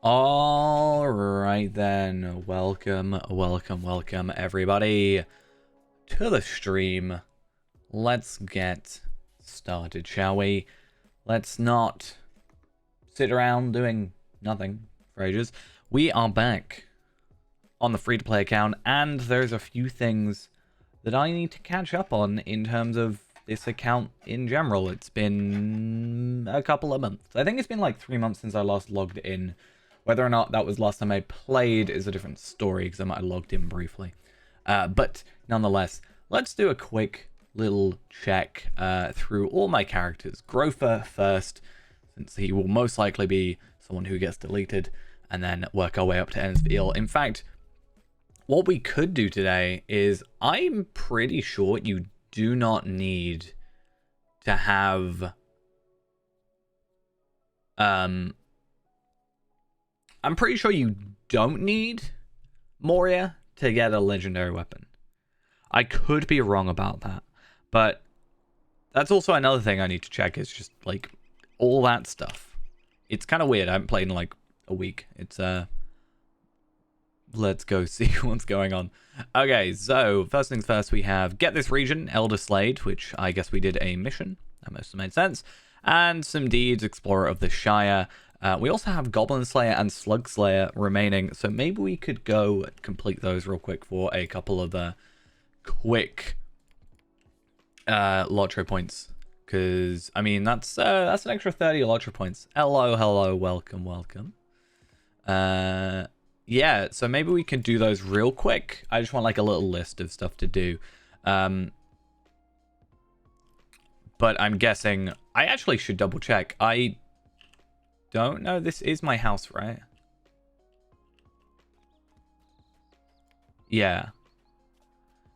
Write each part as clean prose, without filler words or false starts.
All right then, welcome everybody to the stream. Let's get started, shall we? Let's not sit around doing nothing for ages. We are back on the free-to-play account, and there's a few things that I need to catch up on in terms of this account in general. It's been a couple of months. I think it's been like 3 months since I last logged in. Whether or not that was last time I played is a different story, because I might have logged in briefly. But nonetheless, let's do a quick little check through all my characters. Grover first, since he will most likely be someone who gets deleted, and then work our way up to Ensfield. In fact, what we could do today is, I'm pretty sure you do not need to have... I'm pretty sure you don't need Moria to get a legendary weapon. I could be wrong about that, but that's also another thing I need to check, is just like all that stuff. It's kind of weird. I haven't played in like a week. It's let's go see what's going on. Okay, so first things first, we have get this region, Elder Slade, which I guess we did a mission. That must have made sense. And some deeds, Explorer of the Shire. We also have Goblin Slayer and Slug Slayer remaining, so maybe we could go complete those real quick for a couple of quick Lotro points. Because, I mean, that's an extra 30 Lotro points. Hello, welcome. Yeah, so maybe we can do those real quick. I just want like a little list of stuff to do. But I'm guessing... I actually should double check. I don't know. This is my house, right? Yeah.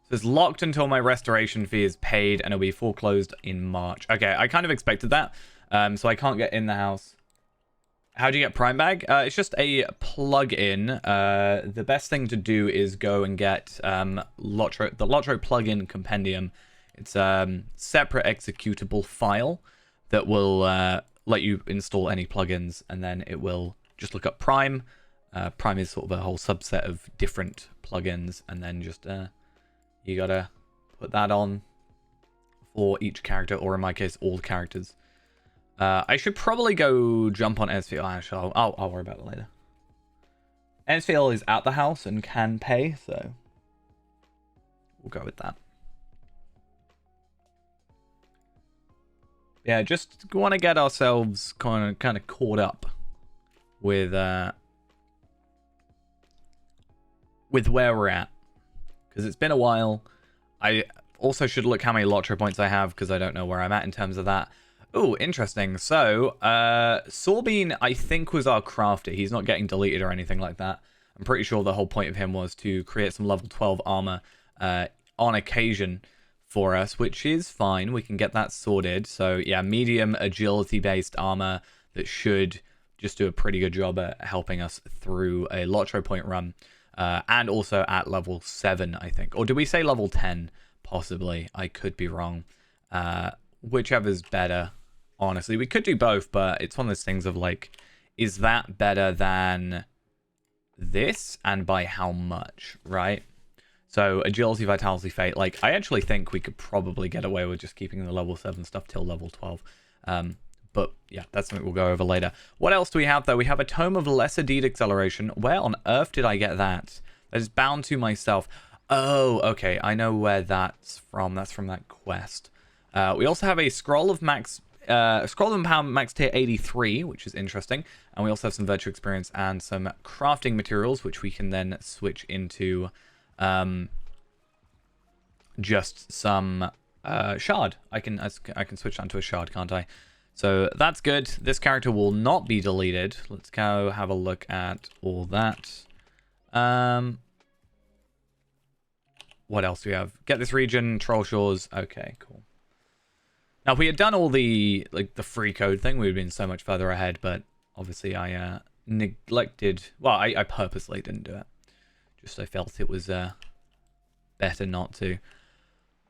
So it's locked until my restoration fee is paid, and it'll be foreclosed in March. Okay, I kind of expected that. So I can't get in the house. How do you get Prime Bag? It's just a plug-in. The best thing to do is go and get the Lotro plugin compendium. It's a separate executable file that will let you install any plugins, and then it will just look up Prime. Prime is sort of a whole subset of different plugins, and then just you gotta put that on for each character, or in my case, all characters. I should probably go jump on Ensfield. Actually, I'll worry about it later. Ensfield is at the house and can pay, so we'll go with that. Yeah, just want to get ourselves kind of caught up with where we're at, because it's been a while. I also should look how many Lotro points I have, because I don't know where I'm at in terms of that. Oh, interesting. So, Sorbine, I think, was our crafter. He's not getting deleted or anything like that. I'm pretty sure the whole point of him was to create some level 12 armor on occasion for us, which is fine. We can get that sorted. So, yeah, medium agility-based armor that should just do a pretty good job at helping us through a Lotro point run. And also at level 7, I think. Or do we say level 10? Possibly. I could be wrong. Whichever's better. Honestly, we could do both, but it's one of those things of like, is that better than this, and by how much, right? So agility, vitality, fate. Like, I actually think we could probably get away with just keeping the level 7 stuff till level 12. But yeah, that's something we'll go over later. What else do we have though? We have a Tome of Lesser Deed Acceleration. Where on earth did I get that? That is bound to myself. Oh, okay. I know where that's from. That's from that quest. We also have a Scroll of Empowerment Max Tier 83, which is interesting. And we also have some Virtue Experience and some crafting materials, which we can then switch into just some shard. I can switch down to a shard, can't I? So that's good. This character will not be deleted. Let's go have a look at all that. What else do we have? Get this region, Troll Shores. Okay, cool. Now, if we had done all the free code thing, we would have been so much further ahead, but obviously I neglected... Well, I purposely didn't do it. Just I felt it was better not to.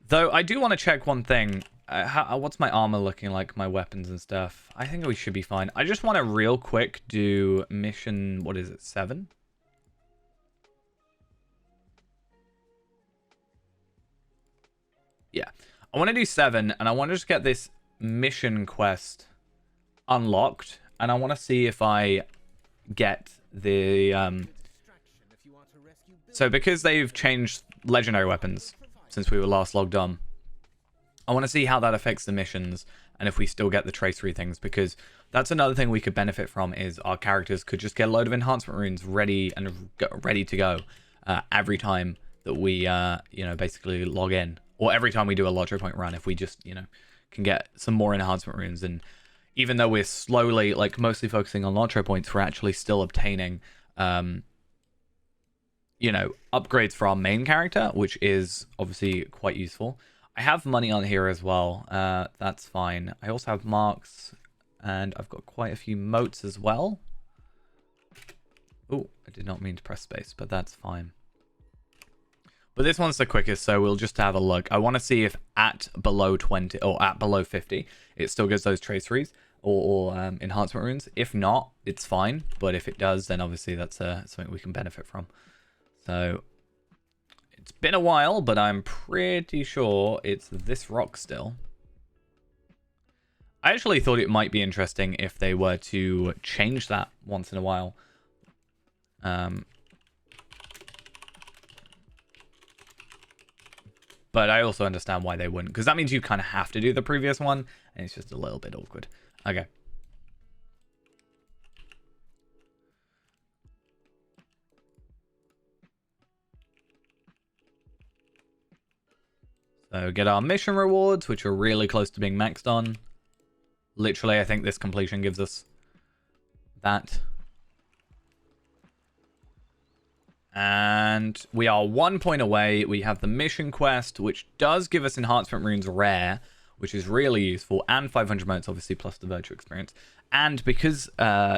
Though, I do want to check one thing. what's my armor looking like, my weapons and stuff? I think we should be fine. I just want to real quick do mission, what is it, 7? Yeah. I want to do 7, and I want to just get this mission quest unlocked, and I want to see if I get the... So because they've changed legendary weapons since we were last logged on, I want to see how that affects the missions and if we still get the tracery things, because that's another thing we could benefit from is our characters could just get a load of enhancement runes ready to go every time that we, you know, basically log in, or every time we do a lottery point run, if we just, you know, can get some more enhancement runes. And even though we're slowly, like, mostly focusing on lottery points, we're actually still obtaining, you know, upgrades for our main character, which is obviously quite useful. I have money on here as well. That's fine. I also have marks, and I've got quite a few motes as well. Oh, I did not mean to press space, but that's fine. But this one's the quickest, so we'll just have a look. I want to see if at below 20 or at below 50, it still gives those traceries or enhancement runes. If not, it's fine. But if it does, then obviously that's something we can benefit from. So it's been a while, but I'm pretty sure it's this rock still. I actually thought it might be interesting if they were to change that once in a while. But I also understand why they wouldn't, because that means you kind of have to do the previous one, and it's just a little bit awkward. Okay. So get our mission rewards, which are really close to being maxed on. Literally, I think this completion gives us that. And we are 1 point away. We have the mission quest, which does give us enhancement runes rare, which is really useful, and 500 motes, obviously, plus the virtual experience. And because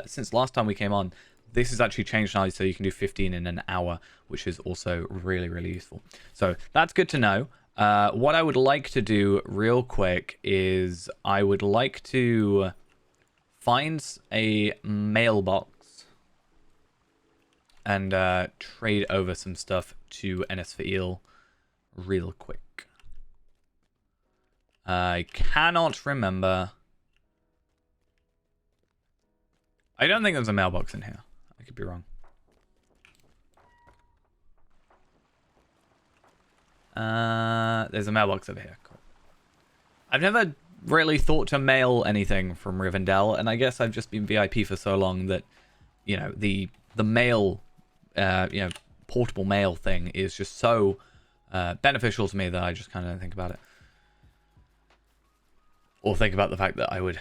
since last time we came on, this is actually changed now, so you can do 15 in an hour, which is also really, really useful. So that's good to know. What I would like to do real quick is I would like to find a mailbox and trade over some stuff to NS for Eel real quick. I cannot remember. I don't think there's a mailbox in here. I could be wrong. There's a mailbox over here. Cool. I've never really thought to mail anything from Rivendell, and I guess I've just been VIP for so long that, you know, the mail, you know, portable mail thing is just so beneficial to me that I just kind of don't think about it. Or think about the fact that I would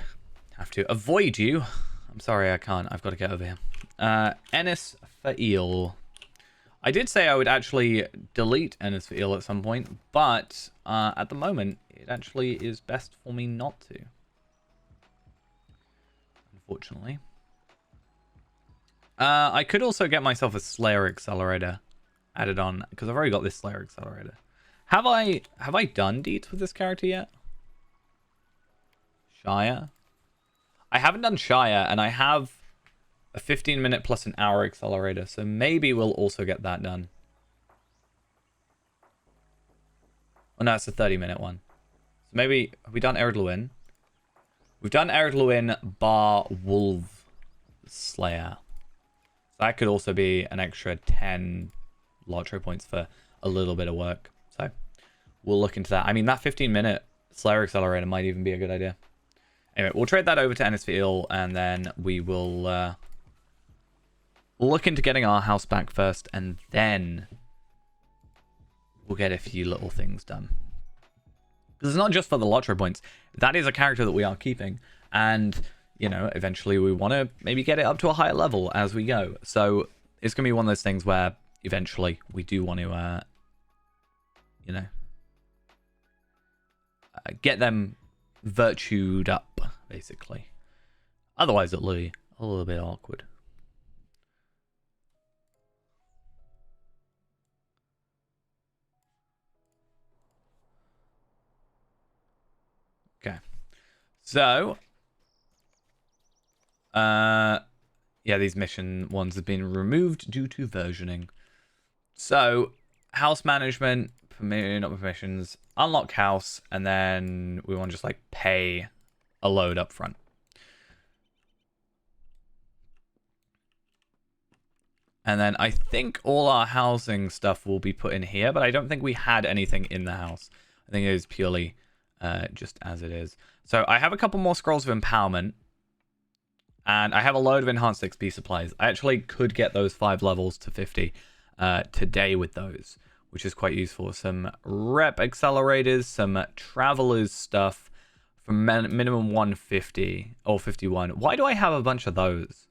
have to avoid you. I'm sorry, I can't. I've got to get over here. Ennis for Eel. I did say I would actually delete Ennis for Eel at some point, but at the moment, it actually is best for me not to. Unfortunately. I could also get myself a Slayer Accelerator added on, because I've already got this Slayer Accelerator. Have I done deeds with this character yet? Shire? I haven't done Shire, and I have a 15-minute plus an hour accelerator, so maybe we'll also get that done. Oh no, it's a 30-minute one. So maybe, have we done Ered Luin? We've done Ered Luin bar Wolf Slayer. So that could also be an extra 10 lottery points for a little bit of work. So we'll look into that. I mean, that 15-minute Slayer Accelerator might even be a good idea. Anyway, we'll trade that over to Ennis for Eel, and then we will look into getting our house back first, and then we'll get a few little things done. Because it's not just for the lottery points. That is a character that we are keeping, and, you know, eventually we want to maybe get it up to a higher level as we go. So it's going to be one of those things where eventually we do want to, you know, get them virtued up, basically. Otherwise it'll be a little bit awkward. So, yeah, these mission ones have been removed due to versioning. So, house management, not permissions, unlock house, and then we want to just like pay a load up front. And then I think all our housing stuff will be put in here, but I don't think we had anything in the house. I think it is purely just as it is. So I have a couple more scrolls of empowerment. And I have a load of enhanced XP supplies. I actually could get those 5 levels to 50 today with those, which is quite useful. Some rep accelerators, some travelers stuff for minimum 150 or 51. Why do I have a bunch of those?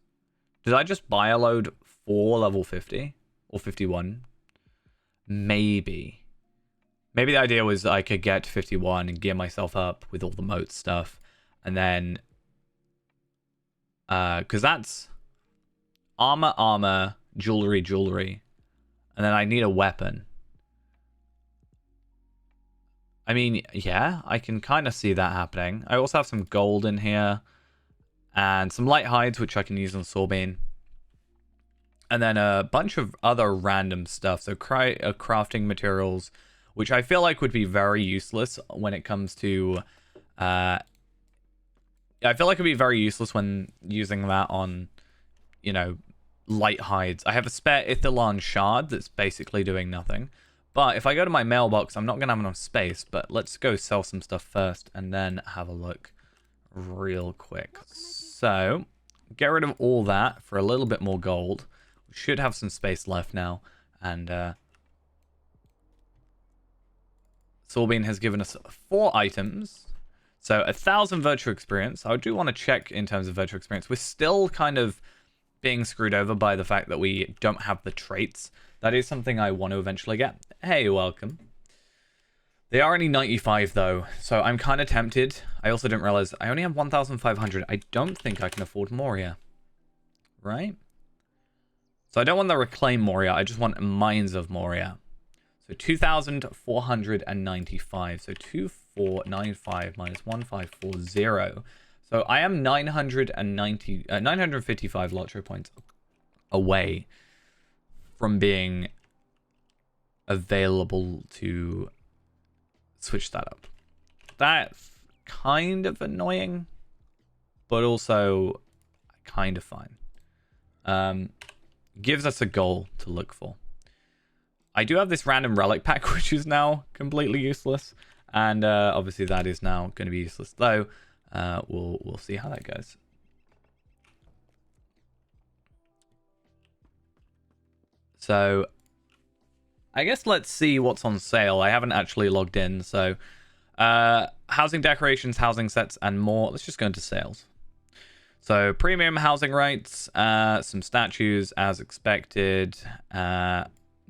Did I just buy a load for level 50 or 51? Maybe. Maybe the idea was I could get 51 and gear myself up with all the moat stuff. And then... because that's armor, jewelry. And then I need a weapon. I mean, yeah, I can kind of see that happening. I also have some gold in here. And some light hides, which I can use on Sorbane. And then a bunch of other random stuff. So crafting materials, which I feel like would be very useless when it comes to... I feel like it'd be very useless when using that on, you know, light hides. I have a spare Ithilon shard that's basically doing nothing. But if I go to my mailbox, I'm not going to have enough space. But let's go sell some stuff first and then have a look real quick. So, get rid of all that for a little bit more gold. We should have some space left now. And Sorbine has given us 4 items. So 1,000 virtual experience. I do want to check in terms of virtual experience. We're still kind of being screwed over by the fact that we don't have the traits. That is something I want to eventually get. Hey, welcome. They are only 95 though, so I'm kind of tempted. I also didn't realize I only have 1,500. I don't think I can afford Moria. Right? So I don't want the Reclaim Moria. I just want Mines of Moria. So 2,495. So 2495 minus 1540. So I am 955 Lottery points away from being available to switch that up. That's kind of annoying, but also kind of fine. Gives us a goal to look for. I do have this random relic pack, which is now completely useless. And obviously that is now going to be useless, though. We'll see how that goes. So, I guess let's see what's on sale. I haven't actually logged in, so housing decorations, housing sets, and more. Let's just go into sales. So, premium housing rights, some statues as expected.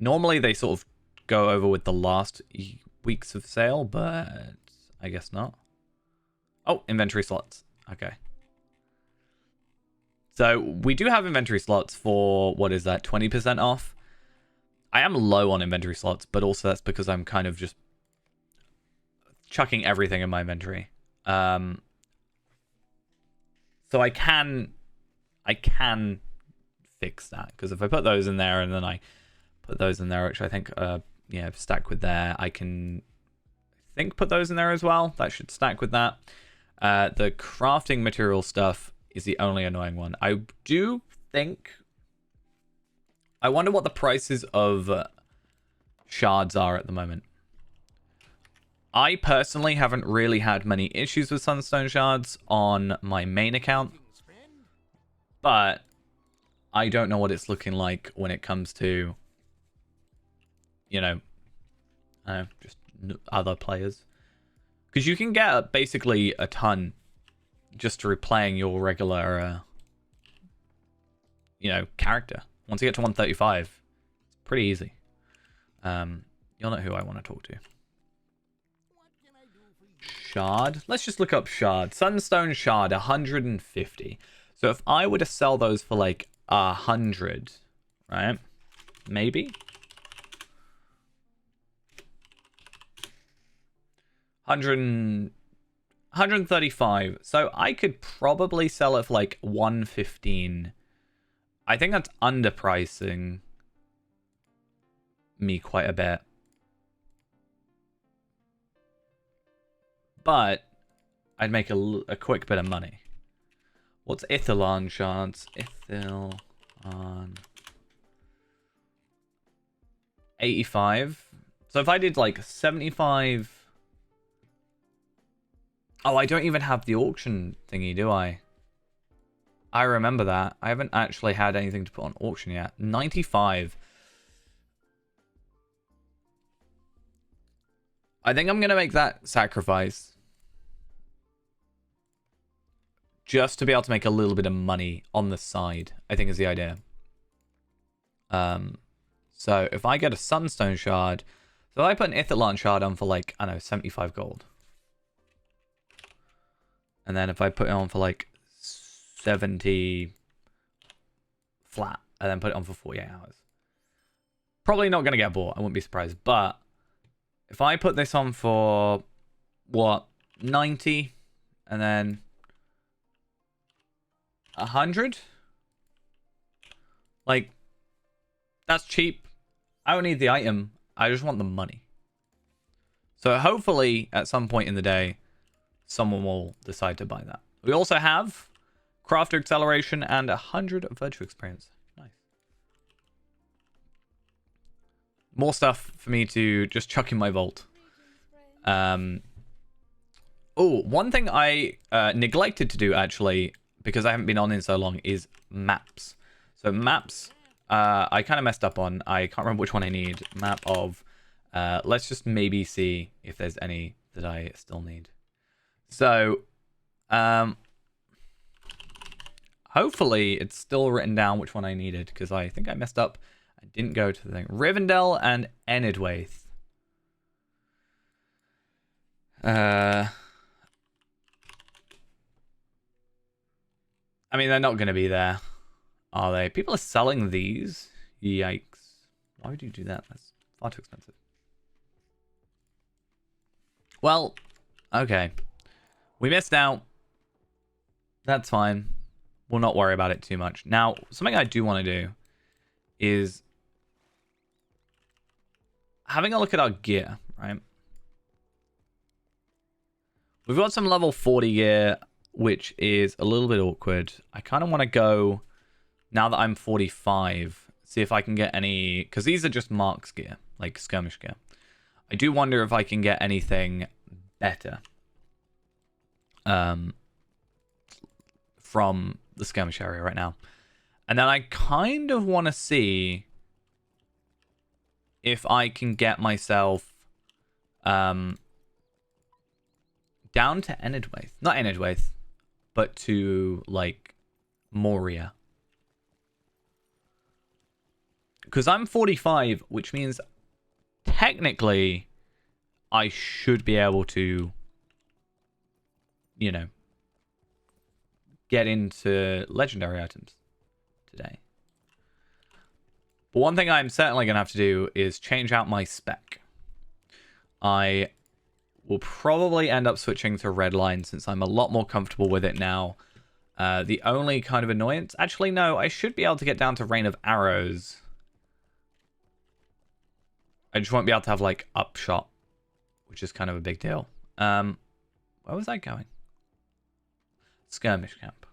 Normally they sort of go over with the last weeks of sale, but I guess not. Oh, inventory slots. Okay. So we do have inventory slots for, what is that, 20% off? I am low on inventory slots, but also that's because I'm kind of just chucking everything in my inventory. So I can fix that, because if I put those in there and then I put those in there, which I think yeah, stack with there, I can put those in there as well. That should stack with that. The crafting material stuff is the only annoying one. I do think... I wonder what the prices of shards are at the moment. I personally haven't really had many issues with sunstone shards on my main account. But I don't know what it's looking like when it comes to, you know, just other players. Because you can get basically a ton just through playing your regular, you know, character. Once you get to 135, it's pretty easy. You'll know who I want to talk to. Shard. Let's just look up shard. Sunstone shard, 150. So if I were to sell those for like 100, right? Maybe. 100 135. So I could probably sell it for like 115. I think that's underpricing me quite a bit. But I'd make a quick bit of money. What's Ithilon shards? Ithilon. 85. So if I did like 75... Oh, I don't even have the auction thingy, do I? I remember that. I haven't actually had anything to put on auction yet. 95. I think I'm going to make that sacrifice. Just to be able to make a little bit of money on the side, I think is the idea. So if I get a Sunstone shard... So if I put an Ithilon shard on for like, I don't know, 75 gold. And then if I put it on for like 70 flat, and then put it on for 48 hours. Probably not going to get bought. I wouldn't be surprised. But if I put this on for, what, 90, and then 100? Like, that's cheap. I don't need the item. I just want the money. So hopefully, at some point in the day, someone will decide to buy that. We also have Crafter Acceleration and 100 Virtue Experience. Nice. More stuff for me to just chuck in my vault. Oh, one thing I neglected to do, actually, because I haven't been on in so long, is maps. So maps, I kind of messed up on. I can't remember which one I need. Map of... let's just maybe see if there's any that I still need. So, hopefully it's still written down which one I needed, because I think I messed up. I didn't go to the thing. Rivendell and Enidwaith. I mean, they're not going to be there, are they? People are selling these. Yikes. Why would you do that? That's far too expensive. Well, okay. We missed out. That's fine. We'll not worry about it too much. Now, something I do want to do is having a look at our gear, right? We've got some level 40 gear, which is a little bit awkward. I kind of want to go, now that I'm 45, see if I can get any... Because these are just marks gear, like skirmish gear. I do wonder if I can get anything better from the skirmish area right now. And then I kind of want to see if I can get myself down to Enidwaith. Not Enidwaith, but to, like, Moria. Because I'm 45, which means technically I should be able to, you know, get into legendary items today. But one thing I'm certainly going to have to do is change out my spec. I will probably end up switching to Redline since I'm a lot more comfortable with it now. The only kind of annoyance... Actually, no, I should be able to get down to Rain of Arrows. I just won't be able to have, like, Upshot, which is kind of a big deal. Where was I going? Skirmish camp.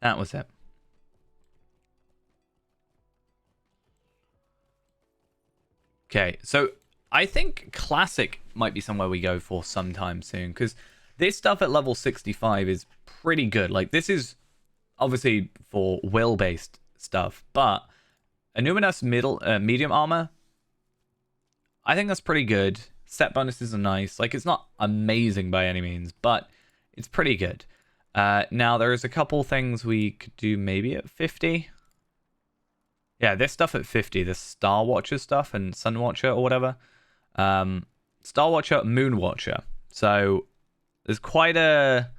That was it. Okay, so I think Classic might be somewhere we go for sometime soon, because this stuff at level 65 is pretty good. Like, this is obviously for will-based stuff, but Illuminous medium armor, I think that's pretty good. Set bonuses are nice. Like, it's not amazing by any means, but it's pretty good. Now, there's a couple things we could do maybe at 50. Yeah, this stuff at 50, this Star Watcher stuff and Sun Watcher or whatever. Star Watcher, Moon Watcher. So there's quite a...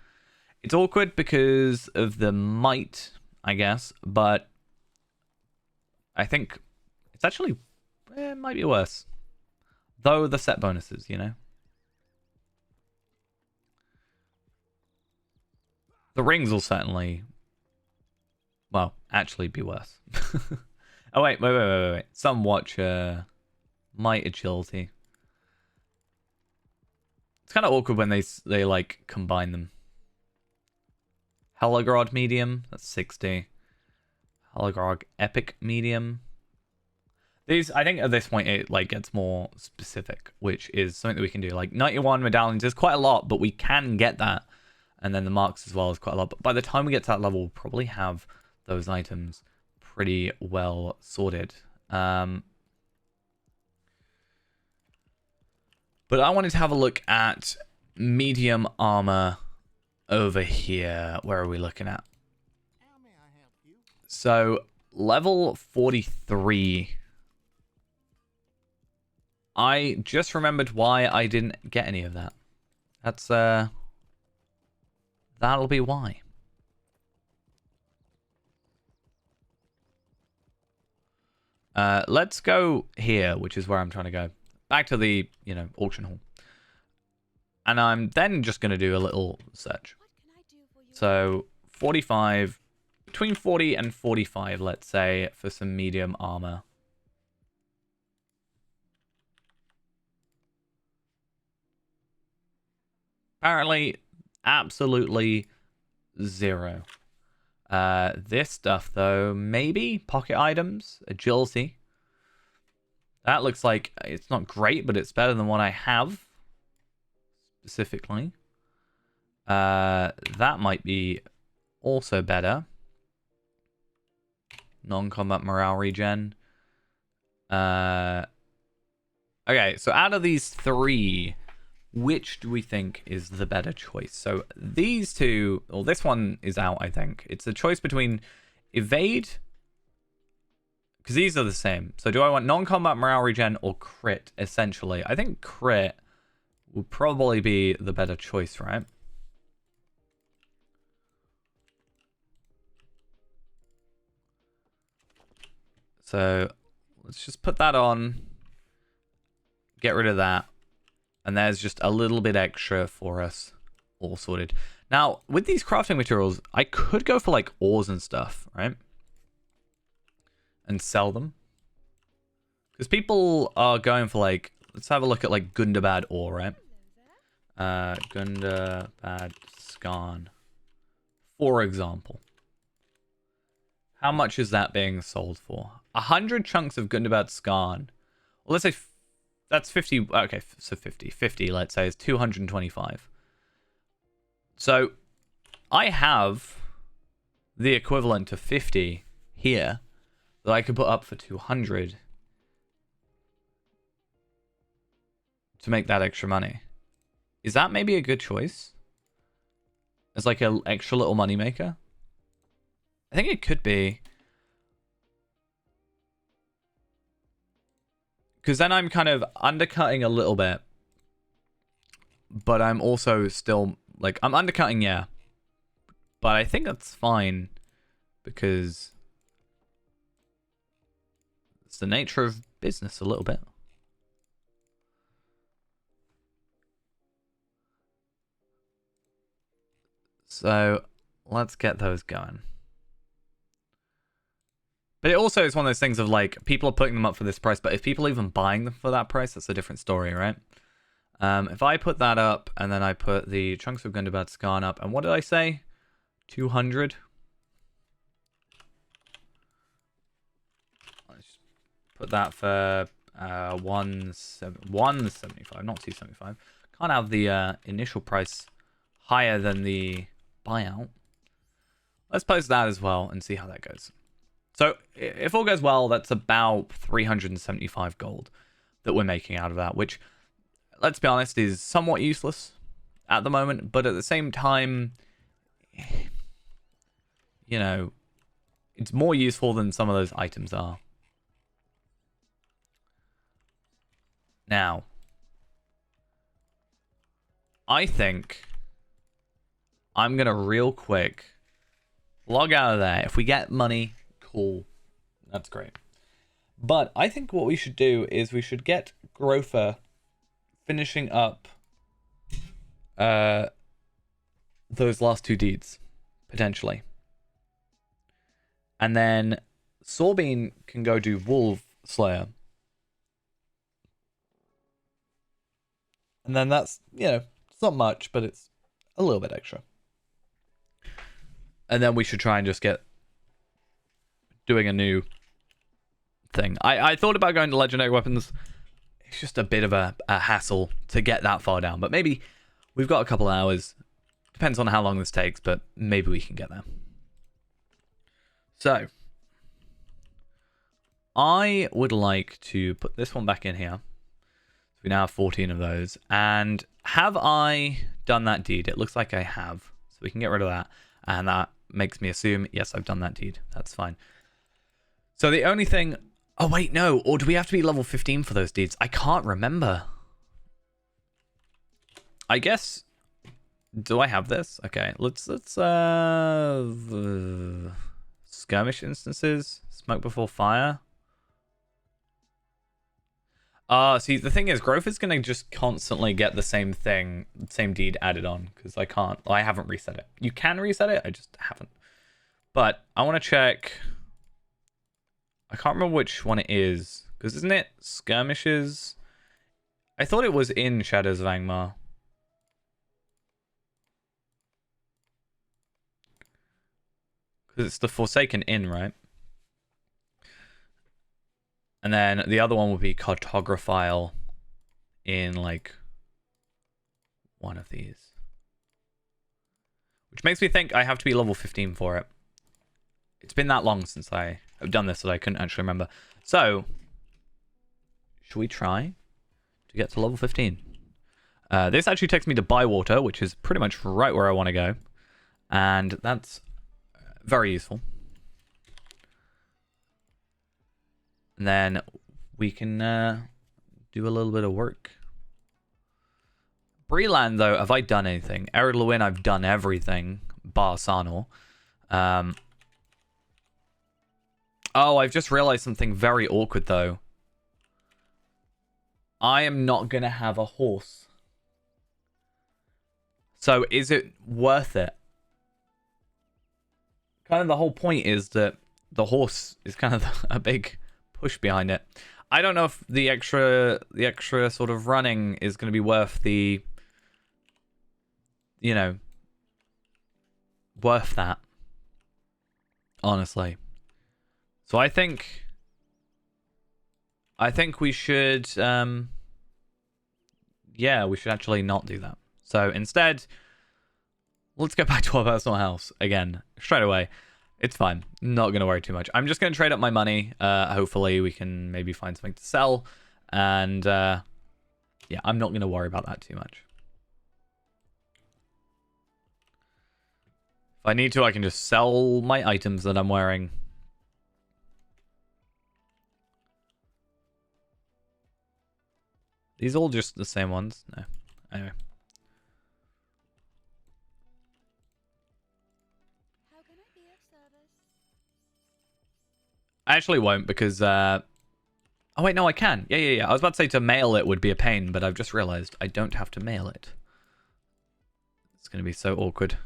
It's awkward because of the might, I guess, but I think it's actually... it might be worse. Though the set bonuses, you know? The rings will certainly, well, actually be worse. Oh, wait. Some watch might agility. It's kind of awkward when they like combine them. Helagrod medium, that's 60. Helagrod epic medium. These, I think at this point it like gets more specific, which is something that we can do. Like 91 medallions is quite a lot, but we can get that. And then the marks as well is quite a lot. But by the time we get to that level, we'll probably have those items pretty well sorted. But I wanted to have a look at medium armor over here. Where are we looking at? So level 43. I just remembered why I didn't get any of that. That's that'll be why. Let's go here, which is where I'm trying to go. Back to the, auction hall. And I'm then just going to do a little search. So 45, between 40 and 45, let's say, for some medium armor. Apparently, absolutely zero. This stuff, though, maybe pocket items, agility. That looks like it's not great, but it's better than what I have. Specifically. That might be also better. Non-combat morale regen. Okay, so out of these three, which do we think is the better choice? So these two, well, this one is out, I think. It's a choice between evade, because these are the same. So do I want non-combat morale regen or crit, essentially? I think crit would probably be the better choice, right? So let's just put that on. Get rid of that. And there's just a little bit extra for us, all sorted. Now, with these crafting materials, I could go for like ores and stuff, right? And sell them. Because people are going for like, let's have a look at like Gundabad ore, right? Gundabad Skarn, for example. How much is that being sold for? 100 chunks of Gundabad Skarn. Well, let's say that's 50. Okay, so 50. 50, let's say, is 225. So I have the equivalent to 50 here that I could put up for 200 to make that extra money. Is that maybe a good choice? As like an extra little money maker? I think it could be. Because then I'm kind of undercutting a little bit. But I'm also still, like, I'm undercutting, yeah. But I think that's fine. Because it's the nature of business a little bit. So let's get those going. But it also is one of those things of like, people are putting them up for this price, but if people are even buying them for that price, that's a different story, right? If I put that up, and then I put the Chunks of Gundabad Skarn up, and what did I say? 200? Let's put that for 175, not 275. Can't have the initial price higher than the buyout. Let's post that as well and see how that goes. So if all goes well, that's about 375 gold that we're making out of that, which, let's be honest, is somewhat useless at the moment, but at the same time, you know, it's more useful than some of those items are. Now, I think I'm going to real quick log out of there. If we get money, cool. That's great. But I think what we should do is we should get Grofer finishing up those last two deeds. potentially. And then Sorbine can go do Wolf Slayer. And then that's, it's not much, but it's a little bit extra. And then we should try and just get doing a new thing. I thought about going to legendary weapons. It's just a bit of a hassle to get that far down. But maybe we've got a couple hours. Depends on how long this takes, but maybe we can get there. So, I would like to put this one back in here. So we now have 14 of those. And have I done that deed? It looks like I have. So we can get rid of that. And that makes me assume, yes, I've done that deed. That's fine. So the only thing... Oh, wait, no. Or do we have to be level 15 for those deeds? I can't remember. I guess... Do I have this? Okay, let's skirmish instances. Smoke before fire. See, the thing is, growth is going to just constantly get the same thing, same deed added on, because I haven't reset it. You can reset it, I just haven't. But I want to check. I can't remember which one it is, because isn't it skirmishes? I thought it was in Shadows of Angmar. Because it's the Forsaken Inn, right? And then the other one would be Cartographile in, like, one of these. Which makes me think I have to be level 15 for it. It's been that long since I have done this that I couldn't actually remember. So, should we try to get to level 15? This actually takes me to Bywater, which is pretty much right where I want to go. And that's very useful. And then we can do a little bit of work. Breland, though, have I done anything? Ered Luin, I've done everything. Bar Sarnor. Oh, I've just realized something very awkward, though. I am not going to have a horse. So, is it worth it? Kind of the whole point is that the horse is kind of a big push behind it. I don't know if the extra sort of running is going to be worth the, worth that. Honestly. So I think we should, yeah, we should actually not do that. So instead, let's go back to our personal house again, straight away. It's fine. Not going to worry too much. I'm just going to trade up my money. Hopefully we can maybe find something to sell. And yeah, I'm not going to worry about that too much. If I need to, I can just sell my items that I'm wearing. These all just the same ones? No. Anyway. I actually won't because, oh wait, no, I can. Yeah. I was about to say to mail it would be a pain, but I've just realized I don't have to mail it. It's going to be so awkward.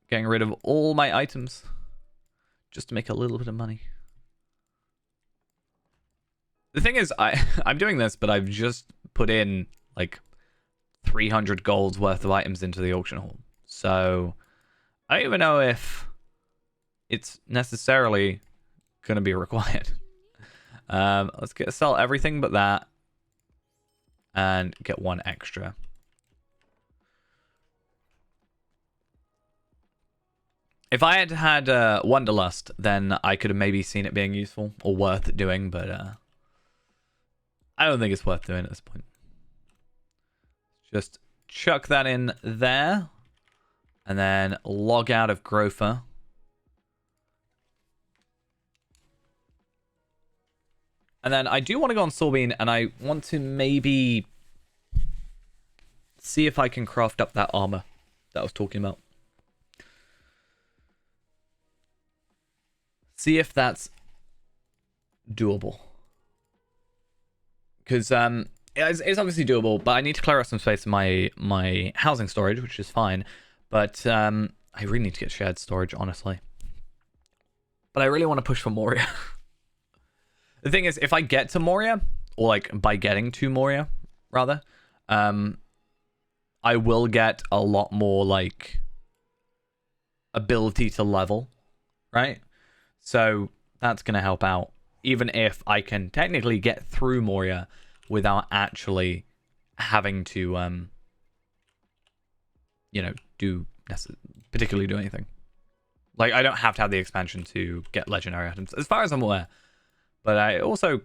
Getting rid of all my items just to make a little bit of money. The thing is, I'm doing this, but I've just put in like 300 gold's worth of items into the auction hall. So I don't even know if it's necessarily going to be required. Let's sell everything but that and get one extra. If I had had Wanderlust, then I could have maybe seen it being useful or worth doing, but I don't think it's worth doing at this point. Just chuck that in there and then log out of Grofer. And then I do want to go on Sorbine, and I want to maybe see if I can craft up that armor that I was talking about. See if that's doable. Because it's obviously doable, but I need to clear out some space in my housing storage, which is fine. But I really need to get shared storage, honestly. But I really want to push for Moria. The thing is, if I get to Moria, or like by getting to Moria, rather, I will get a lot more like ability to level, right? So that's going to help out, even if I can technically get through Moria without actually having to, you know, particularly do anything. Like, I don't have to have the expansion to get legendary items, as far as I'm aware. But I also,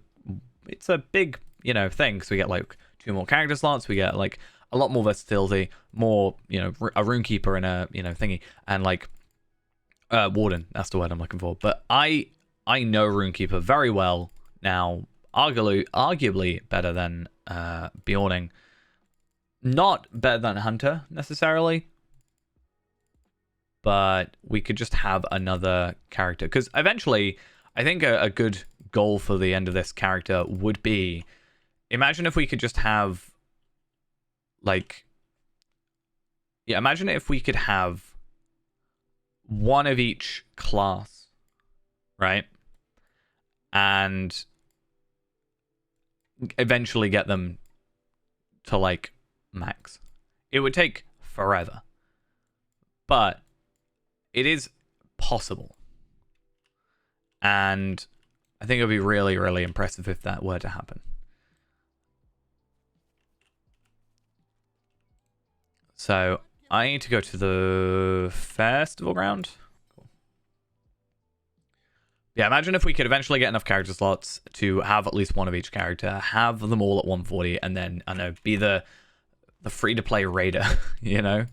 it's a big, you know, thing, because we get like 2 more character slots, we get like a lot more versatility, more, you know, a runekeeper and a, you know, thingy, and like warden, that's the word I'm looking for. But I know runekeeper very well now, arguably better than Bjorning. Not better than hunter necessarily, but we could just have another character, because eventually I think a good goal for the end of this character would be, imagine if we could just have like, yeah, imagine if we could have one of each class, right? And eventually get them to like max. It would take forever, but it is possible. And I think it would be really, really impressive if that were to happen. So I need to go to the festival ground. Cool. Yeah, imagine if we could eventually get enough character slots to have at least one of each character, have them all at 140, and then, I don't know, be the free-to-play raider, you know?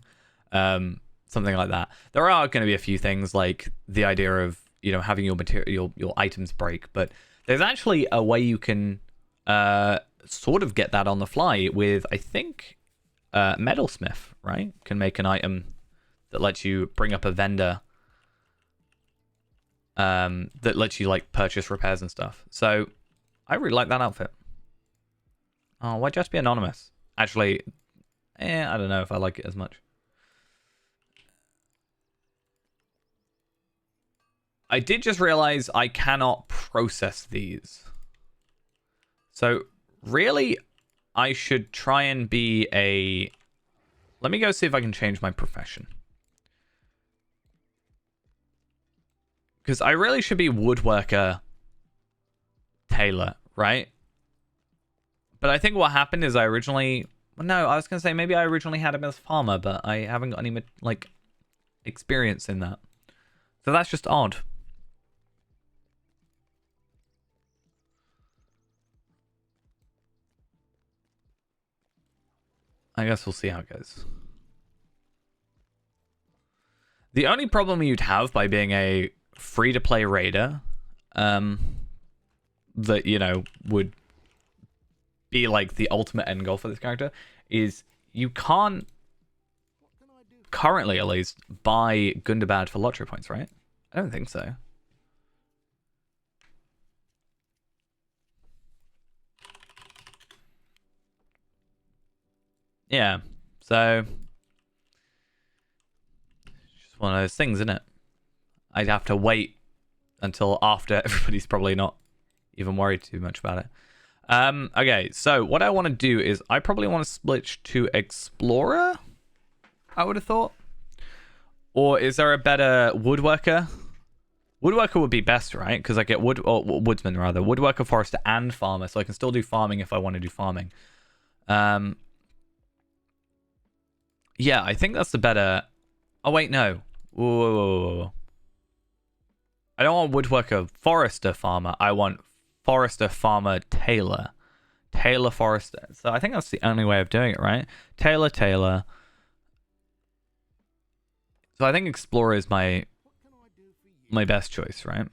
Something like that. There are going to be a few things, like the idea of, you know, having your material, your items break, but there's actually a way you can sort of get that on the fly with, I think, Metalsmith, right? Can make an item that lets you bring up a vendor that lets you like purchase repairs and stuff. So I really like that outfit. Oh, why just be anonymous? Actually, I don't know if I like it as much. I did just realize I cannot process these. So really, I should try and be a... Let me go see if I can change my profession. Because I really should be woodworker tailor, right? But I think what happened is I originally... Well, no, I was going to say maybe I originally had him as farmer, but I haven't got any like experience in that. So that's just odd. I guess we'll see how it goes. The only problem you'd have by being a free-to-play raider, that, you know, would be like the ultimate end goal for this character, is you can't, currently at least, buy Gundabad for lottery points, right? I don't think so. Yeah, so it's just one of those things, isn't it? I'd have to wait until after everybody's probably not even worried too much about it. Okay, so what I want to do is I probably want to switch to Explorer, I would have thought. Or is there a better Woodworker? Woodworker would be best, right? Because I get Woodsman, rather. Woodworker, Forester, and Farmer, so I can still do farming if I want to do farming. Yeah, I think that's the better... Oh, wait, no. Whoa. I don't want Woodworker, Forester, Farmer. I want Forester, Farmer, Tailor. Tailor, Forester. So I think that's the only way of doing it, right? Tailor, Tailor. So I think Explorer is my best choice, right?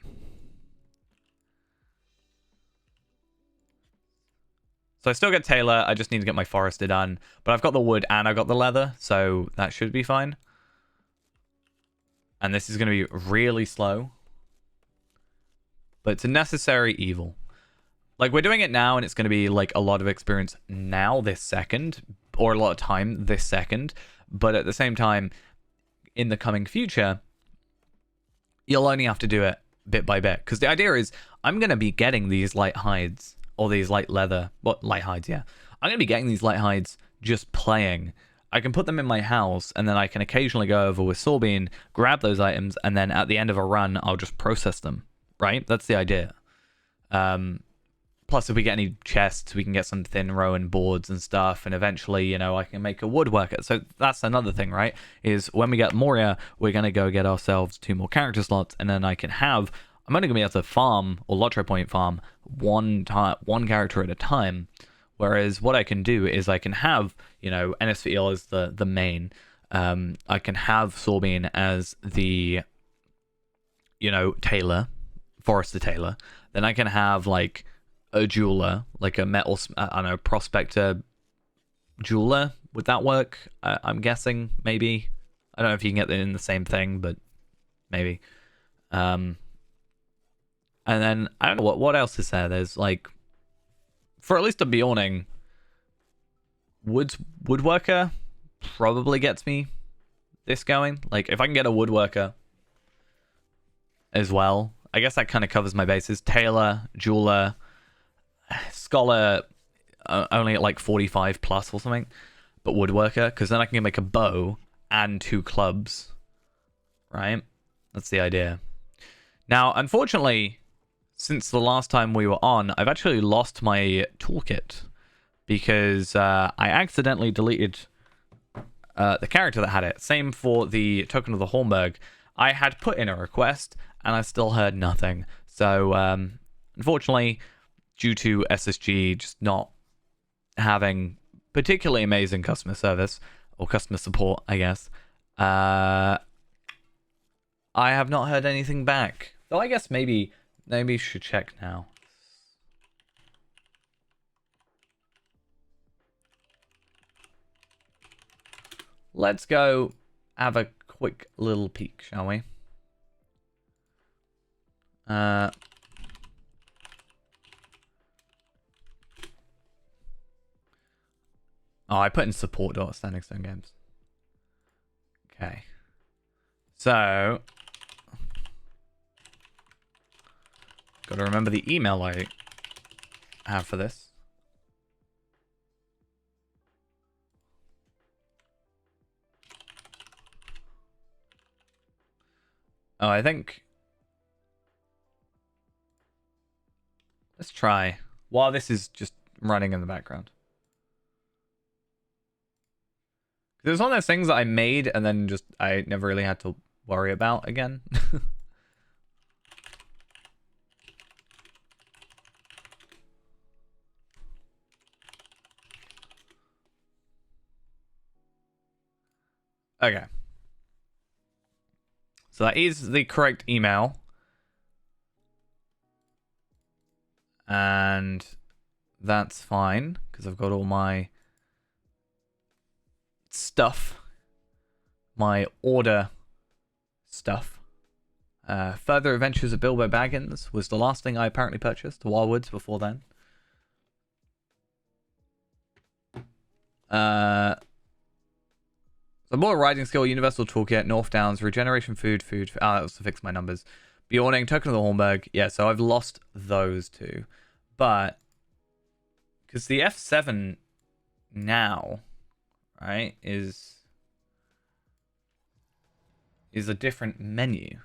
So I still get Tailor, I just need to get my Forester done. But I've got the wood and I've got the leather, so that should be fine. And this is going to be really slow. But it's a necessary evil. Like, we're doing it now, and it's going to be, like, a lot of experience now, this second. Or a lot of time, this second. But at the same time, in the coming future, you'll only have to do it bit by bit. Because the idea is, I'm going to be getting these light hides, or these light leather, light hides, yeah. I'm going to be getting these light hides just playing. I can put them in my house, and then I can occasionally go over with Sorbine, grab those items, and then at the end of a run, I'll just process them, right? That's the idea. Plus, if we get any chests, we can get some thin rowan boards and stuff, and eventually, you know, I can make a woodworker. So that's another thing, right? Is when we get Moria, we're going to go get ourselves 2 more character slots, and then I'm only going to be able to farm, or Lottery Point farm, one character at a time. Whereas what I can do is I can have, you know, NSVL as the main. I can have Sorbine as the, you know, tailor, Forester tailor. Then I can have, like, a jeweler, like a metal, I don't know, prospector jeweler. Would that work? I'm guessing, maybe. I don't know if you can get it in the same thing, but maybe. And then, I don't know, what else is there? There's, like, for at least a Bjorning, woodworker probably gets me this going. Like, if I can get a woodworker as well, I guess that kind of covers my bases. Tailor, jeweler, scholar, only at like 45 plus or something, but woodworker, because then I can make a bow and 2 clubs, right? That's the idea. Now, unfortunately, since the last time we were on, I've actually lost my toolkit because I accidentally deleted the character that had it. Same for the Token of the Hornburg. I had put in a request and I still heard nothing. So, unfortunately, due to SSG just not having particularly amazing customer service, or customer support, I guess, I have not heard anything back. Though I guess maybe you should check now. Let's go have a quick little peek, shall we? Oh, I put in support Standing Stone Games. Okay. So, got to remember the email I have for this. Oh, I think... Let's try. While this is just running in the background. It was one of those things that I made and then just I never really had to worry about again. Okay. So that is the correct email. And that's fine, because I've got all my stuff. My order stuff. Further Adventures of Bilbo Baggins was the last thing I apparently purchased. The Wildwoods before then. So more riding skill, universal toolkit, North Downs, regeneration food. That was to fix my numbers. Bjorning, Token of the Hornburg. Yeah, so I've lost those 2. But because the F7 now, right, is a different menu.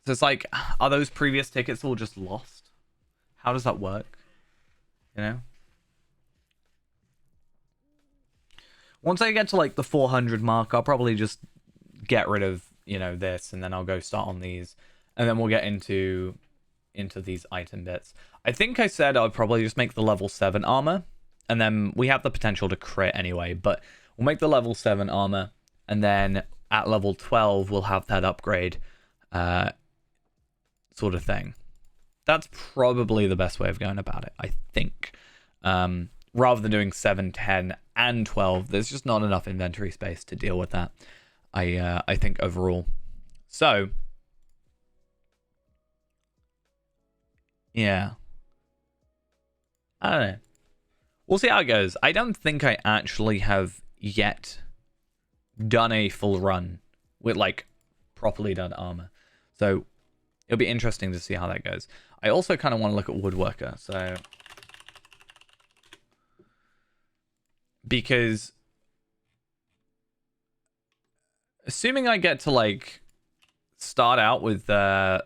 So it's like, are those previous tickets all just lost? How does that work? You know? Once I get to like the 400 mark, I'll probably just get rid of, you know, this, and then I'll go start on these, and then we'll get into these item bits. I think I said I'd probably just make the level 7 armor, and then we have the potential to crit anyway, but we'll make the level 7 armor, and then at level 12 we'll have that upgrade sort of thing. That's probably the best way of going about it, I think. Rather than doing 7, 10, and 12, there's just not enough inventory space to deal with that, I think, overall. So, yeah. I don't know. we'll see how it goes. I don't think I actually have yet done a full run with like properly done armor. So it'll be interesting to see how that goes. I also kind of want to look at woodworker. So because assuming I get to like start out with well,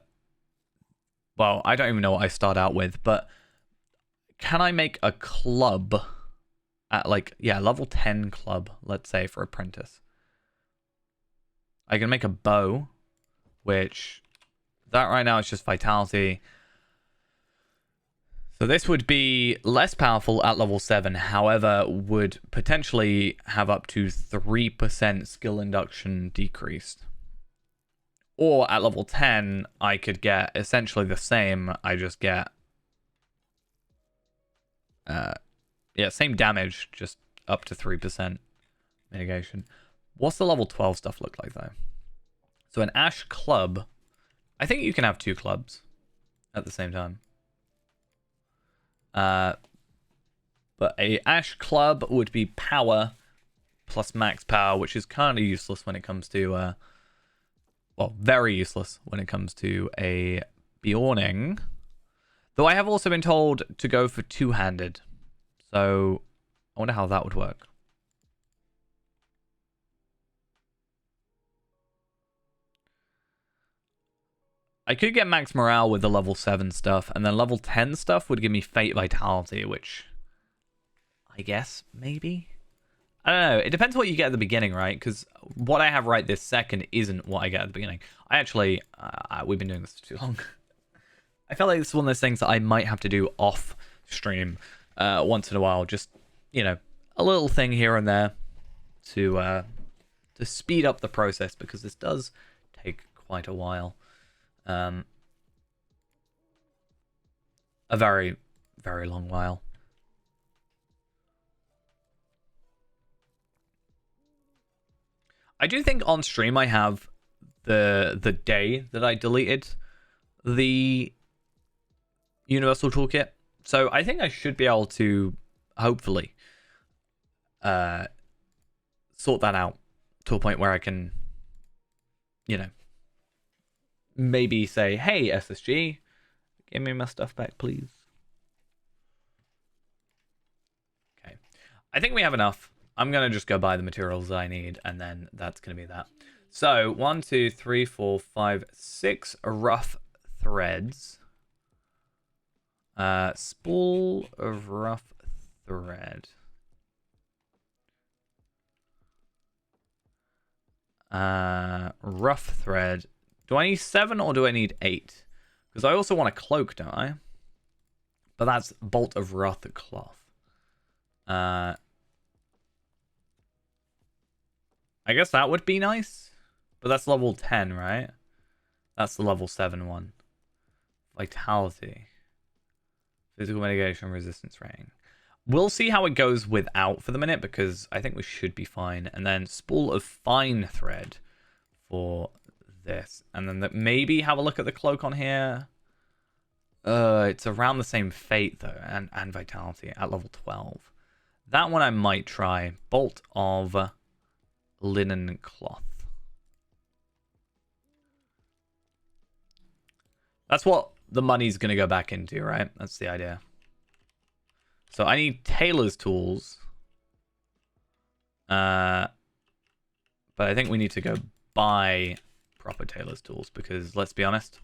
I don't even know what I start out with, but can I make a club at like, yeah, level 10 club, let's say, for apprentice? I can make a bow, which that right now is just vitality. So this would be less powerful at level 7, however, would potentially have up to 3% skill induction decreased. Or at level 10, I could get essentially the same. I just get, yeah, same damage, just up to 3% mitigation. What's the level 12 stuff look like, though? So an ash club, I think you can have 2 clubs at the same time. But a ash club would be power plus max power, which is kind of useless when it comes to, well, very useless when it comes to a Bjorning. Though I have also been told to go for 2-handed. So I wonder how that would work. I could get max morale with the level 7 stuff, and then level 10 stuff would give me fate vitality, which I guess maybe. I don't know. It depends what you get at the beginning, right? Because what I have right this second isn't what I get at the beginning. I actually, we've been doing this for too long. I feel like this is one of those things that I might have to do off stream once in a while. Just, you know, a little thing here and there to speed up the process, because this does take quite a while. A very, very long while. I do think on stream I have the day that I deleted the universal toolkit. So I think I should be able to hopefully sort that out to a point where I can, you know, maybe say, hey, SSG, give me my stuff back, please. Okay. I think we have enough. I'm going to just go buy the materials that I need, and then that's going to be that. So, 1, 2, 3, 4, 5, 6 rough threads. Spool of rough thread. Rough thread. Do I need 7 or do I need 8? Because I also want a cloak, don't I? But that's bolt of wrath cloth. I guess that would be nice. But that's level 10, right? That's the level 7 one. Vitality. Physical mitigation, resistance rating. We'll see how it goes without for the minute, because I think we should be fine. And then spool of fine thread for this. And then maybe have a look at the cloak on here. It's around the same fate, though, and vitality at level 12. That one I might try. Bolt of linen cloth. That's what the money's going to go back into, right? That's the idea. So I need tailor's tools. But I think we need to go buy proper tailor's tools, because let's be honest,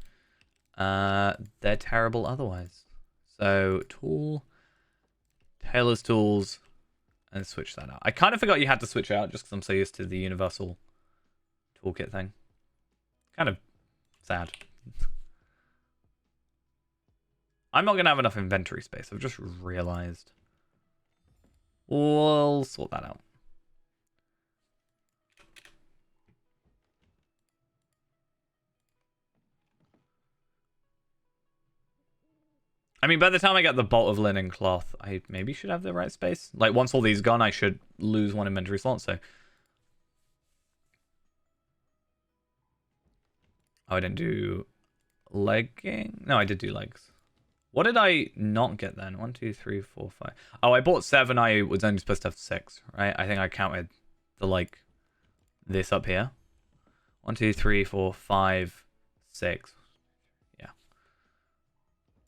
they're terrible otherwise. So tool, tailor's tools, and switch that out. I kind of forgot you had to switch out just because I'm so used to the universal toolkit thing. Kind of sad. I'm not going to have enough inventory space. I've just realized. We'll sort that out. I mean, by the time I get the bolt of linen cloth, I maybe should have the right space. Like, once all these gone, I should lose 1 inventory slot, so. Oh, I didn't do legging? No, I did do legs. What did I not get then? 1, 2, 3, 4, 5. Oh, I bought 7. I was only supposed to have 6, right? I think I counted the, like, this up here. 1, 2, 3, 4, 5, 6. Yeah.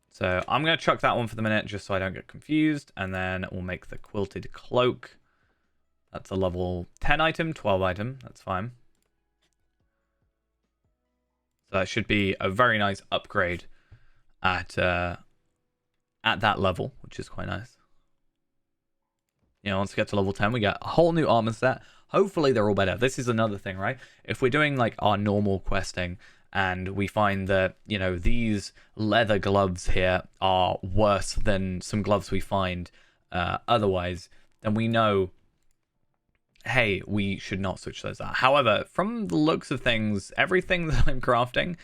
So I'm going to chuck that one for the minute just so I don't get confused. And then we'll make the quilted cloak. That's a level 10 item, 12 item. That's fine. So that should be a very nice upgrade at that level, which is quite nice. You know, once we get to level 10, we get a whole new armor set. Hopefully they're all better. This is another thing, right? If we're doing like our normal questing and we find that, you know, these leather gloves here are worse than some gloves we find otherwise, then we know, hey, we should not switch those out. However, from the looks of things, everything that I'm crafting,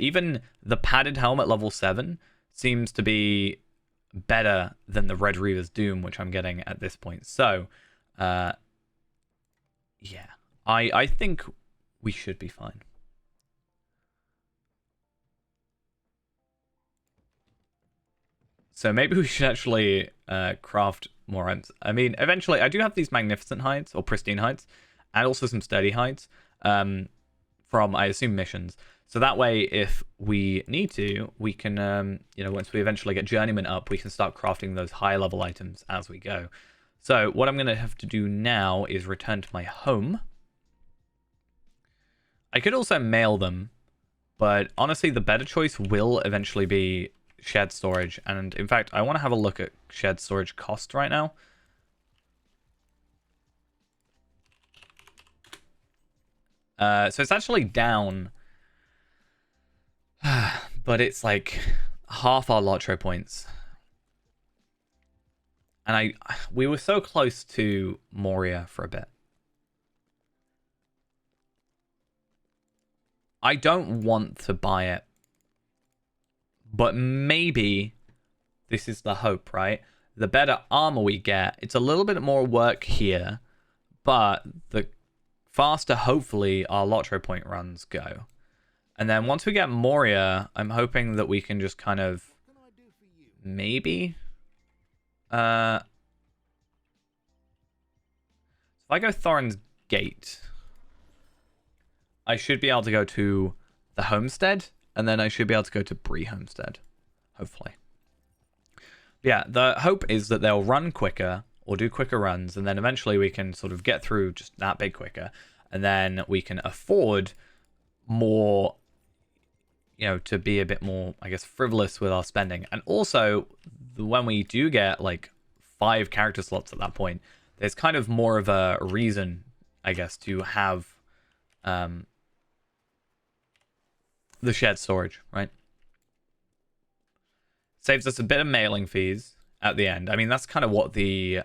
even the padded helmet level 7 seems to be better than the Red Reaver's Doom, which I'm getting at this point. So, yeah, I think we should be fine. So maybe we should actually craft more items. I mean, eventually, I do have these magnificent hides, or pristine hides, and also some sturdy hides from, I assume, missions. So that way, if we need to, we can, you know, once we eventually get Journeyman up, we can start crafting those high-level items as we go. So what I'm going to have to do now is return to my home. I could also mail them, but honestly, the better choice will eventually be shared storage. And in fact, I want to have a look at shared storage cost right now. So it's actually down, but it's like half our Lotro points. And we were so close to Moria for a bit. I don't want to buy it, but maybe this is the hope, right? The better armor we get, it's a little bit more work here, but the faster, hopefully, our Lotro point runs go. And then once we get Moria, I'm hoping that we can just kind of maybe... if I go Thorin's Gate, I should be able to go to the Homestead, and then I should be able to go to Bree Homestead, hopefully. Yeah, the hope is that they'll run quicker, or do quicker runs, and then eventually we can sort of get through just that bit quicker, and then we can afford more, you know, to be a bit more, I guess, frivolous with our spending. And also, when we do get, like, 5 character slots at that point, there's kind of more of a reason, I guess, to have the shared storage, right? Saves us a bit of mailing fees at the end. I mean, that's kind of what the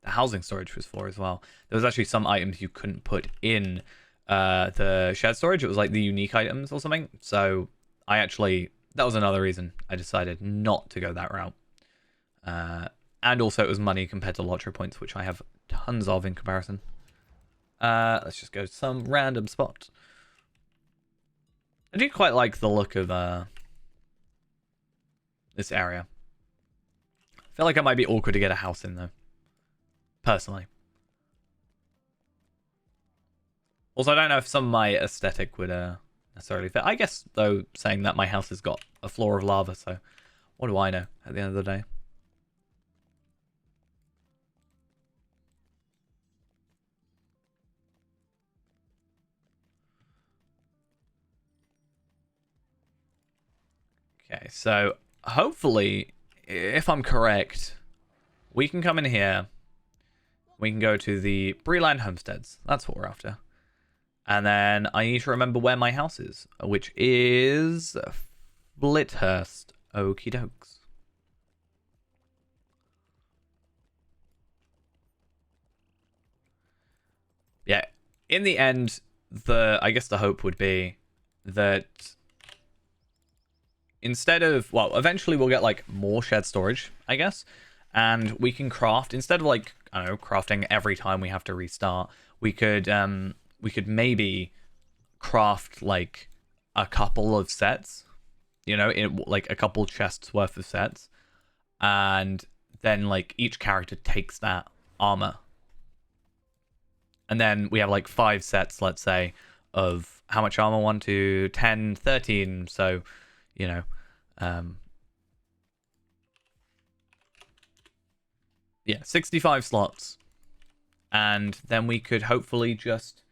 housing storage was for as well. There was actually some items you couldn't put in the shared storage. It was like the unique items or something. So that was another reason I decided not to go that route. And also it was money compared to Lotro points, which I have tons of in comparison. Let's just go to some random spot. I do quite like the look of this area. I feel like it might be awkward to get a house in, though. Personally. Also, I don't know if some of my aesthetic would necessarily fit. I guess, though, saying that my house has got a floor of lava, so what do I know at the end of the day? Okay, so hopefully, if I'm correct, we can come in here. We can go to the Breeland Homesteads. That's what we're after. And then I need to remember where my house is, which is Flithurst. Okie dokes. Yeah, in the end, I guess the hope would be that instead of, well, eventually we'll get like more shared storage, I guess, and we can craft, instead of like, I don't know, crafting every time we have to restart, we could maybe craft like a couple of sets you know, in like a couple chests worth of sets, and then like each character takes that armor, and then we have like 5 sets, let's say, of how much armor? 1, 2, 10, 13. So, you know, yeah, 65 slots, and then we could hopefully just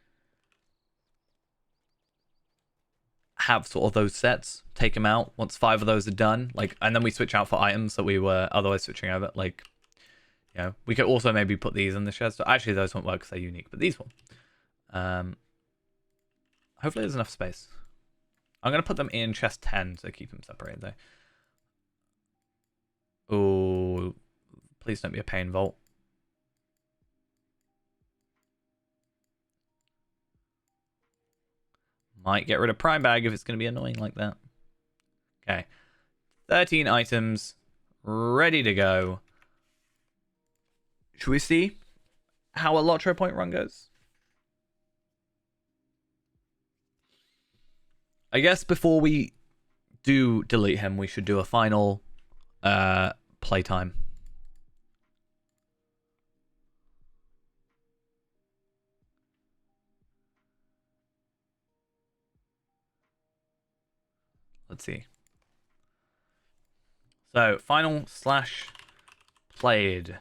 have sort of those sets, take them out once 5 of those are done, like, and then we switch out for items that we were otherwise switching over. Like, you know, we could also maybe put these in the shed. Actually, those won't work because they're unique, but these will. Hopefully there's enough space. I'm going to put them in chest 10 to keep them separated, though. Oh, please don't be a pain vault. Might get rid of Prime Bag if it's going to be annoying like that. Okay. 13 items. Ready to go. Should we see how a Lotro point run goes? I guess before we do delete him, we should do a final playtime. Let's see. So, final / played.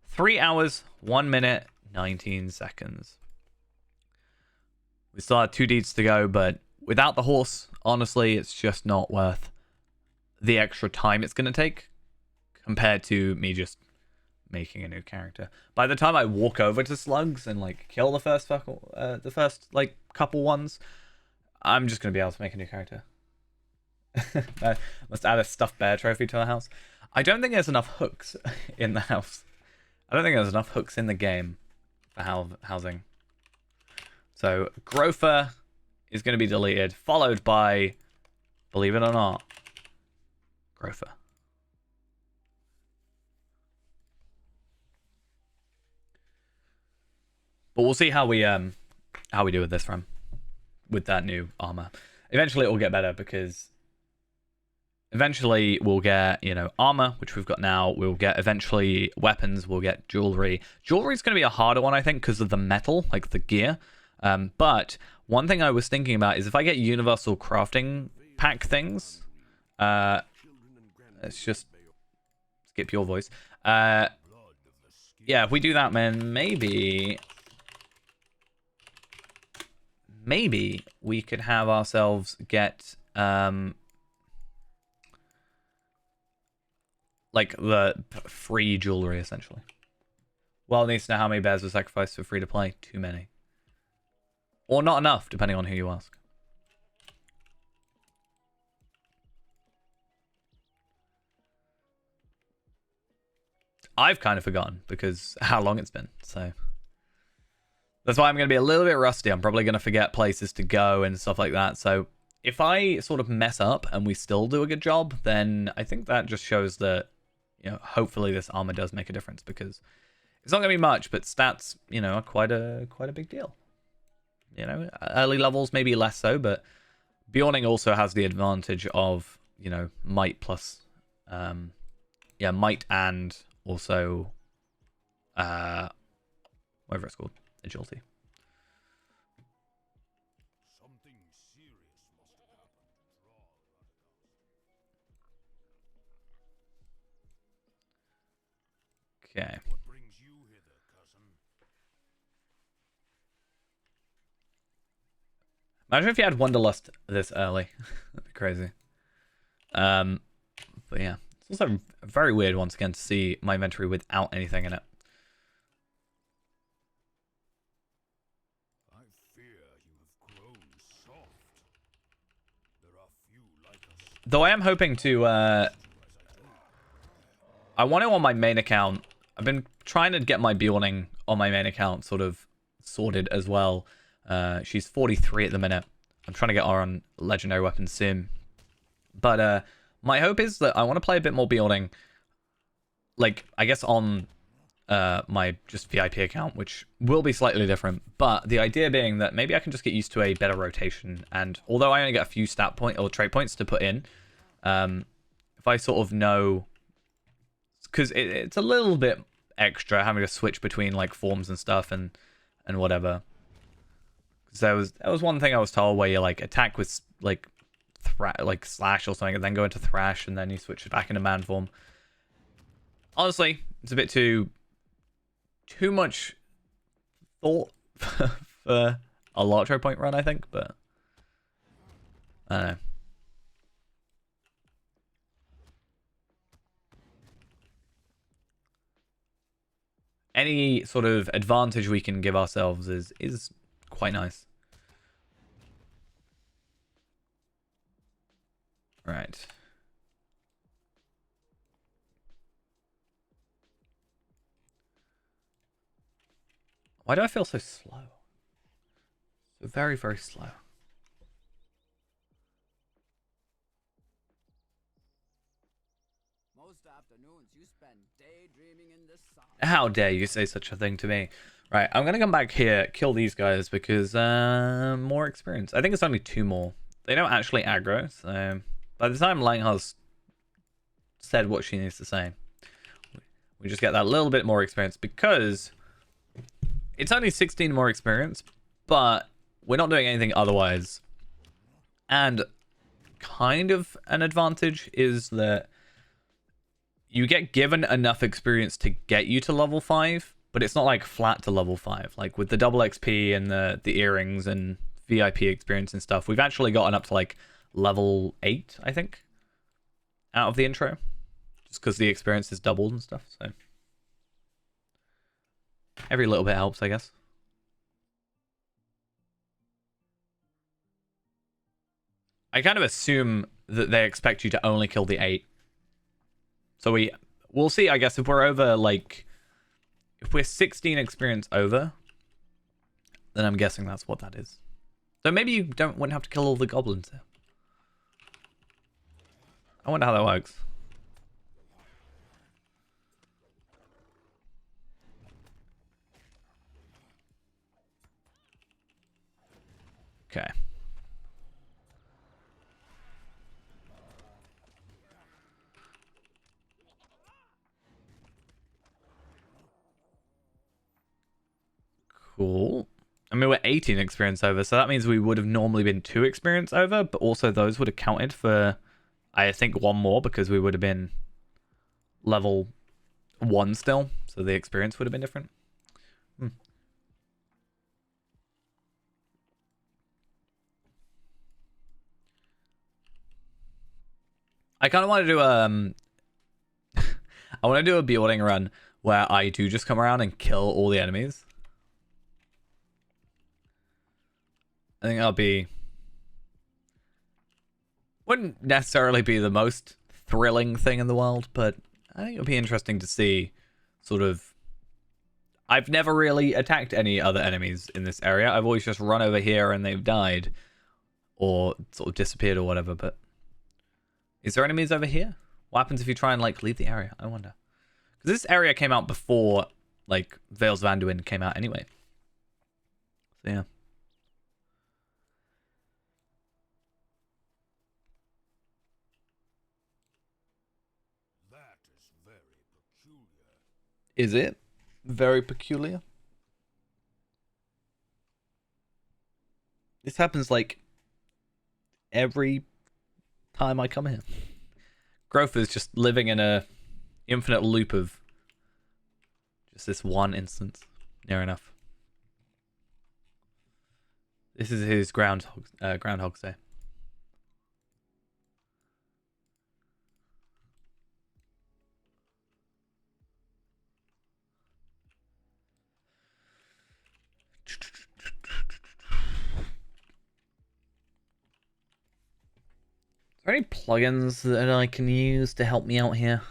3 hours, 1 minute, 19 seconds. We still have 2 deeds to go, but without the horse, honestly, it's just not worth the extra time it's going to take compared to me just making a new character. By the time I walk over to slugs and like kill the first like couple ones, I'm just going to be able to make a new character. I must add a stuffed bear trophy to our house. I don't think there's enough hooks in the house. I don't think there's enough hooks in the game for housing. So Grofer is going to be deleted, followed by, believe it or not, Grofer. But we'll see how we do with this run, with that new armor. Eventually it will get better because eventually we'll get, you know, armor, which we've got now. We'll get eventually weapons. We'll get jewelry. Jewelry is going to be a harder one, I think, because of the metal, like the gear. But one thing I was thinking about is if I get universal crafting pack things, let's just skip your voice. Yeah, if we do that, man, maybe we could have ourselves get like the free jewelry, essentially. Well, it needs to know how many bears were sacrificed for free to play. Too many. Or not enough, depending on who you ask. I've kind of forgotten because how long it's been, so that's why I'm going to be a little bit rusty. I'm probably going to forget places to go and stuff like that. So if I sort of mess up and we still do a good job, then I think that just shows that, you know, hopefully this armor does make a difference, because it's not going to be much, but stats, you know, are quite a big deal. You know, early levels maybe less so, but Bjorning also has the advantage of, you know, might plus, yeah, might and also, whatever it's called, agility. Okay. Imagine if you had Wanderlust this early. That'd be crazy. But yeah, it's also very weird once again to see my inventory without anything in it. I fear you have grown soft. There are few like us. Though I am hoping to I want it on my main account. I've been trying to get my Bjorning on my main account sort of sorted as well. She's 43 at the minute. I'm trying to get her on legendary weapons soon. But my hope is that I want to play a bit more Bjorning, like, I guess on my just VIP account, which will be slightly different. But the idea being that maybe I can just get used to a better rotation. And although I only get a few stat point or trait points to put in, If I sort of know, because it's a little bit extra having to switch between like forms and stuff and whatever. Because that was one thing I was told where you like attack with like slash or something and then go into thrash and then you switch it back into man form. Honestly, it's a bit too much thought for a Lotro point run, I think, but I don't know. Any sort of advantage we can give ourselves is quite nice. Right. Why do I feel so slow? So very, very slow. Most afternoons you spend daydreaming in the sun. How dare you say such a thing to me? Right, I'm gonna come back here, kill these guys because more experience. I think it's only 2 more. They don't actually aggro, so by the time Lightheart's said what she needs to say, we just get that little bit more experience because it's only 16 more experience, but we're not doing anything otherwise. And kind of an advantage is that you get given enough experience to get you to level 5, but it's not like flat to level 5. Like with the double XP and the earrings and VIP experience and stuff, we've actually gotten up to like level 8, I think, out of the intro. Just because the experience is doubled and stuff, so every little bit helps, I guess. I kind of assume that they expect you to only kill the 8. So we'll see, I guess, if we're over, like, if we're 16 experience over, then I'm guessing that's what that is. So maybe you wouldn't have to kill all the goblins here. I wonder how that works. Okay. Cool. I mean, we're 18 experience over, so that means we would have normally been 2 experience over, but also those would have counted for, I think, 1 more because we would have been level 1 still, so the experience would have been different. I kind of want to do I want to do a building run where I do just come around and kill all the enemies. I think that'll be... wouldn't necessarily be the most thrilling thing in the world, but I think it'll be interesting to see sort of... I've never really attacked any other enemies in this area. I've always just run over here and they've died or sort of disappeared or whatever, but... Is there enemies over here? What happens if you try and, like, leave the area? I wonder. Because this area came out before, like, Veils of Anduin came out anyway. So, yeah. That is very peculiar. Is it? Very peculiar? This happens, like, every time I come here. Growth is just living in a infinite loop of just this one instance. Near enough. This is his Groundhog's Day. Are there any plugins that I can use to help me out here?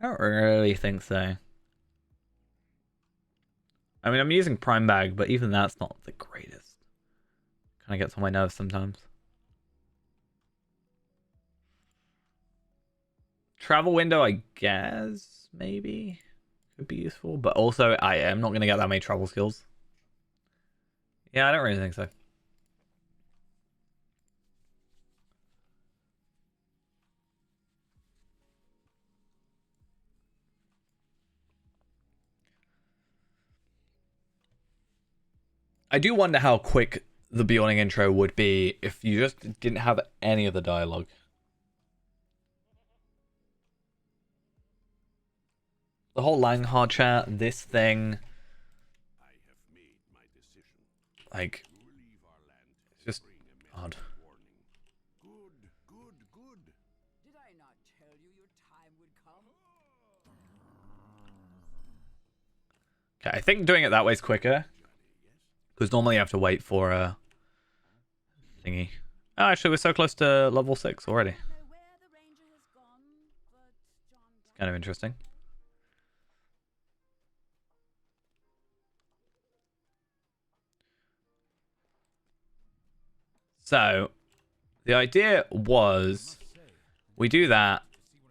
I don't really think so. I mean, I'm using Prime Bag, but even that's not the greatest. Kind of gets on my nerves sometimes. Travel window, I guess, maybe could be useful, but also I am not going to get that many travel skills. Yeah, I don't really think so. I do wonder how quick the Beyonding intro would be if you just didn't have any of the dialogue. The whole Langhard chat, this thing, I have made my decision. like, To leave our land it's just bring a message odd. of warning. Good. Did I not tell you your time would come? Okay, I think doing it that way is quicker. Because normally you have to wait for a thingy. Oh, actually, we're so close to level 6 already. Know where the ranger has gone, but John Kind of interesting. So, the idea was we do that.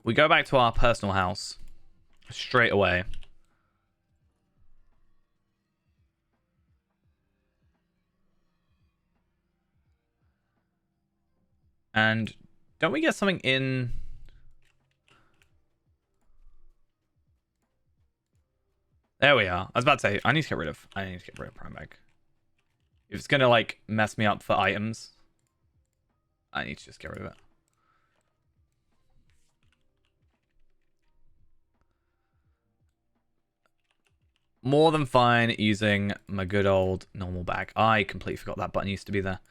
We go back to our personal house straight away. And don't we get something in? There we are. I was about to say, I need to get rid of Prime Bag. If it's going to, like, mess me up for items, I need to just get rid of it. More than fine using my good old normal bag. I completely forgot that button used to be there.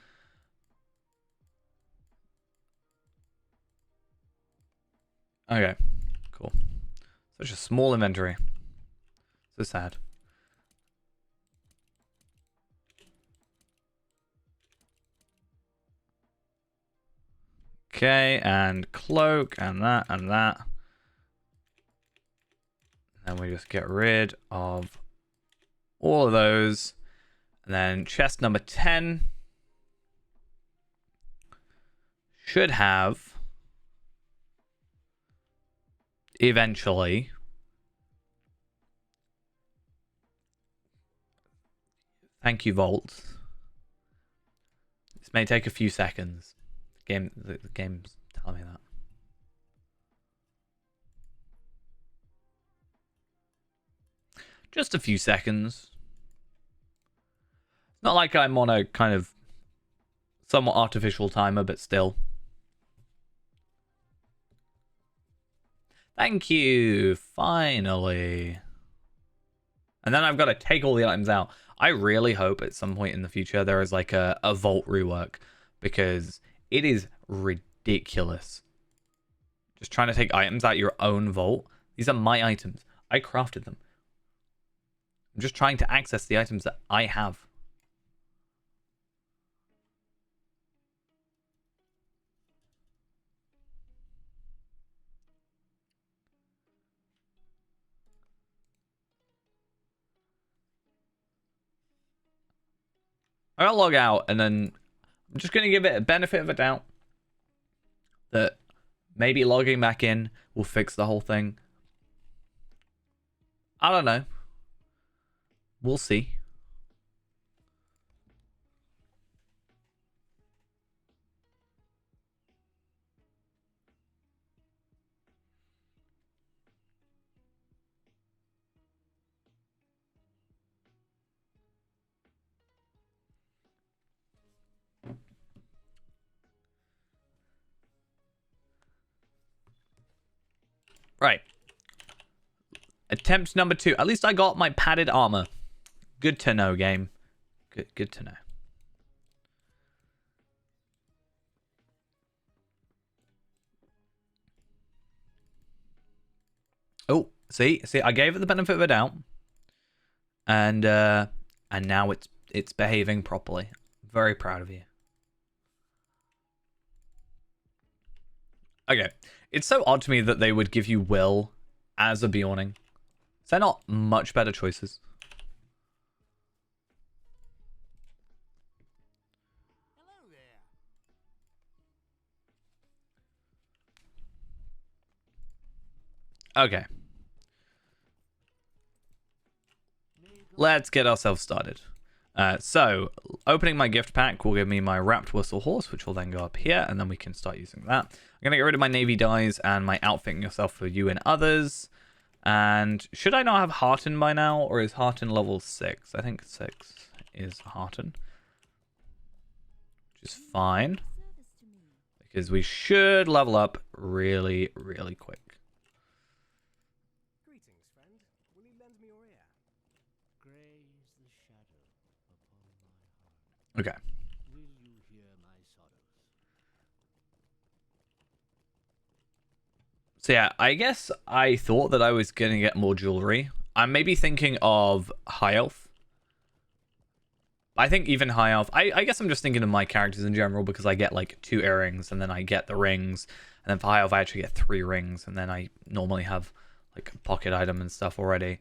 Okay, cool. Such a small inventory. So sad. Okay, and cloak, and that, and that. And then we just get rid of all of those. And then chest number 10 should have eventually thank you, Vault. This may take a few seconds. The game's telling me that. Just a few seconds. Not like I'm on a kind of somewhat artificial timer, but still. Thank you. Finally. And then I've got to take all the items out. I really hope at some point in the future there is like a vault rework, because it is ridiculous. Just trying to take items out of your own vault. These are my items. I crafted them. I'm just trying to access the items that I have. I'll log out, and then I'm just going to give it a benefit of a doubt that maybe logging back in will fix the whole thing. I don't know. We'll see. Right. Attempt number 2. At least I got my padded armor. Good to know, game. Good to know. Oh, see, I gave it the benefit of a doubt, and now it's behaving properly. Very proud of you. Okay, it's so odd to me that they would give you Will as a Bjorning. Is there not much better choices? Hello there. Okay. Let's get ourselves started. So, opening my gift pack will give me my wrapped whistle horse, which will then go up here, and then we can start using that. I'm going to get rid of my navy dyes and my outfitting yourself for you and others. And should I not have Hearten by now, or is Hearten level 6? I think 6. is Hearten. Which is fine. Because we should level up really, really quick. Greetings, friend. Will you lend me your ear? Graze the shadow upon my heart. Okay. Will you hear my sorrows? So yeah, I guess I thought that I was going to get more jewelry. I'm maybe thinking of high elf. I think even high elf, I guess I'm just thinking of my characters in general because I get like 2 earrings and then I get the rings. And then for high elf, I actually get 3 rings. And then I normally have like a pocket item and stuff already.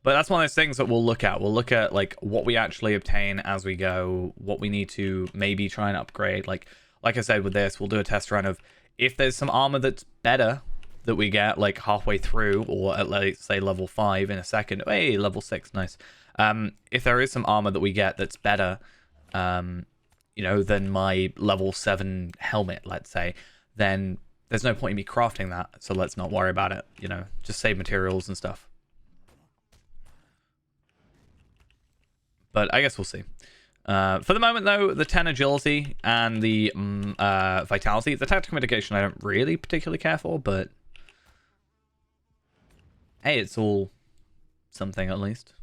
But that's one of those things that we'll look at. We'll look at like what we actually obtain as we go, what we need to maybe try and upgrade. Like I said with this, we'll do a test run of if there's some armor that's better that we get like halfway through, or at least say level 5 in a second. Hey, level 6, nice. If there is some armor that we get that's better, you know, than my level 7 helmet, let's say, then there's no point in me crafting that. So let's not worry about it. You know, just save materials and stuff. But I guess we'll see. For the moment, though, the 10 agility and the vitality, the tactical mitigation I don't really particularly care for, but hey, it's all something at least.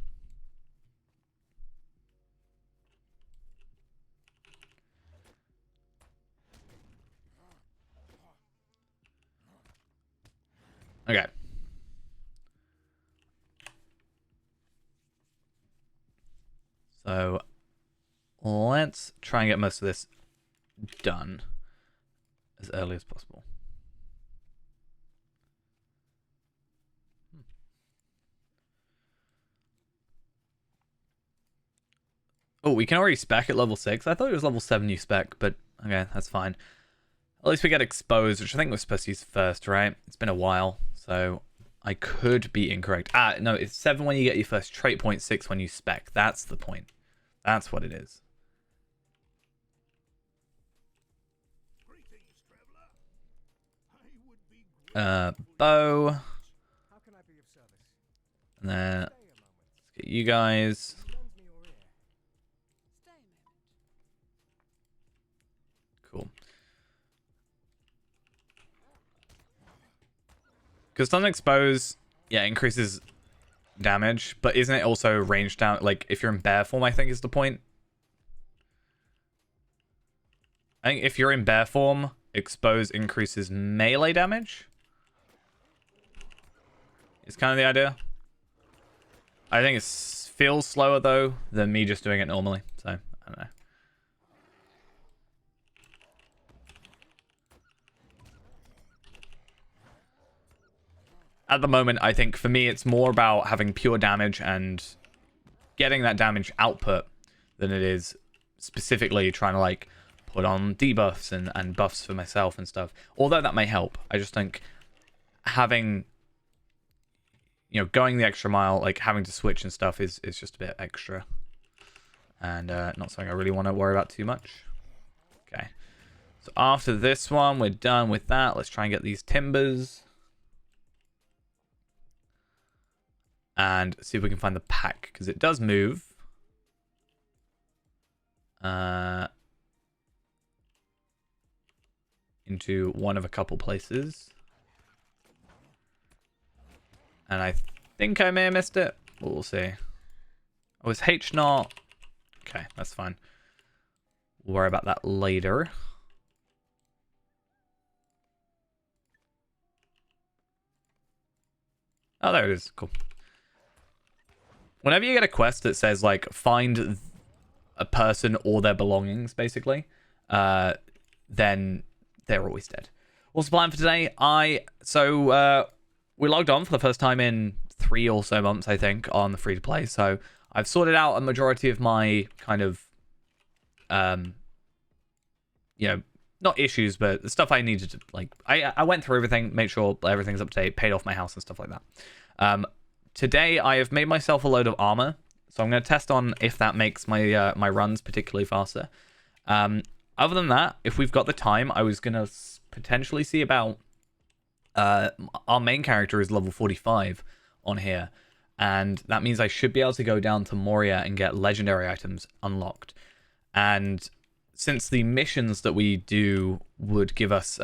Okay. So let's try and get most of this done as early as possible. Oh, we can already spec at level 6. I thought it was level 7 you spec, but okay, that's fine. At least we get exposed, which I think we're supposed to use first, right? It's been a while, so I could be incorrect. Ah, no, it's 7 when you get your first trait point, 6 when you spec. That's the point. That's what it is. Greetings, traveler. I would be Bow. How can I be of service? And then Stay a moment. let's get you guys. Lend me your ear. Stay a moment. Cool. Because stun expose, yeah, increases damage, but isn't it also range down? Like if you're in bear form, I think is the point. I think if you're in bear form, expose increases melee damage. It's kind of the idea. I think it feels slower though than me just doing it normally. So I don't know. At the moment, I think for me, it's more about having pure damage and getting that damage output than it is specifically trying to like put on debuffs and buffs for myself and stuff. Although that may help. I just think having, you know, going the extra mile, like having to switch and stuff is just a bit extra. And not something I really want to worry about too much. Okay. So after this one, we're done with that. Let's try and get these timbers. And see if we can find the pack, because it does move. Into one of a couple places. And I think I may have missed it. We'll see. Oh, is H not? Okay, that's fine. We'll worry about that later. Oh, there it is. Cool. Whenever you get a quest that says, like, find a person or their belongings, basically, then they're always dead. What's the plan for today? We logged on for the first time in 3 or so months, I think, on the free-to-play. So I've sorted out a majority of my kind of, you know, not issues, but the stuff I needed to, like, I went through everything, made sure everything's up to date, paid off my house and stuff like that. Today, I have made myself a load of armor, so I'm going to test on if that makes my my runs particularly faster. Other than that, if we've got the time, I was going to potentially see about... our main character is level 45 on here. And that means I should be able to go down to Moria and get legendary items unlocked. And since the missions that we do would give us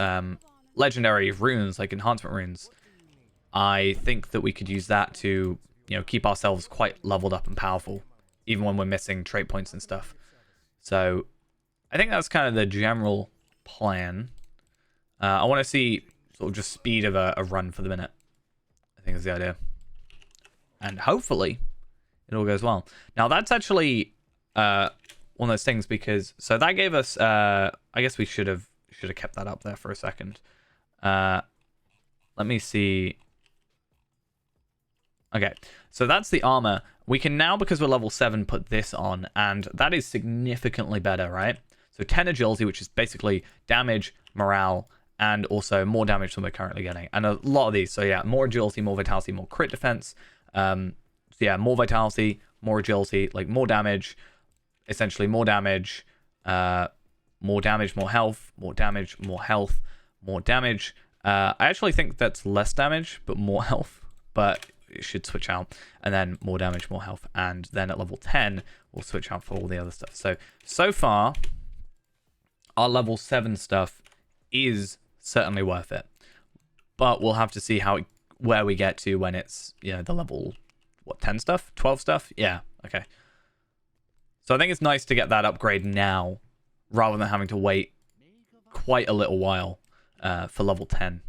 legendary runes, like enhancement runes, I think that we could use that to, you know, keep ourselves quite leveled up and powerful, even when we're missing trait points and stuff. So I think that's kind of the general plan. I want to see sort of just speed of a run for the minute. I think is the idea. And hopefully it all goes well. Now that's actually one of those things, because so that gave us I guess we should have kept that up there for a second. Let me see. Okay, so that's the armor. We can now, because we're level 7, put this on, and that is significantly better, right? So 10 agility, which is basically damage, morale, and also more damage than we're currently getting. And a lot of these, so yeah, more agility, more vitality, more crit defense. So yeah, more vitality, more agility, like more damage, essentially more damage, more health, more damage, more health, more damage. I actually think that's less damage, but more health, but it should switch out. And then more damage, more health. And then at level 10, we'll switch out for all the other stuff. So far, our level 7 stuff is certainly worth it. But we'll have to see where we get to when it's, you know, the level, what, 10 stuff? 12 stuff? Yeah, okay. So I think it's nice to get that upgrade now, rather than having to wait quite a little while for level 10.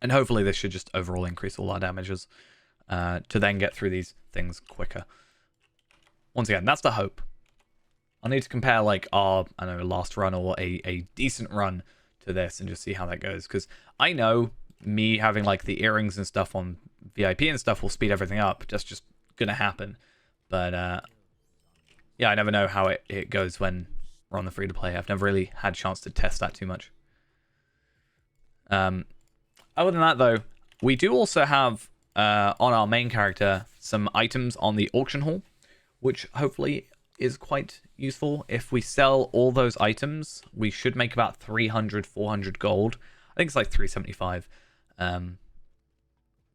And hopefully this should just overall increase all our damages to then get through these things quicker. Once again, that's the hope. I'll need to compare like our, I don't know, last run or a decent run to this and just see how that goes. Because I know me having like the earrings and stuff on VIP and stuff will speed everything up. That's just going to happen. But yeah, I never know how it goes when we're on the free-to-play. I've never really had a chance to test that too much. Other than that, though, we do also have, on our main character, some items on the auction hall, which hopefully is quite useful. If we sell all those items, we should make about 300, 400 gold. I think it's like 375.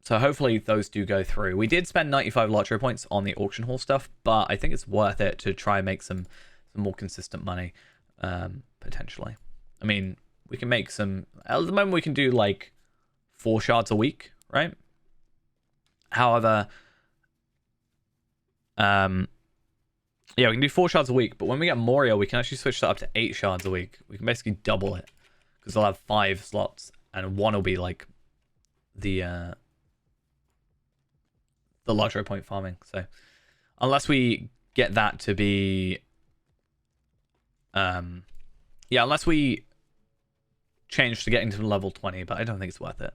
So hopefully those do go through. We did spend 95 lottery points on the auction hall stuff, but I think it's worth it to try and make some more consistent money, potentially. I mean, we can make some... At the moment, we can do like 4 shards a week, right? However, yeah, we can do 4 shards a week, but when we get Moria, we can actually switch that up to 8 shards a week. We can basically double it, because they'll have 5 slots, and one will be like the lottery point farming. So unless we get that to be yeah, unless we change to getting to level 20, but I don't think it's worth it.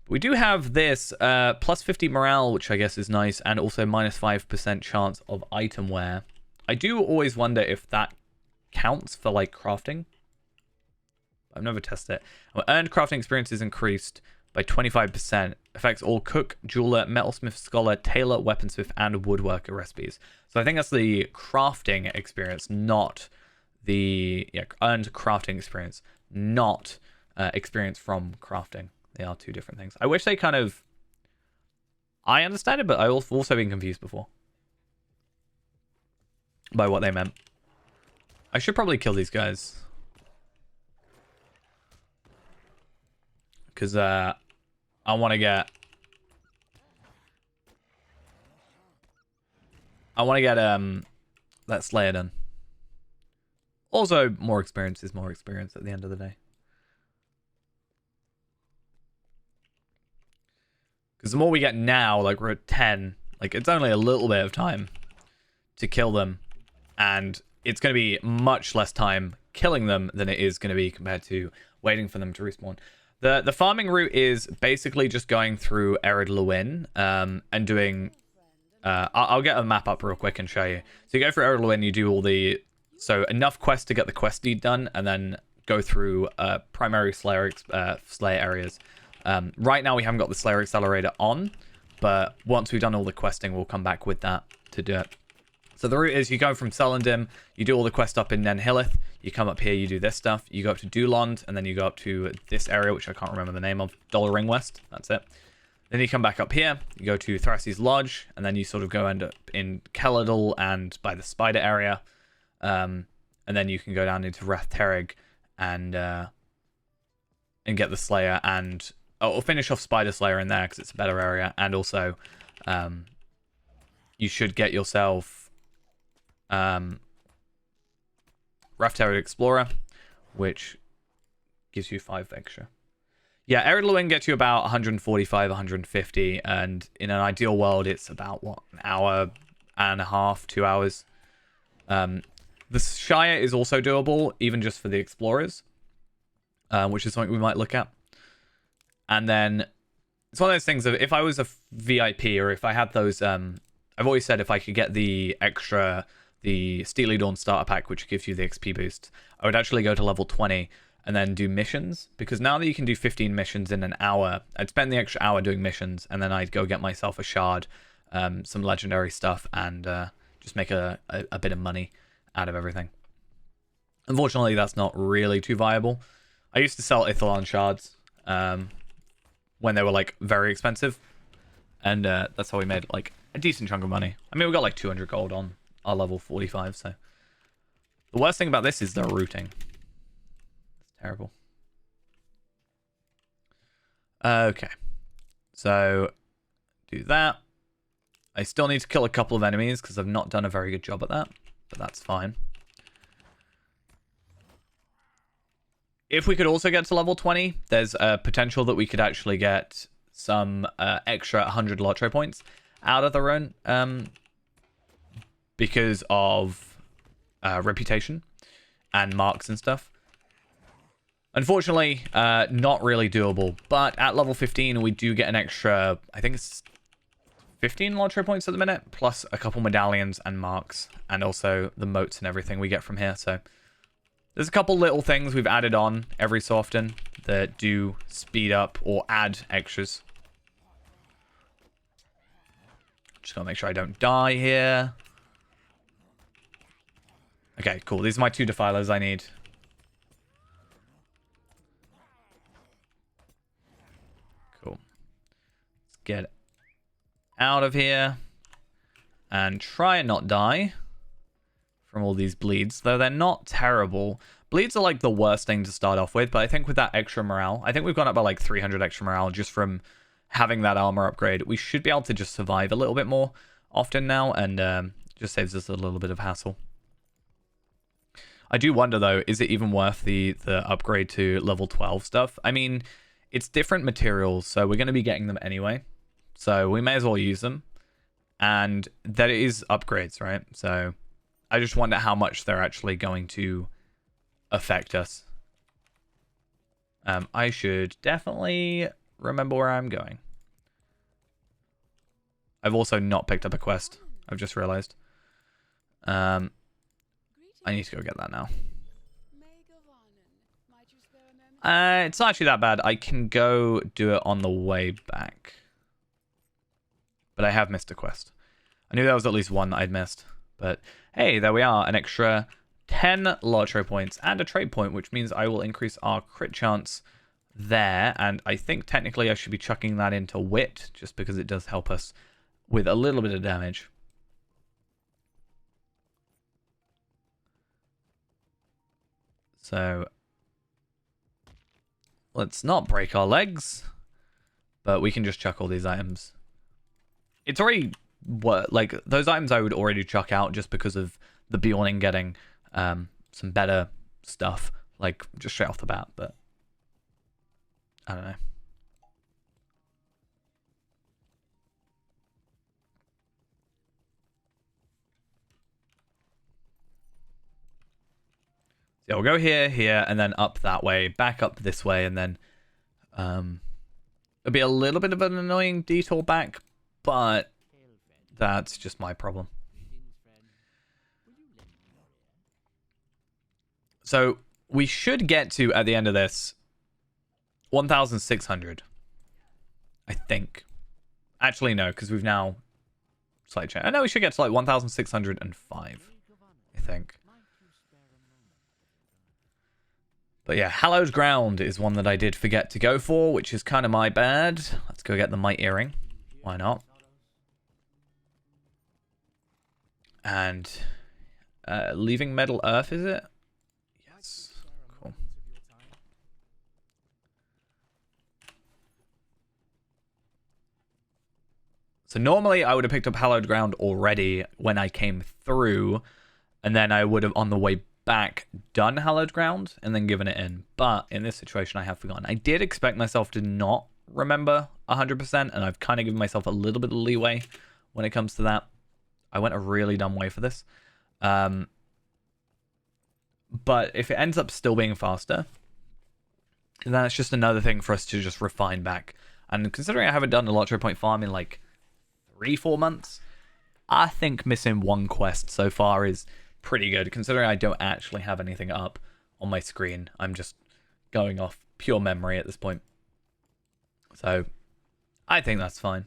We do have this plus 50 morale, which I guess is nice, and also minus 5% chance of item wear. I do always wonder if that counts for like crafting. I've never tested it. Earned crafting experience is increased by 25%. Affects all cook, jeweler, metalsmith, scholar, tailor, weaponsmith, and woodworker recipes. So I think that's the crafting experience, not the earned crafting experience, not experience from crafting. They are 2 different things. I wish they kind of... I understand it, but I've also been confused before by what they meant. I should probably kill these guys, because I want to get... that Slayer done. Also, more experience is more experience at the end of the day. Because the more we get now, like we're at 10, like it's only a little bit of time to kill them. And it's going to be much less time killing them than it is going to be compared to waiting for them to respawn. The farming route is basically just going through Ered Lewin and doing... I'll get a map up real quick and show you. So you go through Ered Lewin, you do all the... So enough quests to get the quest deed done, and then go through primary Slayer areas. Right now we haven't got the Slayer Accelerator on, but once we've done all the questing, we'll come back with that to do it. So the route is you go from Celandrim, you do all the quest up in Nenhilith, you come up here, you do this stuff, you go up to Dulond, and then you go up to this area, which I can't remember the name of, Dollar Ring West, that's it. Then you come back up here, you go to Thrassy's Lodge, and then you sort of go end up in Keladal and by the spider area. And then you can go down into Rathterrig and get the Slayer, and or finish off Spider Slayer in there because it's a better area. And also, you should get yourself Rathterrig Explorer, which gives you 5 extra. Yeah, Eridluin gets you about 145, 150, and in an ideal world, it's about, what, an hour and a half, 2 hours. The Shire is also doable, even just for the Explorers, which is something we might look at. And then, it's one of those things of, if I was a VIP, or if I had those, I've always said if I could get the Steely Dawn starter pack, which gives you the XP boost, I would actually go to level 20, and then do missions, because now that you can do 15 missions in an hour, I'd spend the extra hour doing missions, and then I'd go get myself a shard, some legendary stuff, and just make a bit of money out of everything. Unfortunately, that's not really too viable. I used to sell Ithilon shards when they were like very expensive, and that's how we made like a decent chunk of money. I mean, we got like 200 gold on our level 45, so the worst thing about this is the routing. Terrible. Okay. So, do that. I still need to kill a couple of enemies because I've not done a very good job at that. But that's fine. If we could also get to level 20, there's a potential that we could actually get some extra 100 Lotro points out of the run. Because of reputation and marks and stuff. Unfortunately, not really doable, but at level 15, we do get an extra, I think it's 15 Lotro points at the minute, plus a couple medallions and marks, and also the moats and everything we get from here. So there's a couple little things we've added on every so often that do speed up or add extras. Just gotta make sure I don't die here. Okay, cool. These are my 2 defilers I need. Cool. Let's get out of here and try and not die from all these bleeds, though they're not terrible. Bleeds are like the worst thing to start off with, but I think with that extra morale, I think we've gone up by like 300 extra morale just from having that armor upgrade. We should be able to just survive a little bit more often now, and just saves us a little bit of hassle. I do wonder though, is it even worth the upgrade to level 12 stuff? I mean, it's different materials, so we're going to be getting them anyway. So we may as well use them. And that is upgrades, right? So I just wonder how much they're actually going to affect us. I should definitely remember where I'm going. I've also not picked up a quest. I've just realized. I need to go get that now. It's not actually that bad. I can go do it on the way back. But I have missed a quest. I knew there was at least one that I'd missed. But hey, there we are. An extra 10 Lotro points and a trade point, which means I will increase our crit chance there. And I think technically I should be chucking that into wit, just because it does help us with a little bit of damage. So let's not break our legs, but we can just chuck all these items. It's already like those items I would already chuck out just because of the Bjorning getting some better stuff, like just straight off the bat, but I don't know. So we'll go here, here, and then up that way, back up this way, and then it'll be a little bit of an annoying detour back, but that's just my problem. So we should get to, at the end of this, 1,600. I think. Actually, no, because we've now slightly changed. I know we should get to like 1,605, I think. But yeah, Hallowed Ground is one that I did forget to go for, which is kind of my bad. Let's go get the Might Earring. Why not? And leaving Metal Earth, is it? Yes. Cool. So normally I would have picked up Hallowed Ground already when I came through, and then I would have on the way back done Hallowed Ground and then given it in. But in this situation I have forgotten. I did expect myself to not remember 100%, and I've kind of given myself a little bit of leeway when it comes to that. I went a really dumb way for this. But if it ends up still being faster, then that's just another thing for us to just refine back. And considering I haven't done a lottery point farm in like 3-4 months, I think missing one quest so far is pretty good, considering I don't actually have anything up on my screen. I'm just going off pure memory at this point. So I think that's fine.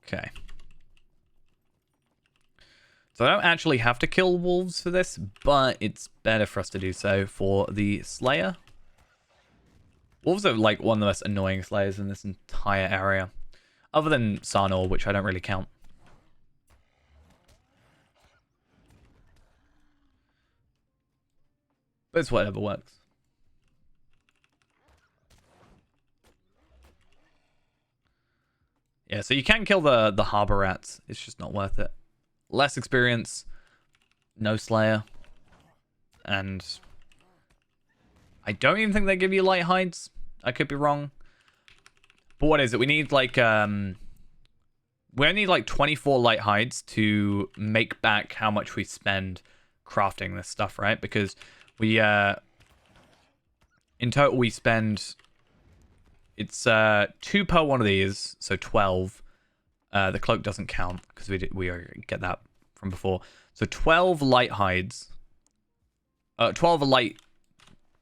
Okay. So I don't actually have to kill wolves for this, but it's better for us to do so for the Slayer. Wolves are like one of the most annoying Slayers in this entire area. Other than Sarnor, which I don't really count. But it's whatever works. Yeah, so you can kill the harbor rats. It's just not worth it. Less experience, no Slayer, and I don't even think they give you light hides. I could be wrong. But what is it? We need like we only need like 24 light hides to make back how much we spend crafting this stuff, right? Because we in total we spend, it's 2 per one of these, so 12. The cloak doesn't count because we get that from before. So 12 light hides, 12 light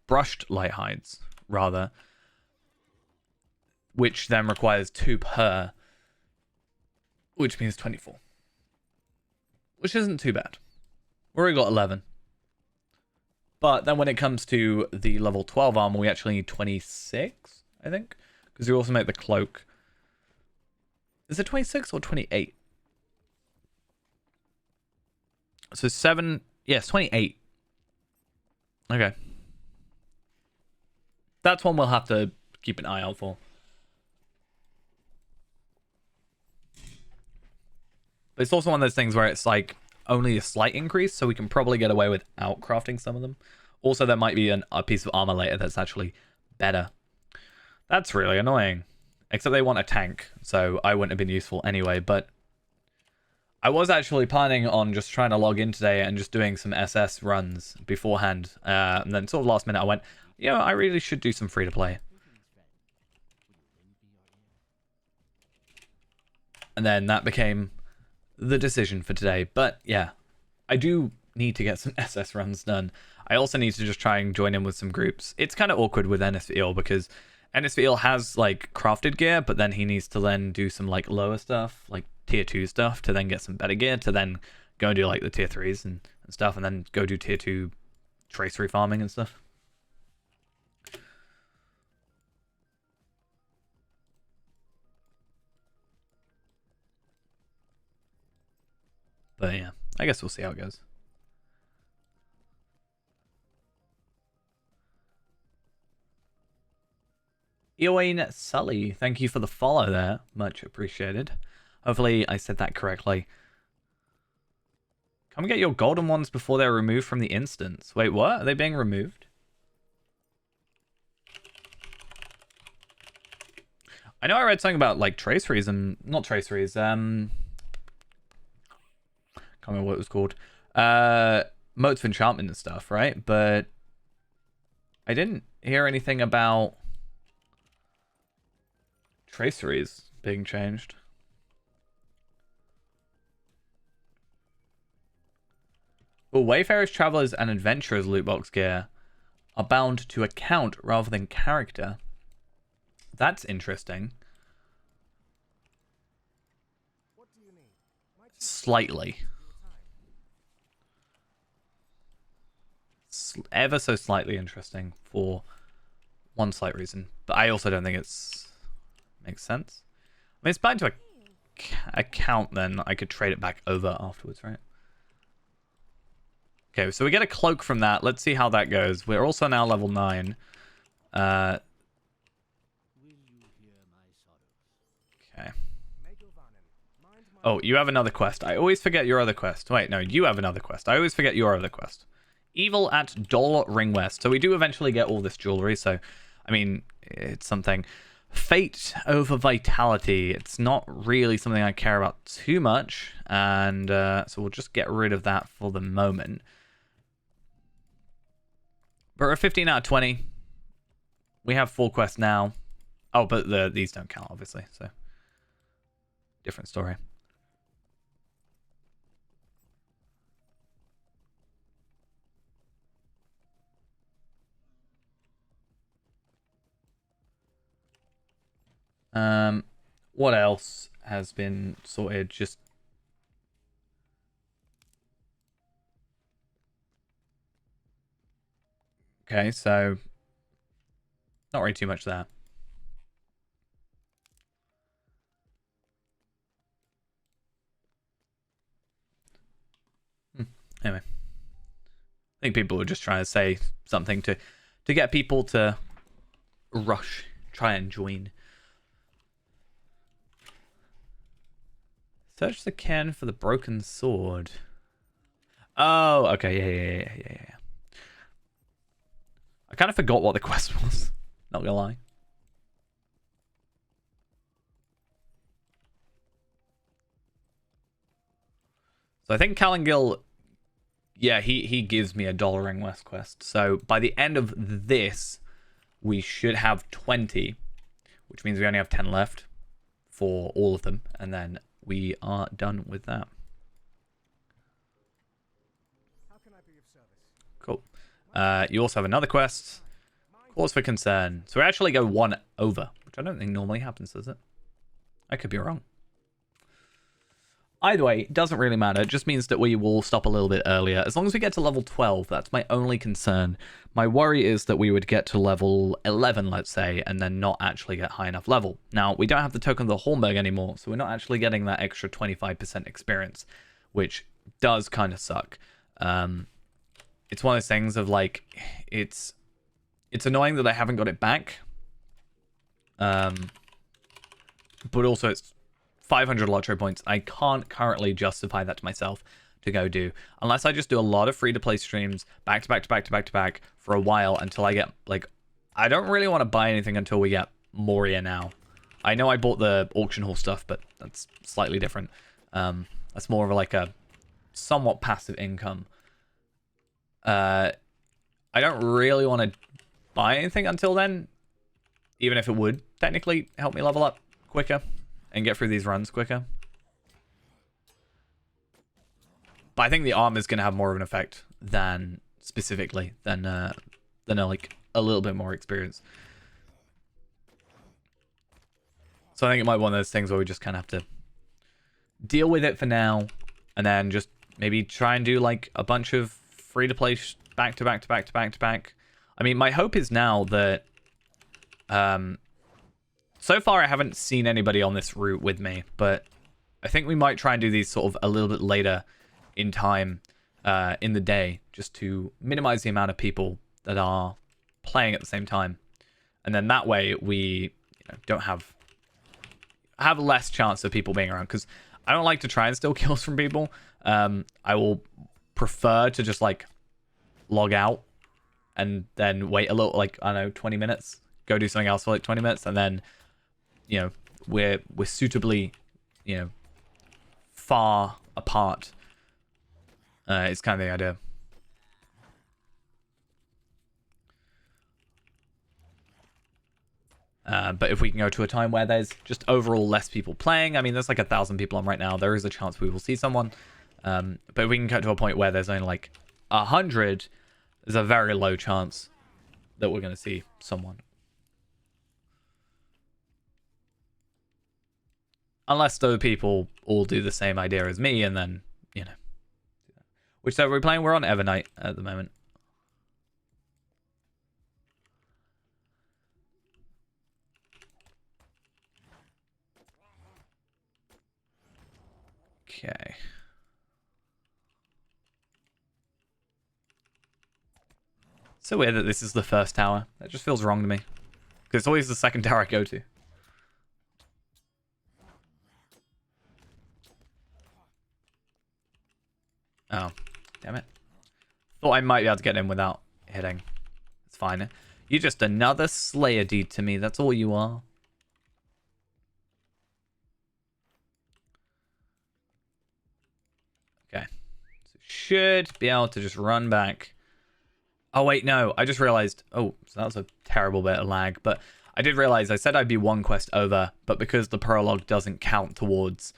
brushed light hides rather, which then requires 2 per, which means 24, which isn't too bad. We already got 11. But then when it comes to the level 12 armor, we actually need 26, I think, because we also make the cloak. Is it 26 or 28? So 7, yes, 28. Okay. That's one we'll have to keep an eye out for. But it's also one of those things where it's like only a slight increase, so we can probably get away without crafting some of them. Also, there might be a piece of armor later that's actually better. That's really annoying. Except they want a tank, so I wouldn't have been useful anyway, but I was actually planning on just trying to log in today and just doing some SS runs beforehand. And then sort of last minute I went, you know, I really should do some free-to-play. And then that became the decision for today. But yeah, I do need to get some SS runs done. I also need to just try and join in with some groups. It's kind of awkward with NSVL because NSVL has like crafted gear, but then he needs to then do some like lower stuff, like tier 2 stuff, to then get some better gear, to then go and do like the tier 3s and stuff, and then go do tier 2 tracery farming and stuff. But yeah, I guess we'll see how it goes. Eoin Sully, thank you for the follow there. Much appreciated. Hopefully I said that correctly. Come get your golden ones before they're removed from the instance. Wait, what? Are they being removed? I know I read something about like traceries and not traceries. Can't remember what it was called. Modes of enchantment and stuff, right? But I didn't hear anything about traceries being changed. Well, Wayfarers, Travelers, and Adventurers loot box gear are bound to account rather than character. That's interesting. What do you need? Slightly. ever so slightly interesting for one slight reason. But I also don't think it's... makes sense. I mean, it's bound to account then. I could trade it back over afterwards, right? Okay, so we get a cloak from that. Let's see how that goes. We're also now level 9. Okay. Oh, you have another quest. I always forget your other quest. Wait, no, you have another quest. I always forget your other quest. Evil at Dol Ring West. So we do eventually get all this jewelry. So, I mean, it's something. Fate over Vitality. It's not really something I care about too much. And so we'll just get rid of that for the moment. But we're 15 out of 20. We have 4 quests now. Oh, but these don't count, obviously. So, different story. What else has been sorted? Just okay, so not really too much there. Anyway, I think people were just trying to say something to get people to rush, try and join. Search the cairn for the broken sword. Oh, okay, yeah. I kind of forgot what the quest was. Not gonna lie. So I think Calangil, yeah, he gives me a $1 Ring West quest. So by the end of this, we should have 20, which means we only have 10 left for all of them, and then we are done with that. How can I be of service? Cool. You also have another quest. Cause for concern. So we actually go 1 over, which I don't think normally happens, does it? I could be wrong. Either way, it doesn't really matter. It just means that we will stop a little bit earlier. As long as we get to level 12, that's my only concern. My worry is that we would get to level 11, let's say, and then not actually get high enough level. Now, we don't have the token of the Hornberg anymore, so we're not actually getting that extra 25% experience, which does kind of suck. It's one of those things of, like, it's annoying that I haven't got it back. But also, it's 500 lottery points. I can't currently justify that to myself to go do, unless I just do a lot of free-to-play streams back to back for a while until I get, like, I don't really want to buy anything until we get Moria now. I know I bought the auction hall stuff, but that's slightly different. That's more of like a somewhat passive income. I don't really want to buy anything until then, even if it would technically help me level up quicker and get through these runs quicker. But I think the armor is going to have more of an effect than specifically than like a little bit more experience. So I think it might be one of those things where we just kind of have to deal with it for now, and then just maybe try and do like a bunch of free to play back to back. I mean, my hope is now that so far I haven't seen anybody on this route with me, but I think we might try and do these sort of a little bit later in time in the day, just to minimize the amount of people that are playing at the same time, and then that way we don't have less chance of people being around, because I don't like to try and steal kills from people. I will prefer to just like log out and then wait a little, like, I don't know, 20 minutes, go do something else for like 20 minutes, and then we're suitably far apart. It's kind of the idea. But if we can go to a time where there's just overall less people playing, I mean, there's like 1,000 people on right now, there is a chance we will see someone. But if we can get to a point where there's only like 100, there's a very low chance that we're going to see someone. Unless those people all do the same idea as me, and then, Which server are we playing? We're on Evernight at the moment. Okay. So weird that this is the first tower. That just feels wrong to me. Because it's always the second tower I go to. Oh, damn it. Thought I might be able to get in without hitting. It's fine. You're just another Slayer deed to me. That's all you are. Okay. So should be able to just run back. Oh, wait, no. I just realized. Oh, so that was a terrible bit of lag. But I did realize I said I'd be one quest over. But because the prologue doesn't count towards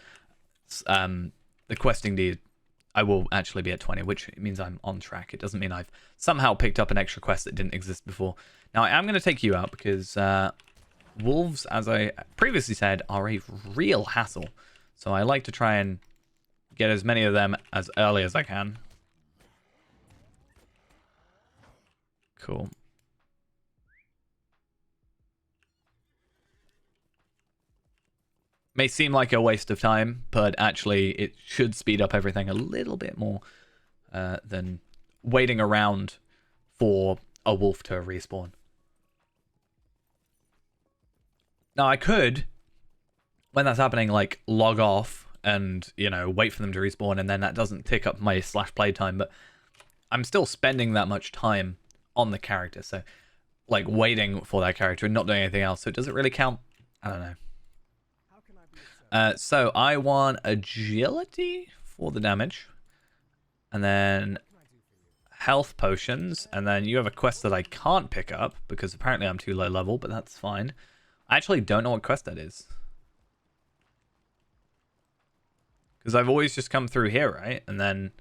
the questing deed, I will actually be at 20, which means I'm on track. It doesn't mean I've somehow picked up an extra quest that didn't exist before. Now, I am going to take you out because wolves, as I previously said, are a real hassle. So I like to try and get as many of them as early as I can. Cool. May seem like a waste of time, but actually it should speed up everything a little bit more than waiting around for a wolf to respawn. Now I could, when that's happening, like log off and, you know, wait for them to respawn, and then that doesn't tick up my /play time, but I'm still spending that much time on the character, so like waiting for that character and not doing anything else, so does it really count? I don't know. So I want agility for the damage, and then health potions, and then you have a quest that I can't pick up because apparently I'm too low level, but that's fine. I actually don't know what quest that is, because I've always just come through here, right? And then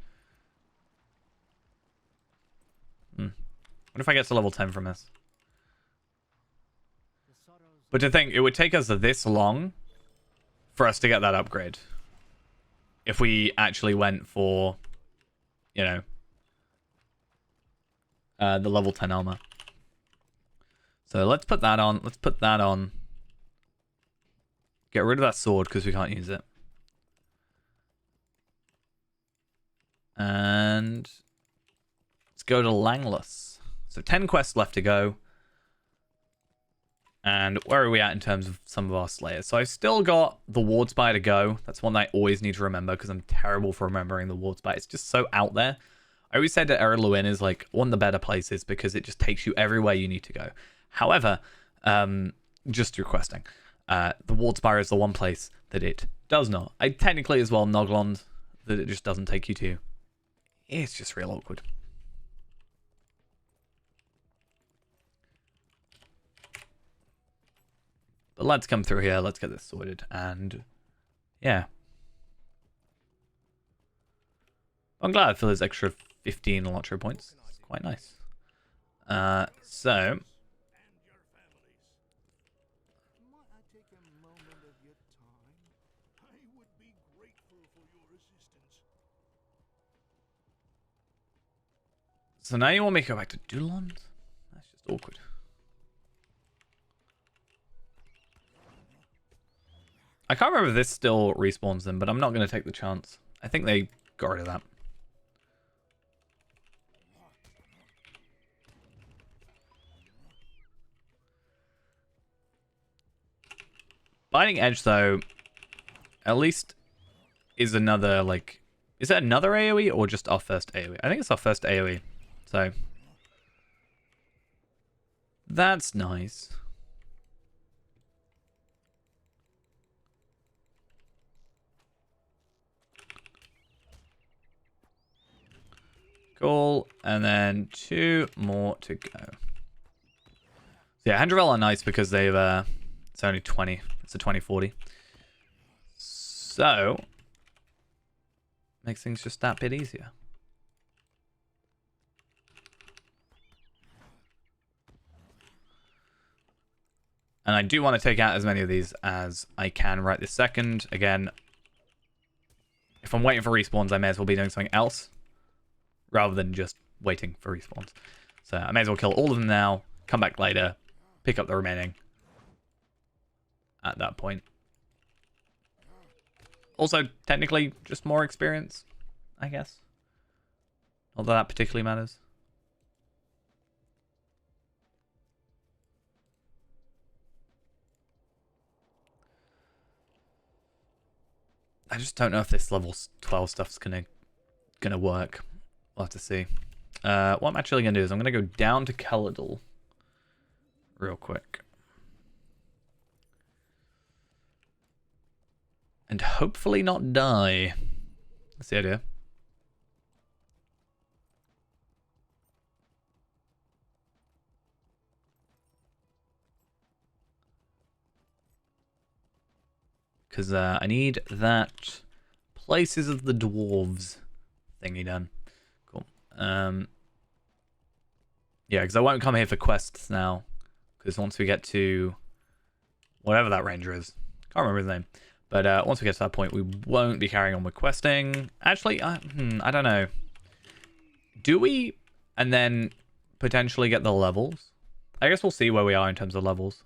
what if I get to level 10 from this? But to think, it would take us this long for us to get that upgrade if we actually went for, you know, the level 10 armor. So let's put that on. Let's put that on. Get rid of that sword because we can't use it. And let's go to Langless. So 10 quests left to go. And where are we at in terms of some of our Slayers? So I've still got the Ward Spire to go. That's one that I always need to remember because I'm terrible for remembering the Ward Spire. It's just so out there. I always said that Erluin is like one of the better places because it just takes you everywhere you need to go. However, just through questing, the Ward Spire is the one place that it does not. I technically as well Noglond that it just doesn't take you to. It's just real awkward. But let's come through here. Let's get this sorted. And yeah. I'm glad for those extra 15 Electro points. It's quite nice. So. Might I take a moment of your time? I would be grateful for your assistance. So now you want me to go back to Dulond? That's just awkward. I can't remember if this still respawns them, but I'm not going to take the chance. I think they got rid of that. Binding Edge, though, at least is another, like... Is it another AoE or just our first AoE? I think it's our first AoE. So... That's nice. Cool. And then 2 more to go. So yeah, Handrevel are nice because they've... it's only 20. It's a 2040. So... Makes things just that bit easier. And I do want to take out as many of these as I can right this second. Again, if I'm waiting for respawns, I may as well be doing something else rather than just waiting for respawns. So I may as well kill all of them now, come back later, pick up the remaining at that point. Also, technically, just more experience, I guess. Not that that particularly matters. I just don't know if this level 12 stuff's gonna work. We'll have to see. What I'm actually gonna do is I'm gonna go down to Caledal real quick. And hopefully not die. That's the idea. Because I need that Places of the Dwarves thingy done. Cool. Yeah, because I won't come here for quests now. Because once we get to whatever that ranger is, can't remember his name. But once we get to that point, we won't be carrying on with questing. Actually, I don't know. Do we? And then potentially get the levels? I guess we'll see where we are in terms of levels.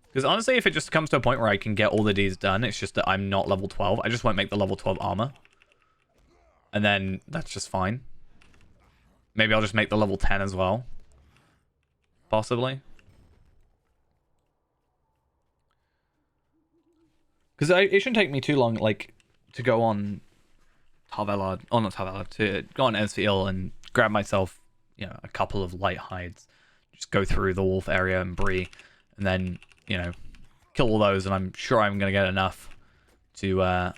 Because honestly, if it just comes to a point where I can get all the Ds done, it's just that I'm not level 12. I just won't make the level 12 armor. And then that's just fine. Maybe I'll just make the level 10 as well. Possibly. Because it shouldn't take me too long, like, to go on Tarvelard, or not Tarvelard, to go on Esfiel and grab myself, you know, a couple of light hides. Just go through the wolf area and Bree, and then, you know, kill all those, and I'm sure I'm going to get enough to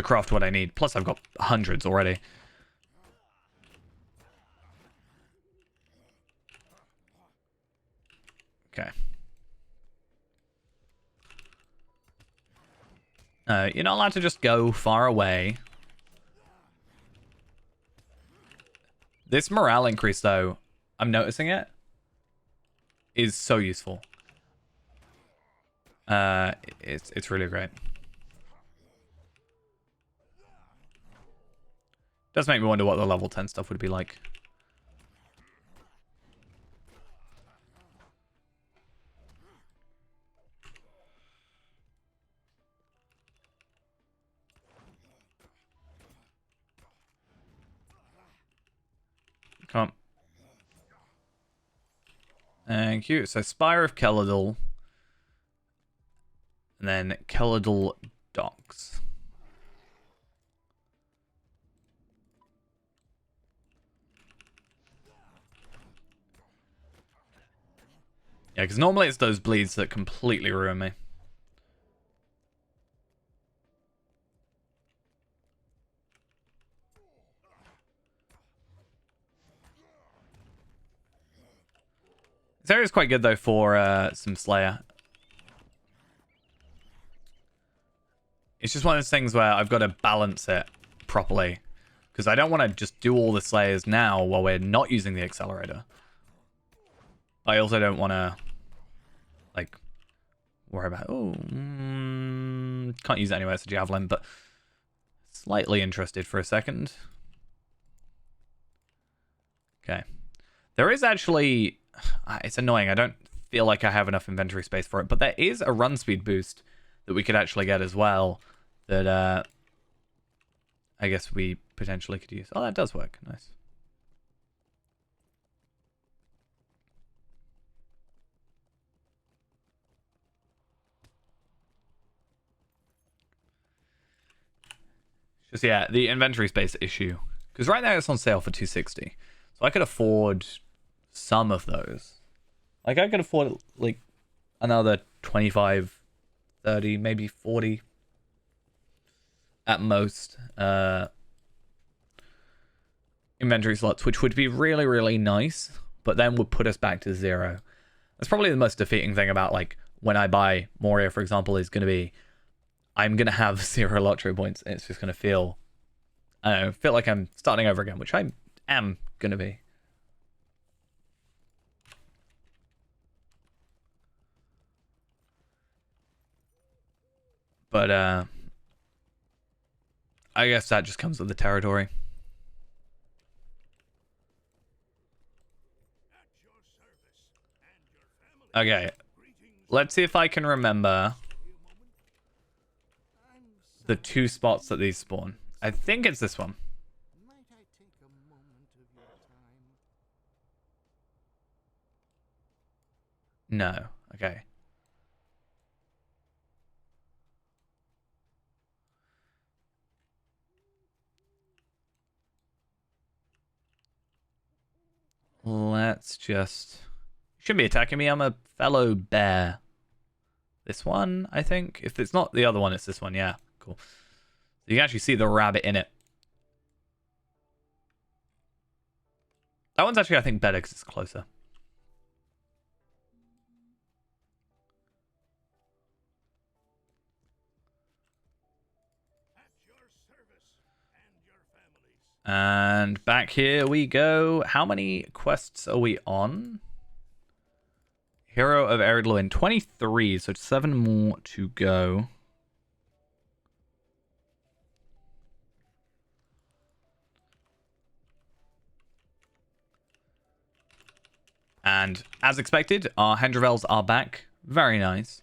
craft what I need. Plus, I've got hundreds already. Okay. You're not allowed to just go far away. This morale increase, though, I'm noticing it, is so useful. It's really great. Does make me wonder what the level 10 stuff would be like. Come on. Thank you. So Spire of Caledal. And then Caledal Docks. Yeah, because normally it's those bleeds that completely ruin me. This area is quite good, though, for some Slayer. It's just one of those things where I've got to balance it properly. Because I don't want to just do all the Slayers now while we're not using the accelerator. I also don't want to, like, worry about... Oh, can't use it anyway as a Javelin, but slightly interested for a second. Okay. There is actually... It's annoying. I don't feel like I have enough inventory space for it, but there is a run speed boost that we could actually get as well that I guess we potentially could use. Oh, that does work. Nice. Just, yeah, the inventory space issue. Because right now it's on sale for 260. So I could afford some of those. Like, I could afford, like, another 25, 30, maybe 40 at most inventory slots, which would be really, really nice, but then would put us back to 0. That's probably the most defeating thing about, like, when I buy Moria, for example, is going to be I'm going to have 0 lottery points, and it's just going to feel, I don't know, feel like I'm starting over again, which I am going to be. But I guess that just comes with the territory. Okay. Let's see if I can remember the 2 spots that these spawn. I think it's this one. Might I take a moment of your time? No. Okay. Let's just... Shouldn't be attacking me. I'm a fellow bear. This one, I think. If it's not the other one, it's this one. Yeah, cool. You can actually see the rabbit in it. That one's actually, I think, better because it's closer. At your service and your families. And back here we go. How many quests are we on? Hero of Arid Lewin, 23, so 7 more to go. And as expected, our Hendravels are back. Very nice.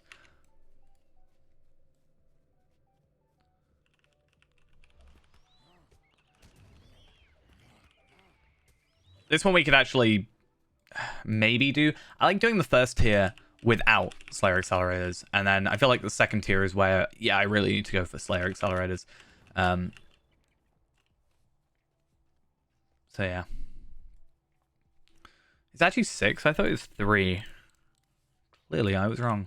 This one we could actually maybe do. I like doing the first tier without Slayer accelerators, and then I feel like the second tier is where, yeah, I really need to go for Slayer accelerators. So yeah. It's actually 6. I thought it was 3. Clearly, I was wrong.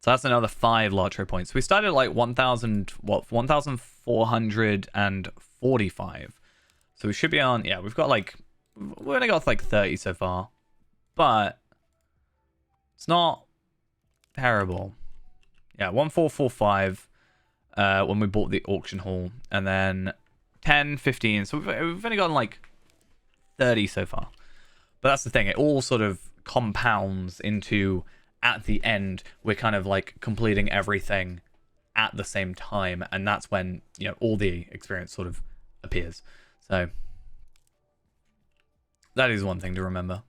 So that's another 5 Lottery points. We started at like 1,000, what, 1,445. So we should be on, yeah, we've only got like 30 so far. But it's not terrible. Yeah, 1,445 when we bought the auction hall. And then 10, 15. So we've only gotten like 30 so far. But that's the thing. It all sort of compounds into, at the end, we're kind of like completing everything at the same time. And that's when, you know, all the experience sort of appears. So that is one thing to remember.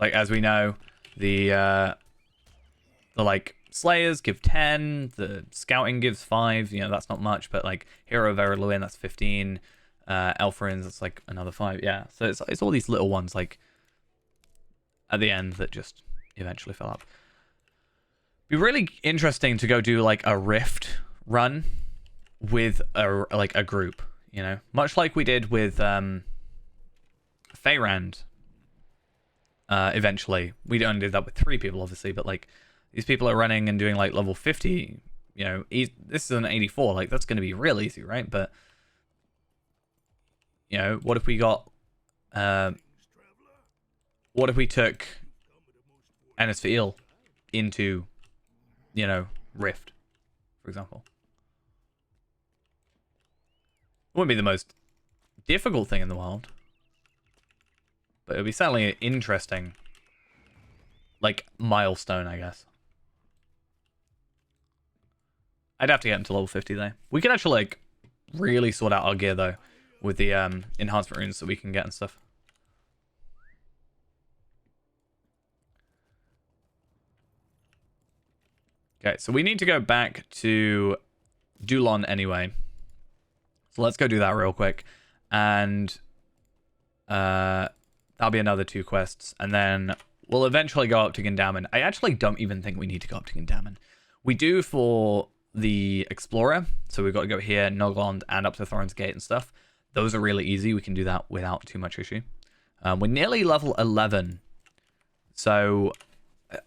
Like, as we know, the like Slayers give 10, the Scouting gives 5, you know, that's not much, but like Hero of Arid Lewin, that's 15, Elfrins, that's like another 5, yeah. So it's all these little ones, like, at the end that just eventually fill up. Be really interesting to go do like a Rift run with a group, you know, much like we did with Feyrand. Eventually, we only did that with 3 people, obviously, but like these people are running and doing like level 50. You know, this is an 84. Like that's going to be real easy, right? But you know, what if we got? What if we took Enisfiel into, you know, Rift, for example? It wouldn't be the most difficult thing in the world, but it would be certainly an interesting, like, milestone, I guess. I'd have to get into level 50, though. We could actually, like, really sort out our gear, though, with the enhancement runes that we can get and stuff. Okay, so we need to go back to Dulon anyway. So let's go do that real quick. And that'll be another 2 quests. And then we'll eventually go up to Gindamon. I actually don't even think we need to go up to Gindamon. We do for the Explorer. So we've got to go here, Noglond, and up to Thorin's Gate and stuff. Those are really easy. We can do that without too much issue. We're nearly level 11. So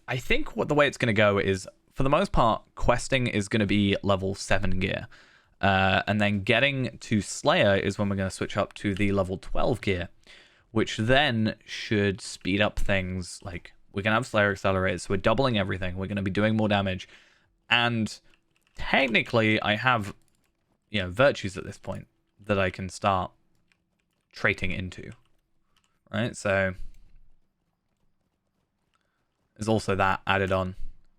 I think the way it's going to go is, for the most part, questing is going to be level 7 gear. And then getting to Slayer is when we're going to switch up to the level 12 gear, which then should speed up things. Like, we're going to have Slayer accelerators, so we're doubling everything. We're going to be doing more damage. And technically, I have, you know, virtues at this point that I can start trading into. Right? So there's also that added on.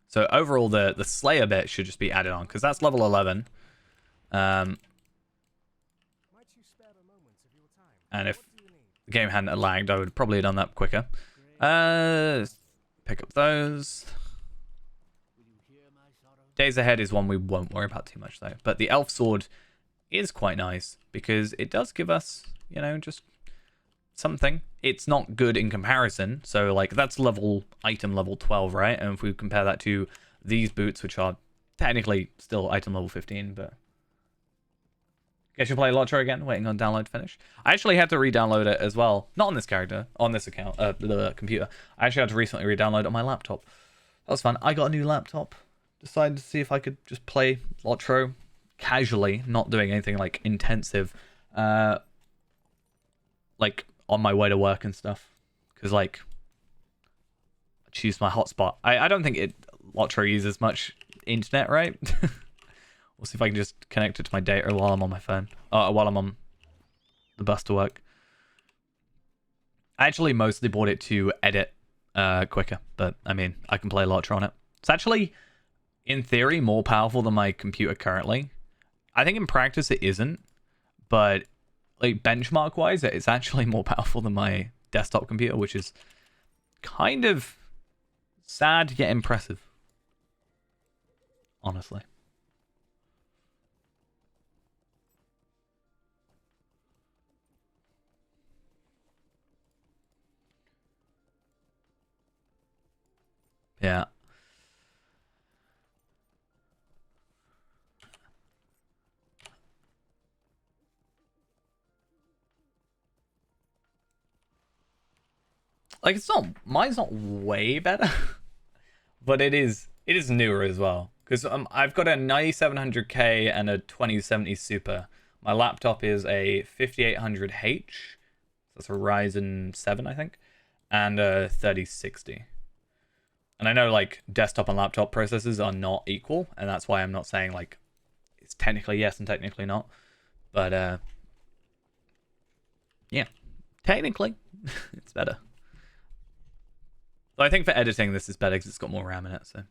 So overall, the Slayer bit should just be added on, because that's level 11. And if the game hadn't lagged, I would probably have done that quicker. Pick up those. Will you hear my sorrow? Days Ahead is one we won't worry about too much though. But the Elf Sword is quite nice because it does give us, you know, just something. It's not good in comparison. So like that's item level 12, right? And if we compare that to these boots, which are technically still item level 15, but guess you'll play Lotro again, waiting on download to finish. I actually had to re-download it as well. Not on this character, on this account, the computer. I actually had to recently re-download it on my laptop. That was fun. I got a new laptop. Decided to see if I could just play Lotro casually, not doing anything like intensive, like on my way to work and stuff. Because like, I choose my hotspot. I don't think Lotro uses much internet, right? We'll see if I can just connect it to my data while I'm on my phone. While I'm on the bus to work. I actually mostly bought it to edit quicker, but I mean, I can play Lotro on it. It's actually, in theory, more powerful than my computer currently. I think in practice it isn't, but like benchmark-wise, it's actually more powerful than my desktop computer, which is kind of sad yet impressive, honestly. Yeah. Like mine's not way better, but it is newer as well. Because I've got a 9700K and a 2070 Super. My laptop is a 5800H. That's a Ryzen 7, I think, and a 3060. And I know like desktop and laptop processors are not equal, and that's why I'm not saying like it's technically yes and technically not. But yeah, technically it's better. So I think for editing this is better because it's got more RAM in it. So,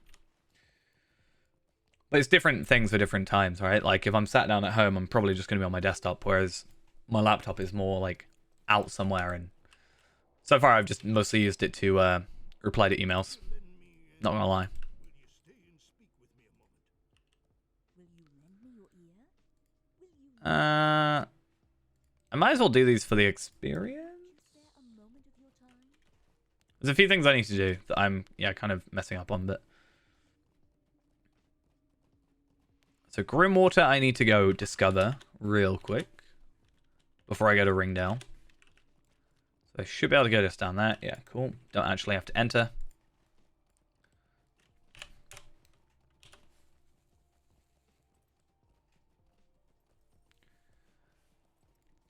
but it's different things for different times, right? Like if I'm sat down at home, I'm probably just going to be on my desktop, whereas my laptop is more like out somewhere. And so far, I've just mostly used it to reply to emails. Not gonna lie. I might as well do these for the experience. There's a few things I need to do that I'm kind of messing up on, but so Grimwater I need to go discover real quick before I go to Ringdale. So I should be able to go just down that. Yeah, cool. Don't actually have to enter.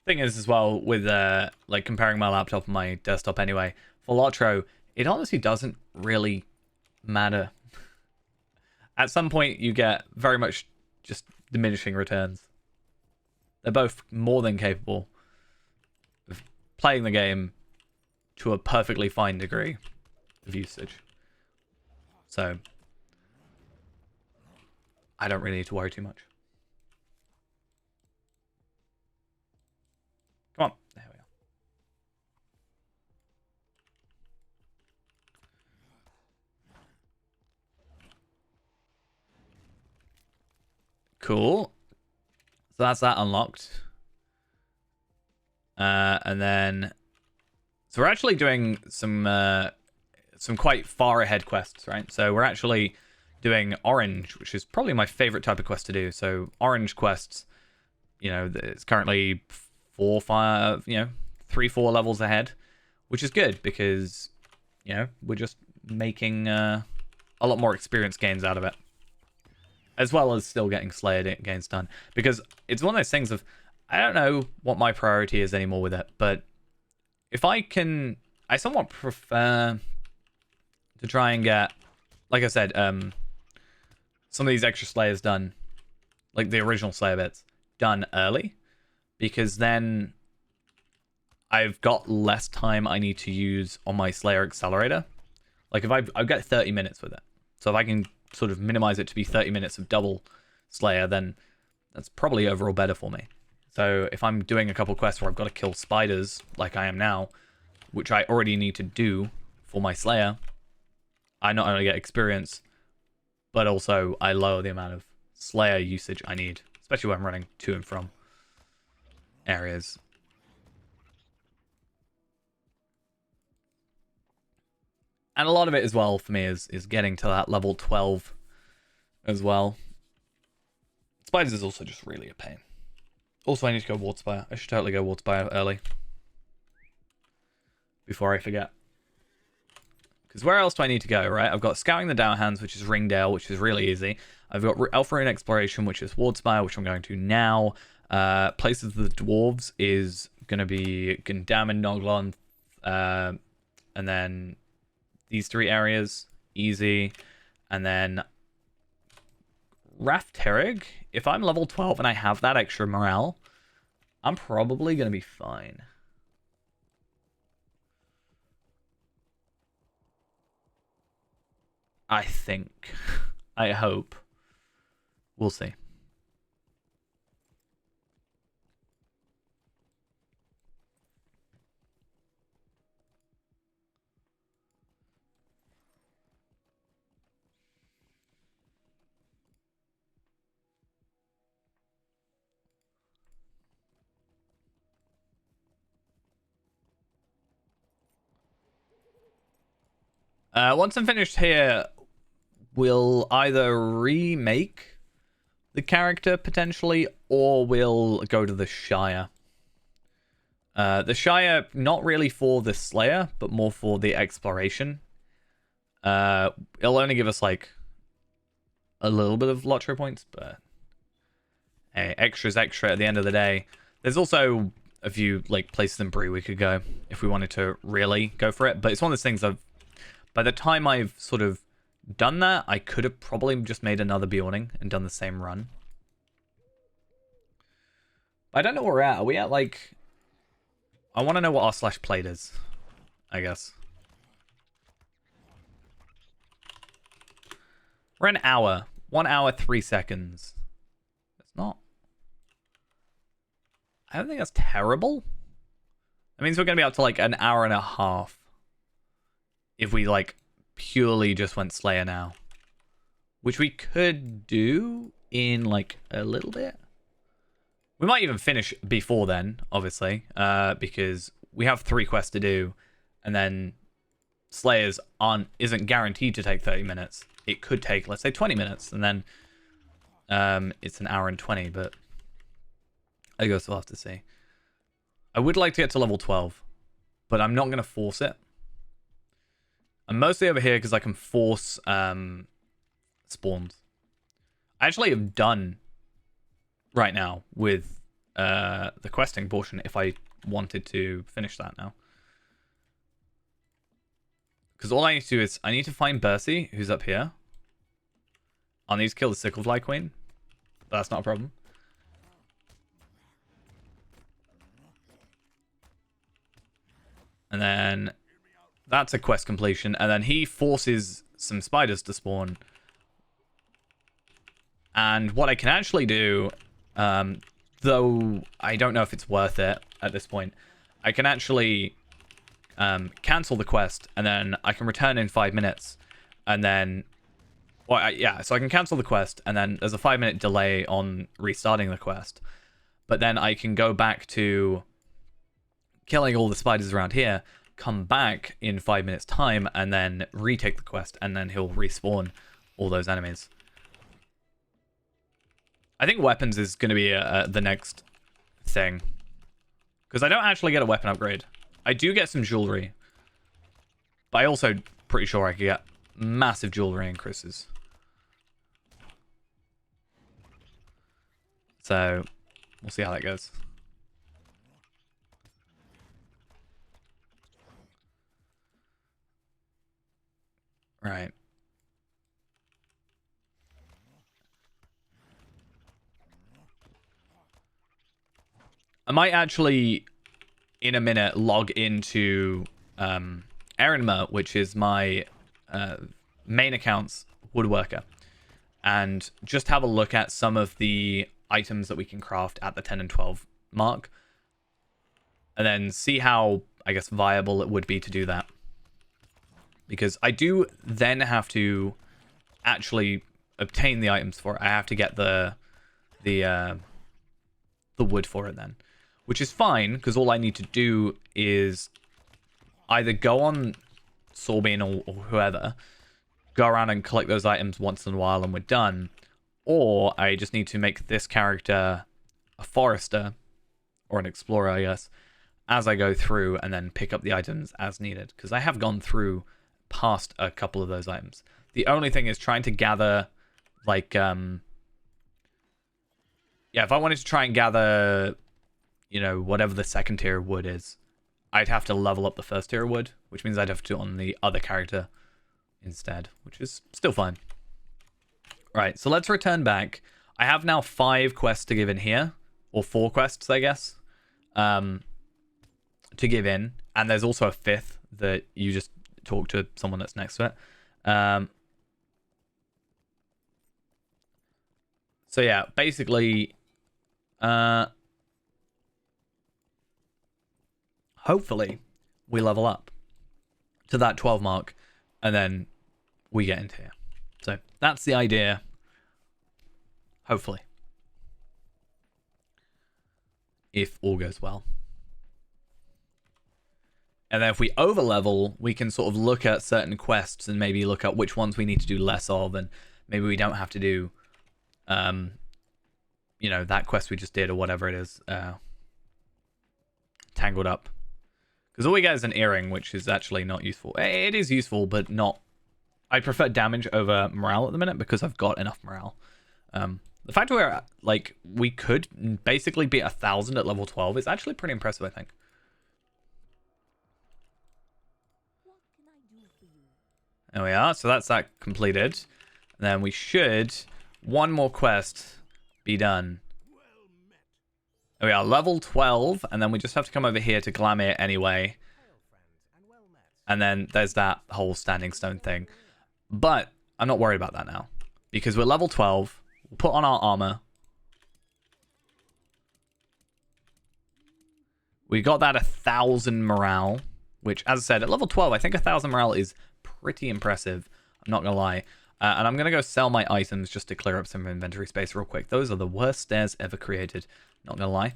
Thing is as well with like comparing my laptop and my desktop anyway, for Lotro, it honestly doesn't really matter. At some point you get very much just diminishing returns. They're both more than capable of playing the game to a perfectly fine degree of usage. So I don't really need to worry too much. Come on. There we go. Cool. So that's that unlocked. And then... So we're actually doing some quite far ahead quests, right? So we're actually doing Orange, which is probably my favorite type of quest to do. So Orange quests, you know, it's currently 4, 5, you know, 3, 4 levels ahead, which is good because, you know, we're just making a lot more experience gains out of it, as well as still getting Slayer gains done. Because it's one of those things of, I don't know what my priority is anymore with it, but if I can, I somewhat prefer to try and get, like I said, some of these extra Slayers done, like the original Slayer bits, done early. Because then I've got less time I need to use on my Slayer Accelerator. Like if I've got 30 minutes with it. So if I can sort of minimize it to be 30 minutes of double Slayer, then that's probably overall better for me. So if I'm doing a couple quests where I've got to kill spiders, like I am now, which I already need to do for my Slayer, I not only get experience, but also I lower the amount of Slayer usage I need, especially when I'm running to and from areas. And a lot of it as well for me is getting to that level 12 as well. Spiders is also just really a pain. Also, I need to go Waterspire. I should totally go Waterspire early. Before I forget. Because where else do I need to go, right? I've got Scouting the Downhands, which is Ringdale, which is really easy. I've got Alpha Rune Exploration, which is Wardspire, which I'm going to now. Places of the Dwarves is going to be Gundam and Noglon. And then these 3 areas, easy. And then Rafterig, if I'm level 12 and I have that extra morale, I'm probably going to be fine. I think. I hope. We'll see. Once I'm finished here, we'll either remake the character potentially, or we'll go to the Shire. The Shire, not really for the Slayer, but more for the exploration. It'll only give us like a little bit of Lotro points, but hey, extra's extra at the end of the day. There's also a few like places in Bree we could go if we wanted to really go for it, but it's one of those things by the time I've sort of done that, I could have probably just made another Bjorning and done the same run. I don't know where we're at. Are we at like... I want to know what our /plate is, I guess. We're an hour. 1 hour, 3 seconds. That's not... I don't think that's terrible. That means we're going to be up to like an hour and a half. If we like purely just went Slayer now. Which we could do in like a little bit. We might even finish before then, obviously. Because we have 3 quests to do. And then Slayers isn't guaranteed to take 30 minutes. It could take, let's say, 20 minutes. And then it's an hour and 20. But I guess we'll have to see. I would like to get to level 12. But I'm not going to force it. I'm mostly over here because I can force spawns. I actually have done right now with the questing portion if I wanted to finish that now. Because all I need to do is I need to find Bercy, who's up here. I'll need to kill the Sicklefly Queen. But that's not a problem. And then that's a quest completion. And then he forces some spiders to spawn. And what I can actually do, though I don't know if it's worth it at this point, I can actually cancel the quest, and then I can return in 5 minutes. And then, well, yeah, so I can cancel the quest, and then there's a 5-minute delay on restarting the quest. But then I can go back to killing all the spiders around here, come back in 5 minutes time, and then retake the quest, and then he'll respawn all those enemies. I think weapons is going to be the next thing. Because I don't actually get a weapon upgrade. I do get some jewelry. But I also pretty sure I could get massive jewelry increases. So, we'll see how that goes. Right. I might actually, in a minute, log into Erinma, which is my main account's woodworker, and just have a look at some of the items that we can craft at the 10 and 12 mark, and then see how, I guess, viable it would be to do that. because I do then have to actually obtain the items for it. I have to get the wood for it then, which is fine because all I need to do is either go on Sorbine or whoever, go around and collect those items once in a while and we're done, or I just need to make this character a forester or an explorer, I guess, as I go through and then pick up the items as needed, because I have gone through past a couple of those items. The only thing is trying to gather, like, yeah, if I wanted to try and gather, you know, whatever the second tier wood is, I'd have to level up the first tier wood, which means I'd have to do it on the other character instead, which is still fine. Right, so let's return back. I have now 5 quests to give in here, or 4 quests, I guess, to give in, and there's also a 5th that you just talk to someone that's next to it. So yeah, basically, hopefully we level up to that 12 mark, and then we get into here. So that's the idea. Hopefully. If all goes well. And then if we over level, we can sort of look at certain quests and maybe look at which ones we need to do less of, and maybe we don't have to do, you know, that quest we just did or whatever it is, tangled up. Because all we get is an earring, which is actually not useful. It is useful, but not. I prefer damage over morale at the minute because I've got enough morale. The fact we're like we could basically beat 1,000 at level 12 is actually pretty impressive, I think. There we are. So that's that completed. And then we should one more quest be done. There we are, level 12, and then we just have to come over here to Glamir anyway. And then there's that whole standing stone thing. But I'm not worried about that now, because we're level 12. We'll put on our armor. We got that 1,000 morale, which, as I said, at level 12, I think 1,000 morale is pretty impressive. I'm not going to lie. And I'm going to go sell my items just to clear up some inventory space real quick. Those are the worst stairs ever created. Not going to lie.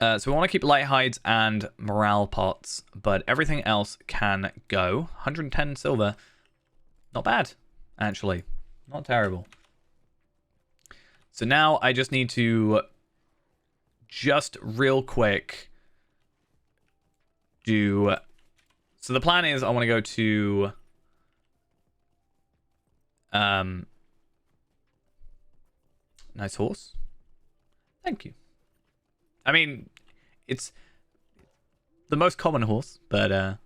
So we want to keep light hides and morale pots, but everything else can go. 110 silver. Not bad, actually. Not terrible. So now I just need to just real quick do... So the plan is I want to go to... Nice horse. Thank you. I mean, it's the most common horse, but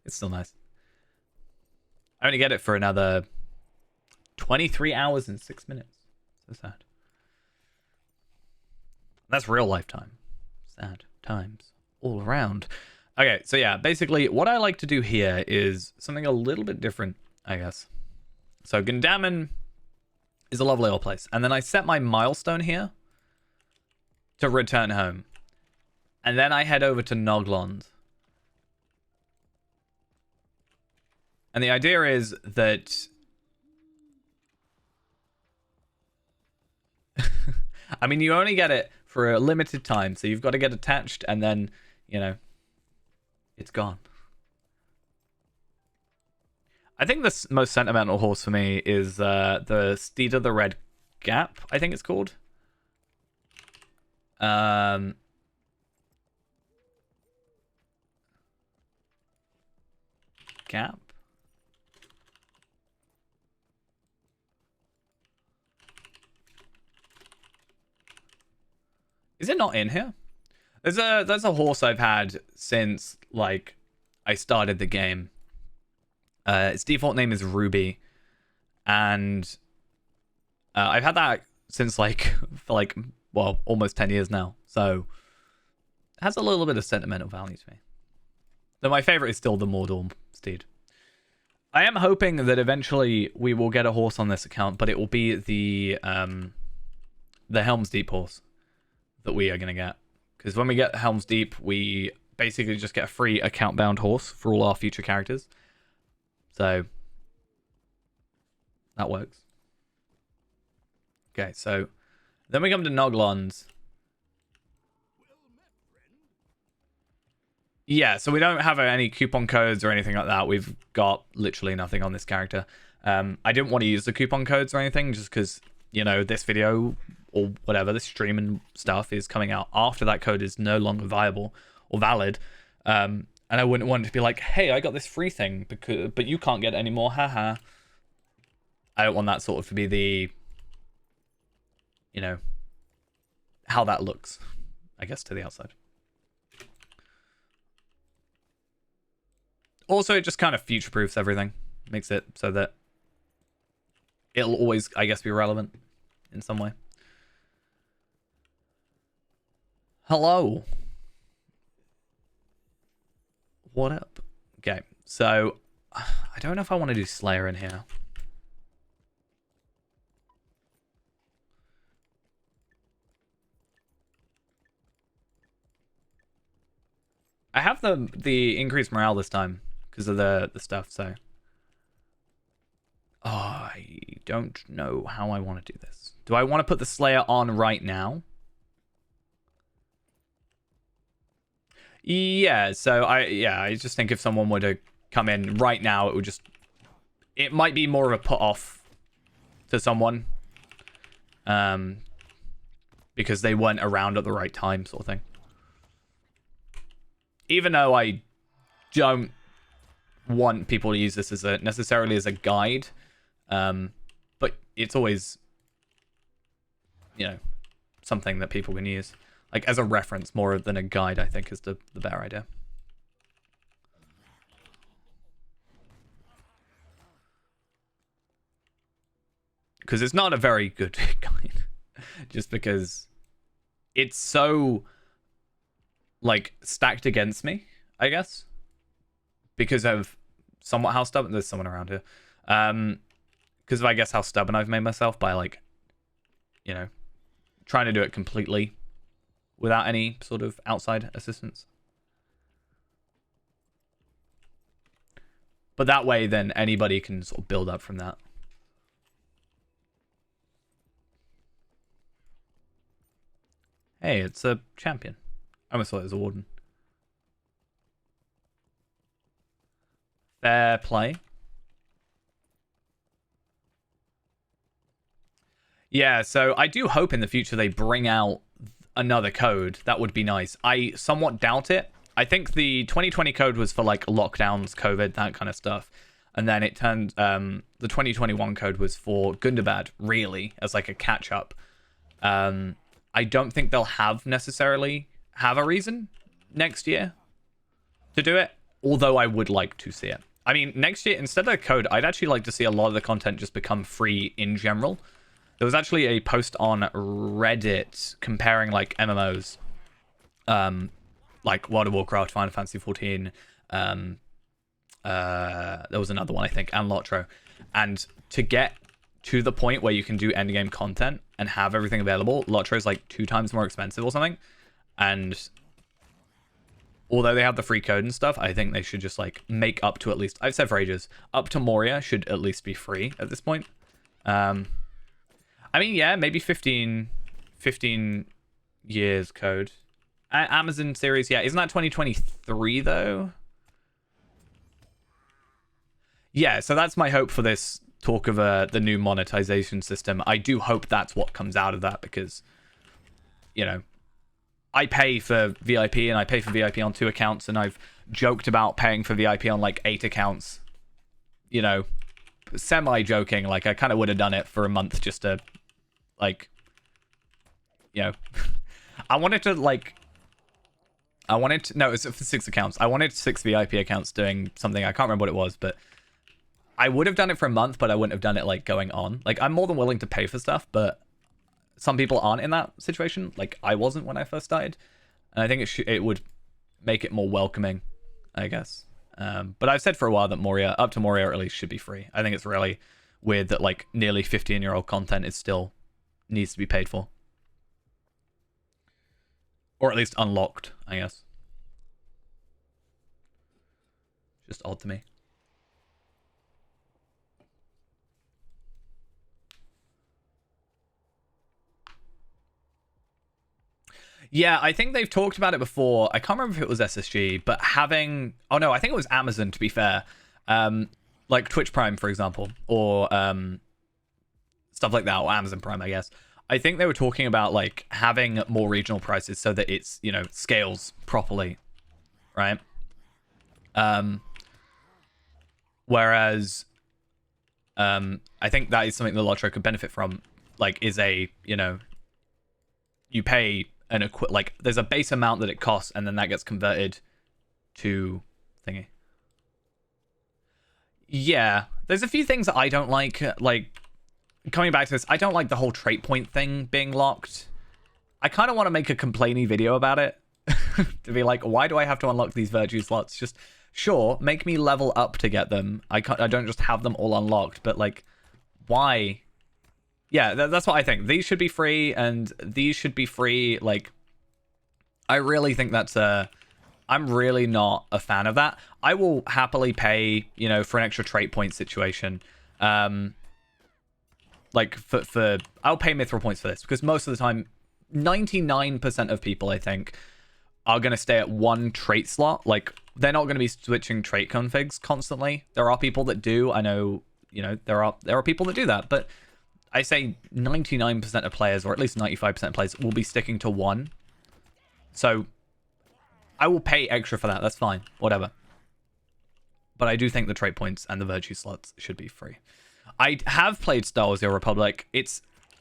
it's still nice. I only get it for another 23 hours and 6 minutes. So sad. That's real lifetime. Sad times all around. Okay, so yeah, basically what I like to do here is something a little bit different, I guess. So Gundaman is a lovely old place. And then I set my milestone here to return home. And then I head over to Noglond. And the idea is that... I mean, you only get it for a limited time. So you've got to get attached and then, you know, it's gone. I think the most sentimental horse for me is the Steed of the Red Gap, I think it's called. Gap? Is it not in here? There's a horse I've had since, like, I started the game. Its default name is Ruby, and I've had that since like for like, well, almost 10 years now, so it has a little bit of sentimental value to me. Though my favorite is still the Mordor steed. I am hoping that eventually we will get a horse on this account, but it will be the Helm's Deep horse that we are going to get, because when we get Helm's Deep, we basically just get a free account-bound horse for all our future characters. So that works. Okay, so then we come to Noglons. Yeah, so we don't have any coupon codes or anything like that. We've got literally nothing on this character. I didn't want to use the coupon codes or anything just because, you know, this video or whatever, this stream and stuff is coming out after that code is no longer viable or valid. And I wouldn't want it to be like, hey, I got this free thing, but you can't get it anymore, haha. I don't want that sort of to be the, you know, how that looks, I guess, to the outside. Also, it just kind of future-proofs everything. Makes it so that it'll always, I guess, be relevant in some way. Hello. What up? Okay, so I don't know if I want to do Slayer in here. I have the increased morale this time because of the stuff, so oh, I don't know how I want to do this. Do I want to put the Slayer on right now? Yeah, so I just think if someone were to come in right now, it might be more of a put off to someone. Because they weren't around at the right time, sort of thing. Even though I don't want people to use this as necessarily as a guide, but it's always, you know, something that people can use. Like, as a reference more than a guide, I think, is the better idea. Because it's not a very good guide. Just because it's so, like, stacked against me, I guess. Because of somewhat how stubborn... There's someone around here. Because of, I guess, how stubborn I've made myself by, like, you know, trying to do it completely without any sort of outside assistance. But that way, then, anybody can sort of build up from that. Hey, it's a champion. I almost thought it was a warden. Fair play. Yeah, so I do hope in the future they bring out another code. That would be nice. I somewhat doubt it. I think the 2020 code was for like lockdowns, COVID, that kind of stuff. And then it turned, the 2021 code was for Gundabad, really, as like a catch-up. I don't think they'll necessarily have a reason next year to do it, although I would like to see it. I mean, next year, instead of the code, I'd actually like to see a lot of the content just become free in general. There was actually a post on Reddit comparing, like, MMOs, like World of Warcraft, Final Fantasy XIV, there was another one, I think, and Lotro. And to get to the point where you can do endgame content and have everything available, Lotro is like 2 times more expensive or something. And although they have the free code and stuff, I think they should just like make up to at least, I've said for ages, up to Moria should at least be free at this point. I mean, yeah, maybe 15 years code. Amazon series, yeah, isn't that 2023 though? Yeah, so that's my hope for this talk of the new monetization system. I do hope that's what comes out of that because, you know, I pay for VIP and I pay for VIP on 2 accounts, and I've joked about paying for VIP on like 8 accounts. You know, semi-joking, like I kind of would have done it for a month just to, like, you know, no, it's for 6 accounts. I wanted 6 VIP accounts doing something. I can't remember what it was, but I would have done it for a month, but I wouldn't have done it like going on. Like, I'm more than willing to pay for stuff, but some people aren't in that situation. Like, I wasn't when I first started. And I think it would make it more welcoming, I guess. But I've said for a while that Moria, up to Moria at least, should be free. I think it's really weird that like nearly 15-year-old content is still needs to be paid for. Or at least unlocked, I guess. Just odd to me. Yeah, I think they've talked about it before. I can't remember if it was SSG, but having... Oh, no, I think it was Amazon, to be fair. Like Twitch Prime, for example, or stuff like that, or Amazon Prime, I guess. I think they were talking about, like, having more regional prices so that it's, you know, scales properly, right? Whereas I think that is something that Lotro could benefit from, like, is a, you know, you pay... like there's a base amount that it costs, and then that gets converted to thingy. Yeah, there's a few things that I don't like coming back to this. I don't like the whole trait point thing being locked. I kind of want to make a complainy video about it to be like, why do I have to unlock these virtue slots? Just sure, make me level up to get them. I don't just have them all unlocked, but like, why? Yeah, that's what I think. These should be free, and these should be free. Like, I really think that's I'm really not a fan of that. I will happily pay, you know, for an extra trait point situation. Like, I'll pay mithril points for this, because most of the time, 99% of people, I think, are going to stay at one trait slot. Like, they're not going to be switching trait configs constantly. There are people that do. I know, you know, there are people that do that, but... I say 99% of players, or at least 95% of players, will be sticking to one. So, I will pay extra for that. That's fine. Whatever. But I do think the trait points and the virtue slots should be free. I have played Star Wars: The Old Republic.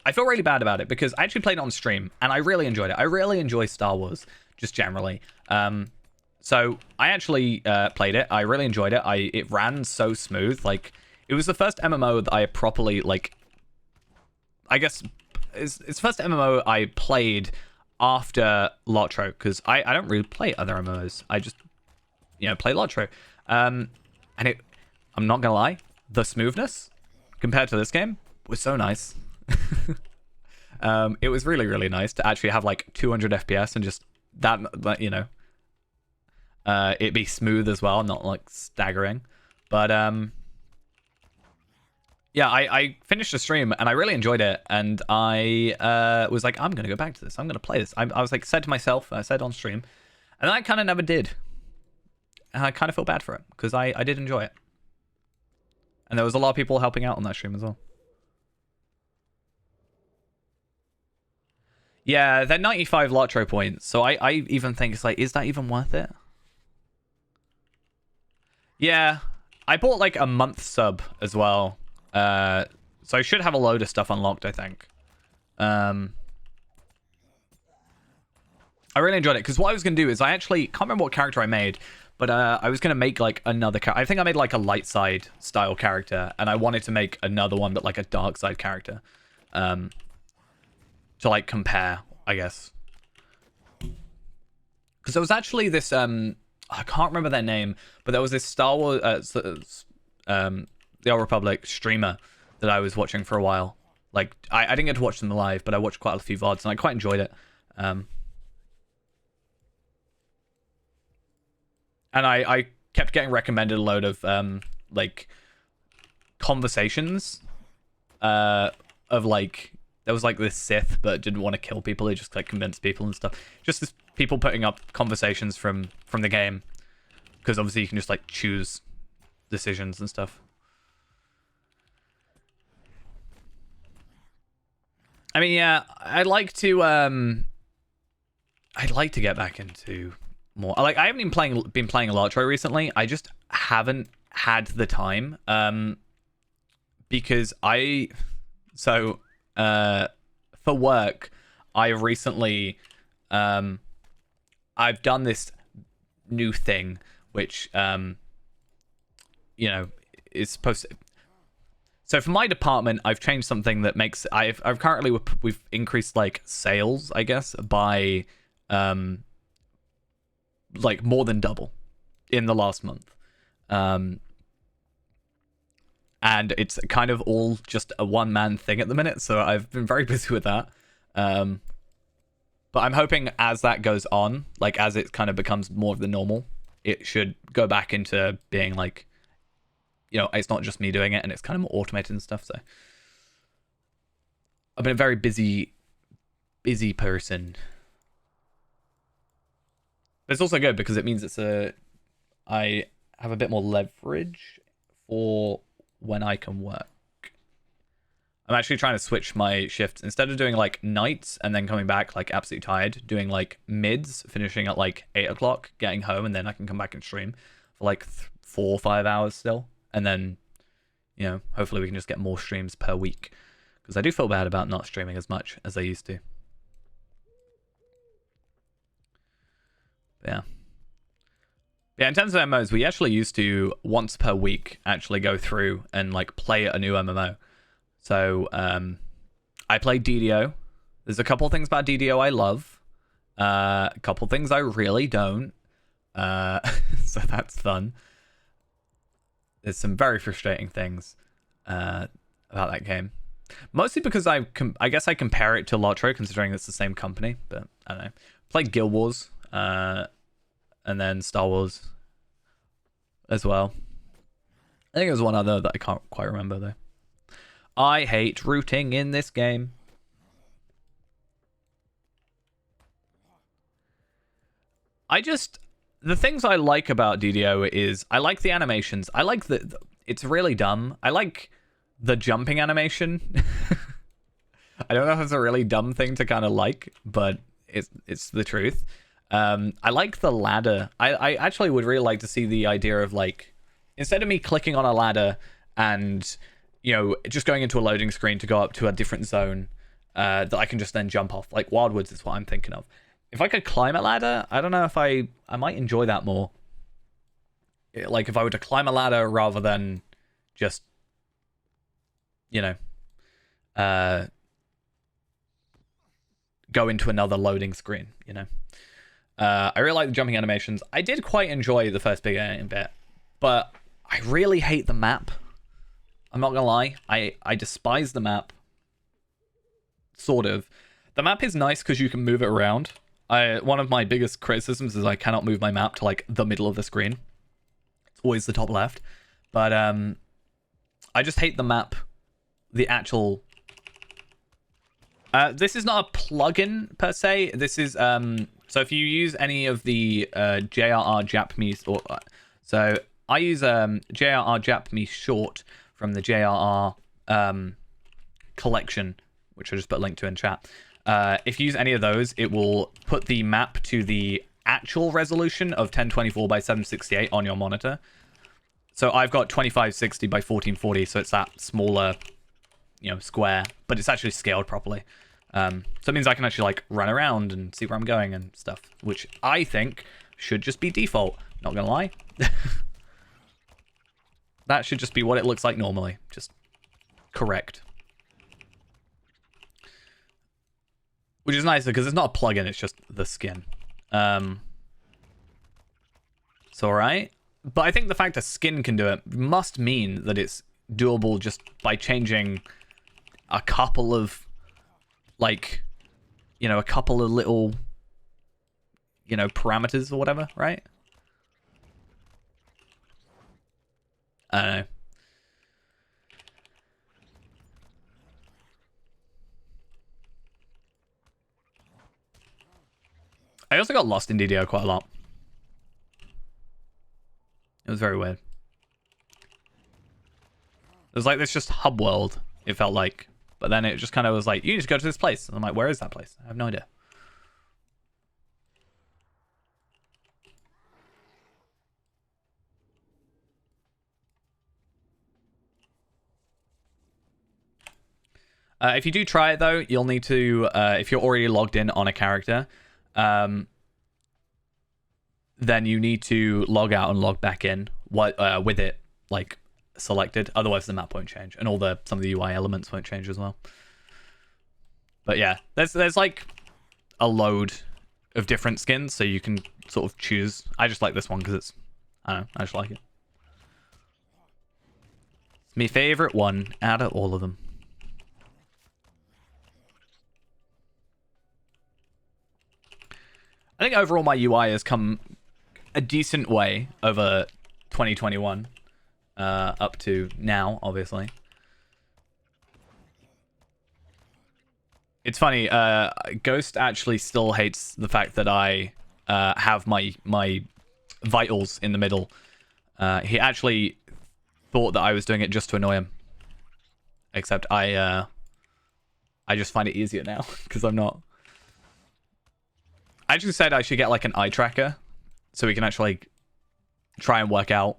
I feel really bad about it, because I actually played it on stream, and I really enjoyed it. I really enjoy Star Wars, just generally. So, I actually played it. I really enjoyed it. It ran so smooth. Like, it was the first MMO that I properly, like... I guess it's first MMO I played after Lotro, because I don't really play other MMOs. I just, you know, play Lotro. And I'm not gonna lie, the smoothness compared to this game was so nice. It was really, really nice to actually have like 200 FPS and just that, you know, it be smooth as well, not like staggering. But yeah, I finished the stream and I really enjoyed it, and I was like, I'm gonna go back to this. I'm gonna play this. I was like, said to myself, I said on stream, and then I kind of never did, and I kind of feel bad for it, because I did enjoy it, and there was a lot of people helping out on that stream as well. Yeah, they're 95 Lotro points, so I even think it's like, is that even worth it? Yeah, I bought like a month sub as well. So I should have a load of stuff unlocked, I think. I really enjoyed it, because what I was going to do is I actually can't remember what character I made, but I was going to make like another character. I think I made like a light side style character, and I wanted to make another one, but like a dark side character, to like compare, I guess. Because there was actually this I can't remember their name, but there was this Star Wars The Old Republic streamer that I was watching for a while. Like, I didn't get to watch them live, but I watched quite a few VODs, and I quite enjoyed it. And I kept getting recommended a load of, like, conversations of, like, there was, like, this Sith, but didn't want to kill people. They just, like, convinced people and stuff. Just this people putting up conversations from the game. Because, obviously, you can just, like, choose decisions and stuff. I mean, yeah, I'd like to get back into more. Like, I haven't been playing a Lotro recently. I just haven't had the time. Because for work, I recently I've done this new thing, which you know, is supposed to... So for my department, I've changed something that makes... I've currently... We've increased, like, sales, I guess, by, like, more than double in the last month. And it's kind of all just a one-man thing at the minute, so I've been very busy with that. But I'm hoping as that goes on, like, as it kind of becomes more of the normal, it should go back into being like, you know, it's not just me doing it, and it's kind of more automated and stuff. So I've been a very busy person. But it's also good because it means I have a bit more leverage for when I can work. I'm actually trying to switch my shifts. Instead of doing like nights and then coming back like absolutely tired, doing like mids, finishing at like 8 o'clock, getting home, and then I can come back and stream for like 4 or 5 hours still. And then, you know, hopefully we can just get more streams per week. Because I do feel bad about not streaming as much as I used to. But yeah. Yeah, in terms of MMOs, we actually used to, once per week, actually go through and like play a new MMO. So, I played DDO. There's a couple things about DDO I love. A couple things I really don't. So that's fun. There's some very frustrating things about that game. Mostly because I guess I compare it to Lotro, considering it's the same company. But I don't know. Played Guild Wars, and then Star Wars as well. I think there's one other that I can't quite remember though. I hate rooting in this game. The things I like about DDO is I like the animations. I like it's really dumb. I like the jumping animation. I don't know if it's a really dumb thing to kind of like, but it's the truth. I like the ladder. I actually would really like to see the idea of like, instead of me clicking on a ladder and, you know, just going into a loading screen to go up to a different zone that I can just then jump off. Like Wildwoods is what I'm thinking of. If I could climb a ladder, I don't know if I might enjoy that more. Like if I were to climb a ladder rather than just, you know, go into another loading screen, you know. I really like the jumping animations. I did quite enjoy the first bit, but I really hate the map. I'm not gonna lie. I despise the map. Sort of. The map is nice because you can move it around. One of my biggest criticisms is I cannot move my map to like the middle of the screen. It's always the top left. But I just hate the map. The actual... this is not a plugin per se. This is... So if you use any of the JRR Japme... So I use JRR Japme short from the JRR collection, which I just put a link to in chat. If you use any of those, it will put the map to the actual resolution of 1024 by 768 on your monitor. So I've got 2560 by 1440, so it's that smaller, you know, square, but it's actually scaled properly. So it means I can actually like run around and see where I'm going and stuff, which I think should just be default. Not gonna lie. That should just be what it looks like normally. Just correct. Which is nice because it's not a plugin, it's just the skin. It's alright. But I think the fact that skin can do it must mean that it's doable just by changing a couple of, like, you know, a couple of little, you know, parameters or whatever, right? I don't know. I also got lost in DDO quite a lot. It was very weird. It was like this just hub world, it felt like. But then it just kind of was like, you need to go to this place. And I'm like, where is that place? I have no idea. If you do try it, though, you'll need to, if you're already logged in on a character, then you need to log out and log back in with it, like, selected. Otherwise, the map won't change. And some of the UI elements won't change as well. But yeah, there's like a load of different skins, so you can sort of choose. I just like this one because I don't know, I just like it. It's my favorite one out of all of them. I think overall my UI has come a decent way over 2021 up to now, obviously. It's funny, Ghost actually still hates the fact that I have my vitals in the middle. He actually thought that I was doing it just to annoy him. Except I just find it easier now because I'm not. I just said I should get like an eye tracker so we can actually try and work out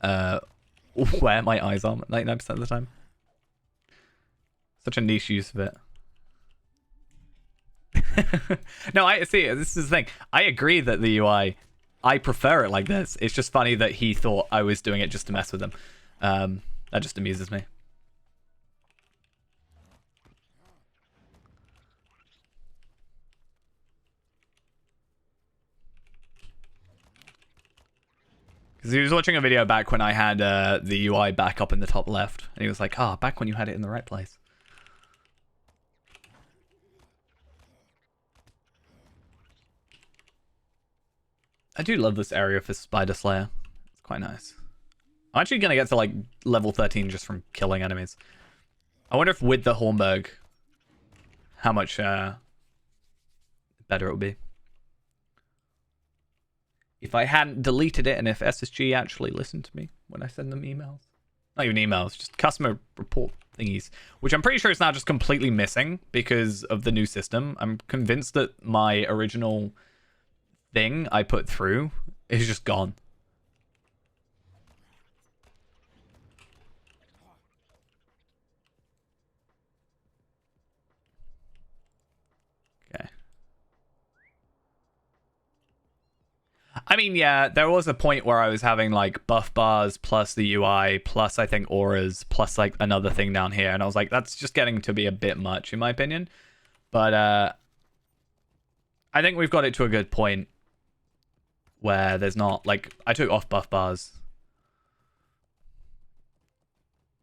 where my eyes are 99% of the time. Such a niche use of it. No, I see. This is the thing. I agree that the UI, I prefer it like this. It's just funny that he thought I was doing it just to mess with him. That just amuses me. Because he was watching a video back when I had the UI back up in the top left. And he was like, ah, back when you had it in the right place. I do love this area for Spider Slayer. It's quite nice. I'm actually going to get to like level 13 just from killing enemies. I wonder if with the Hornberg, how much better it would be. If I hadn't deleted it and if SSG actually listened to me when I send them emails. Not even emails, just customer report thingies. Which I'm pretty sure is now just completely missing because of the new system. I'm convinced that my original thing I put through is just gone. Okay. I mean, yeah, there was a point where I was having like buff bars plus the UI plus I think auras plus like another thing down here, and I was like, that's just getting to be a bit much in my opinion. But I think we've got it to a good point where there's not like I took off buff bars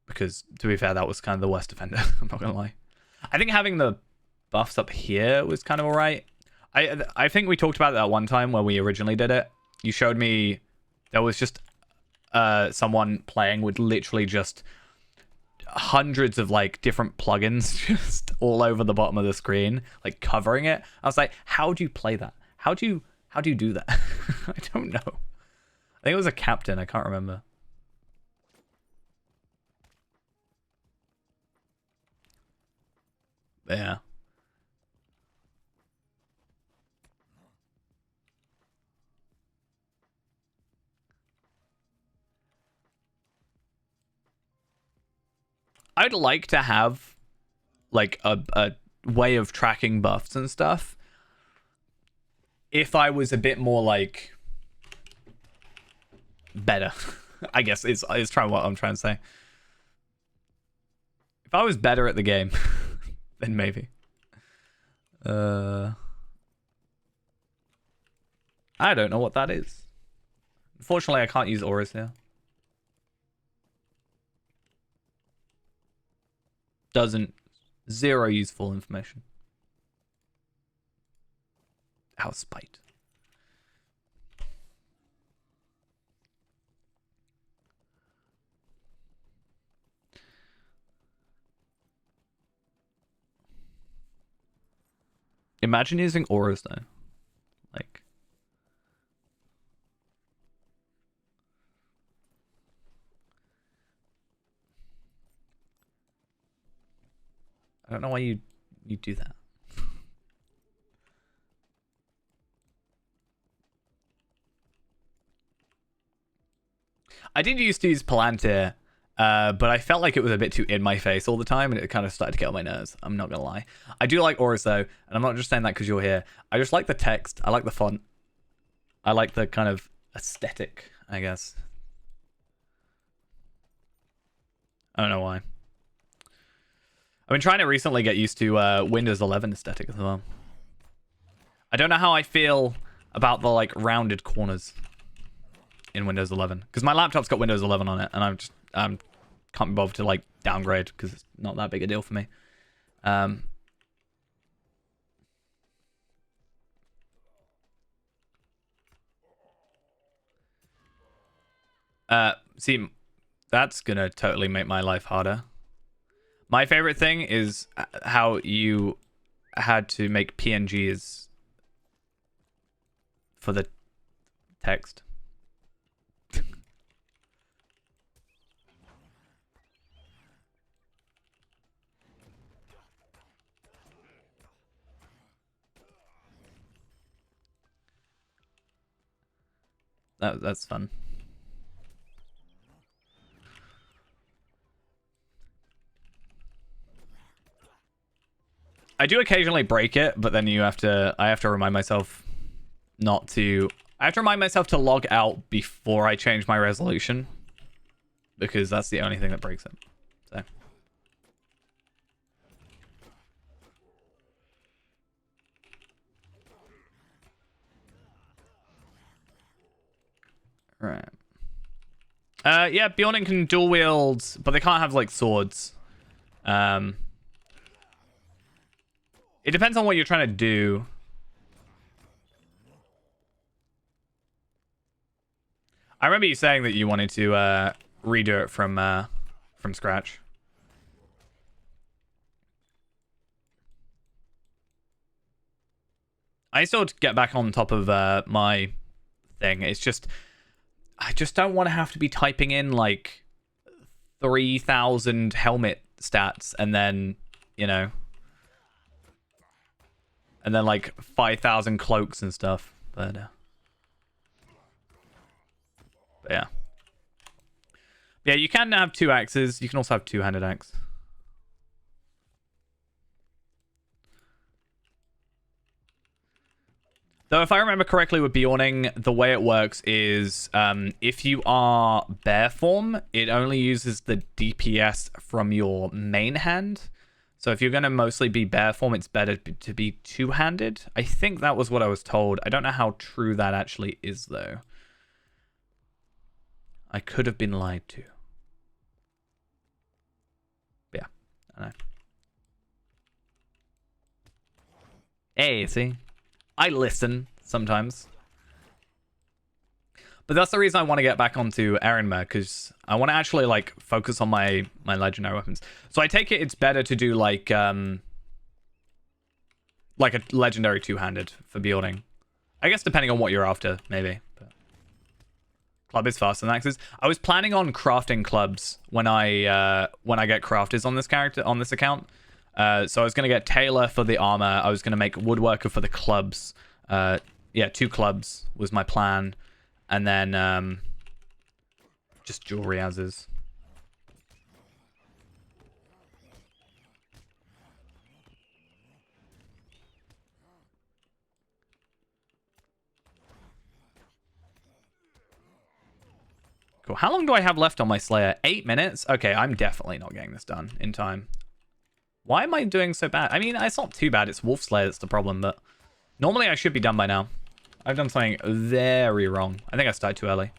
because to be fair that was kind of the worst offender. I'm not gonna lie. I think having the buffs up here was kind of alright. I think we talked about that one time when we originally did it. You showed me there was just someone playing with literally just hundreds of like different plugins just all over the bottom of the screen, like covering it. I was like, how do you play that? How do you do that? I don't know. I think it was a captain. I can't remember. But yeah. I'd like to have like a way of tracking buffs and stuff if I was a bit more like better. I guess is trying what I'm trying to say. If I was better at the game, then maybe. I don't know what that is. Unfortunately, I can't use auras here. Zero useful information. Our spite. Imagine using auras though. Like I don't know why you do that. I did used to use Palantir, but I felt like it was a bit too in my face all the time, and it kind of started to get on my nerves. I'm not gonna lie. I do like auras though, and I'm not just saying that because you're here. I just like the text. I like the font. I like the kind of aesthetic, I guess. I don't know why. I've been trying to recently get used to Windows 11 aesthetic as well. I don't know how I feel about the like rounded corners in Windows 11 because my laptop's got Windows 11 on it, and I'm can't be bothered to like downgrade because it's not that big a deal for me. See, that's gonna totally make my life harder. My favorite thing is how you had to make PNGs for the text. That's fun. I do occasionally break it, but then I have to remind myself not to. I have to remind myself to log out before I change my resolution, because that's the only thing that breaks it. So. Right. Yeah, Bjorn can dual wield, but they can't have like swords. It depends on what you're trying to do. I remember you saying that you wanted to redo it from scratch. I still get back on top of my thing. It's just I just don't want to have to be typing in like 3,000 helmet stats and then, you know, and then like 5,000 cloaks and stuff. But yeah. Yeah, you can have 2 axes. You can also have 2-handed axe. Though if I remember correctly with Bjorning, the way it works is if you are bear form, it only uses the DPS from your main hand. So if you're going to mostly be bear form, it's better to be 2-handed. I think that was what I was told. I don't know how true that actually is, though. I could have been lied to. But yeah, I know. Hey, see? I listen sometimes. But that's the reason I want to get back onto Erinmer, because I want to actually like focus on my legendary weapons. So I take it it's better to do like a legendary 2-handed for building. I guess depending on what you're after, maybe. But club is faster than axes. I was planning on crafting clubs when I get crafters on this character on this account. So I was going to get Taylor for the armor. I was going to make Woodworker for the clubs. Yeah, 2 clubs was my plan. And then just jewelry as is. Cool. How long do I have left on my Slayer? 8 minutes? Okay, I'm definitely not getting this done in time. Why am I doing so bad? I mean, it's not too bad. It's Wolf Slayer that's the problem, but normally I should be done by now. I've done something very wrong. I think I started too early.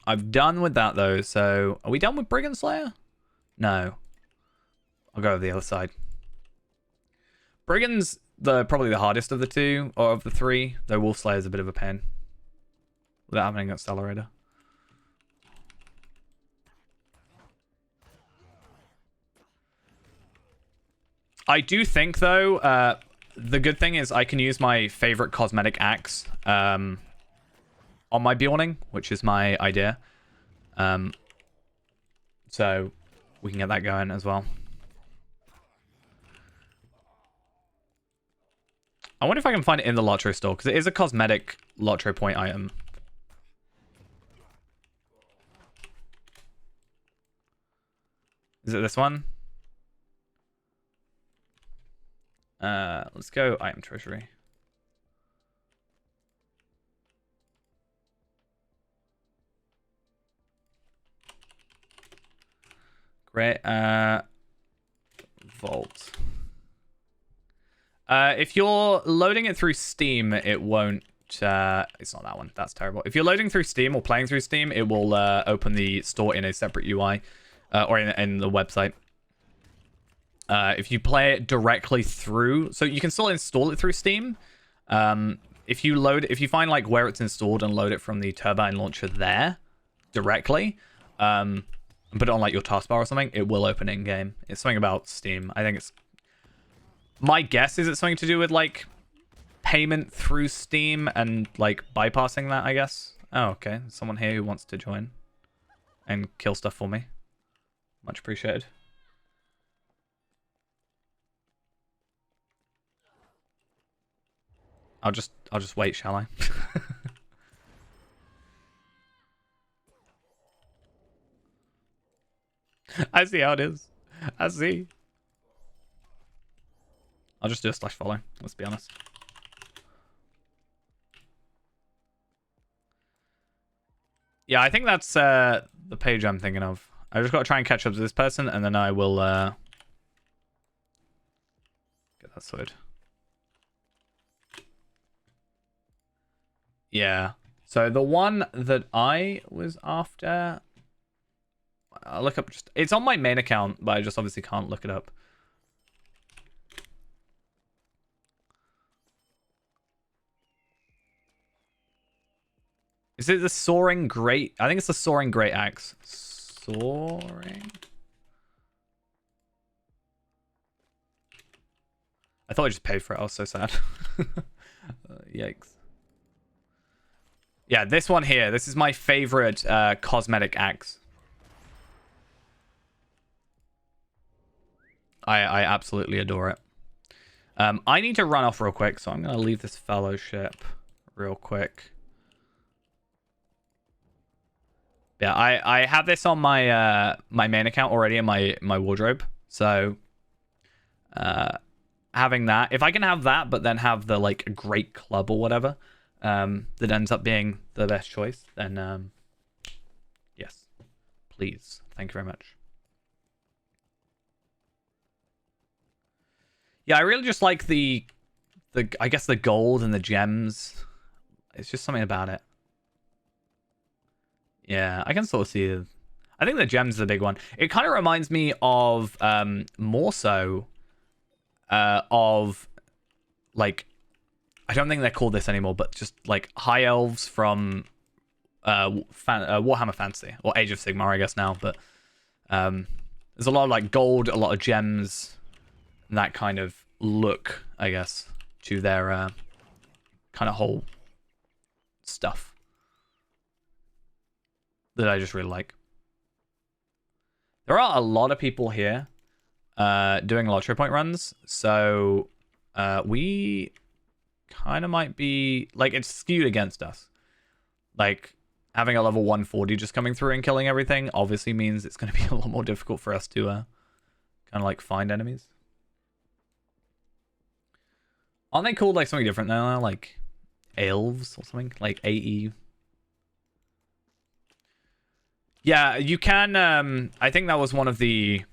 I've done with that, though, so... Are we done with Brigand Slayer? No. I'll go over the other side. Brigand's probably the hardest of the 2, or of the 3, though Wolf Slayer's a bit of a pain. Without having an accelerator. I do think, though, the good thing is I can use my favorite cosmetic axe on my Bjorning, which is my idea. So we can get that going as well. I wonder if I can find it in the Lotro store, because it is a cosmetic Lotro point item. Is it this one? Let's go item treasury. Great. Vault. If you're loading it through Steam, it won't... it's not that one. That's terrible. If you're loading through Steam or playing through Steam, it will open the store in a separate UI. Or in the website. if you play it directly through, so you can still install it through Steam. If you find like where it's installed and load it from the Turbine launcher there directly, put it on like your taskbar or something, it will open in game. It's something about Steam. I think it's, my guess is it's something to do with like payment through Steam and like bypassing that, I guess. Oh, okay. There's someone here who wants to join and kill stuff for me. Much appreciated. I'll just wait, shall I? I see how it is. I see. I'll just do a slash follow, let's be honest. Yeah, I think that's the page I'm thinking of. I just got to try and catch up to this person, and then I will get that sorted. Yeah. So the one that I was after, I'll look up. Just it's on my main account, but I just obviously can't look it up. Is it the Soaring Great? I think it's the Soaring Great Axe. Soaring. I thought I just paid for it. I was so sad. Yikes. Yeah, this one here. This is my favorite cosmetic axe. I absolutely adore it. I need to run off real quick, so I'm going to leave this fellowship real quick. Yeah, I have this on my my main account already in my wardrobe. So having that, if I can have that, but then have the like great club or whatever, that ends up being the best choice, then yes, please, thank you very much. Yeah, I really just like the I guess the gold and the gems. It's just something about it. Yeah, I can sort of see. I think the gems is the big one. It kind of reminds me of more so of like, I don't think they're called this anymore, but just like high elves from Warhammer Fantasy or Age of Sigmar, I guess now. But there's a lot of like gold, a lot of gems, and that kind of look, I guess, to their kind of whole stuff that I just really like. There are a lot of people here doing Lottery Point runs, so we kind of might be like, it's skewed against us. Like having a level 140 just coming through and killing everything obviously means it's going to be a lot more difficult for us to kind of like find enemies. Aren't they called like something different now, like elves or something, like AE? Yeah, you can. I think that was one of the.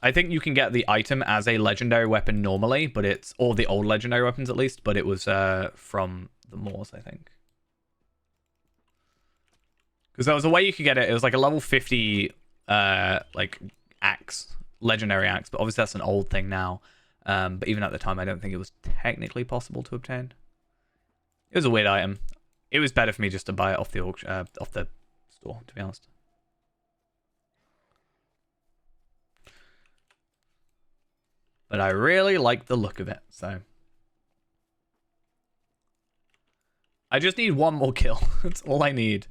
I think you can get the item as a legendary weapon normally, but it's, or the old legendary weapons at least, but it was from the Moors, I think. Because there was a way you could get it. It was like a level 50 like axe, legendary axe, but obviously that's an old thing now. But even at the time, I don't think it was technically possible to obtain. It was a weird item. It was better for me just to buy it off the auction, off the store, to be honest. But I really like the look of it, so. I just need one more kill. That's all I need.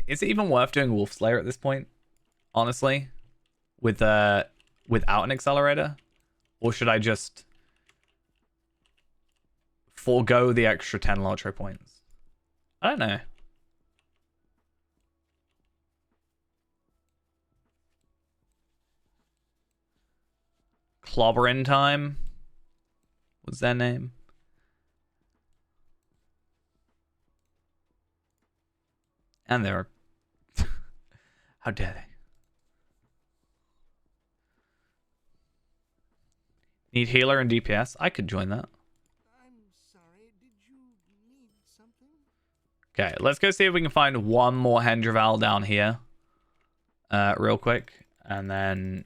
Is it even worth doing Wolf Slayer at this point? Honestly? Without an accelerator? Or should I just forego the extra 10 Lottery points? I don't know. Clobberin Time? What's their name? And they're... How dare they? Need healer and DPS? I could join that. I'm sorry, did you need something? Okay, let's go see if we can find one more Hendraval down here. Real quick. And then...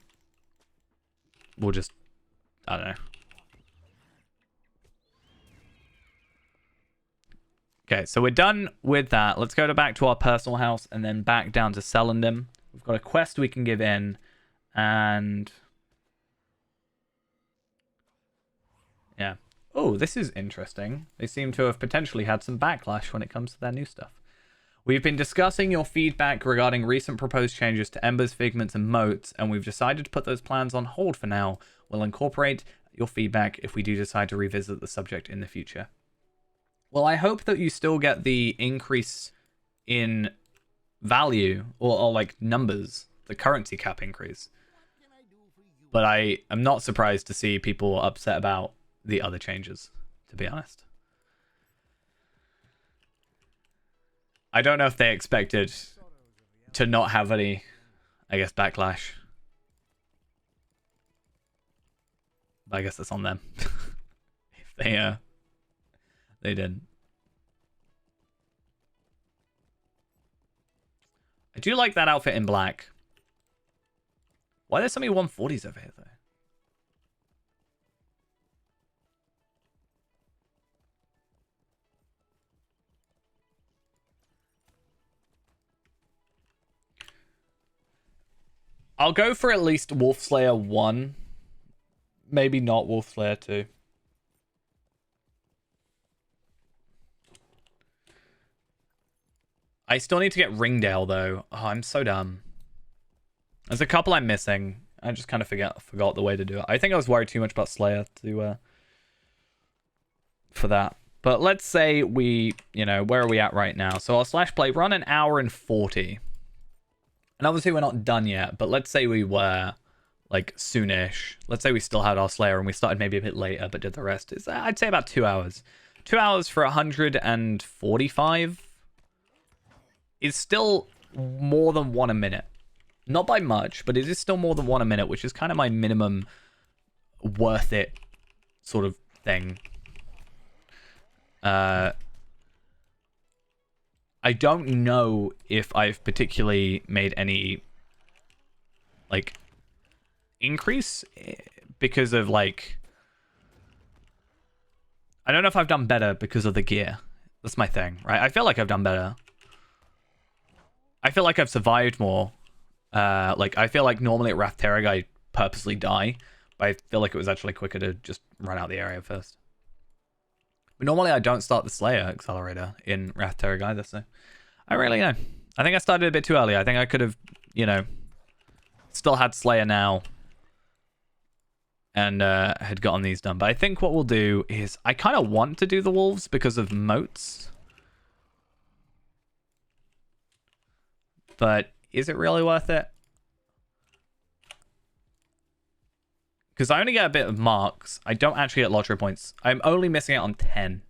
we'll just, I don't know. Okay, so we're done with that. Let's go back to our personal house and then back down to Sellendim. We've got a quest we can give in, and yeah. Oh, this is interesting. They seem to have potentially had some backlash when it comes to their new stuff. We've been discussing your feedback regarding recent proposed changes to Embers, Figments, and Moats, and we've decided to put those plans on hold for now. We'll incorporate your feedback if we do decide to revisit the subject in the future. Well, I hope that you still get the increase in value, or like numbers, the currency cap increase. But I am not surprised to see people upset about the other changes, to be honest. I don't know if they expected to not have any, I guess, backlash. But I guess that's on them. If they didn't. I do like that outfit in black. Why are there so many 140s over here, though? I'll go for at least Wolf Slayer 1. Maybe not Wolf Slayer 2. I still need to get Ringdale, though. Oh, I'm so dumb. There's a couple I'm missing. I just kind of forgot the way to do it. I think I was worried too much about Slayer to for that. But let's say we, where are we at right now? So our slash play, run 1 hour and 40. And obviously we're not done yet, but let's say we were like soonish. Let's say we still had our Slayer and we started maybe a bit later, but did the rest. I'd say about 2 hours. 2 hours for 145 is still more than 1 a minute. Not by much, but it is still more than 1 a minute, which is kind of my minimum worth it sort of thing. I don't know if I've particularly made any like increase because of like, I don't know if I've done better because of the gear. That's my thing, right? I feel like I've done better. I feel like I've survived more. Like I feel like normally at Rathterrig I purposely die, but I feel like it was actually quicker to just run out the area first. But normally I don't start the Slayer accelerator in Rathterrig either, so I really know. I think I started a bit too early. I think I could have, still had Slayer now and had gotten these done. But I think what we'll do is I kind of want to do the wolves because of moats. But is it really worth it? Because I only get a bit of marks. I don't actually get lottery points. I'm only missing out on 10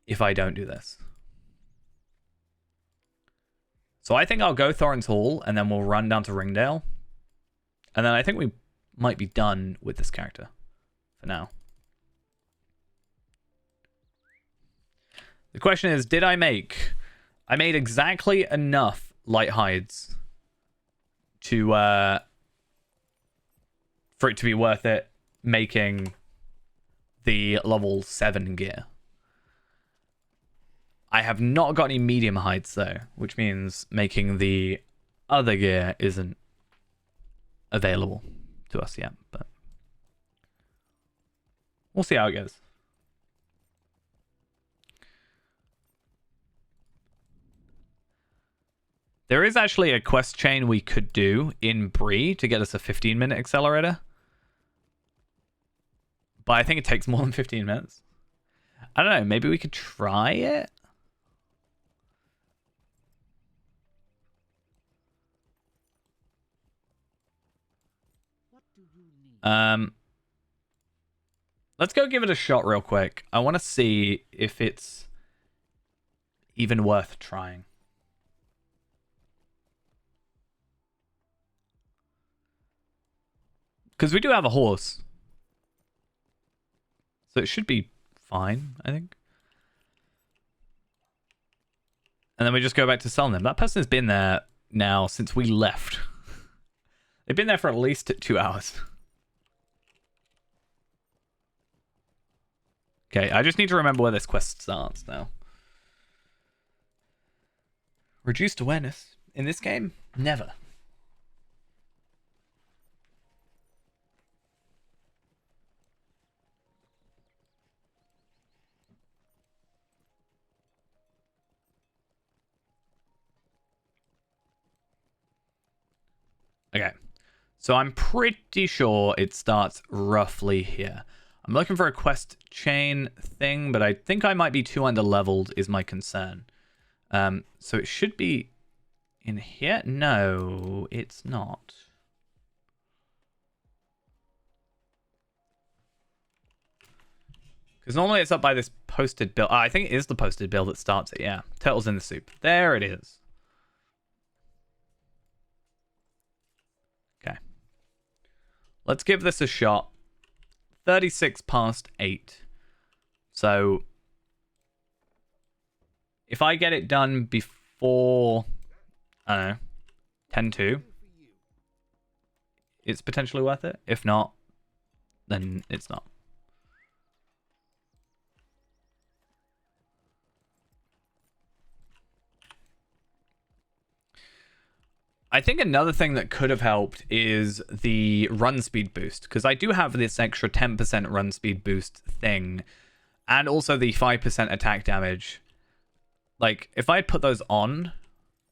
if I don't do this. So I think I'll go Thorin's Hall and then we'll run down to Ringdale. And then I think we might be done with this character for now. The question is, did I make... I made exactly enough light hides to for it to be worth it making the level 7 gear. I have not got any medium hides though, which means making the other gear isn't available to us yet, but we'll see how it goes. There is actually a quest chain we could do in Bree to get us a 15-minute accelerator. But I think it takes more than 15 minutes. I don't know, maybe we could try it? What do you need? Let's go give it a shot real quick. I want to see if it's even worth trying. Because we do have a horse. So it should be fine, I think. And then we just go back to selling them. That person's been there now since we left. They've been there for at least 2 hours. Okay, I just need to remember where this quest starts now. Reduced awareness. In this game? Never. Okay. So I'm pretty sure it starts roughly here. I'm looking for a quest chain thing, but I think I might be too underleveled is my concern. So it should be in here? No, it's not. Because normally it's up by this posted bill. I think it is the posted bill that starts it, yeah. Turtles in the soup. There it is. Okay. Let's give this a shot. 36 past 8. So if I get it done before, I don't know, 10-2, it's potentially worth it. If not, then it's not. I think another thing that could have helped is the run speed boost, because I do have this extra 10% run speed boost thing, and also the 5% attack damage. Like, if I had put those on,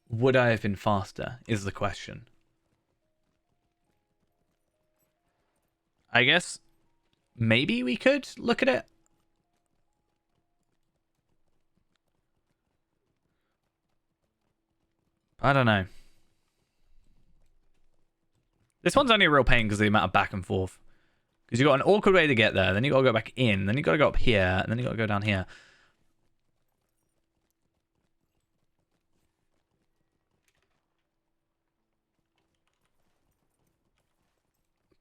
would I have been faster, is the question. I guess maybe we could look at it. I don't know. This one's only a real pain because of the amount of back and forth. Because you've got an awkward way to get there, then you've got to go back in, then you've got to go up here, and then you've got to go down here.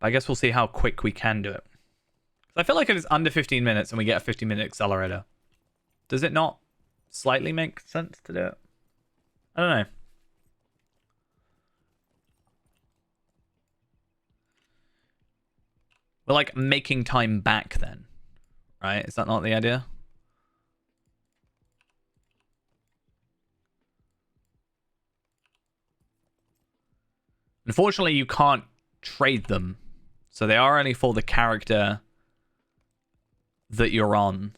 I guess we'll see how quick we can do it. I feel like if it's under 15 minutes and we get a 50-minute accelerator, does it not slightly make sense to do it? I don't know. We're like making time back then, right? Is that not the idea? Unfortunately, you can't trade them. So they are only for the character that you're on.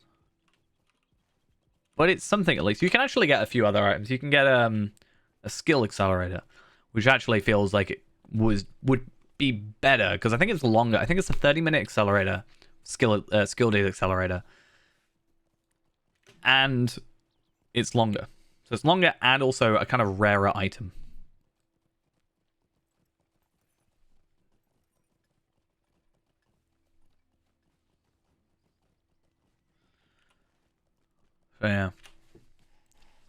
But it's something at least. You can actually get a few other items. You can get a skill accelerator, which actually feels like it would be better because I think it's longer. I think it's a 30-minute accelerator, skill data accelerator, and it's longer. So it's longer and also a kind of rarer item. So yeah,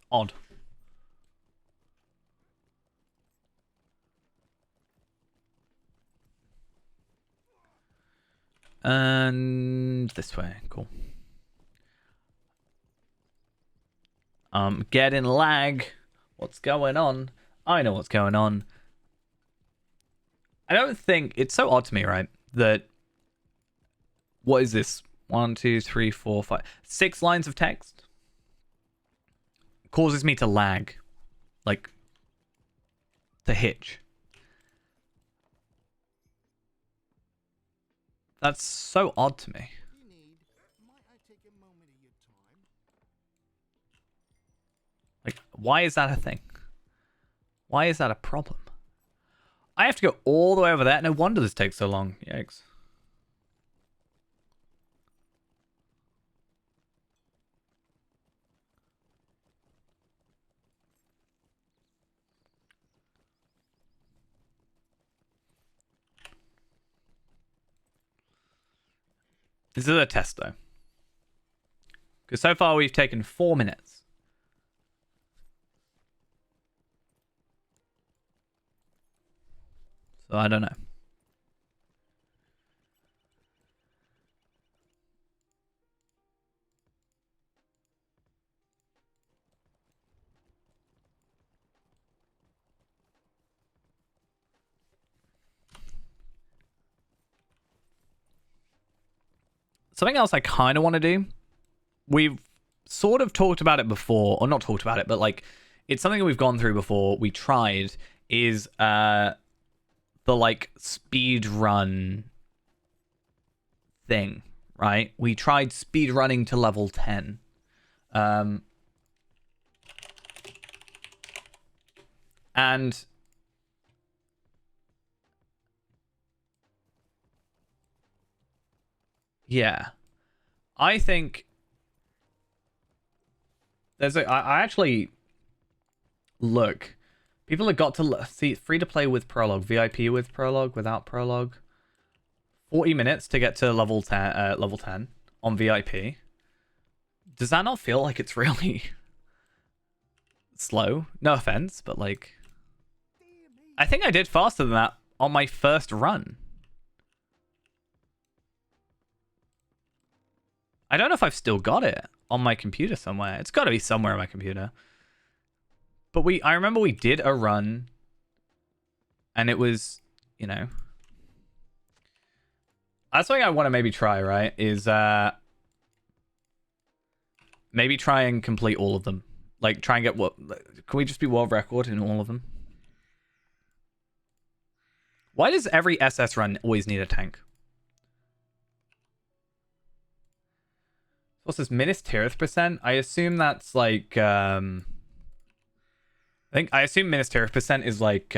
odd. And this way, cool. Getting lag. What's going on? I know what's going on. I don't think it's so odd to me, right? That what is this? 1, 2, 3, 4, 5, 6 lines of text causes me to lag, like to hitch. That's so odd to me. Like, why is that a thing? Why is that a problem? I have to go all the way over there. No wonder this takes so long. Yikes. This is a test, though. Because so far we've taken 4 minutes. So I don't know. Something else I kind of want to do we've sort of talked about it before, or not talked about it, but like it's something we've gone through before. We tried is the like speed run thing, right? We tried speed running to level 10. And yeah, I think there's a. I actually look. People have got to see free to play with prologue, VIP with prologue, without prologue. 40 minutes to get to level 10. Level 10 on VIP. Does that not feel like it's really slow? No offense, but like, I think I did faster than that on my first run. I don't know if I've still got it on my computer somewhere. It's got to be somewhere on my computer. But I remember we did a run, and it was, you know, that's something I want to maybe try, right? Is maybe try and complete all of them. Like, try and get what? Can we just be world record in all of them? Why does every SS run always need a tank? What's this? Ministerial percent? I assume that's like I assume Ministerial percent is like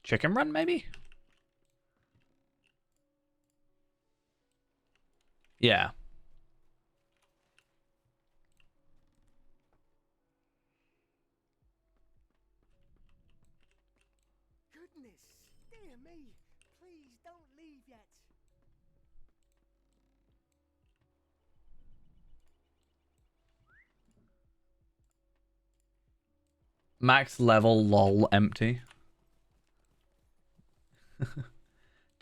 chicken run, maybe? Yeah. Goodness, dear me. Please don't leave yet. Max level lol empty.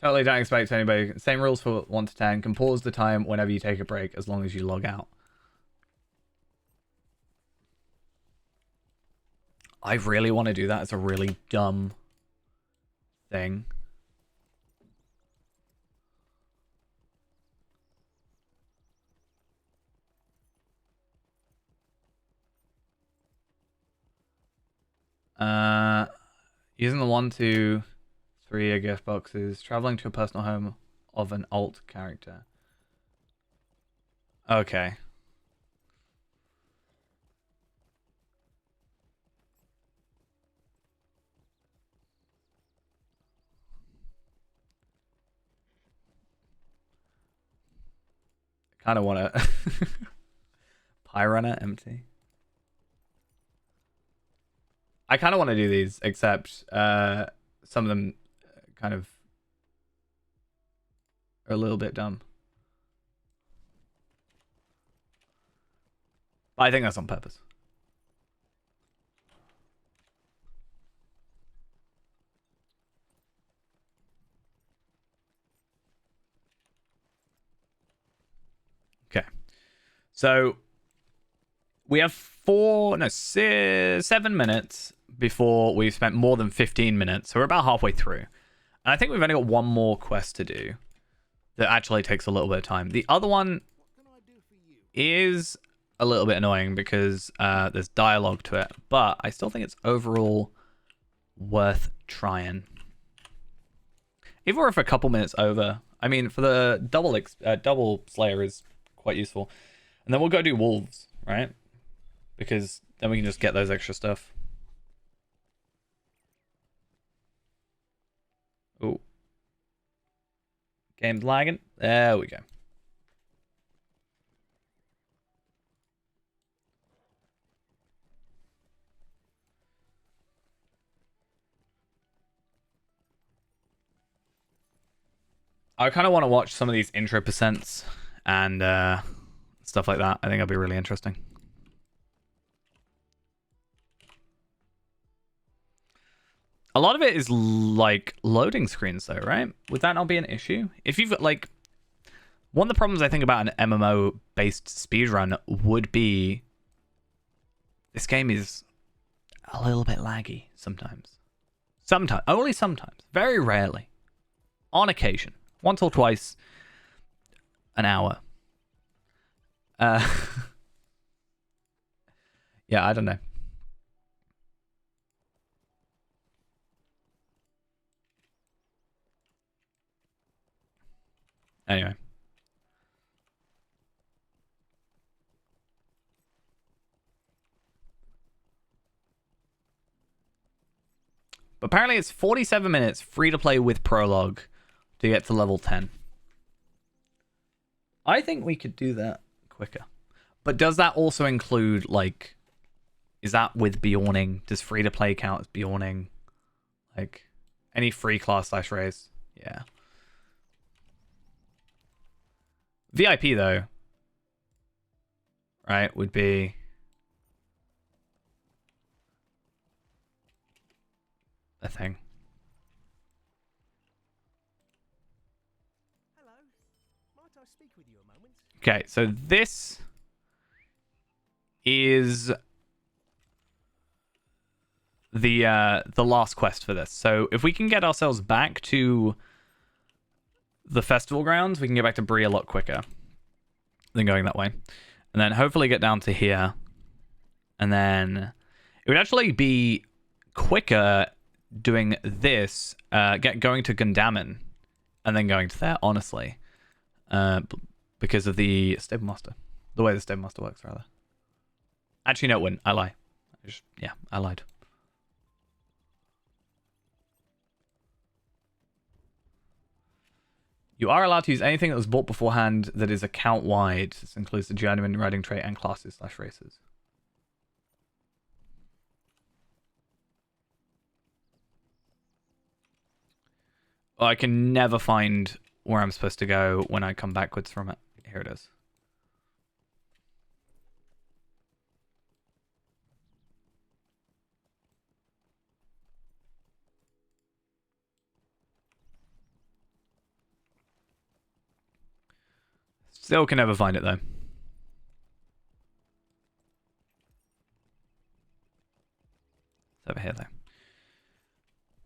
Totally don't expect anybody. Same rules for 1 to 10. Can pause the time whenever you take a break as long as you log out. I really want to do that. It's a really dumb thing. Using the 1, 2, 3 gift boxes. Traveling to a personal home of an alt character. Okay. Kind of want to. Pie runner empty. I kind of want to do these, except some of them kind of are a little bit dumb. But I think that's on purpose. Okay. So we have 7 minutes before we've spent more than 15 minutes. So we're about halfway through. And I think we've only got one more quest to do that actually takes a little bit of time. The other one is a little bit annoying because there's dialogue to it, but I still think it's overall worth trying. Even if we're a couple minutes over. I mean, for the double Slayer is quite useful. And then we'll go do Wolves, right? Because then we can just get those extra stuff. Oh. Game's lagging. There we go. I kind of want to watch some of these intro percents and stuff like that. I think that'll be really interesting. A lot of it is like loading screens though, right? Would that not be an issue? If you've got like... One of the problems I think about an MMO based speedrun would be this game is a little bit laggy sometimes. Sometimes. Only sometimes. Very rarely. On occasion. Once or twice an hour. Uh, yeah, I don't know. Anyway. But apparently it's 47 minutes free to play with prologue to get to level 10. I think we could do that quicker. But does that also include, like, is that with Bjorning? Does free to play count as Bjorning? Like, any free class / race? Yeah. VIP, though, right, would be... a thing. Hello. Might I speak with you a moment? Okay, so this is the last quest for this. So if we can get ourselves back to the festival grounds, we can get back to Bree a lot quicker than going that way. And then hopefully get down to here. And then it would actually be quicker doing this, going to Gundamen and then going to there, honestly. Because of the stable master. The way the stable master works, rather. Actually, no, it wouldn't. I lie. Yeah, I lied. You are allowed to use anything that was bought beforehand that is account-wide. This includes the journeyman, riding trait, and classes / races. I can never find where I'm supposed to go when I come backwards from it. Here it is. Still can never find it, though. It's over here, though.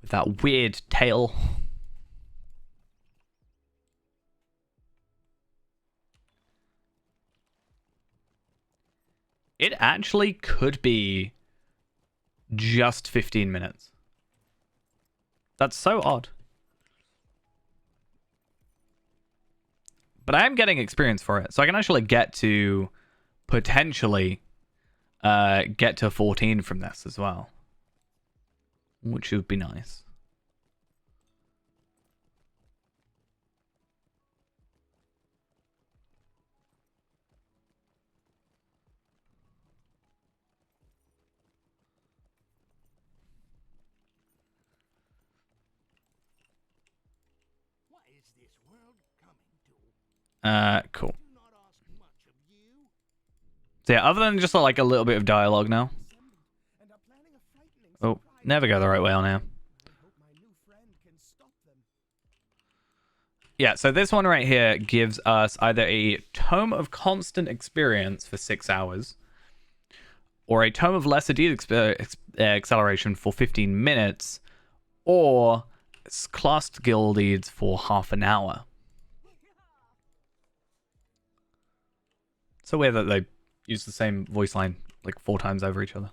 With that weird tail. It actually could be just 15 minutes. That's so odd. But I am getting experience for it. So I can actually get to potentially get to 14 from this as well. Which would be nice. What is this world coming to? Cool. Do not ask much of you. So yeah, other than just like a little bit of dialogue now. And are planning a frightening Oh, surprise. never go the right way on here. I hope my new friend can stop them. Yeah, so this one right here gives us either a Tome of Constant Experience for 6 hours, or a Tome of Lesser Deed Acceleration for 15 minutes, or Classed Guild Deeds for half an hour. So weird that they use the same voice line like 4 times over each other.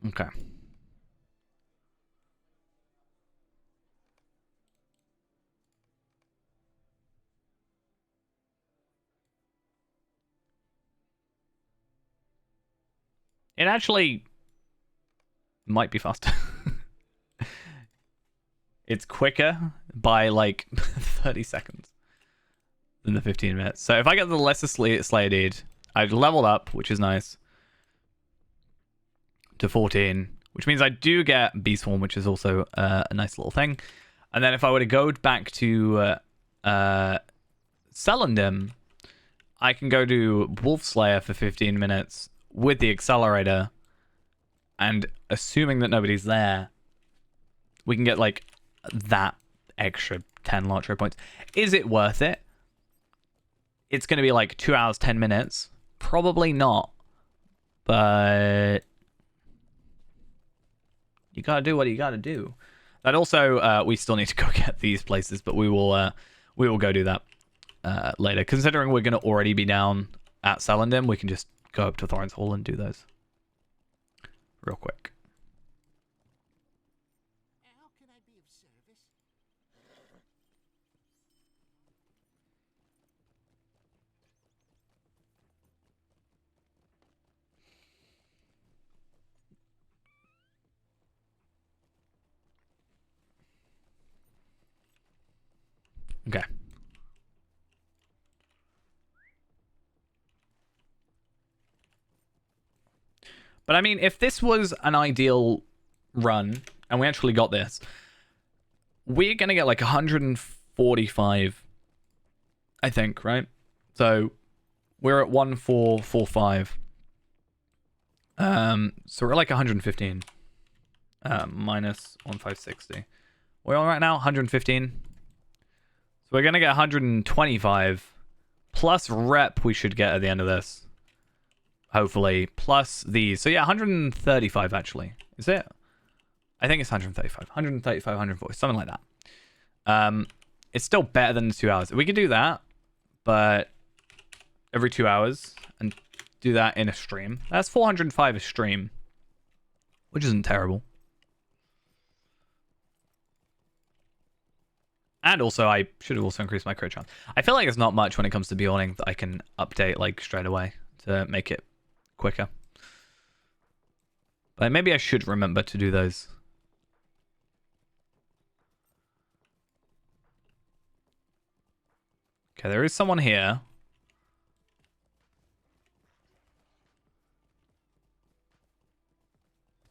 Okay. It actually might be faster. It's quicker by like 30 seconds than the 15 minutes. So if I get the lesser Slayer Deed, I've leveled up, which is nice, to 14, which means I do get Beast Form, which is also a nice little thing. And then if I were to go back to Celandem, I can go to Wolf Slayer for 15 minutes with the accelerator, and assuming that nobody's there, we can get like that extra 10 Lotro points. Is it worth it? it's going to be like 2 hours, 10 minutes. Probably not. But you got to do what you got to do. That also, we still need to go get these places, but we will go do that later. Considering we're going to already be down at Salandin, we can just go up to Thorin's Hall and do those real quick. How can I be of service? Okay. But I mean, if this was an ideal run, and we actually got this, we're going to get like 145, I think, right? So we're at 1445. So we're like 115. Minus 1560. We're on right now, 115. So we're going to get 125 plus rep we should get at the end of this. Hopefully. Plus these. So yeah, 135 actually. Is it? I think it's 135. 135, 140. Something like that. It's still better than the 2 hours. We could do that, but every 2 hours and do that in a stream. That's 405 a stream, which isn't terrible. And also, I should have also increased my crit chance. I feel like it's not much when it comes to Beyonding that I can update like straight away to make it quicker. But maybe I should remember to do those. Okay, there is someone here.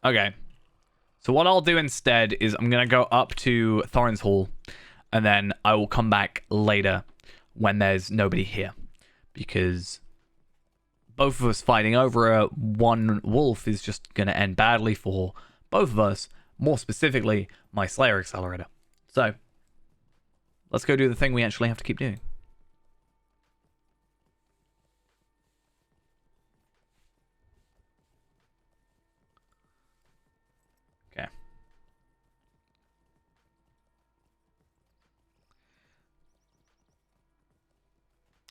Okay. So what I'll do instead is I'm going to go up to Thorin's Hall. And then I will come back later when there's nobody here. Because both of us fighting over one wolf is just going to end badly for both of us. More specifically, my Slayer Accelerator. So, let's go do the thing we actually have to keep doing. Okay.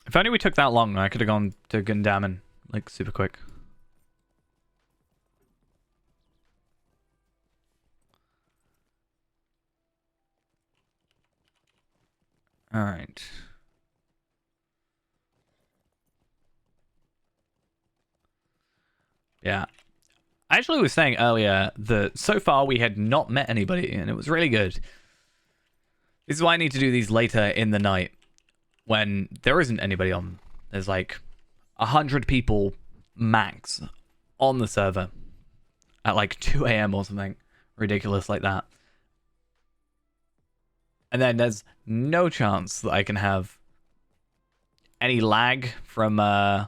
If only we took that long, I could have gone to Gundaman, like, super quick. Alright. Yeah. I actually was saying earlier that so far we had not met anybody, and it was really good. This is why I need to do these later in the night, when there isn't anybody on. There's like 100 people max on the server at like 2 a.m. or something ridiculous like that. And then there's no chance that I can have any lag from I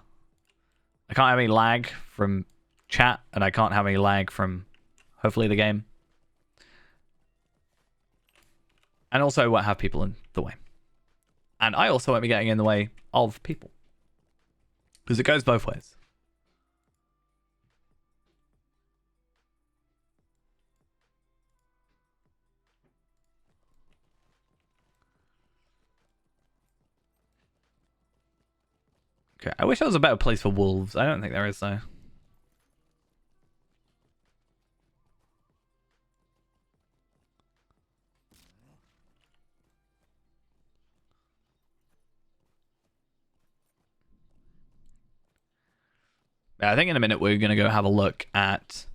can't have any lag from chat, and I can't have any lag from hopefully the game. And also I won't have people in the way. And I also won't be getting in the way of people. Because it goes both ways. Okay, I wish there was a better place for wolves. I don't think there is, though. Yeah, I think in a minute we're going to go have a look at...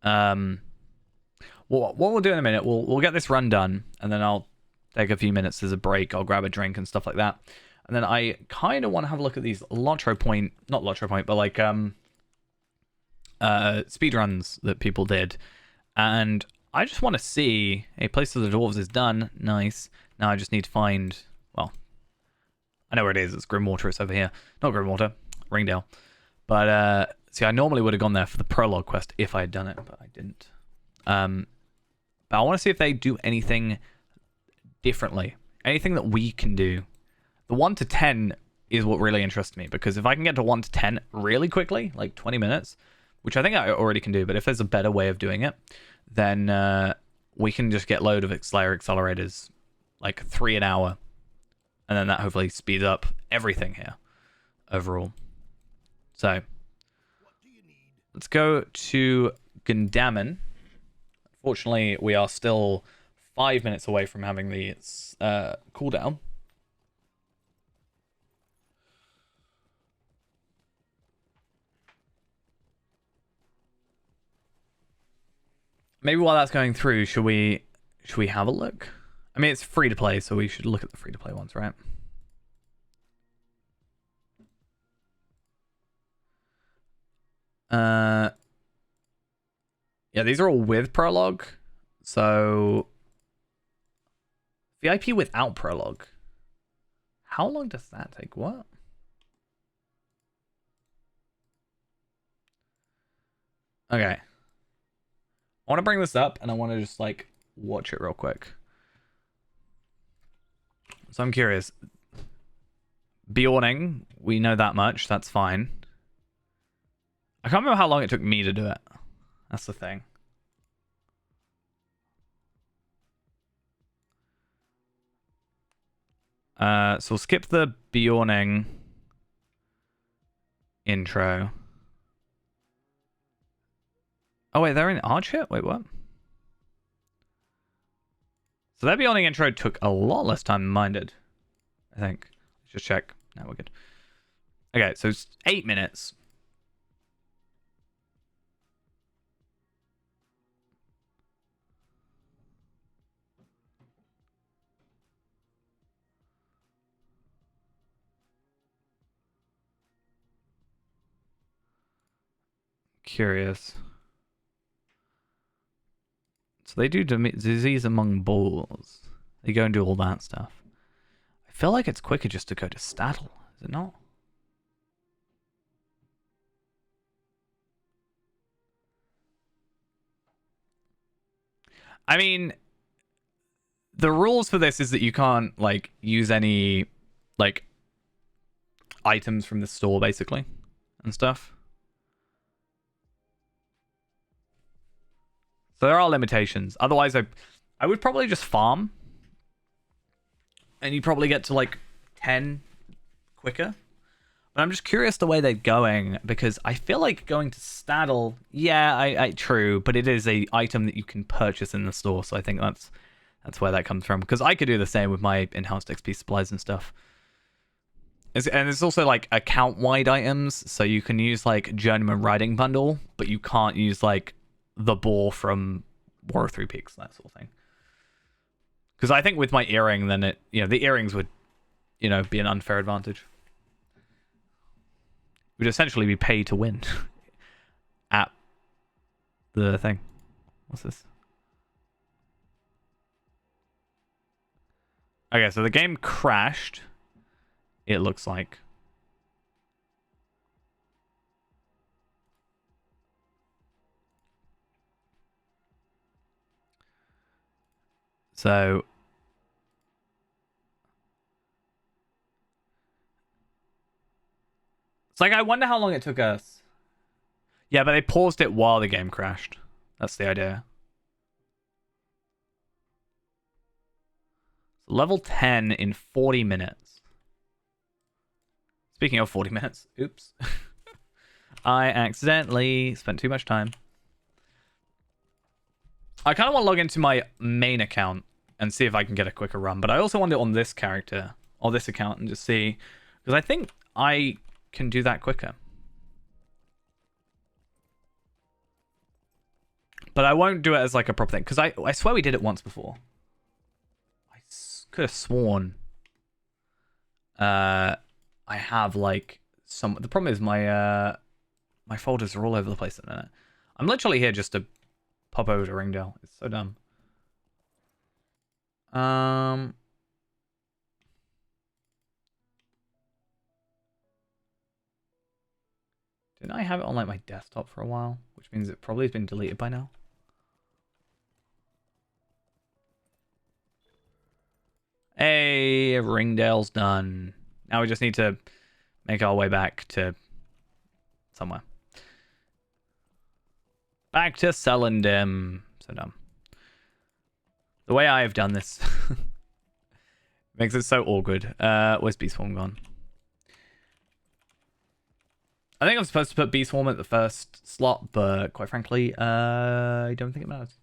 what we'll do in a minute, we'll get this run done, and then I'll take a few minutes as a break. I'll grab a drink and stuff like that. And then I kind of want to have a look at these Lotro Point, not Lotro Point, but like speedruns that people did. And I just want to see, hey, Place of the Dwarves is done. Nice. Now I just need to find, well, I know where it is. It's Grimwater. It's over here. Not Grimwater, Ringdale. But, see, I normally would have gone there for the prologue quest if I had done it, but I didn't. But I want to see if they do anything differently. Anything that we can do. The 1 to 10 is what really interests me, because if I can get to 1 to 10 really quickly, like 20 minutes, which I think I already can do, but if there's a better way of doing it, then we can just get load of Slayer accelerators, like 3 an hour, and then that hopefully speeds up everything here overall. So let's go to Gundaman. Unfortunately, we are still 5 minutes away from having the cooldown. Maybe while that's going through, should we have a look? I mean, it's free to play, so we should look at the free to play ones, right? Yeah, these are all with prologue. So VIP without prologue. How long does that take? What? Okay. I want to bring this up and I want to just like watch it real quick. So I'm curious. Bjorning, we know that much. That's fine. I can't remember how long it took me to do it. That's the thing. So we'll skip the Bjorning intro. Oh wait, they're in Archer? Wait, what? So that Bjorning intro took a lot less time than mine did, I think. Let's just check. No, we're good. Okay, so it's 8 minutes. Curious. So they do disease among bulls. They go and do all that stuff. I feel like it's quicker just to go to Staddle, is it not? I mean, the rules for this is that you can't like use any like items from the store basically and stuff. So there are limitations. Otherwise, I would probably just farm. And you probably get to like 10 quicker. But I'm just curious the way they're going, because I feel like going to Staddle, yeah, true, but it is a item that you can purchase in the store, so I think that's where that comes from. Because I could do the same with my enhanced XP supplies and stuff. And it's also like account-wide items, so you can use like Journeyman Riding Bundle, but you can't use like the boar from War of Three Peaks, that sort of thing. Because I think with my earring, then it, the earrings would, be an unfair advantage. It would essentially be pay to win at the thing. What's this? Okay, so the game crashed. It looks like. So it's like, I wonder how long it took us. Yeah, but they paused it while the game crashed. That's the idea. Level 10 in 40 minutes. Speaking of 40 minutes, oops. I accidentally spent too much time. I kind of want to log into my main account and see if I can get a quicker run, but I also want it on this character or this account and just see, because I think I can do that quicker. But I won't do it as like a proper thing, because I swear we did it once before. I could have sworn I have like some. The problem is my my folders are all over the place at the minute. I'm literally here just to pop over to Ringdale. It's so dumb. Didn't I have it on like my desktop for a while? Which means it probably has been deleted by now. Hey, Ringdale's done. Now we just need to make our way back to somewhere. Back to Celandem. So dumb. The way I have done this makes it so awkward. Where's Bee Swarm gone? I think I'm supposed to put Bee Swarm at the first slot, but quite frankly, I don't think it matters.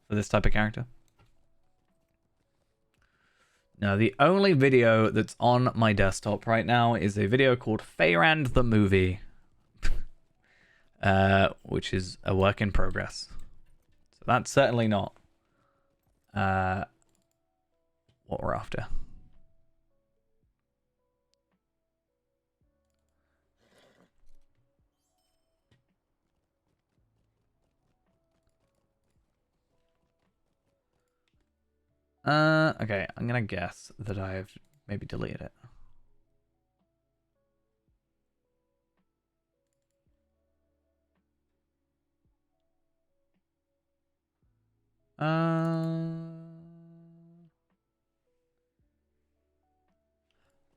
For this type of character. Now, the only video that's on my desktop right now is a video called Feyrand the Movie, which is a work in progress. So that's certainly not what we're after. Okay, I'm gonna guess that I've maybe deleted it.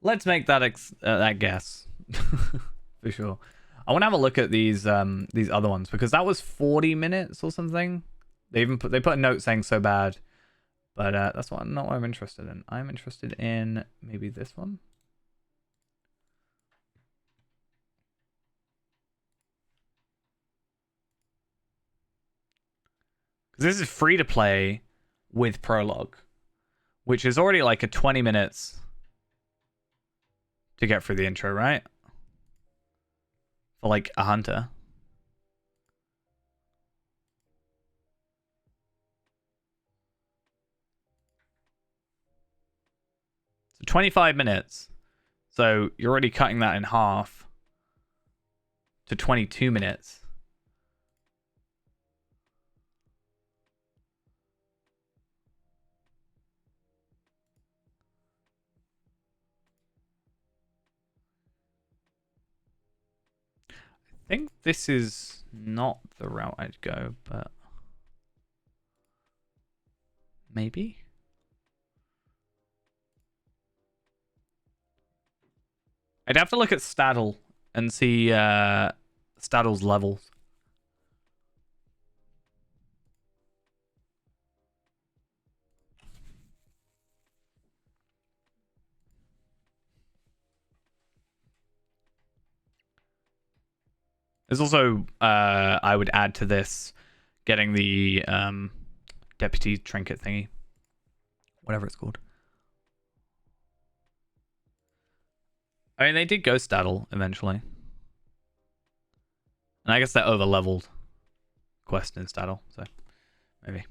Let's make that that guess for sure. I want to have a look at these other ones because that was 40 minutes or something. They put a note saying so bad, but that's not what I'm interested in. I'm interested in maybe this one. This is free to play with prologue, which is already like a 20 minutes to get through the intro, right? For like a hunter. So 25 minutes. So you're already cutting that in half to 22 minutes. I think this is not the route I'd go, but maybe. I'd have to look at Staddle and see Staddle's levels. There's also, I would add to this, getting the deputy trinket thingy. Whatever it's called. I mean, they did go Staddle eventually. And I guess they're over-leveled quest in Staddle, so maybe.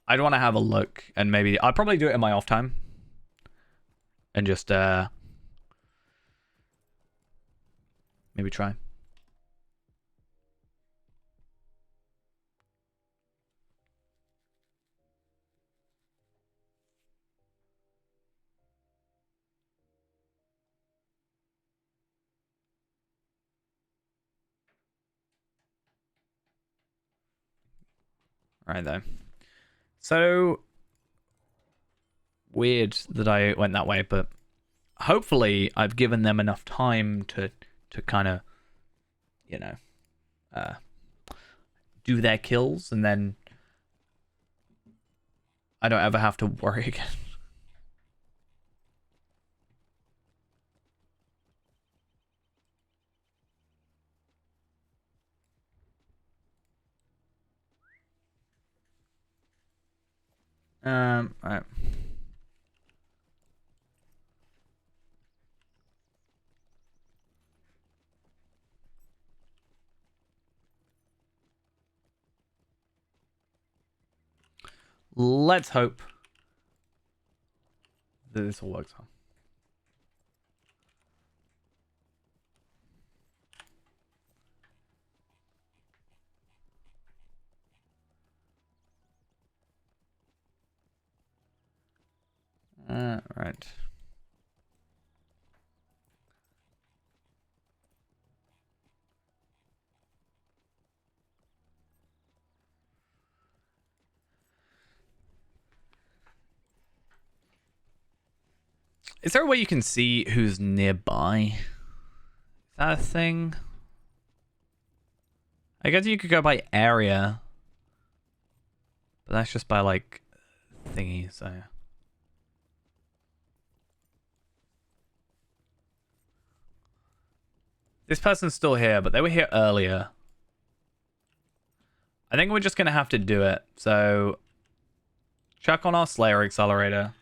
I'd want to have a look, and maybe I'll probably do it in my off time, and just maybe try. All right, though. So weird that I went that way, but hopefully I've given them enough time to kind of, you know, do their kills, and then I don't ever have to worry again. All right. Let's hope that this all works out. Right. Is there a way you can see who's nearby? Is that a thing? I guess you could go by area. But that's just by, like, thingy, so... This person's still here, but they were here earlier. I think we're just going to have to do it. So, chuck on our Slayer Accelerator.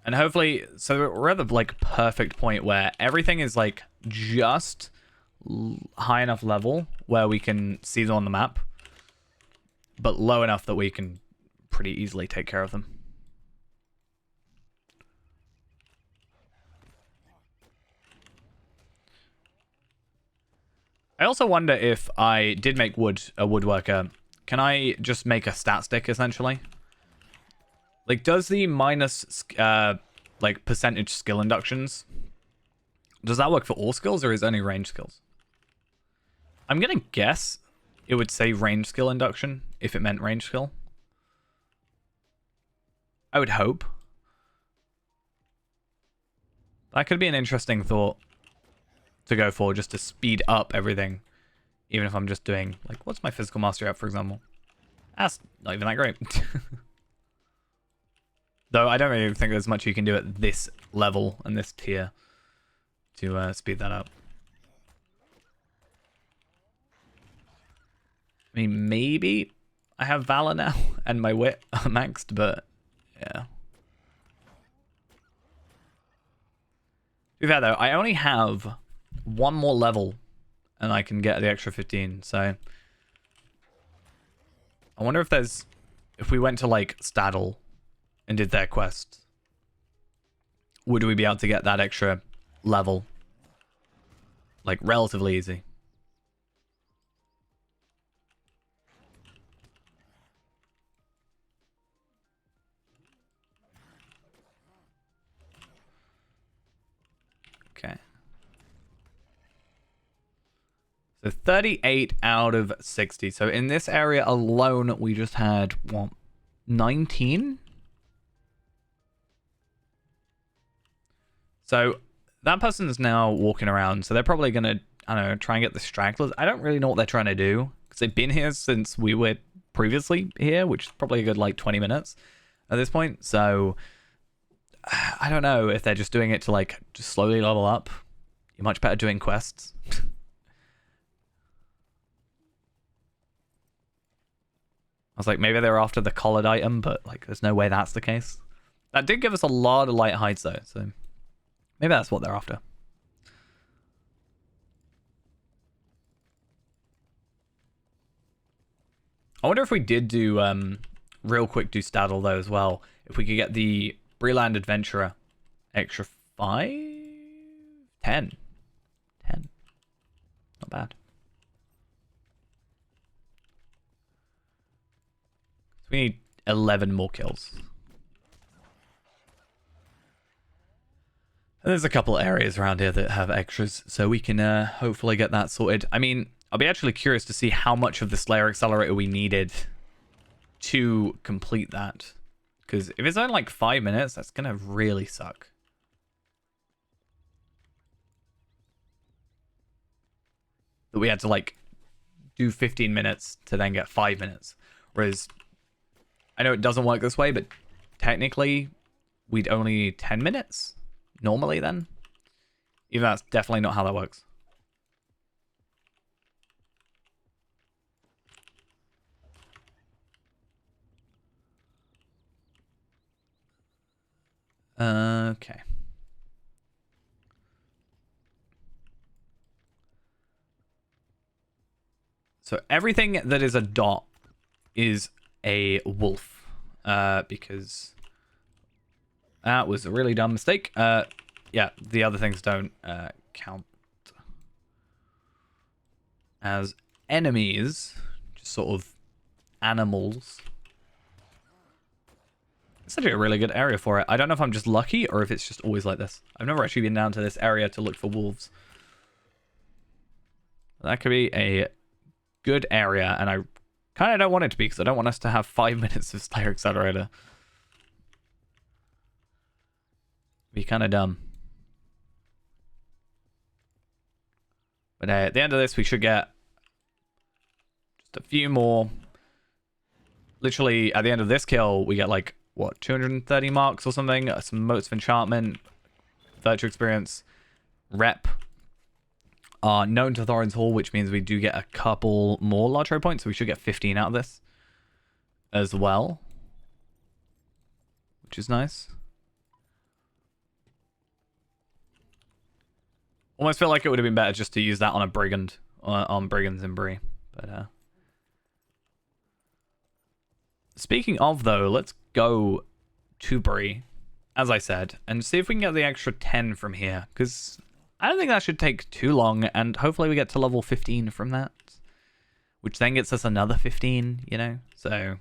And hopefully, so we're at the, like, perfect point where everything is, like, just high enough level where we can see them on the map. But low enough that we can pretty easily take care of them. I also wonder if I did make a woodworker, can I just make a stat stick essentially? Like, does the minus like percentage skill inductions, does that work for all skills or is it only range skills? I'm gonna guess it would say range skill induction if it meant range skill. I would hope. That could be an interesting thought to go for, just to speed up everything. Even if I'm just doing, like, what's my physical mastery at, for example? That's not even that great. Though I don't really think there's much you can do at this level and this tier to speed that up. I mean, maybe I have Valor now and my wit are maxed, but yeah. To be fair though, I only have one more level and I can get the extra 15, so I wonder if if we went to like Staddle and did their quest, would we be able to get that extra level like relatively easy? Okay. So 38 out of 60. So in this area alone, we just had, what, 19? So that person's now walking around. So they're probably going to, I don't know, try and get the stragglers. I don't really know what they're trying to do, because they've been here since we were previously here, which is probably a good, like, 20 minutes at this point. So I don't know if they're just doing it to, like, just slowly level up. You're much better doing quests. I was like, maybe they were after the collared item, but, like, there's no way that's the case. That did give us a lot of light hides, though, so maybe that's what they're after. I wonder if we did do, real quick do Staddle, though, as well. If we could get the Breland Adventurer extra 5? 10. 10. Not bad. So we need 11 more kills. And there's a couple areas around here that have extras, so we can hopefully get that sorted. I mean, I'll be actually curious to see how much of the Slayer Accelerator we needed to complete that. Because if it's only like 5 minutes, that's going to really suck. That we had to like do 15 minutes to then get 5 minutes. Whereas, I know it doesn't work this way, but technically we'd only need 10 minutes normally then. Even though that's definitely not how that works. Okay. So everything that is a dot is a wolf. Because that was a really dumb mistake. Yeah, the other things don't count as enemies, just sort of animals. It's actually a really good area for it. I don't know if I'm just lucky or if it's just always like this. I've never actually been down to this area to look for wolves. That could be a good area, and I kind of don't want it to be, because I don't want us to have 5 minutes of Slayer Accelerator. Be kind of dumb. But at the end of this, we should get just a few more. Literally, at the end of this kill, we get like, what, 230 marks or something? Some motes of enchantment, virtue experience, rep. Known to Thorin's Hall, which means we do get a couple more lottery points. So we should get 15 out of this as well, which is nice. Almost feel like it would have been better just to use that on a brigand, on brigands in Bree. But speaking of though, let's go to Bree, as I said, and see if we can get the extra 10 from here, because I don't think that should take too long, and hopefully we get to level 15 from that, which then gets us another 15, you know, so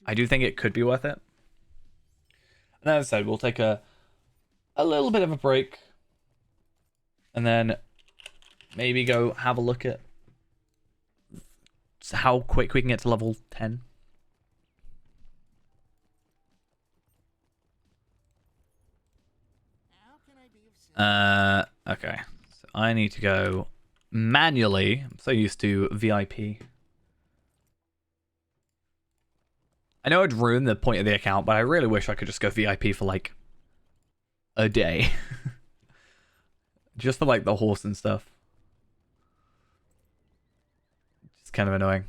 I do think it could be worth it. And as I said, we'll take a little bit of a break, and then maybe go have a look at how quick we can get to level 10. Okay. So I need to go manually. I'm so used to VIP. I know I'd ruin the point of the account, but I really wish I could just go VIP for like a day. Just for like the horse and stuff. It's kind of annoying.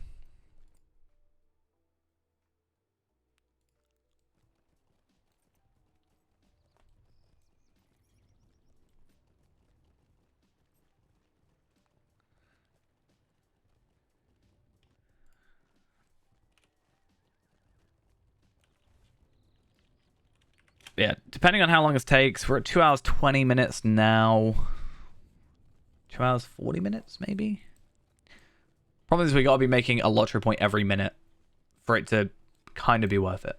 Yeah, depending on how long it takes, we're at 2 hours 20 minutes now. 2 hours 40 minutes, maybe? Problem is we gotta be making a lottery point every minute for it to kind of be worth it.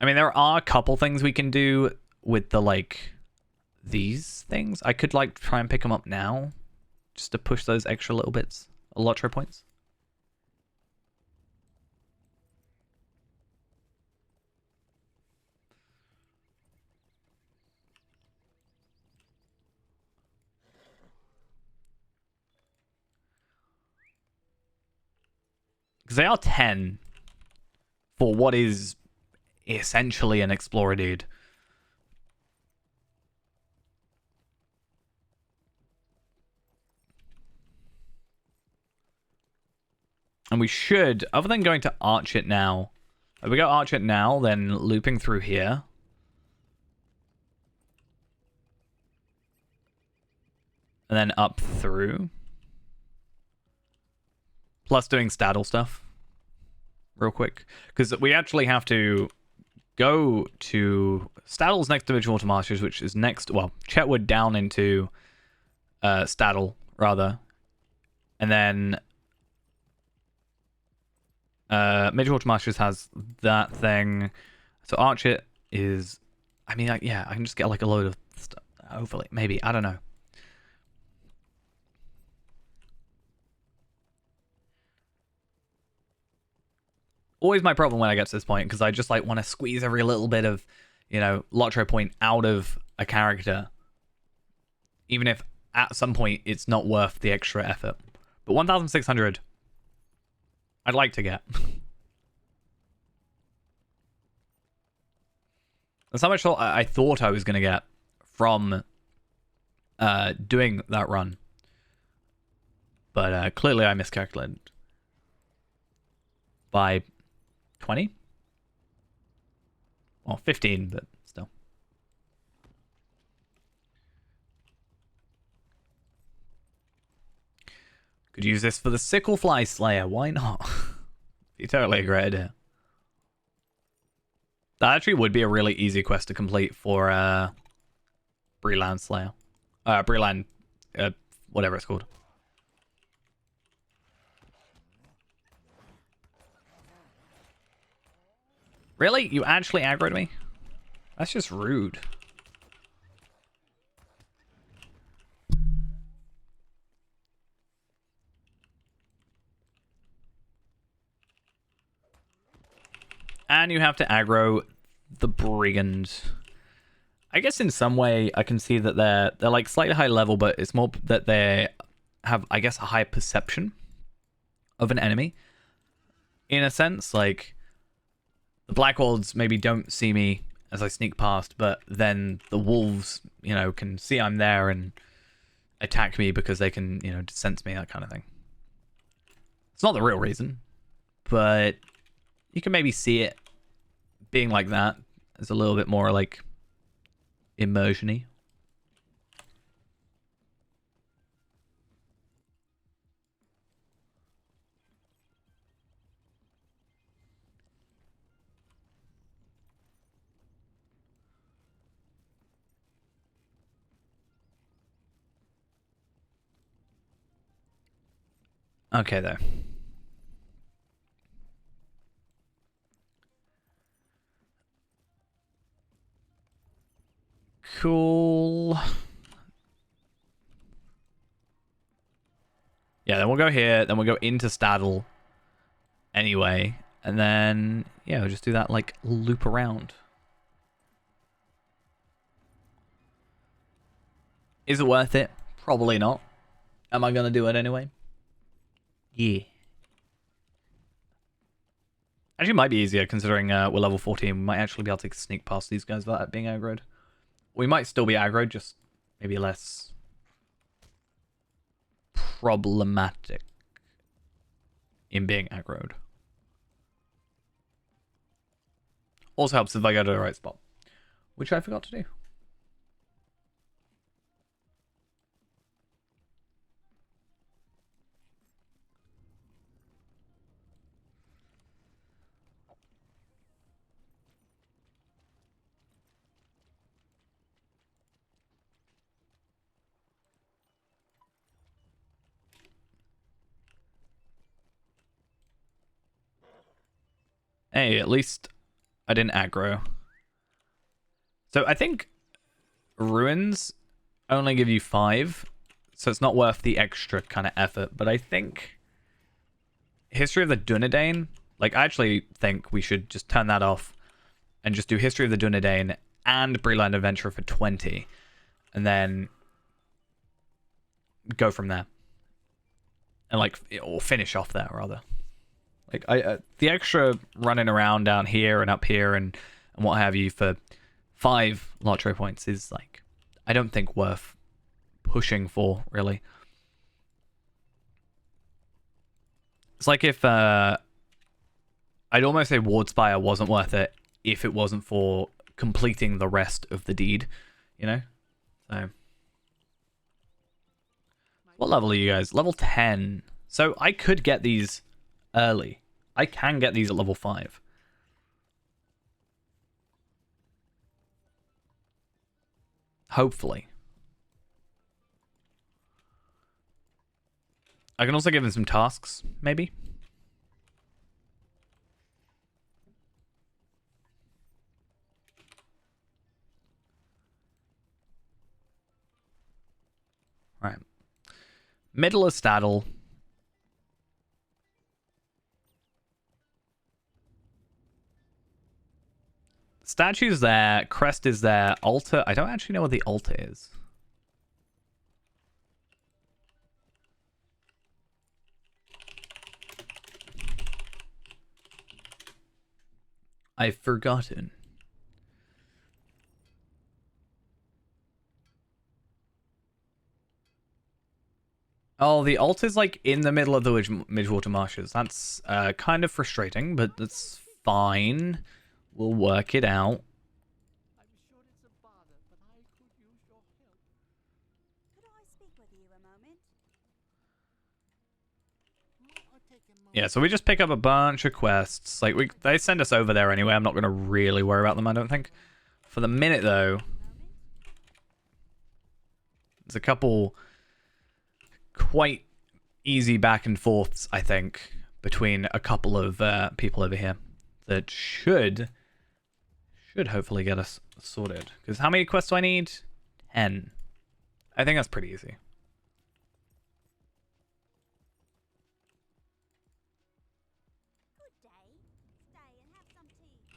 I mean, there are a couple things we can do with the, like, these things. I could, like, try and pick them up now, just to push those extra little bits of lottery points. Because they are 10 for what is essentially an Explorer dude. And we should, other than going to arch it now, if we go arch it now, then looping through here. And then up through. Plus doing staddle stuff. Real quick. Because we actually have to go to Staddle's next to Midgewater Marshes, which is next, well, Chetwood down into Staddle, rather. And then Midgewater Marshes has that thing. So Arch It is, I mean, yeah, I can just get like a load of stuff. Hopefully, maybe, I don't know. Always my problem when I get to this point, because I just like want to squeeze every little bit of, you know, lottery point out of a character, even if at some point it's not worth the extra effort. But 1,600, I'd like to get. That's how much I thought I was going to get from doing that run. But clearly I miscalculated by 20? Well, 15, but still. Could use this for the Sicklefly Slayer. Why not? You totally a great idea. That actually would be a really easy quest to complete for Breland Slayer. Breland, whatever it's called. Really? You actually aggroed me? That's just rude. And you have to aggro the brigand. I guess in some way I can see that they're like slightly high level, but it's more that they have, I guess, a higher perception of an enemy. In a sense, like the Blackwolves maybe don't see me as I sneak past, but then the wolves, you know, can see I'm there and attack me because they can, you know, sense me, that kind of thing. It's not the real reason, but you can maybe see it being like that. It's a little bit more like immersion-y. Okay, though. Cool. Yeah, then we'll go here, then we'll go into Staddle anyway, and then, yeah, we'll just do that, like, loop around. Is it worth it? Probably not. Am I going to do it anyway? Yeah. Actually, it might be easier considering we're level 14. We might actually be able to sneak past these guys without being aggroed. We might still be aggroed, just maybe less problematic in being aggroed. Also helps if I go to the right spot, which I forgot to do. Hey, at least I didn't aggro. So I think ruins only give you 5, so it's not worth the extra kind of effort. But I think History of the Dunedain, like I actually think we should just turn that off and just do History of the Dunedain and Breland Adventure for 20, and then go from there. And like, or finish off there rather. Like the extra running around down here and up here and what have you for 5 lottery points is like, I don't think worth pushing for, really. It's like if I'd almost say Wardspire wasn't worth it if it wasn't for completing the rest of the deed, you know? So what level are you guys? Level 10. So I could get these early. I can get these at level 5. Hopefully. I can also give them some tasks, maybe. Right. Middle of Staddle. Statue's there. Crest is there. Altar. I don't actually know what the altar is. I've forgotten. Oh, the altar's like in the middle of the Midwater Marshes. That's kind of frustrating, but that's fine. We'll work it out. I'm sure it's a bother, but I could use your help. Could I speak with you a moment? Might I take a moment? Yeah, so we just pick up a bunch of quests. Like they send us over there anyway. I'm not going to really worry about them, I don't think. For the minute, though, there's a couple quite easy back and forths, I think, between a couple of people over here that should hopefully get us sorted. Because how many quests do I need? 10. I think that's pretty easy. Good day. Stay and have some tea.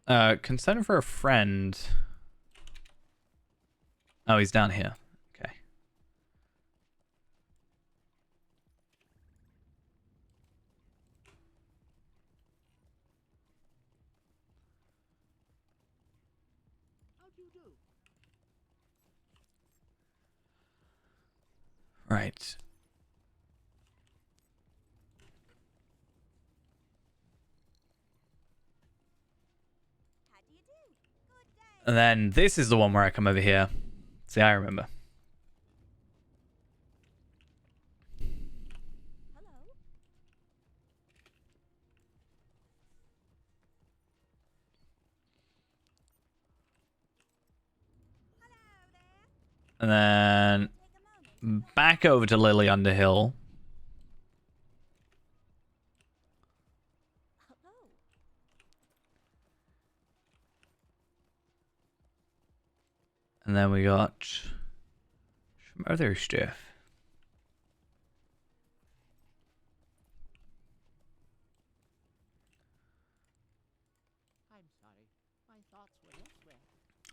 Concern for a friend. Oh, he's down here. Okay. How do you do? Right. How do you do? Good day. And then this is the one where I come over here. See, I remember. Hello. Hello there. And then Take a moment. back over to Lily Underhill. Oh. And then we got some other stuff. I'm sorry. My thoughts were elsewhere.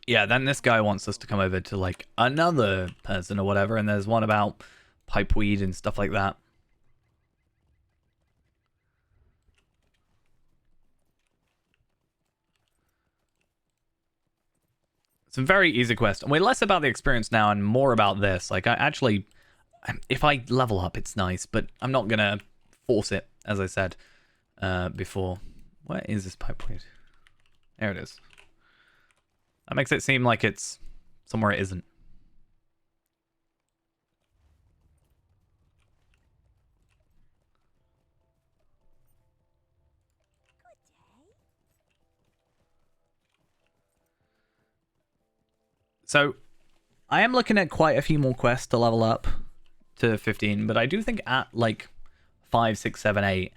Yeah, then this guy wants us to come over to like another person or whatever, and there's one about pipeweed and stuff like that. Some very easy quest, and we're less about the experience now and more about this. Like, I actually, if I level up, it's nice, but I'm not gonna force it, as I said before. Where is this pipeweed? There it is. That makes it seem like it's somewhere it isn't. Good day. So, I am looking at quite a few more quests to level up to 15, but I do think at like 5, 6, 7, 8,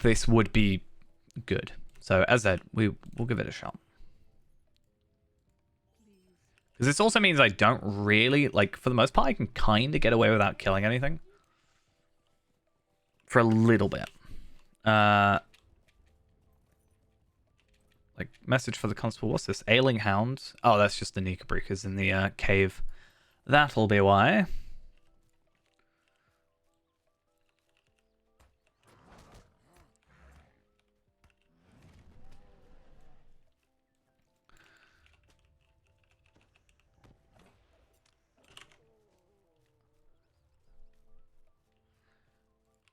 this would be good. So, as I said, we'll give it a shot. Because this also means I don't really, like, for the most part, I can kind of get away without killing anything. For a little bit. Like, message for the constable. What's this? Ailing hound. Oh, that's just the Nika Breakers in the cave. That'll be why.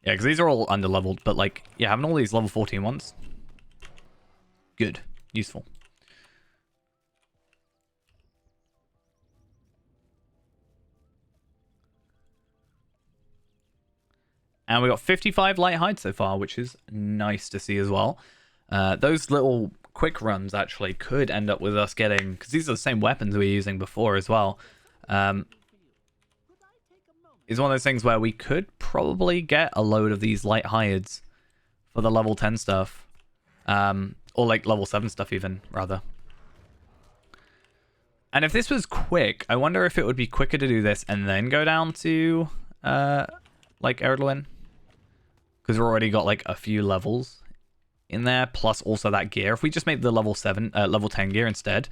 Yeah, because these are all under-leveled, but, like, yeah, having all these level 14 ones. Good. Useful. And we got 55 light hide so far, which is nice to see as well. Those little quick runs actually could end up with us getting, because these are the same weapons we were using before as well. Is one of those things where we could probably get a load of these light hides for the level 10 stuff. Or like level 7 stuff even, rather. And if this was quick, I wonder if it would be quicker to do this and then go down to, like, Eredluin. Because we've already got, like, a few levels in there, plus also that gear. If we just made the level 10 gear instead,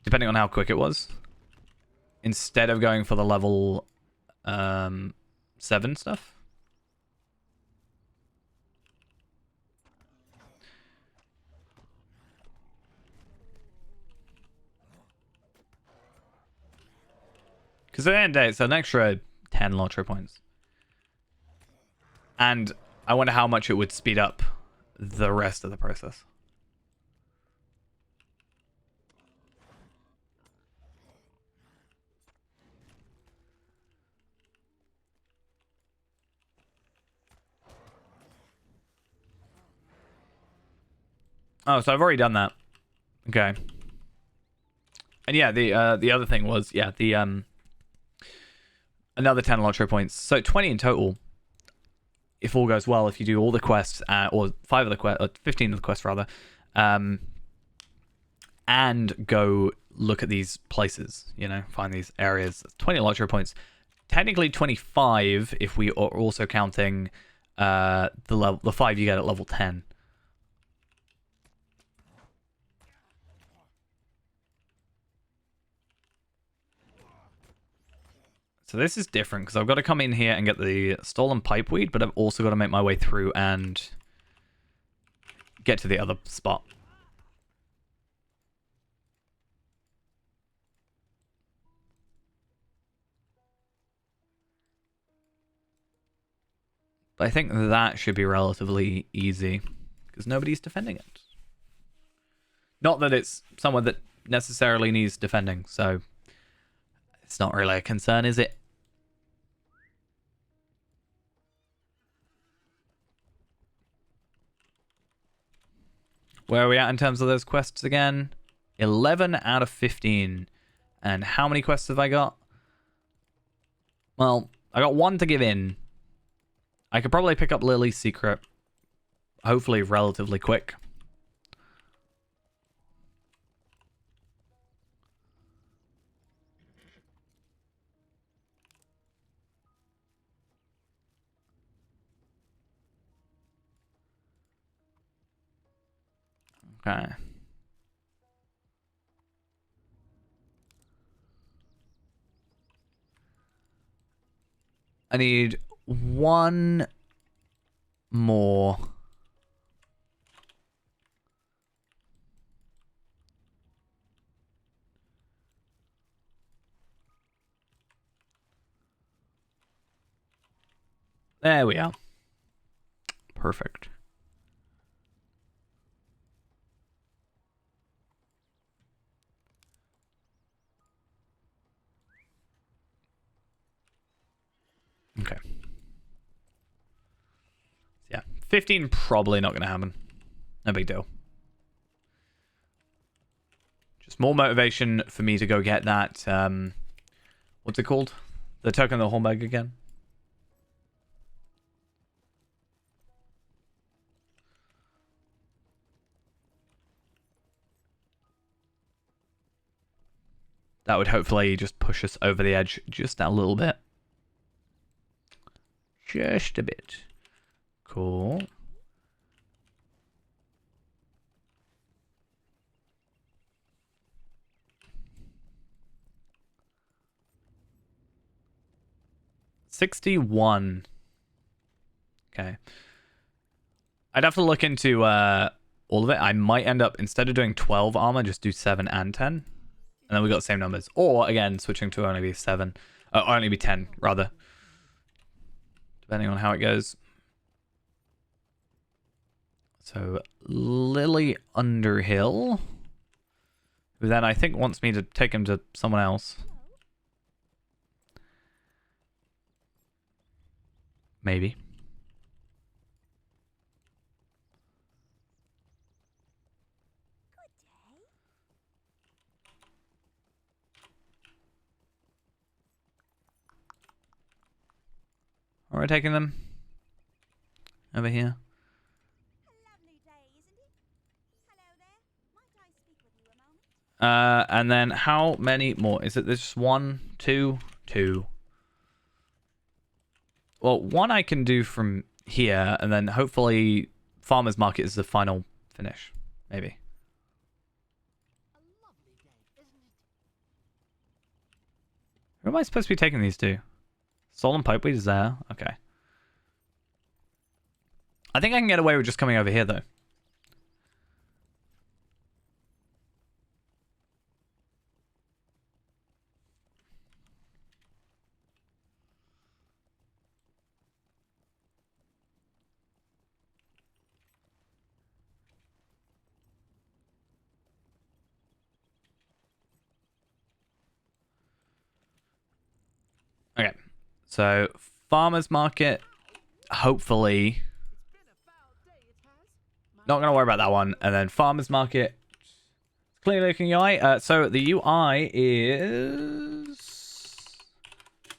depending on how quick it was, instead of going for the level 7 stuff. Because at the end of the day, it's an extra 10 Lotro points. And I wonder how much it would speed up the rest of the process. Oh, so I've already done that. Okay. And yeah, the other thing was, yeah, the another 10 Lotro points. So 20 in total. If all goes well, if you do all the quests, or 5 of the quests, 15 of the quests rather, and go look at these places, you know, find these areas. 20 Lotro points. Technically 25 if we are also counting the 5 you get at level 10. So this is different because I've got to come in here and get the stolen pipeweed, but I've also got to make my way through and get to the other spot. But I think that should be relatively easy because nobody's defending it. Not that it's someone that necessarily needs defending, so it's not really a concern, is it? Where are we at in terms of those quests again? 11 out of 15. And how many quests have I got? Well, I got one to give in. I could probably pick up Lily's secret. Hopefully relatively quick. Okay. I need one more. There we are. Perfect. Okay. Yeah, 15 probably not going to happen. No big deal. Just more motivation for me to go get that, what's it called? The token of the Hornberg again. That would hopefully just push us over the edge just a little bit. Just a bit. Cool. $61. Okay. I'd have to look into all of it. I might end up, instead of doing 12 armor, just do 7 and 10. And then we got the same numbers. Or, again, switching to only be 7. Only be 10, rather. Depending on how it goes. So, Lily Underhill. Who then I think wants me to take him to someone else. Maybe. Are we taking them? Over here. A lovely day, isn't it? Hello there. Might I speak with you a moment? And then how many more? Is it this 1, 2, 2? Well, one I can do from here, and then hopefully Farmer's Market is the final finish. Maybe. A lovely day, isn't it? Who am I supposed to be taking these to? Stolen Pipeweed is there. Okay. I think I can get away with just coming over here, though. Okay. So, Farmer's Market, hopefully. Not going to worry about that one. And then Farmer's Market, clean looking UI. So, the UI is...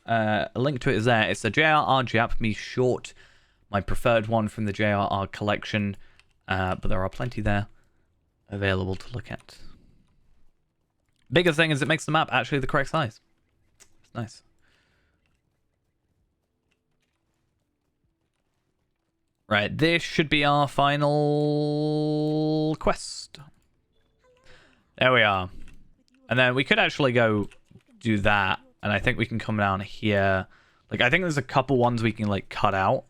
a link to it is there. It's the JRR Jap Me Short, my preferred one from the JRR collection. But there are plenty there available to look at. Biggest thing is it makes the map actually the correct size. It's nice. Right, this should be our final quest. There we are. And then we could actually go do that and I think we can come down here. Like, I think there's a couple ones we can, like, cut out.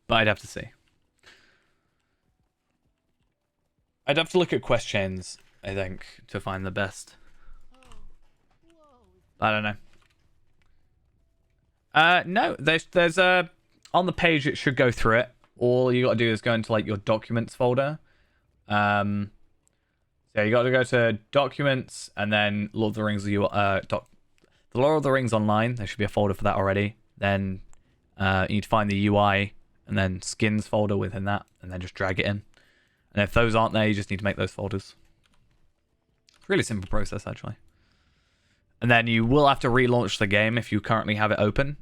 But I'd have to see. I'd have to look at quest chains, I think, to find the best. I don't know. No, there's a... On the page, it should go through it. All you gotta do is go into, like, your documents folder. So you gotta go to documents, and then Lord of the Rings, the Lord of the Rings Online. There should be a folder for that already. Then you need to find the UI, and then skins folder within that, and then just drag it in. And if those aren't there, you just need to make those folders. Really simple process, actually. And then you will have to relaunch the game if you currently have it open.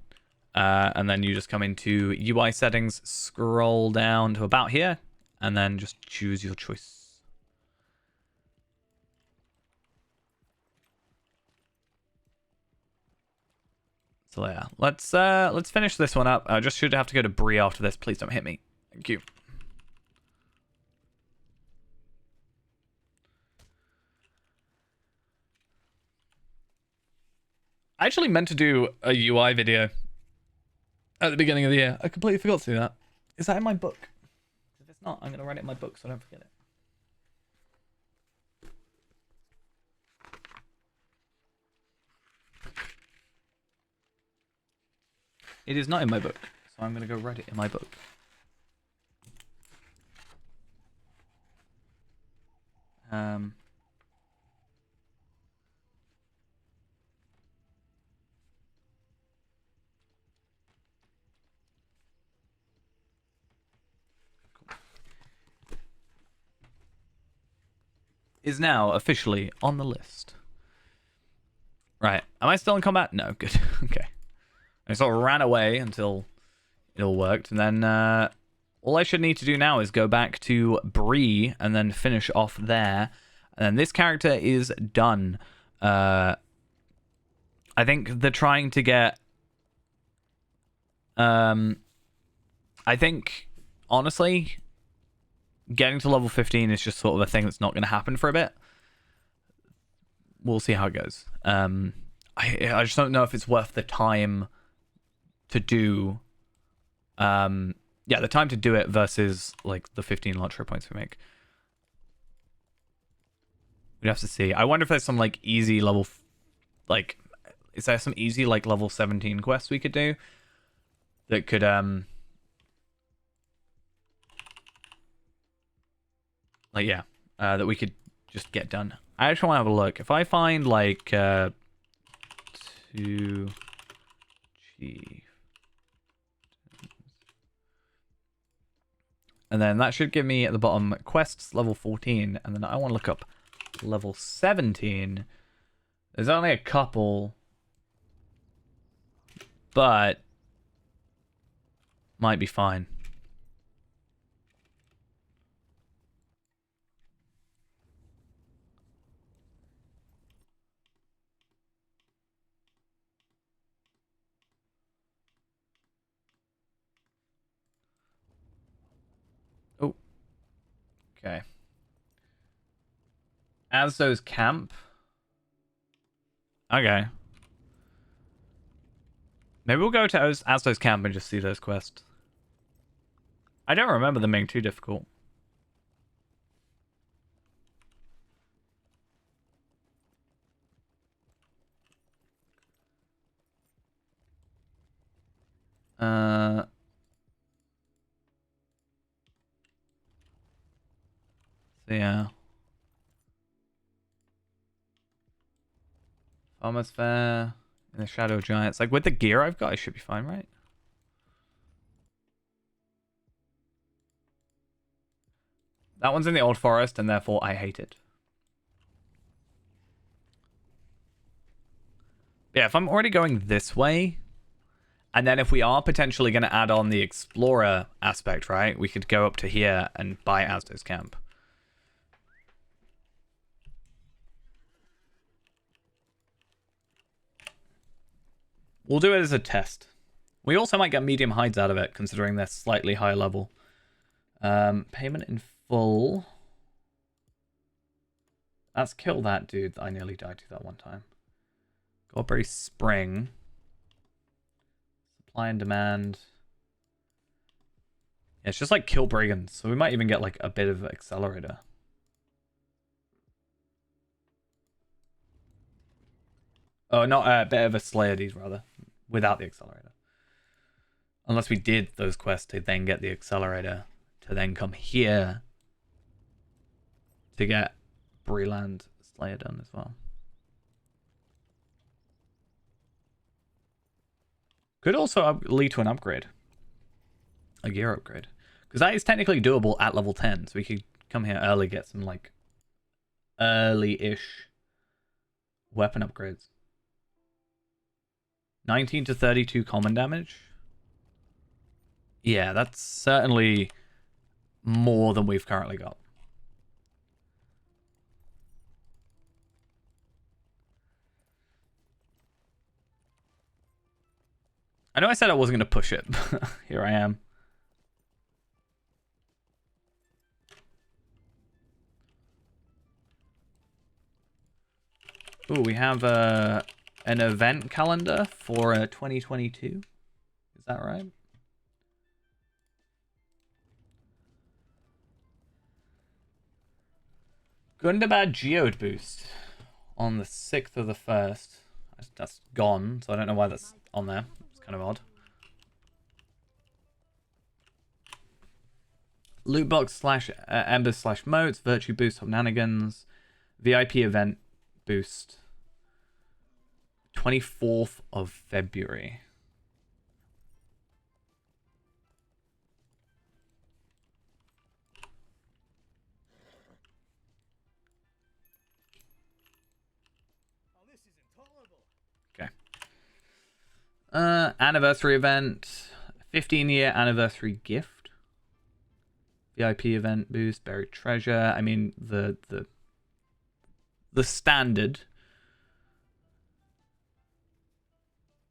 And then you just come into UI settings, scroll down to about here, and then just choose your choice. So yeah, let's finish this one up. I just should have to go to Bree after this. Please don't hit me. Thank you. I actually meant to do a UI video at the beginning of the year. I completely forgot to do that. Is that in my book? If it's not, I'm going to write it in my book so I don't forget it. It is not in my book, so I'm going to go write it in my book. Is now officially on the list. Right. Am I still in combat? No. Good. Okay. I sort of ran away until it all worked. And then all I should need to do now is go back to Bree and then finish off there. And then this character is done. I think they're trying to get... I think, honestly... Getting to level 15 is just sort of a thing that's not going to happen for a bit. We'll see how it goes. I just don't know if it's worth the time to do... the time to do it versus like the 15 Lottery points we make. We'd have to see. I wonder if there's some like easy level... is there some easy like level 17 quests we could do? That could... that we could just get done. I actually want to have a look. If I find like 2 chief, and then that should give me at the bottom quests level 14, and then I want to look up level 17. There's only a couple, but might be fine. Okay. Azzo's camp. Okay. Maybe we'll go to Azzo's camp and just see those quests. I don't remember them being too difficult. Yeah. Farmer's Fair in the Shadow Giants. Like with the gear I've got, I should be fine, right? That one's in the Old Forest, and therefore I hate it. Yeah, if I'm already going this way, and then if we are potentially going to add on the Explorer aspect, right? We could go up to here and buy Azzo's camp. We'll do it as a test. We also might get medium hides out of it, considering they're slightly higher level. Payment in full. Let's kill that dude that I nearly died to that one time. Goldberry Spring. Supply and demand. Yeah, it's just like kill brigands, so we might even get like a bit of accelerator. Oh, not a bit of a Slayer Deed, rather, without the accelerator. Unless we did those quests to then get the accelerator, to then come here to get Breland Slayer done as well. Could also lead to an upgrade. A gear upgrade. Because that is technically doable at level 10. So we could come here early, get some like early-ish weapon upgrades. 19 to 32 common damage. Yeah, that's certainly more than we've currently got. I know I said I wasn't going to push it, but here I am. Ooh, we have an event calendar for 2022. Is that right? Gundabad Geode boost on the 6th of the 1st. That's gone, so I don't know why that's on there. It's kind of odd. Lootbox / embers / moats, virtue boost, shenanigans, VIP event boost. 24th of February. Oh, this is intolerable. Okay. Anniversary event. 15-year anniversary gift. VIP event boost, buried treasure. I mean, the standard.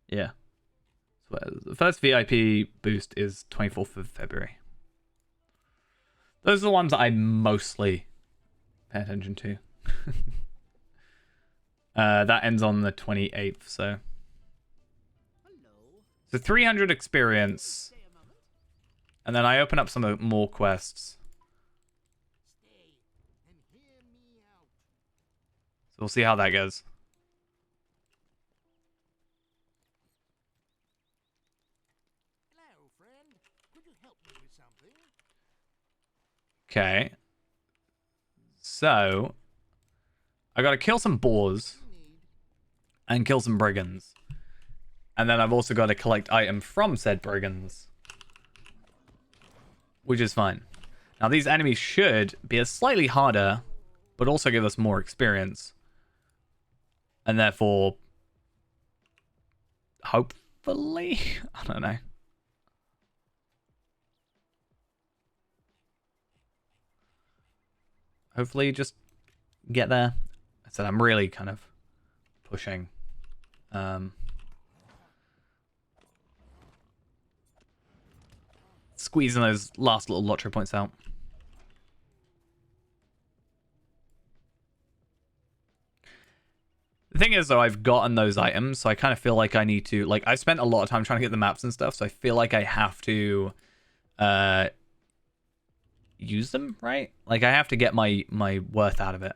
Yeah. So the first VIP boost is 24th of February. Those are the ones that I mostly pay attention to. That ends on the 28th, so. So 300 experience. And then I open up some more quests. Stay and hear me out. So we'll see how that goes. Hello, friend. Could you help me with something? Okay. So I gotta kill some boars and kill some brigands. And then I've also got to collect items from said brigands. Which is fine. Now these enemies should be a slightly harder, but also give us more experience. And therefore, hopefully, I don't know. Hopefully just get there. I said I'm really kind of pushing. Squeezing those last little lottery points out. The thing is, though, I've gotten those items, so I kind of feel like I need to... Like, I spent a lot of time trying to get the maps and stuff, so I feel like I have to use them, right? Like, I have to get my worth out of it.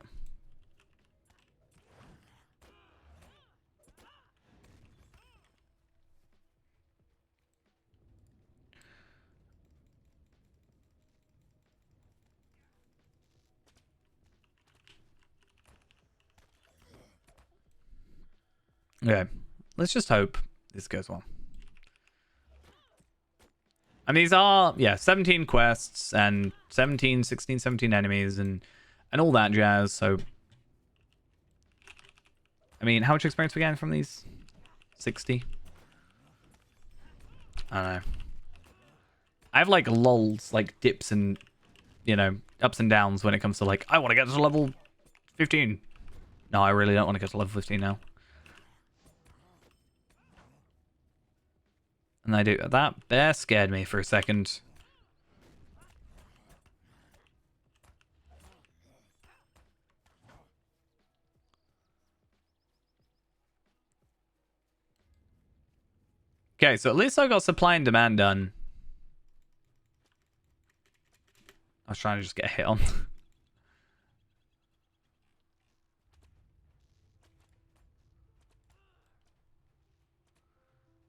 Okay, let's just hope this goes well. And these are, yeah, 17 quests and 17, 16, 17 enemies and all that jazz, so... I mean, how much experience are we getting from these? 60? I don't know. I have, like, lulls, like, dips and, you know, ups and downs when it comes to, like, I want to get to level 15. No, I really don't want to get to level 15 now. And I do. That bear scared me for a second. Okay, so at least I got supply and demand done. I was trying to just get a hit on.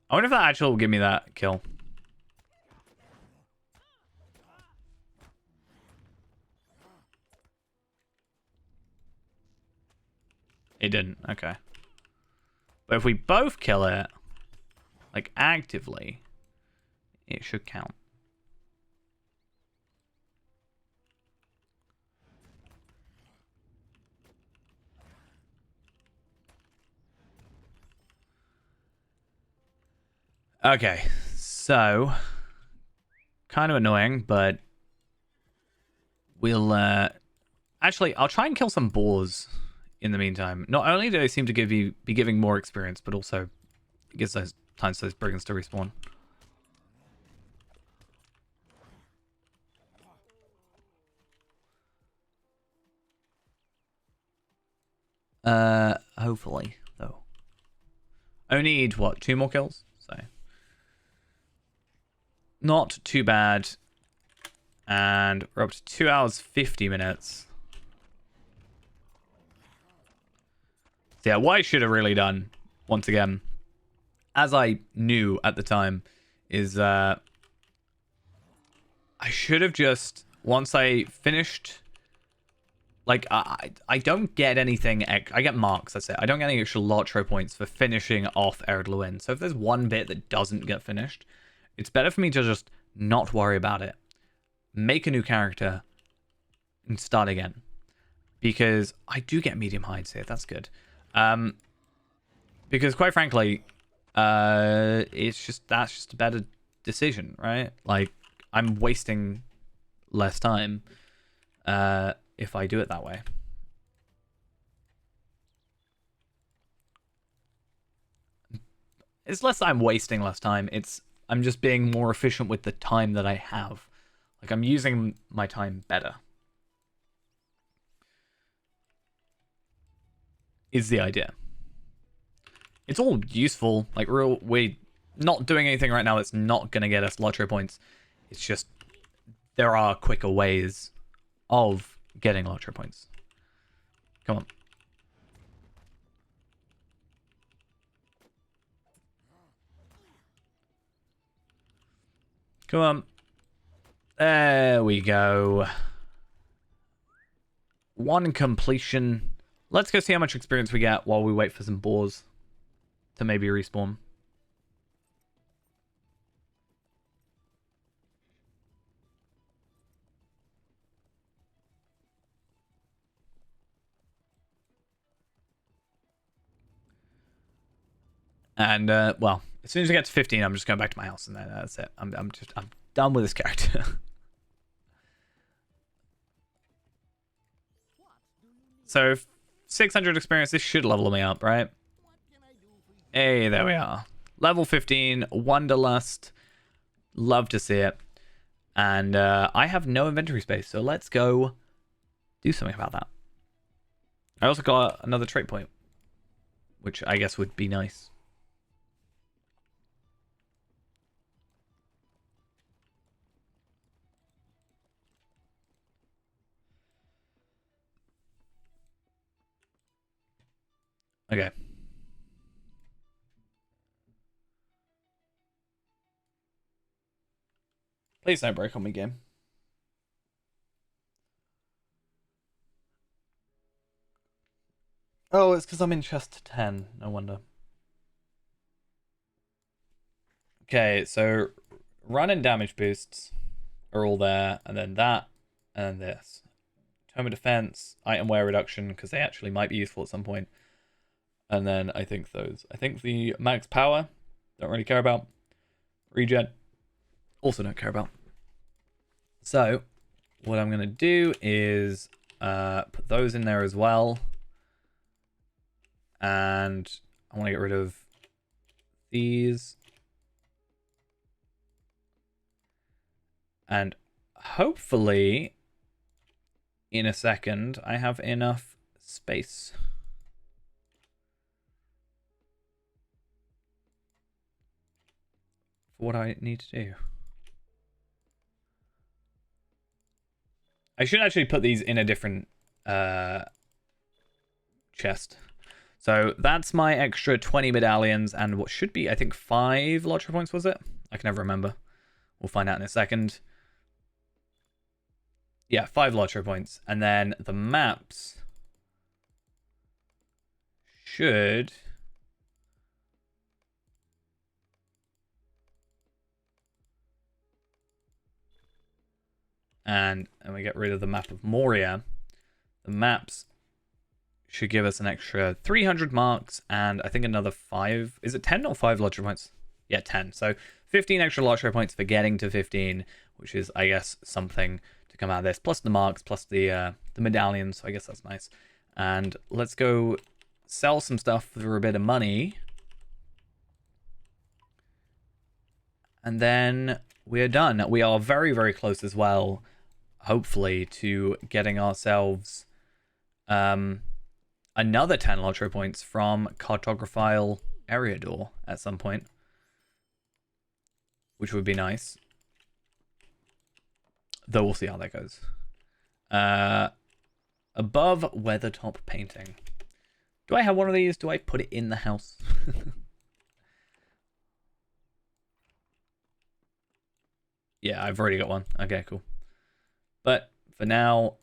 I wonder if that actually will give me that kill. It didn't. Okay. But if we both kill it, like actively, it should count. Okay, so kind of annoying, but we'll actually I'll try and kill some boars in the meantime. Not only do they seem to be giving more experience, but also it gives those times those brigands to respawn. Hopefully though. I need what, 2 more kills? So not too bad. And we're up to 2 hours 50 minutes. So yeah, what I should have really done, once again, as I knew at the time, is I should have just, once I finished, like, I don't get anything, I get marks, that's it. I don't get any extra Lotro points for finishing off Ered Luin. So if there's one bit that doesn't get finished, it's better for me to just not worry about it. Make a new character and start again. Because I do get medium hides here, that's good. Because quite frankly, that's just a better decision, right? Like, I'm wasting less time if I do it that way. It's less that I'm wasting less time, I'm just being more efficient with the time that I have. Like, I'm using my time better. Is the idea. It's all useful. Like, we're not doing anything right now that's not going to get us Lotro points. It's just there are quicker ways of getting Lotro points. Come on. Come on. There we go. 1 completion. Let's go see how much experience we get while we wait for some boars to maybe respawn. And well, as soon as I get to 15, I'm just going back to my house, and then that's it. I'm done with this character. So 600 experience. This should level me up, right? Hey, there we are. Level 15, Wanderlust. Love to see it. And I have no inventory space, so let's go do something about that. I also got another trait point, which I guess would be nice. Okay. Please don't break on me, game. Oh, it's because I'm in chest 10. No wonder. Okay, so run and damage boosts are all there, and then that, and this. Tome of defense, item wear reduction, because they actually might be useful at some point. And then I think those. I think the max power, don't really care about. Regen, also don't care about. So, what I'm going to do is put those in there as well. And I want to get rid of these. And hopefully, in a second, I have enough space. what I need to do. I should actually put these in a different chest. So that's my extra 20 medallions and what should be, I think, 5 lottery points, was it? I can never remember. We'll find out in a second. Yeah, 5 lottery points. And then the maps should... And we get rid of the map of Moria. The maps should give us an extra 300 marks and I think another 5. Is it 10 or 5 lottery points? Yeah, 10. So 15 extra lottery points for getting to 15, which is, I guess, something to come out of this. Plus the marks, plus the medallions. So I guess that's nice. And let's go sell some stuff for a bit of money. And then we're done. We are very, very close as well, hopefully, to getting ourselves another 10 lottery points from Cartographile Eriador at some point, which would be nice. Though we'll see how that goes. Above Weathertop Painting. Do I have one of these? Do I put it in the house? Yeah, I've already got one. Okay, cool. But for now,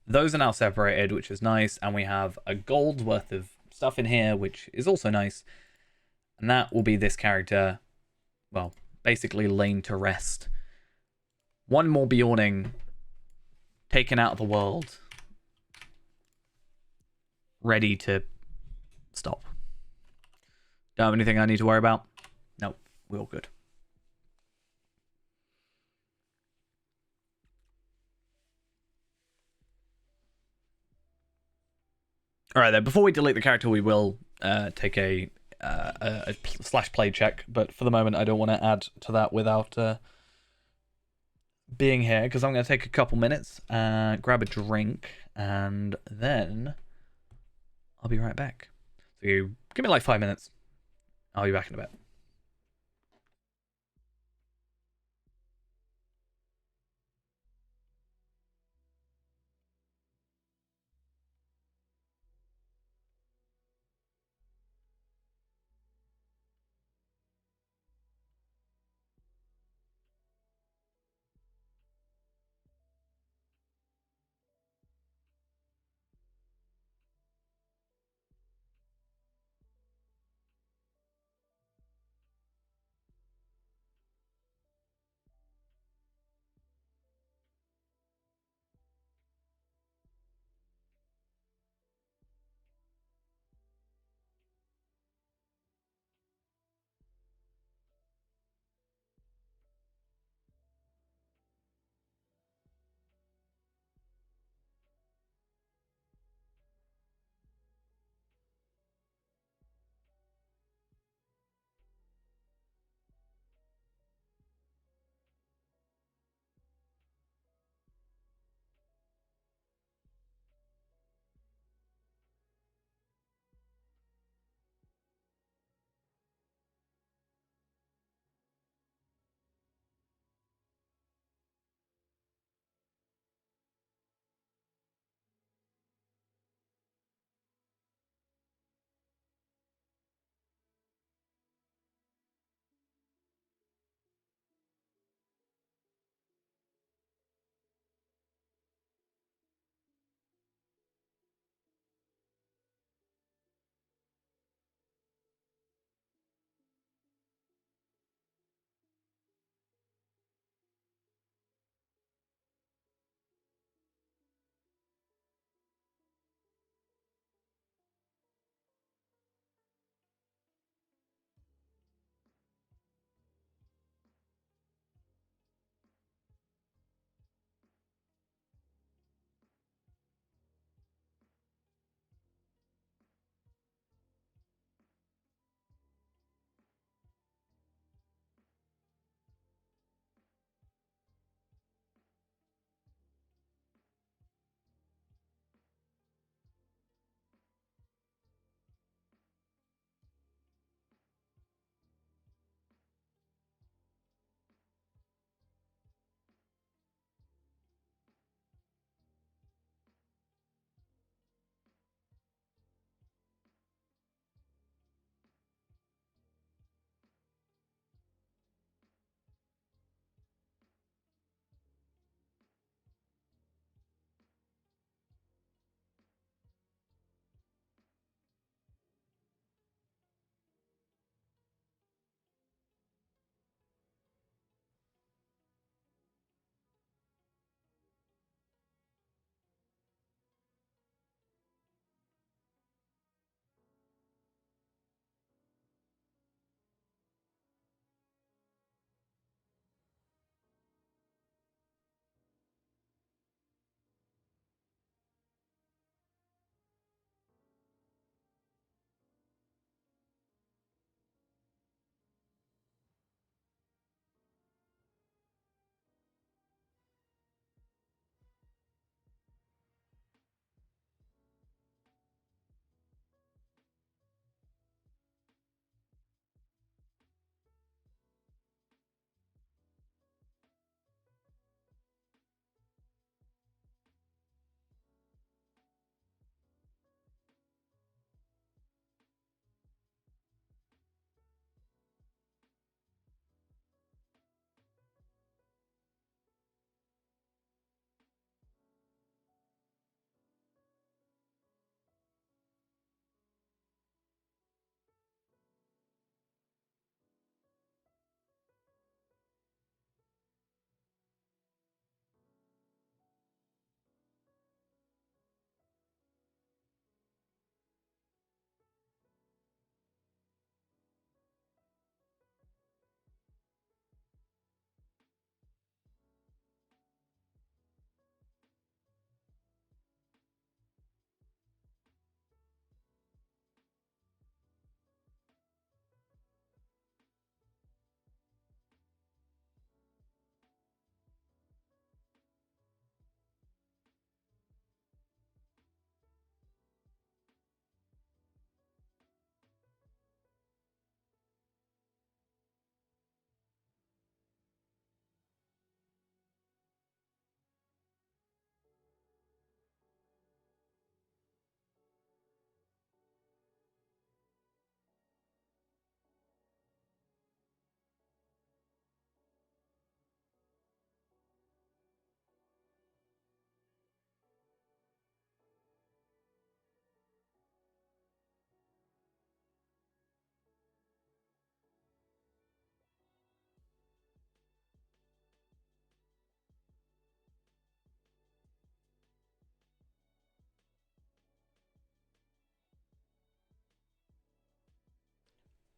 those are now separated, which is nice. And we have a gold's worth of stuff in here, which is also nice. And that will be this character, well, basically laying to rest. One more Bjorning taken out of the world. Ready to stop. Don't have anything I need to worry about? No, we're all good. All right, then. Before we delete the character, we will take a slash play check. But for the moment, I don't want to add to that without being here, because I'm going to take a couple minutes, grab a drink, and then I'll be right back. So give me like 5 minutes. I'll be back in a bit.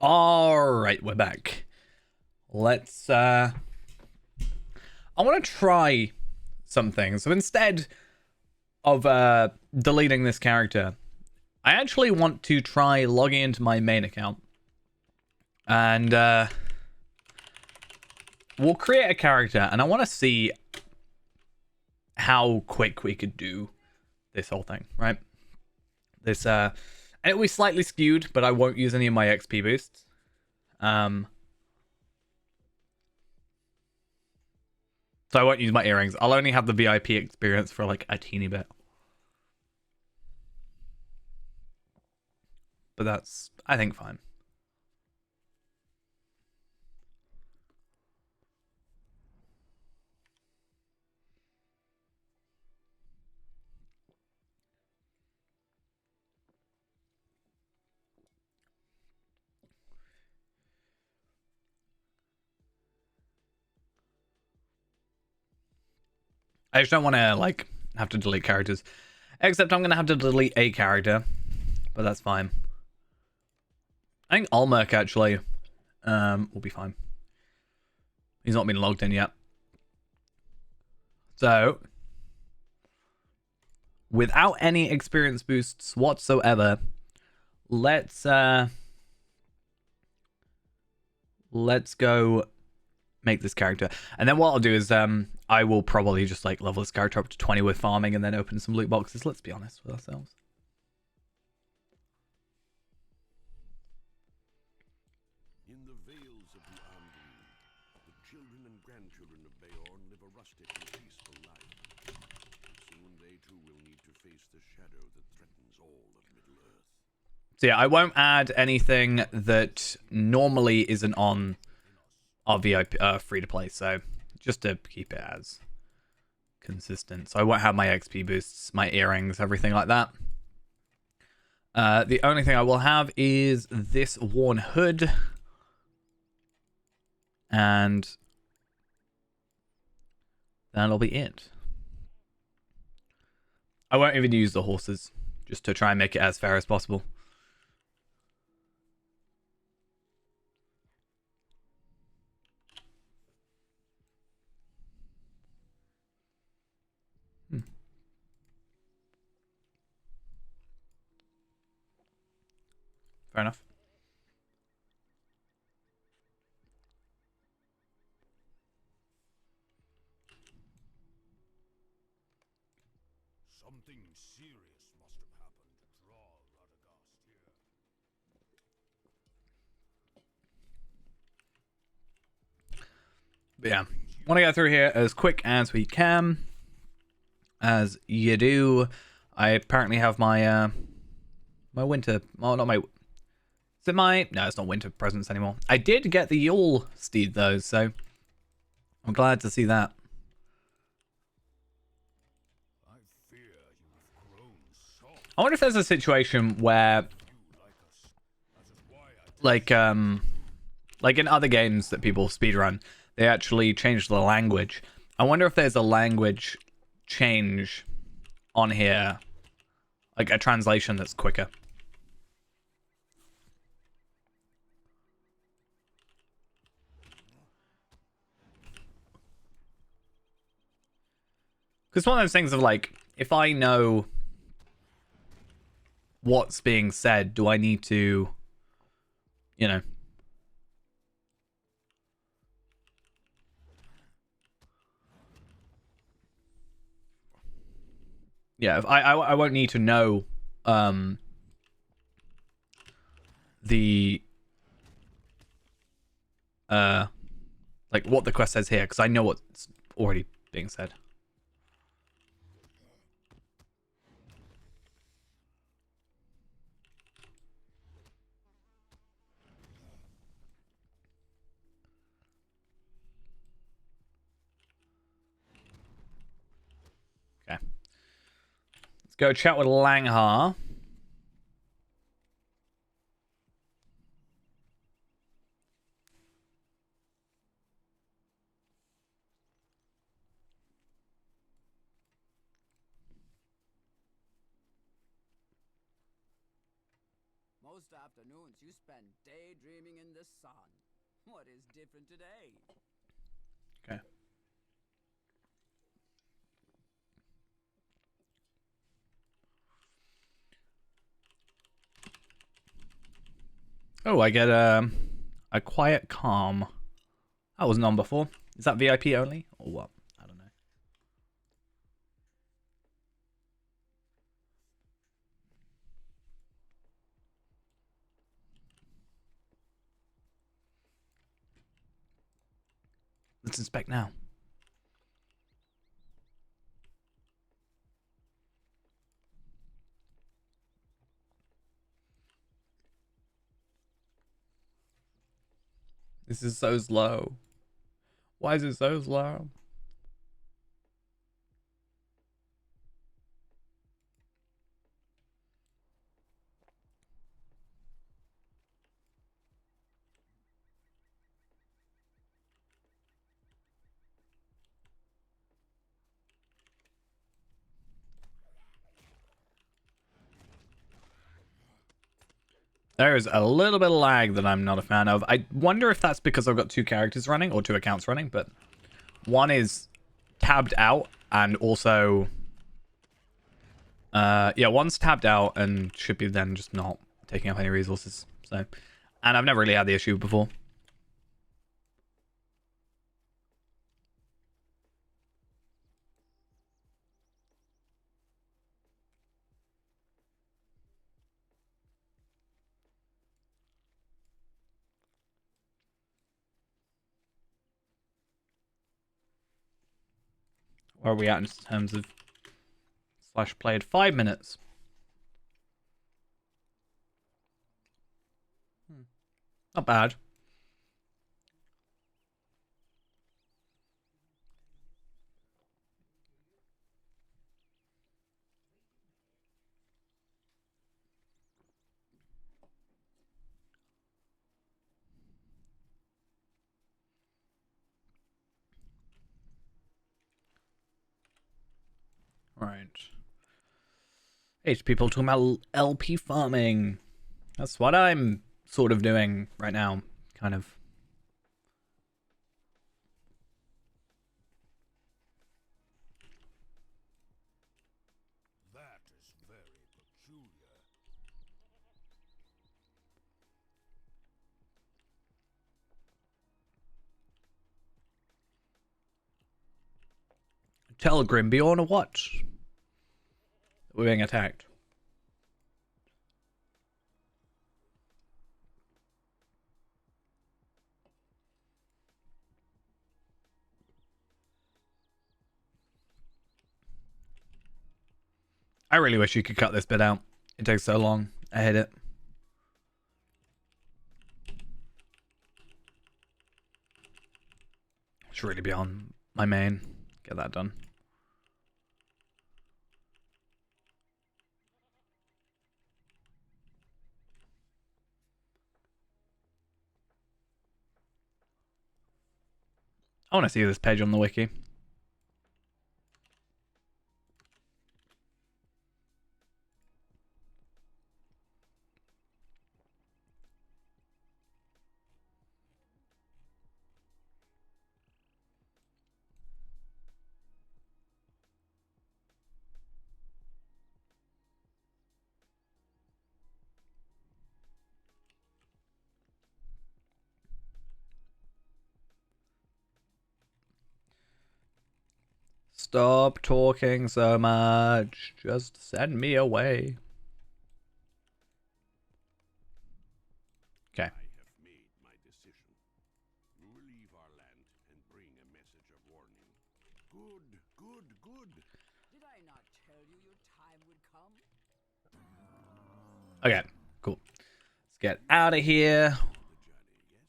All right, we're back. Let's I want to try something. So instead of deleting this character, I actually want to try logging into my main account. And we'll create a character, and I want to see how quick we could do this whole thing, right? This and it'll be slightly skewed, but I won't use any of my XP boosts. So I won't use my earrings. I'll only have the VIP experience for like a teeny bit. But that's, I think, fine. I just don't want to like have to delete characters. Except I'm going to have to delete a character. But that's fine. I think Almerk actually will be fine. He's not been logged in yet. So, without any experience boosts whatsoever, let's go make this character. And then what I'll do is I will probably just like level this character up to 20 with farming and then open some loot boxes. Let's be honest with ourselves. In the vales of the Anduin, the children and grandchildren of Beorn live a rustic and peaceful life. Soon they too will need to face the shadow that threatens all of Middle-earth. So yeah, I won't add anything that normally isn't on our VIP free to play. So just to keep it as consistent. So I won't have my XP boosts, my earrings, everything like that. The only thing I will have is this worn hood. And that'll be it. I won't even use the horses, just to try and make it as fair as possible. Fair enough. Something serious must have happened to draw Radagast here. But yeah, want to get through here as quick as we can. As you do. I apparently have my my winter, well, not my, is it my, no, it's not winter presents anymore. I did get the Yule steed though, so I'm glad to see that. I fear you've grown soft. I wonder if there's a situation where, like in other games that people speedrun, they actually change the language. I wonder if there's a language change on here, like a translation that's quicker. Because one of those things of like, if I know what's being said, do I need to, you know, yeah, if I won't need to know the like what the quest says here, because I know what's already being said. Okay. Let's go chat with Langhar. Most afternoons you spend daydreaming in the sun. What is different today? Okay. Oh, I get a quiet calm. That wasn't on before. Is that VIP only or what? I don't know. Let's inspect now. This is so slow. Why is it so slow? There is a little bit of lag that I'm not a fan of. I wonder if that's because I've got two characters running or two accounts running, but one is tabbed out and also yeah, one's tabbed out and should be then just not taking up any resources. So, and I've never really had the issue before. Where are we at in terms of slash played? 5 minutes. Not bad. Right. Hey, people talking about LP farming. That's what I'm sort of doing right now, kind of. That is very peculiar. Tell Grimby on a watch. We're being attacked. I really wish you could cut this bit out. It takes so long. I hate it. Should really be on my main. Get that done. I want to see this page on the wiki. Stop talking so much. Just send me away. Okay. I have made my decision. We will leave our land and bring a message of warning. Good, good, good. Did I not tell you your time would come? Okay, cool. Let's get out of here. The journey,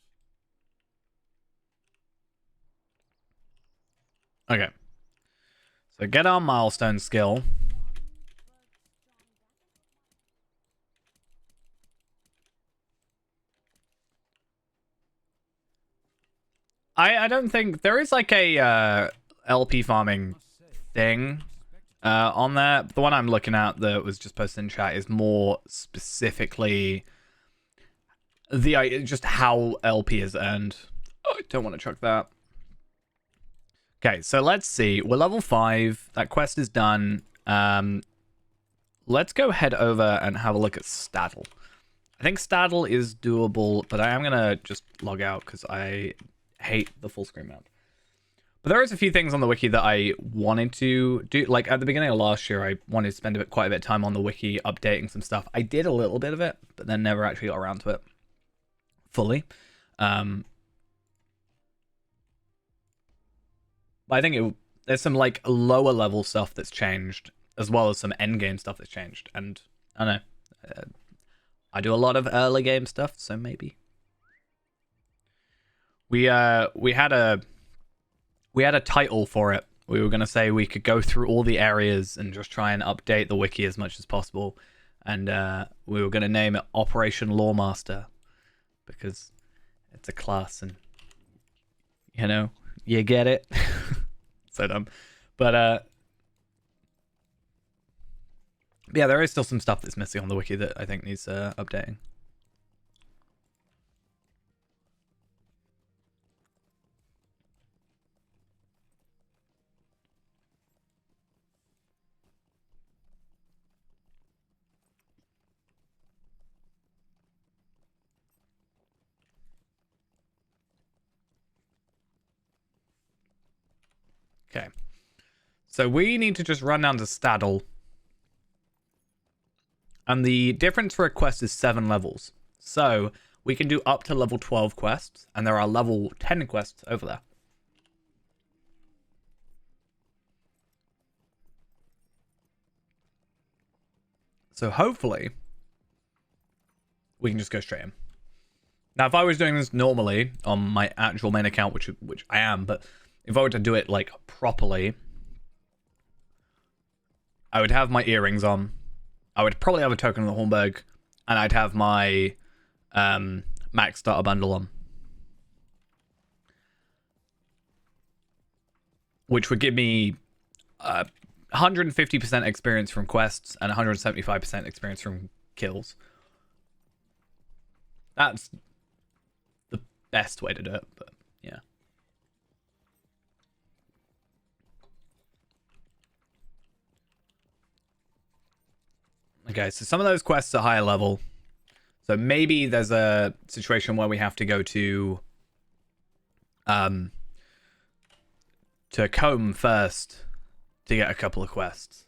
yes? Okay. So get our milestone skill. I don't think there is like a LP farming thing on there. The one I'm looking at that was just posted in chat is more specifically just how LP is earned. Oh, I don't want to chuck that. Okay, so let's see. We're level 5. That quest is done. Let's go head over and have a look at Staddle. I think Staddle is doable, but I am going to just log out because I hate the full screen map. But there is a few things on the wiki that I wanted to do. Like, at the beginning of last year, I wanted to spend quite a bit of time on the wiki, updating some stuff. I did a little bit of it, but then never actually got around to it fully. But I think there's some like lower level stuff that's changed, as well as some end game stuff that's changed. And I don't know, I do a lot of early game stuff, so maybe we had a title for it. We were gonna say we could go through all the areas and just try and update the wiki as much as possible, and we were gonna name it Operation Lawmaster because it's a class, and you know, you get it. So dumb. But yeah, there is still some stuff that's missing on the wiki that I think needs updating. Okay. So we need to just run down to Staddle. And the difference for a quest is 7 levels. So we can do up to level 12 quests, and there are level 10 quests over there. So hopefully we can just go straight in. Now, if I was doing this normally on my actual main account, which I am, but if I were to do it like properly, I would have my earrings on. I would probably have a token of the Hornberg, and I'd have my max starter bundle on, which would give me 150% experience from quests and 175% experience from kills. That's the best way to do it, but yeah. Okay, so some of those quests are higher level. So maybe there's a situation where we have to go to Combe first to get a couple of quests.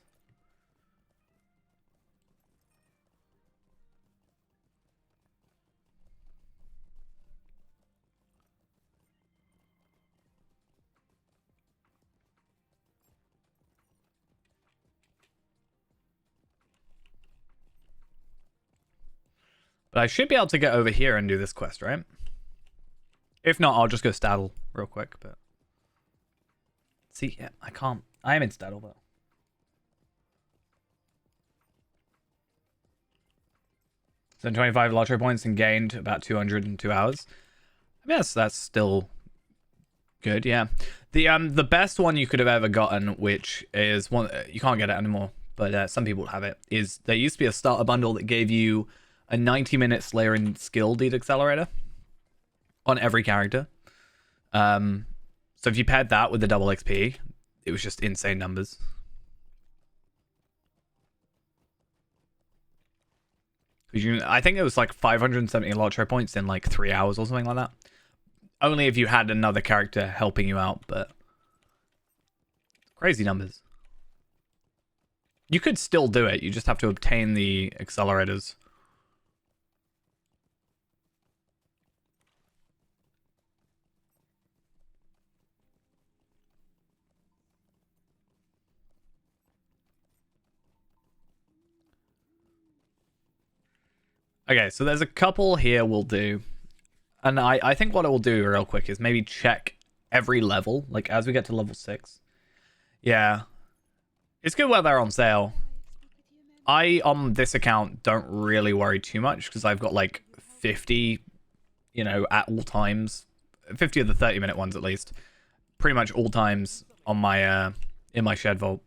But I should be able to get over here and do this quest, right? If not, I'll just go Staddle real quick. But see, yeah, I can't. I am in Staddle though. So 25 lottery points and gained about 200 in 2 hours. I guess that's still good. Yeah. The best one you could have ever gotten, which is one you can't get it anymore, but some people have it. Is there used to be a starter bundle that gave you a 90-minute Slayer and skill deed accelerator on every character. So if you paired that with the double XP, it was just insane numbers. I think it was like 570 lottery points in like 3 hours or something like that. Only if you had another character helping you out, but crazy numbers. You could still do it. You just have to obtain the accelerators. Okay, so there's a couple here we'll do. And I think what I will do real quick is maybe check every level, like as we get to level 6. Yeah. It's good while they're on sale. I, on this account, don't really worry too much because I've got like 50, you know, at all times. 50 of the 30-minute ones at least. Pretty much all times on my, in my shed vault.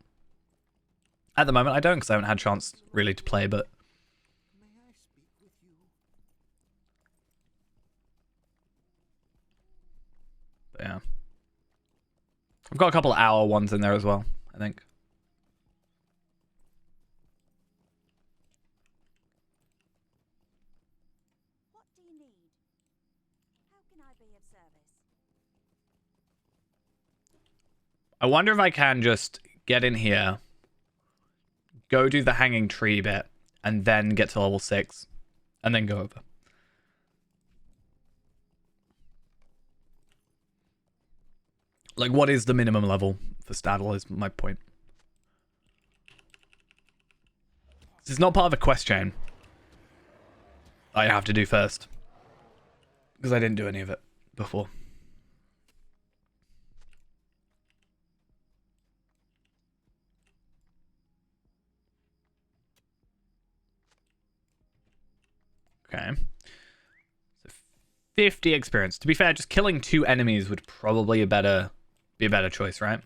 At the moment I don't because I haven't had a chance really to play, but But yeah. I've got a couple of hour ones in there as well, I think. What do you need? How can I be of service? I wonder if I can just get in here, go do the hanging tree bit, and then get to level 6, and then go over. Like, what is the minimum level for Staddle is my point. This is not part of a quest chain I have to do first. Because I didn't do any of it before. Okay. So 50 experience. To be fair, just killing 2 enemies would probably be a better choice, right?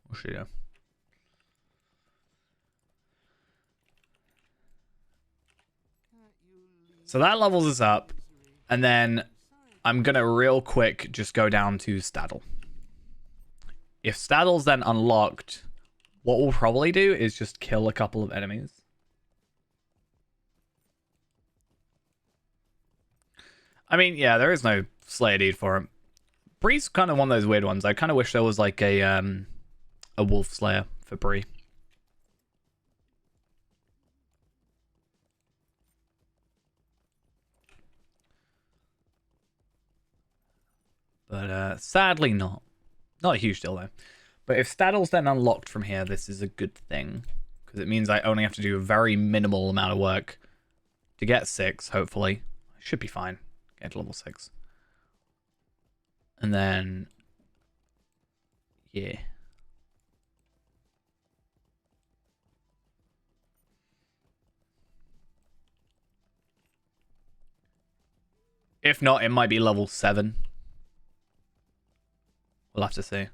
What should I do? So that levels us up, and then I'm gonna real quick just go down to Staddle. If Staddle's then unlocked, what we'll probably do is just kill a couple of enemies. I mean, yeah, there is no Slayer deed for him. Bree's kind of one of those weird ones. I kind of wish there was like a Wolf Slayer for Bree. But sadly not. Not a huge deal though. But if Staddle's then unlocked from here, this is a good thing. Because it means I only have to do a very minimal amount of work to get 6, hopefully. I should be fine. Get to level 6. And then... yeah. If not, it might be level 7. We'll have to see.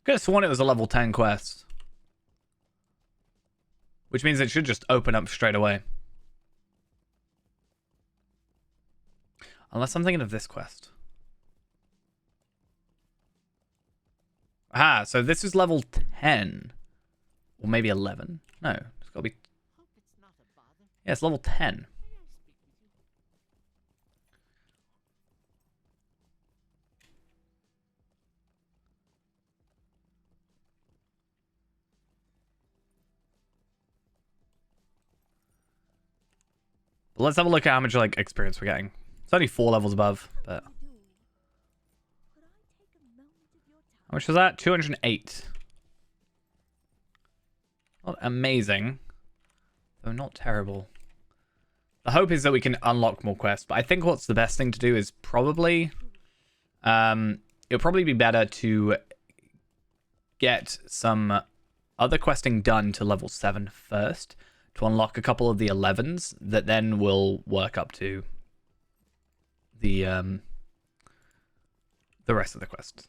Could have sworn it was a level 10 quest. Which means it should just open up straight away. Unless I'm thinking of this quest. Ah, so this is level 10. Or maybe 11. No, it's got to be... yeah, it's level 10. But let's have a look at how much like experience we're getting. It's only 4 levels above, but... how much was that? 208. Not amazing. Though not terrible. The hope is that we can unlock more quests. But I think what's the best thing to do is probably... it'll probably be better to get some other questing done to level 7 first. To unlock a couple of the 11s that then will work up to the rest of the quests.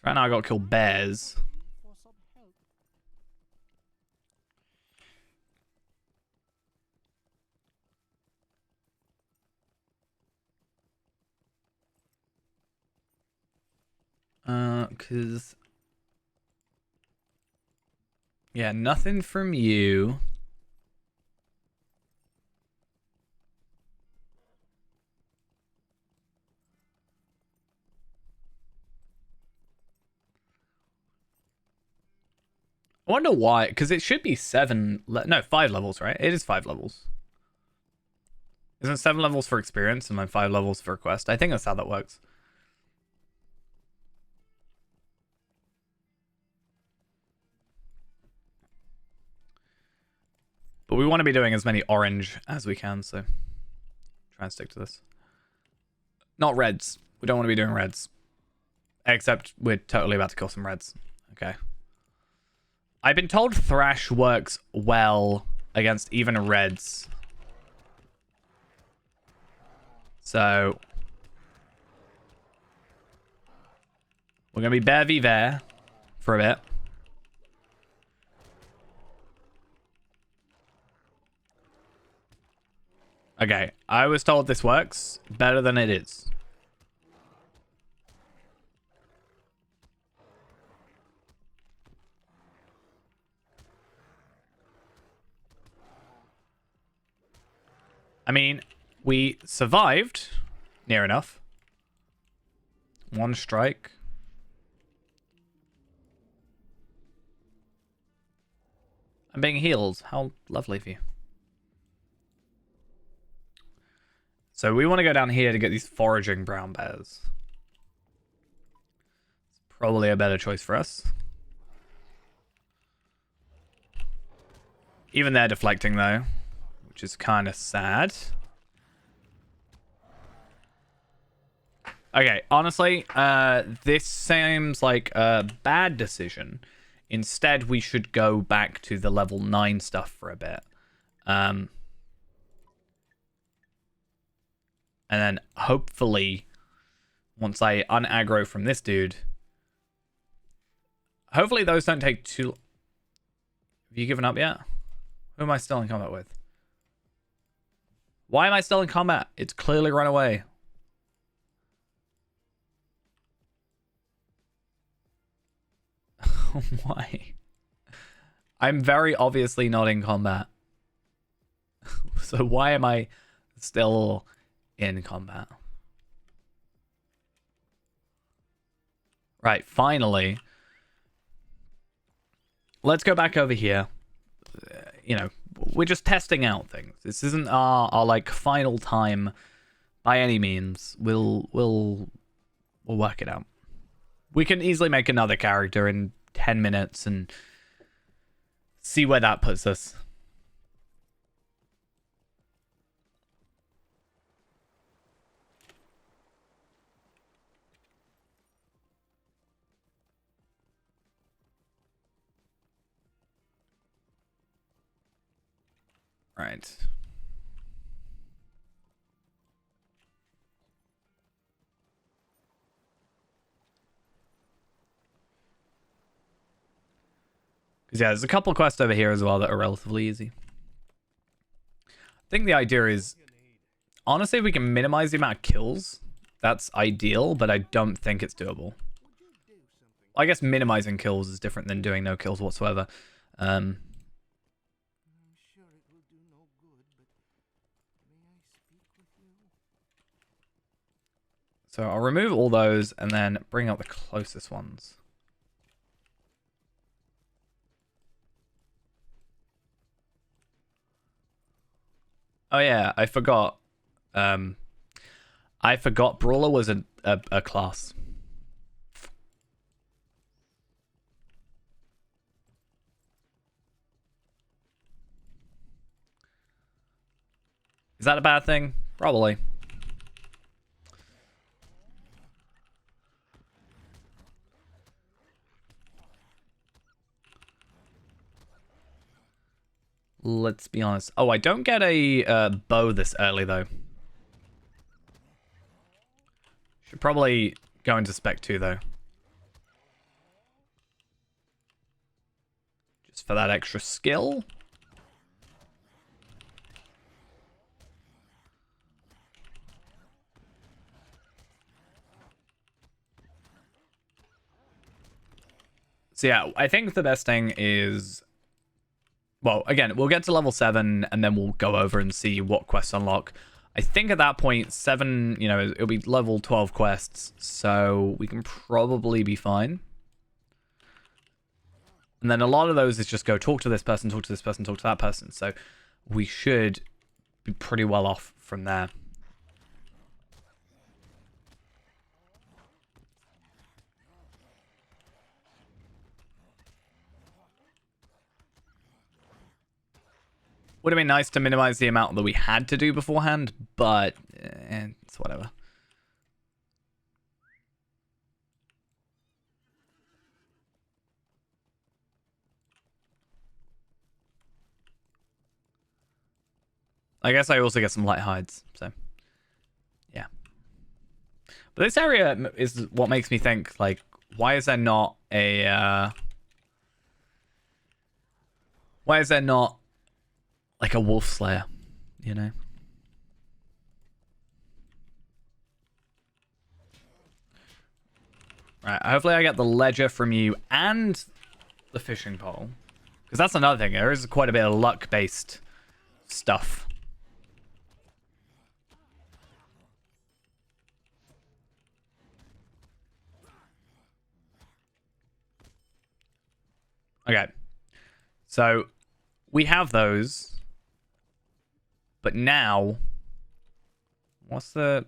Right now I got to kill bears. Cause yeah, nothing from you. I wonder why, because it should be 7, no, 5 levels, right? It is 5 levels. Isn't it 7 levels for experience and then 5 levels for a quest? I think that's how that works. we want to be doing as many orange as we can, so try and stick to this. Not reds. We don't want to be doing reds. Except we're totally about to kill some reds. Okay. I've been told Thrash works well against even reds. So we're going to be Bear v Bear for a bit. Okay, I was told this works better than it is. I mean, we survived near enough. One strike. I'm being healed. How lovely of you. So we want to go down here to get these foraging brown bears. It's probably a better choice for us. Even they're deflecting though, which is kind of sad. Okay, honestly, this seems like a bad decision. Instead, we should go back to the level 9 stuff for a bit. And then hopefully, once I unaggro from this dude, hopefully those don't take too... Have you given up yet? Who am I still in combat with? Why am I still in combat? It's clearly run away. Why? I'm very obviously not in combat. So why am I still in combat? Right, finally. Let's go back over here. You know, we're just testing out things. This isn't our like final time by any means. We'll work it out. We can easily make another character in 10 minutes and see where that puts us. Right. Because yeah, there's a couple quests over here as well that are relatively easy. I think the idea is, honestly, if we can minimize the amount of kills, that's ideal, but I don't think it's doable. I guess minimizing kills is different than doing no kills whatsoever. I'm sure it will do no good, but may I speak with you? So I'll remove all those and then bring out the closest ones. Oh yeah, I forgot. I forgot Brawler was a class. Is that a bad thing? Probably. Let's be honest. Oh, I don't get a bow this early, though. Should probably go into Spec 2, though. Just for that extra skill. So yeah, I think the best thing is... Well, again, we'll get to level 7 and then we'll go over and see what quests unlock. I think at that point, 7, you know, it'll be level 12 quests, so we can probably be fine. And then a lot of those is just go talk to this person, talk to this person, talk to that person. So we should be pretty well off from there. Would have been nice to minimize the amount that we had to do beforehand, but it's whatever. I guess I also get some light hides, so yeah. But this area is what makes me think, like, why is there not a why is there not like a wolf slayer, you know? Right, hopefully I get the ledger from you and the fishing pole. Because that's another thing, there is quite a bit of luck-based stuff. Okay. So, we have those. But now... What's the...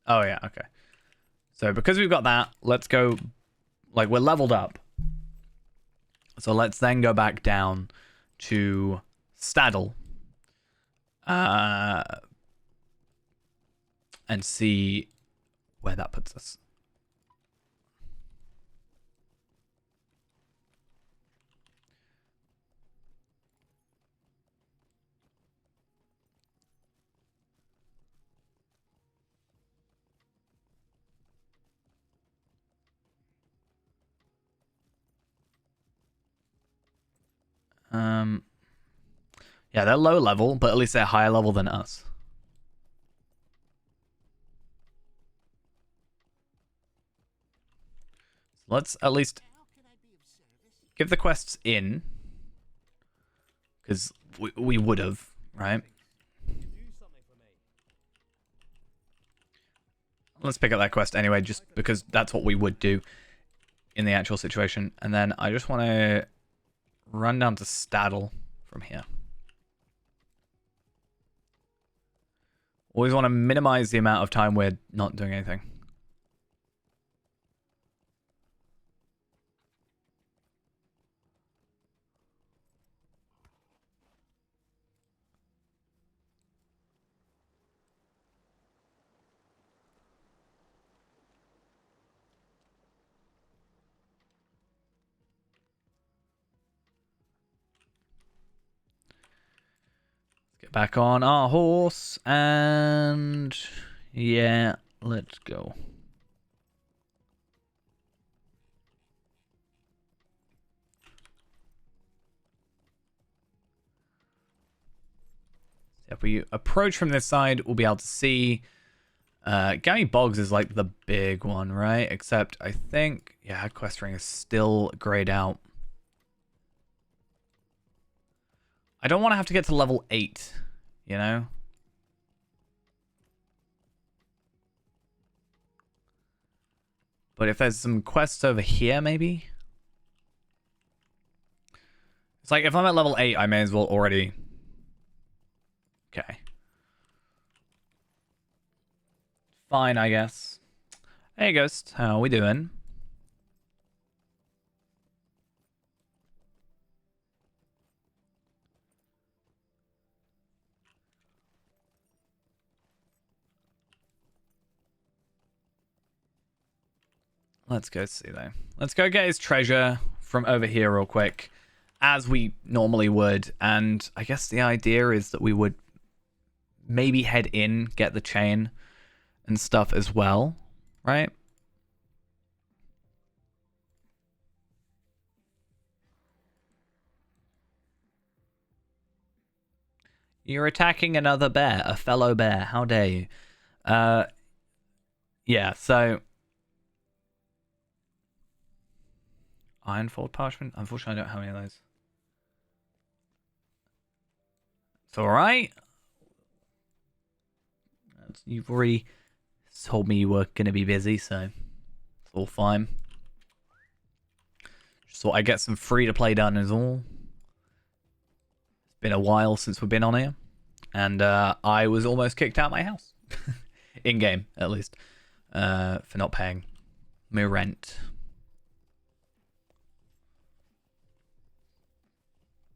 Oh, yeah, okay. So, because we've got that, let's go... Like, we're leveled up. So, let's then go back down to Staddle. And see where that puts us. Yeah, they're low level, but at least they're higher level than us. Let's at least give the quests in. Because we would have, right? Let's pick up that quest anyway, just because that's what we would do in the actual situation. And then I just want to run down to Staddle from here. Always want to minimize the amount of time we're not doing anything. Get back on our horse and yeah, let's go. If we approach from this side, we'll be able to see Gammy Bogs is like the big one, right? Except I think, yeah, Quest Ring is still grayed out. I don't want to have to get to level 8, you know? But if there's some quests over here, maybe? It's like, if I'm at level 8, I may as well already... Okay. Fine, I guess. Hey, Ghost. How are we doing? Let's go see, though. Let's go get his treasure from over here real quick, as we normally would. And I guess the idea is that we would maybe head in, get the chain and stuff as well, right? You're attacking another bear, a fellow bear. How dare you? Yeah, so... Ironfold parchment? Unfortunately, I don't have any of those. It's alright. You've already told me you were going to be busy, so it's all fine. Just thought I'd get some free-to-play done is all. It's been a while since we've been on here. And I was almost kicked out of my house. In-game, at least. For not paying my rent.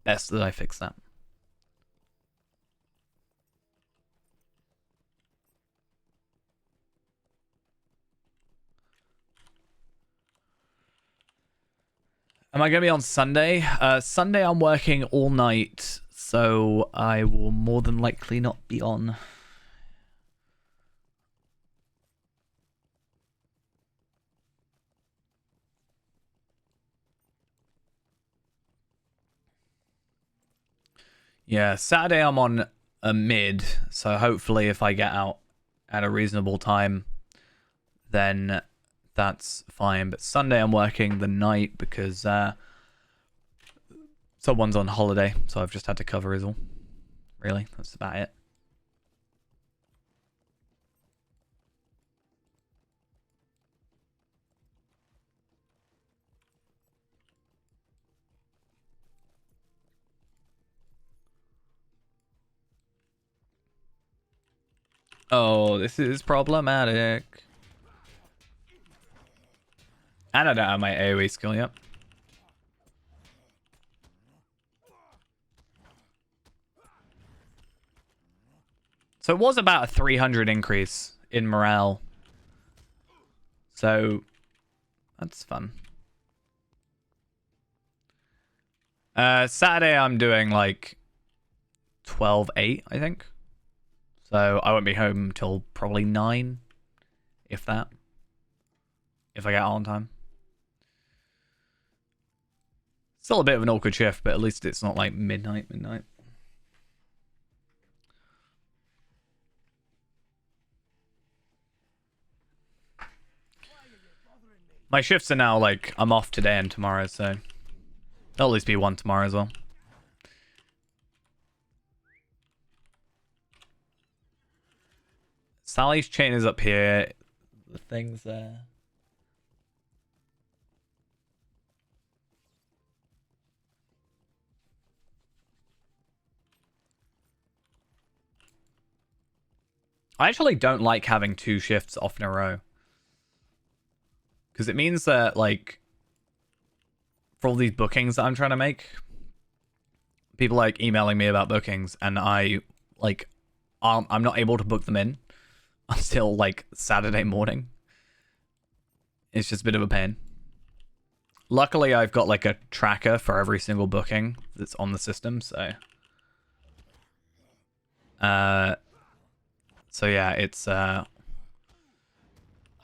Best that I fix that. Am I going to be on Sunday? Sunday I'm working all night, so I will more than likely not be on. Yeah, Saturday I'm on a mid, so hopefully if I get out at a reasonable time, then that's fine. But Sunday I'm working the night because someone's on holiday, so I've just had to cover is all. Really, that's about it. Oh, this is problematic. And I don't have my AoE skill yet. So it was about a 300 increase in morale. So that's fun. Saturday I'm doing like 12:08, I think. So I won't be home till probably 9, if that. If I get out on time. Still a bit of an awkward shift, but at least it's not like midnight. My shifts are now like, I'm off today and tomorrow, so there'll at least be one tomorrow as well. Sally's chain is up here. The thing's there. I actually don't like having 2 shifts off in a row. Because it means that, like, for all these bookings that I'm trying to make, people like emailing me about bookings, and I'm not able to book them in until like Saturday morning. It's just a bit of a pain. Luckily, I've got like a tracker for every single booking that's on the system, so yeah, it's I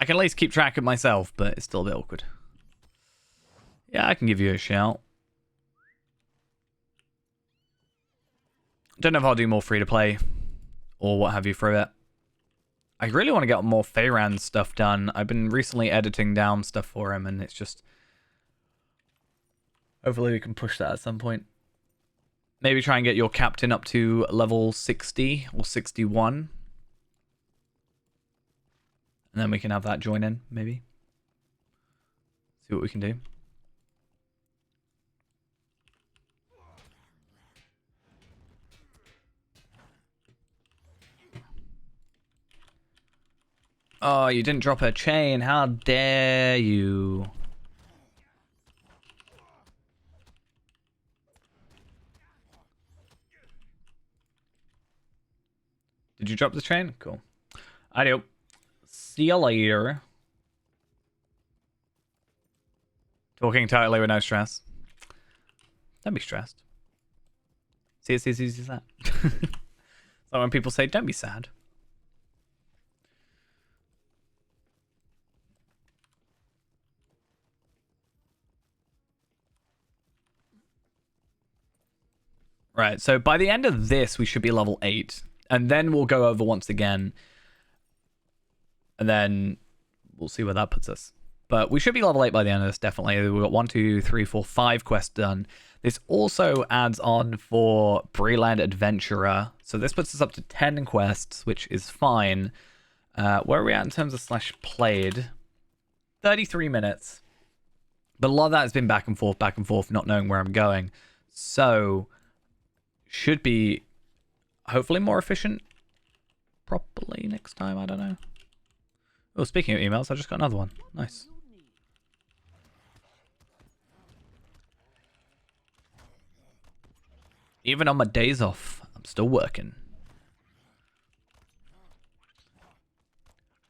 can at least keep track of myself, but it's still a bit awkward. Yeah, I can give you a shout. Don't know if I'll do more free to play or what have you for it. I really want to get more Feyran stuff done. I've been recently editing down stuff for him, and it's just... Hopefully we can push that at some point. Maybe try and get your captain up to level 60 or 61. And then we can have that join in, maybe. See what we can do. Oh, you didn't drop her chain. How dare you? Did you drop the chain? Cool. I do. See you later. Talking tightly with no stress. Don't be stressed. See, it's as easy as that. So when people say, don't be sad. Right, so by the end of this, we should be level 8. And then we'll go over once again. And then we'll see where that puts us. But we should be level 8 by the end of this, definitely. We've got 1, 2, 3, 4, 5 quests done. This also adds on for Breland Adventurer. So this puts us up to 10 quests, which is fine. Where are we at in terms of slash played? 33 minutes. But a lot of that has been back and forth, not knowing where I'm going. So, should be hopefully more efficient properly next time. I don't know. Oh, speaking of emails, I just got another one. Nice. Even on my days off, I'm still working.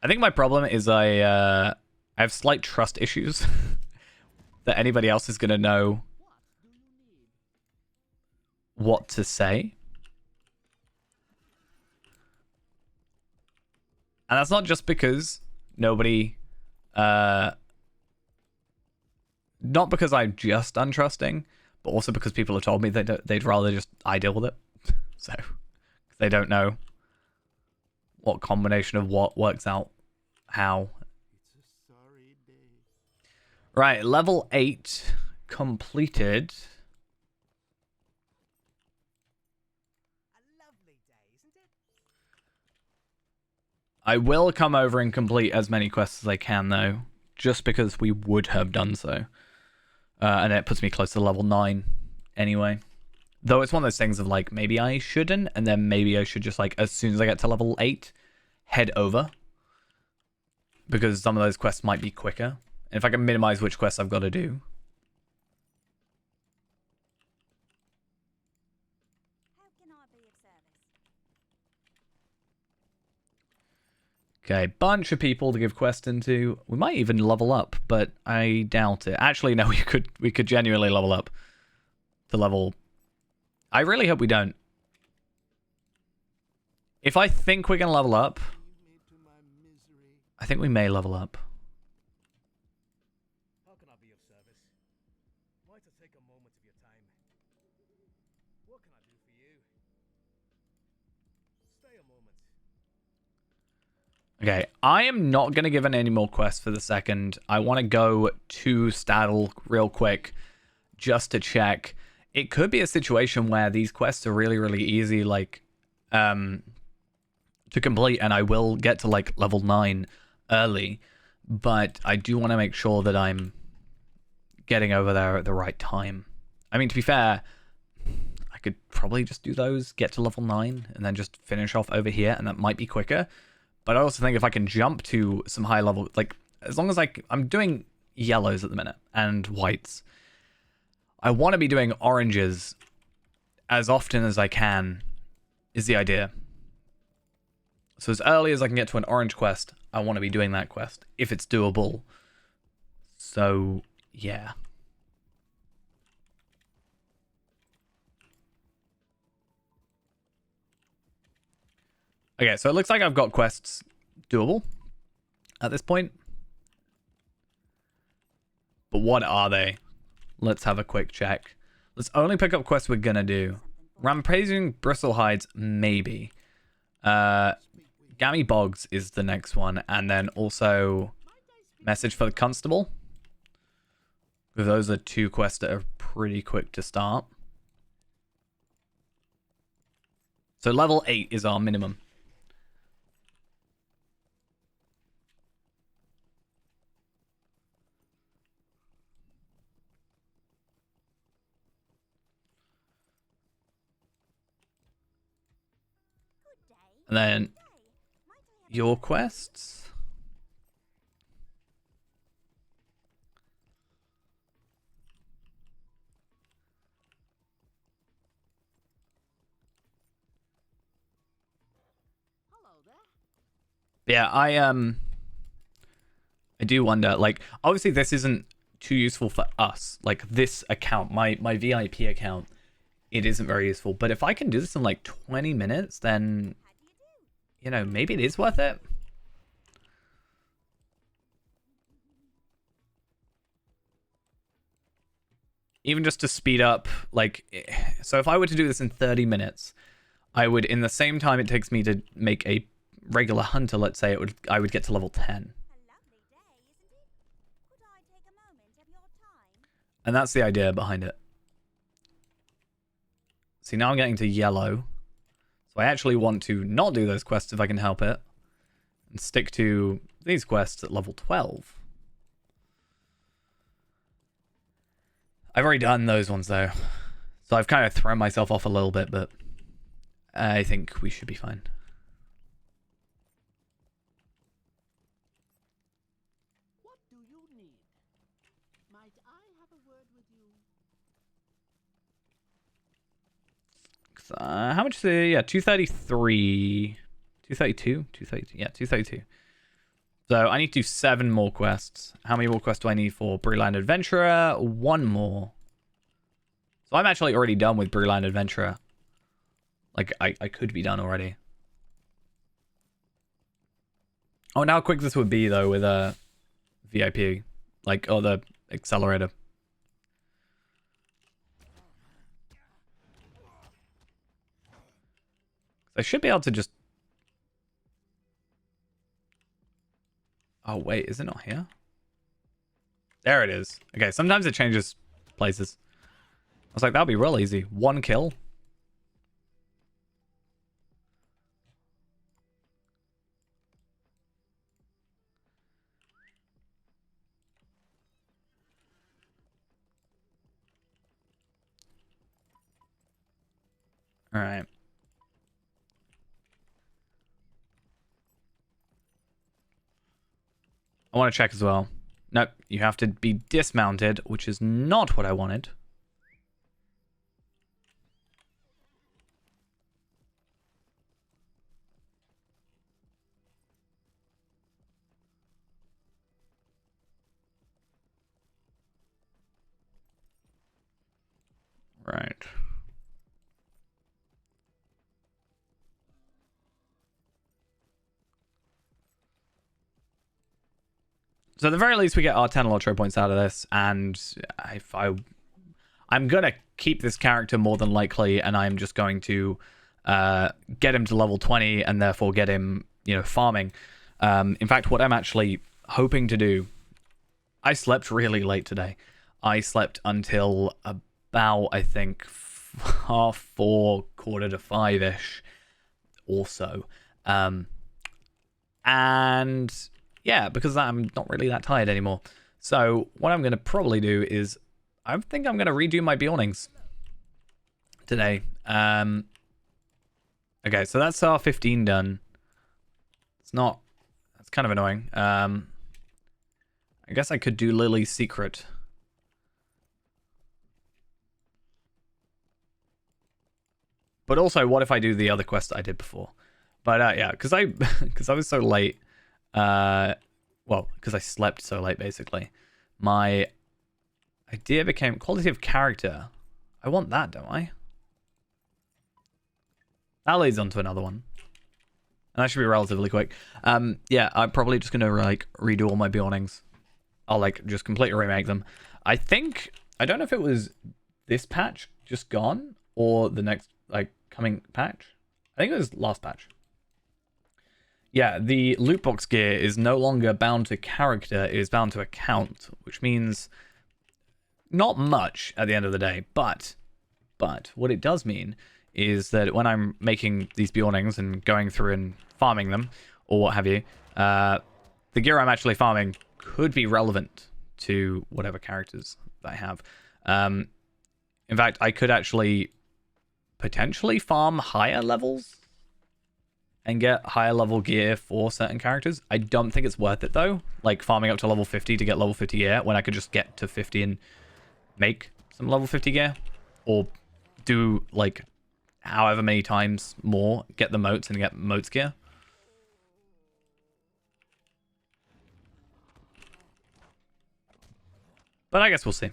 I think my problem is I have slight trust issues that anybody else is going to know what to say. And that's not just because nobody... not because I'm just untrusting, but also because people have told me they'd rather just I deal with it. So, they don't know what combination of what works out how. Right, level 8 completed. A lovely day, isn't it? I will come over and complete as many quests as I can, though, just because we would have done so. And it puts me close to level 9 anyway. Though it's one of those things of like, maybe I shouldn't, and then maybe I should just like, as soon as I get to level 8, head over. Because some of those quests might be quicker. And if I can minimize which quests I've got to do. How can I be of service? Okay, bunch of people to give quests into. We might even level up, but I doubt it. Actually, no, we could genuinely level up to level... I really hope we don't. If I think we're going to level up, I think we may level up. How can I be of service? Might I take a moment of your time? What can I do for you? Stay a moment. Okay, I am not going to give in any more quests for the second. I want to go to Staddle real quick just to check. It could be a situation where these quests are really, really easy, like, to complete, and I will get to, like, level 9 early, but I do want to make sure that I'm getting over there at the right time. I mean, to be fair, I could probably just do those, get to level 9, and then just finish off over here, and that might be quicker. But I also think if I can jump to some high level, like, as long as I'm doing yellows at the minute, and whites. I want to be doing oranges as often as I can, is the idea. So as early as I can get to an orange quest, I want to be doing that quest, if it's doable. So, yeah. Okay, so it looks like I've got quests doable at this point. But what are they? Let's have a quick check. Let's only pick up quests we're gonna do. Rampaging Bristlehides, maybe. Gammy Bogs is the next one. And then also Message for the Constable. Those are 2 quests that are pretty quick to start. So level 8 is our minimum. And then your quests. Hello there. Yeah, I do wonder, like, obviously this isn't too useful for us. Like, this account, my VIP account, it isn't very useful. But if I can do this in like 20 minutes, then, you know, maybe it is worth it. Even just to speed up, like, so if I were to do this in 30 minutes, I would, in the same time it takes me to make a regular hunter, let's say, I would get to level 10. A lovely day, isn't it? Could I take a moment of your time? And that's the idea behind it. See, now I'm getting to yellow. So I actually want to not do those quests if I can help it. And stick to these quests at level 12. I've already done those ones, though. So I've kind of thrown myself off a little bit, but I think we should be fine. What do you need? Might I have a word with you? How much is it? Yeah, 233. 232? 232. Yeah, 232. So I need to do 7 more quests. How many more quests do I need for Brewland Adventurer? 1 more. So I'm actually already done with Brewland Adventurer. Like, I could be done already. Oh, and how quick this would be, though, with a VIP. Like, or the accelerator. I should be able to just... Oh, wait, is it not here? There it is. Okay, sometimes it changes places. I was like, that would be real easy. 1 kill. All right. I want to check as well. Nope, you have to be dismounted, which is not what I wanted. Right. So at the very least, we get our 10 Lotro points out of this, and I'm gonna keep this character more than likely, and I'm just going to get him to level 20, and therefore get him, farming. In fact, what I'm actually hoping to do, I slept really late today. I slept until about, I think, 4:30, 4:45-ish, or so. And yeah, because I'm not really that tired anymore. So what I'm going to probably do is, I think I'm going to redo my Bjornings today. Okay, so that's our 15 done. That's kind of annoying. I guess I could do Lily's Secret. But also, what if I do the other quest that I did before? But yeah, because I was so late. Well, because I slept so late, basically. My idea became quality of character. I want that, don't I? That leads on to another one. And that should be relatively quick. Yeah, I'm probably just gonna redo all my Bjornings. I'll just completely remake them. I don't know if it was this patch just gone or the next coming patch. I think it was last patch. Yeah, the loot box gear is no longer bound to character, it is bound to account, which means not much at the end of the day, but what it does mean is that when I'm making these Bjornings and going through and farming them, or what have you, the gear I'm actually farming could be relevant to whatever characters that I have. In fact, I could actually potentially farm higher levels and get higher level gear for certain characters. I don't think it's worth it though, like farming up to level 50 to get level 50 gear when I could just get to 50 and make some level 50 gear, or do however many times more, get the moats and get moats gear. But I guess we'll see.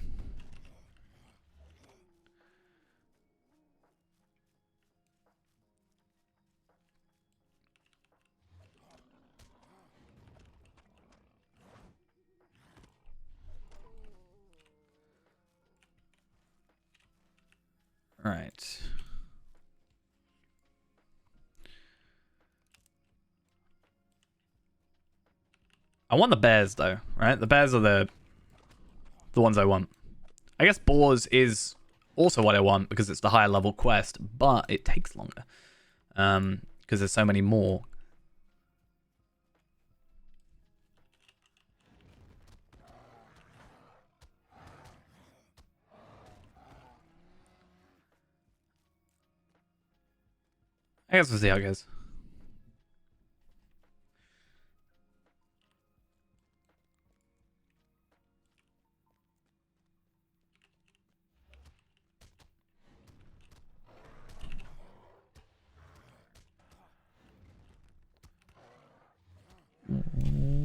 All right. I want the bears though, right? The bears are the ones I want. I guess boars is also what I want because it's the higher level quest, but it takes longer. Because there's so many more. I guess we'll see how it goes.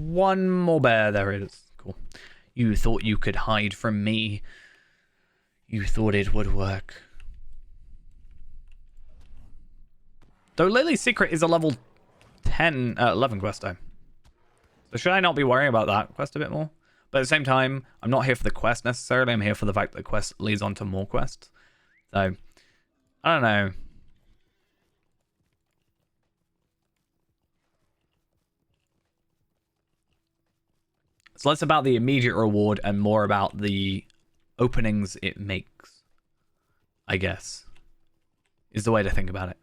one more bear. There it is. Cool. You thought you could hide from me. You thought it would work. Though Lily's Secret is a level 11 quest though. So should I not be worrying about that quest a bit more? But at the same time, I'm not here for the quest necessarily. I'm here for the fact that the quest leads on to more quests. So, I don't know. It's less about the immediate reward and more about the openings it makes, I guess, is the way to think about it.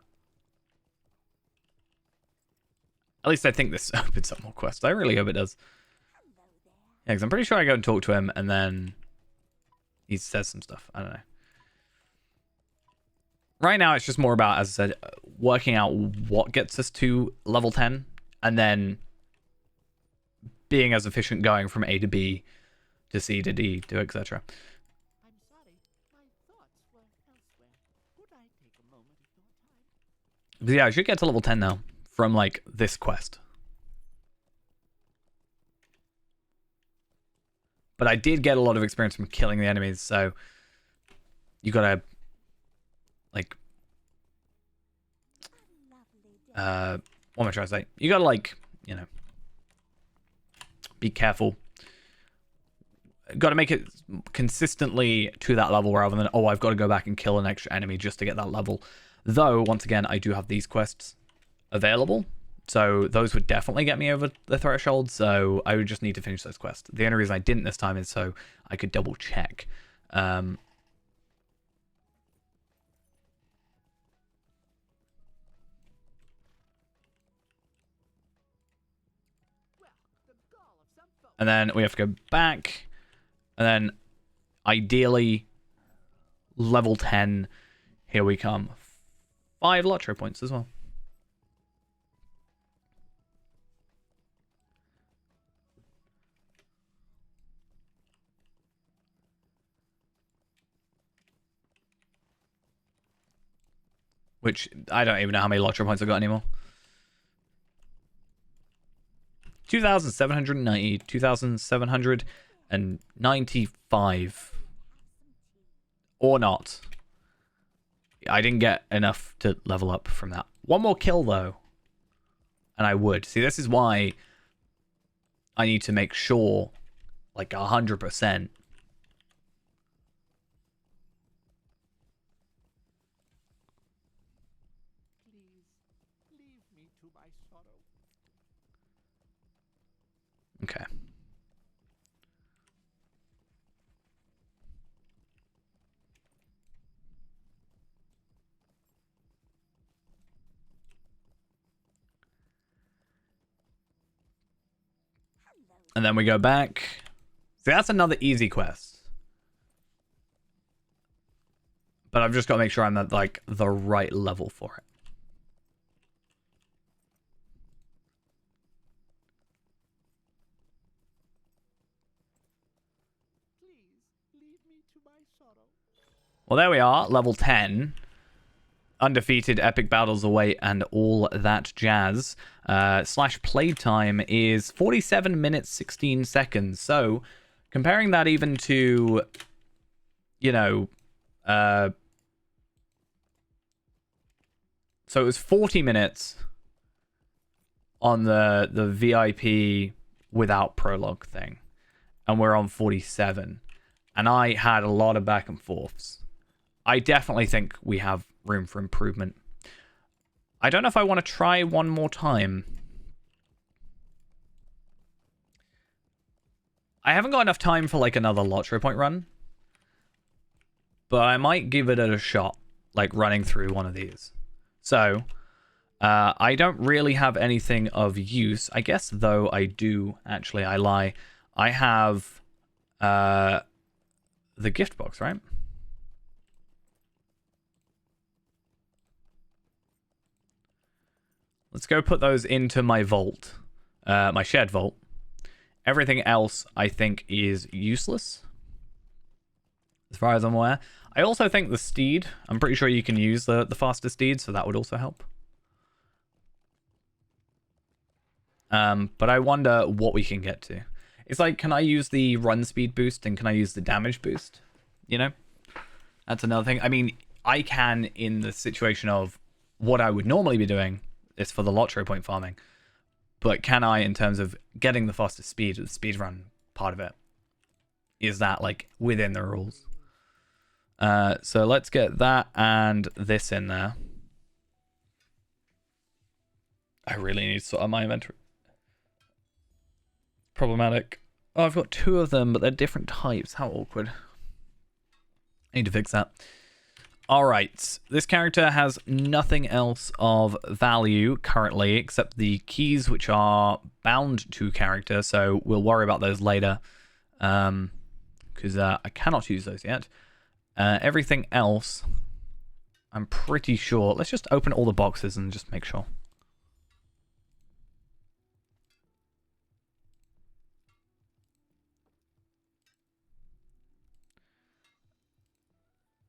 At least I think this opens up more quests. I really hope it does. Yeah, because I'm pretty sure I go and talk to him and then he says some stuff. I don't know. Right now, it's just more about, as I said, working out what gets us to level 10 and then being as efficient going from A to B to C to D to etc. I'm sorry, my thoughts were elsewhere. Could I take a moment of your time? But yeah, I should get to level 10 now from like this quest. But I did get a lot of experience from killing the enemies, so you gotta like what am I trying to say? You gotta like, you know, be careful. Gotta make it consistently to that level rather than, oh, I've got to go back and kill an extra enemy just to get that level. Though, once again, I do have these quests available, so those would definitely get me over the threshold, so I would just need to finish those quests. The only reason I didn't this time is so I could double check. And then we have to go back, and then ideally level 10, here we come. 5 Lotro points as well. Which, I don't even know how many Lotro points I've got anymore. 2,790, 2,795. Or not. I didn't get enough to level up from that. One more kill, though. And I would. See, this is why I need to make sure, like, 100%. Okay. And then we go back. See, that's another easy quest. But I've just got to make sure I'm at, like, the right level for it. Well, there we are, level 10. Undefeated, epic battles await, and all that jazz. Slash playtime is 47 minutes, 16 seconds. So, comparing that even to, you know, so it was 40 minutes on the VIP without prologue thing. And we're on 47. And I had a lot of back and forths. I definitely think we have room for improvement. I don't know if I want to try one more time. I haven't got enough time for like another Lotro point run. But I might give it a shot, like running through one of these. So, I don't really have anything of use. I guess, though, I do. Actually, I lie. I have the gift box, right? Let's go put those into my vault, my shared vault. Everything else, I think, is useless, as far as I'm aware. I also think the steed, I'm pretty sure you can use the faster steed, so that would also help. But I wonder what we can get to. It's like, can I use the run speed boost and can I use the damage boost? You know? That's another thing. I mean, I can in the situation of what I would normally be doing is for the lottery point farming. But can I, in terms of getting the fastest speed, the speedrun part of it, is that like within the rules? So let's get that and this in there. I really need to sort out my inventory. Problematic. Oh, I've got 2 of them, but they're different types. How awkward. I need to fix that. Alright, this character has nothing else of value currently, except the keys which are bound to character, so we'll worry about those later. Because I cannot use those yet. Everything else, I'm pretty sure. Let's just open all the boxes and just make sure.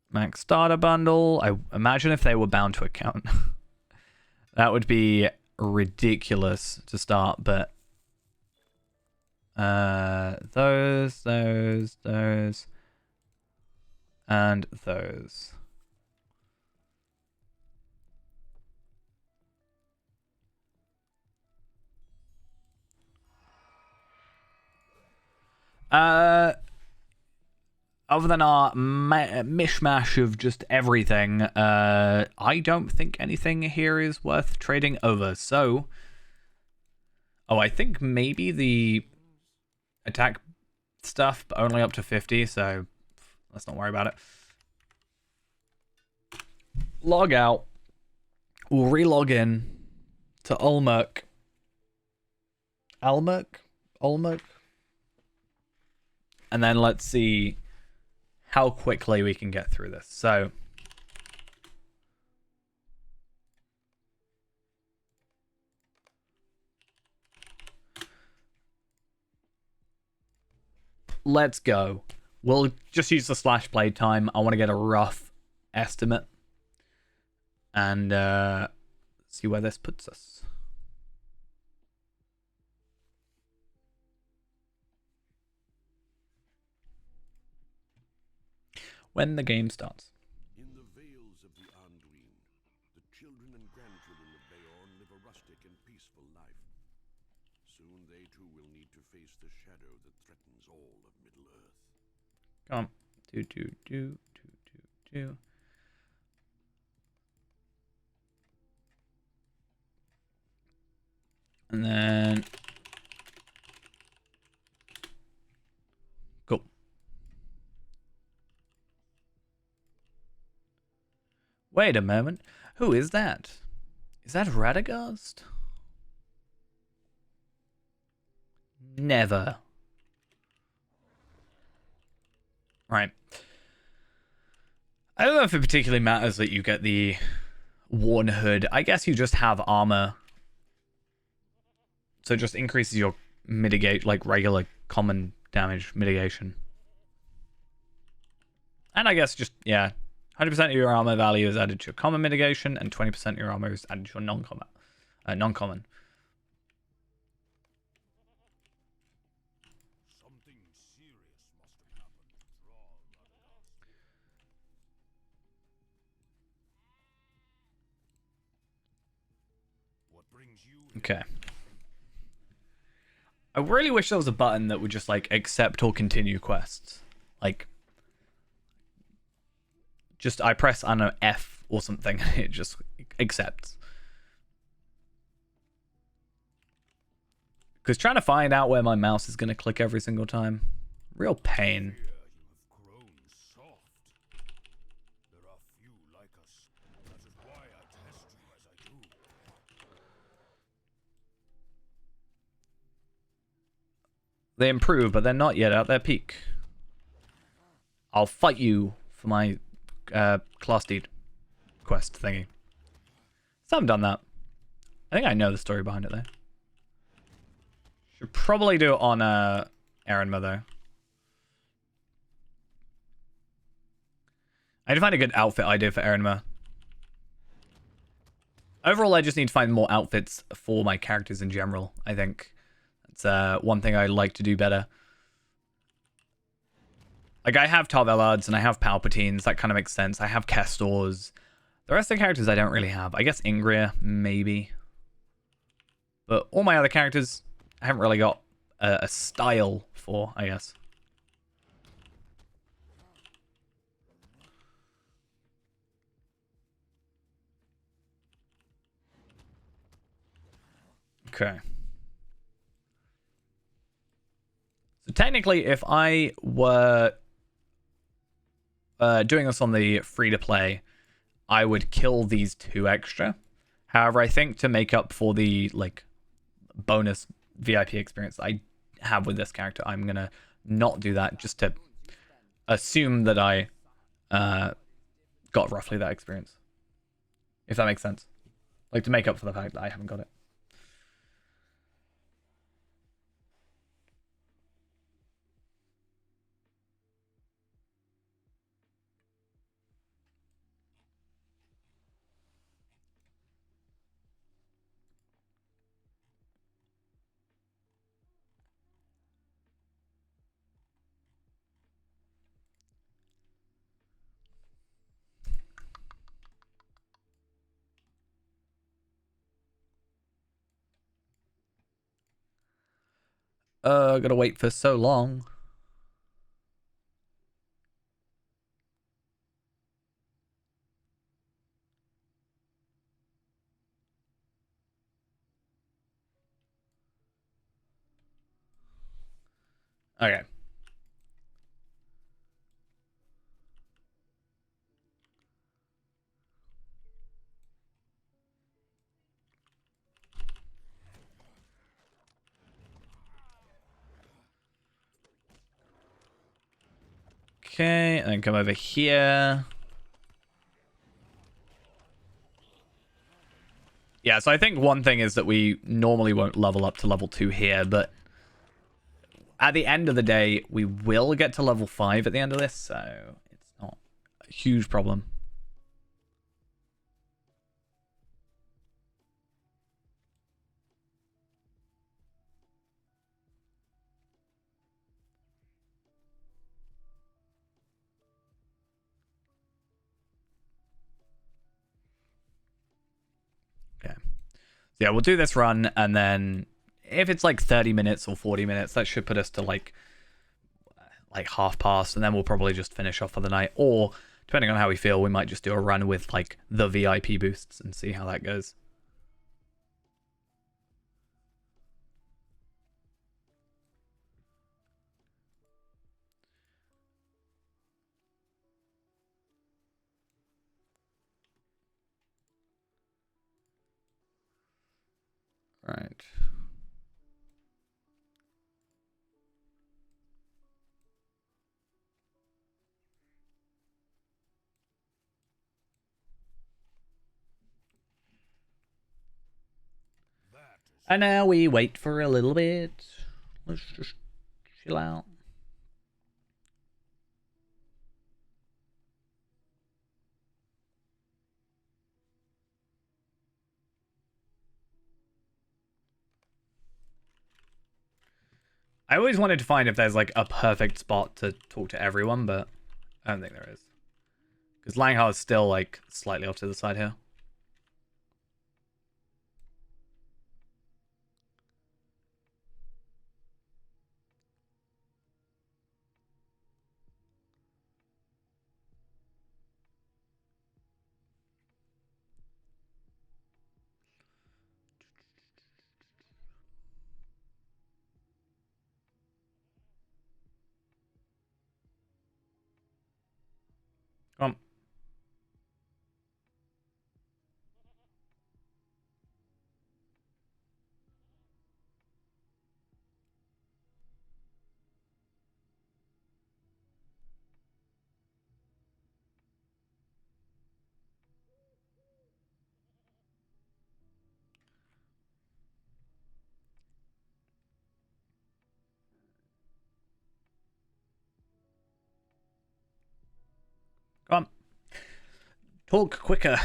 Max starter bundle. I imagine if they were bound to account, that would be ridiculous to start, but those, and those. Other than our mishmash of just everything, I don't think anything here is worth trading over. So, oh, I think maybe the attack stuff, but only up to 50. So let's not worry about it. Log out. We'll re-log in to Ulmerk. Ulmerk? And then let's see how quickly we can get through this. So let's go. We'll just use the slash play time. I want to get a rough estimate and see where this puts us. When the game starts. In the vales of the Anduin, the children and grandchildren of Beorn live a rustic and peaceful life. Soon they too will need to face the shadow that threatens all of Middle-earth. Come on. Do. And then go. Wait a moment. Who is that? Is that Radagast? Never. Right. I don't know if it particularly matters that you get the worn hood. I guess you just have armor. So it just increases your mitigate, like regular common damage mitigation. And I guess just, yeah, 100% of your armor value is added to your common mitigation, and 20% of your armor is added to your non-common. Something serious must have happened to Radagast. What brings you here? Okay. I really wish there was a button that would just like accept or continue quests. Like, just I press, I don't know, F or something, and it just accepts. Because trying to find out where my mouse is going to click every single time, real pain. Here you have grown soft. There are few like us. That is why I test you as I do. They improve, but they're not yet at their peak. I'll fight you for my class deed quest thingy. So I haven't done that. I think I know the story behind it though. Should probably do it on Erinma though. I need to find a good outfit idea for Erinma. Overall, I just need to find more outfits for my characters in general. I think that's one thing I'd like to do better. Like, I have Tarvellards and I have Palpatines. That kind of makes sense. I have Castors. The rest of the characters I don't really have. I guess Ingria, maybe. But all my other characters, I haven't really got a style for, I guess. Okay. So technically, if I were doing this on the free-to-play, I would kill these 2 extra. However, I think to make up for the like bonus VIP experience I have with this character, I'm going to not do that, just to assume that I got roughly that experience. If that makes sense. Like, to make up for the fact that I haven't got it. Gotta wait for so long. Okay. Okay, and then come over here. Yeah, so I think one thing is that we normally won't level up to level 2 here, but at the end of the day, we will get to level 5 at the end of this, so it's not a huge problem. Okay. So yeah, we'll do this run, and then if it's like 30 minutes or 40 minutes, that should put us to like half past, and then we'll probably just finish off for the night. Or depending on how we feel, we might just do a run with like the VIP boosts and see how that goes. Right. And now we wait for a little bit. Let's just chill out. I always wanted to find if there's like a perfect spot to talk to everyone, but I don't think there is. Because Langhar is still like slightly off to the side here. Come on. Come on. Talk quicker.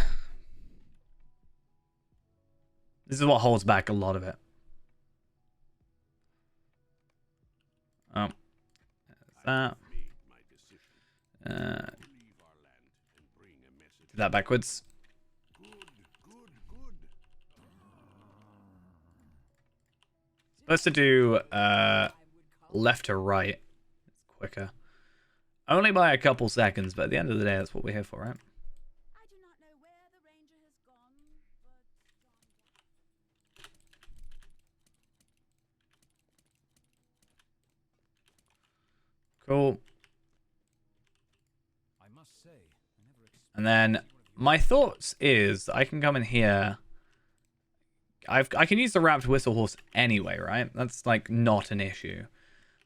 This is what holds back a lot of it. Oh. That. Made my decision. Leave our land and bring a message. Do that backwards. Good, good, good. Supposed to do left to right. It's quicker. Only by a couple seconds, but at the end of the day, that's what we're here for, right? I do not know where the ranger has gone, but Cool. I must say, I never expected And then my thoughts is I can come in here. I can use the wrapped whistle horse anyway, right? That's like not an issue.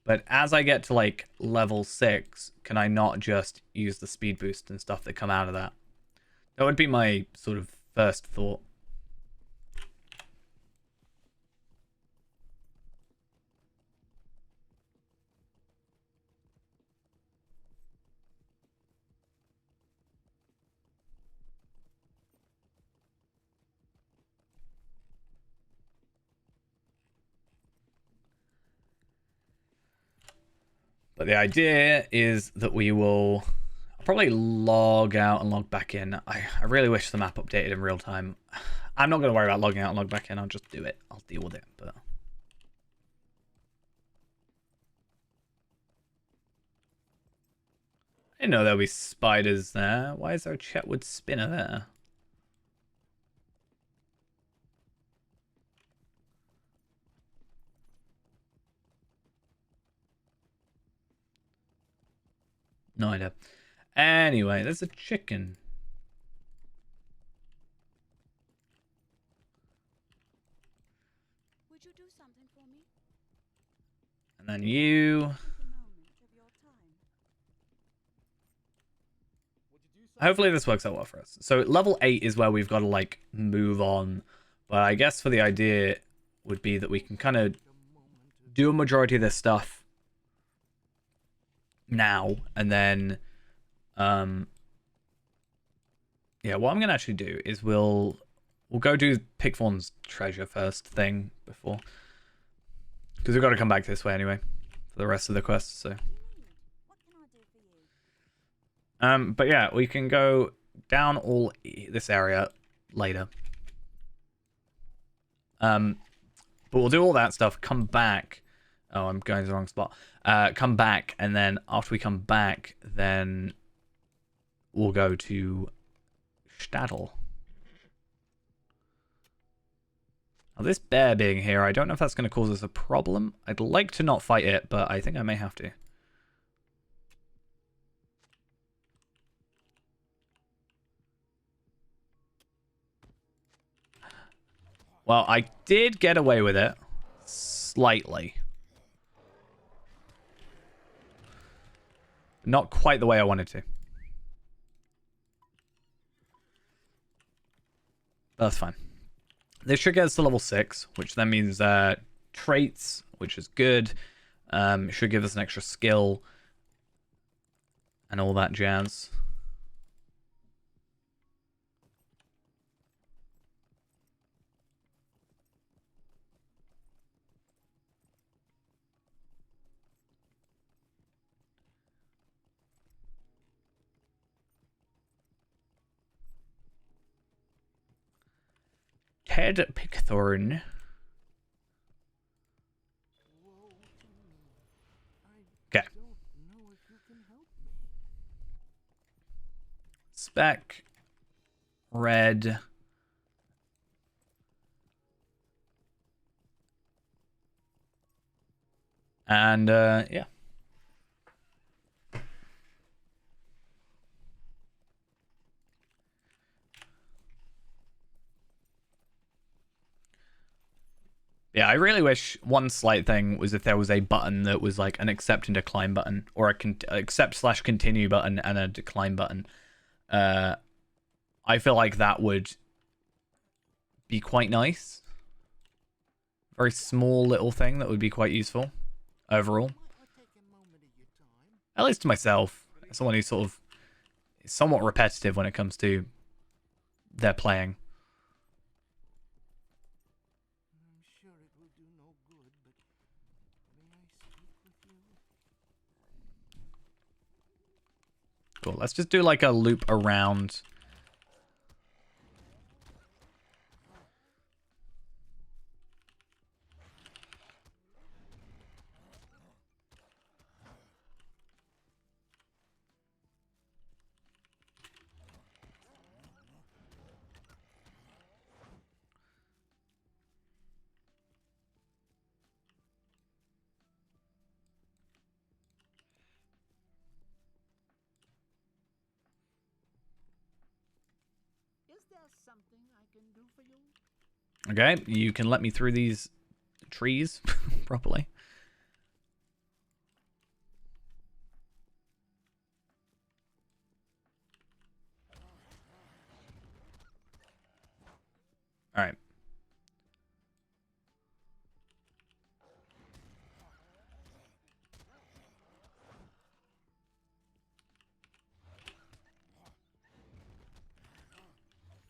But as I get to like level 6, can I not just use the speed boost and stuff that come out of that? That would be my sort of first thought. But the idea is that we will probably log out and log back in. I really wish the map updated in real time. I'm not going to worry about logging out and log back in. I'll just do it. I'll deal with it. But I didn't know there'd be spiders there. Why is there a Chetwood spinner there? No idea. Anyway, there's a chicken. would you do something for me? And then you. Take a moment of your time. Hopefully this works out well for us. So level 8 is where we've got to like move on. But I guess for the idea would be that we can kind of do a majority of this stuff now, and then yeah, what I'm gonna actually do is we'll go do Pickthorn's treasure first thing before, because we've got to come back this way anyway for the rest of the quests. So What do you need? What can I do for you? but yeah, we can go down all this area later. But we'll do all that stuff, come back. Oh, I'm going to the wrong spot. Come back, and then after we come back, then we'll go to Stadel. Now, this bear being here, I don't know if that's going to cause us a problem. I'd like to not fight it, but I think I may have to. Well, I did get away with it. Slightly. Not quite the way I wanted to. That's fine. This should get us to level 6, which then means traits, which is good. Should give us an extra skill. And all that jazz. Ted Pickthorn. Okay. Spec. Red. And, yeah. Yeah, I really wish one slight thing was if there was a button that was like an accept and decline button, or a accept/continue button and a decline button. I feel like that would be quite nice. Very small little thing that would be quite useful overall. At least to myself, as someone who sort of is somewhat repetitive when it comes to their playing. Cool. Let's just do like a loop around. Is there something I can do for you? Okay, you can let me through these trees properly. All right.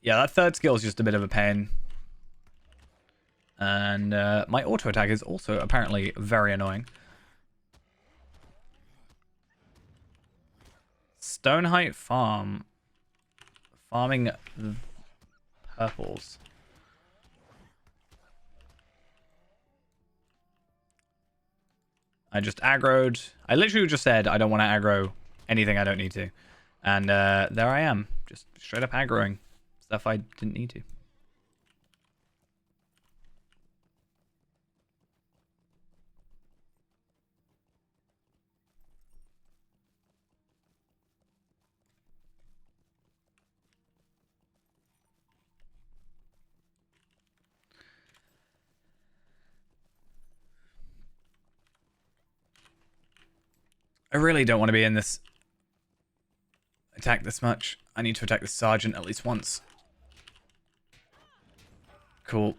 Yeah, that third skill is just a bit of a pain. And my auto attack is also apparently very annoying. Stoneheight Farm. Farming purples. I just aggroed. I literally just said I don't want to aggro anything I don't need to. And there I am. Just straight up aggroing stuff I didn't need to. I really don't want to be in this attack this much. I need to attack the sergeant at least once. Cool.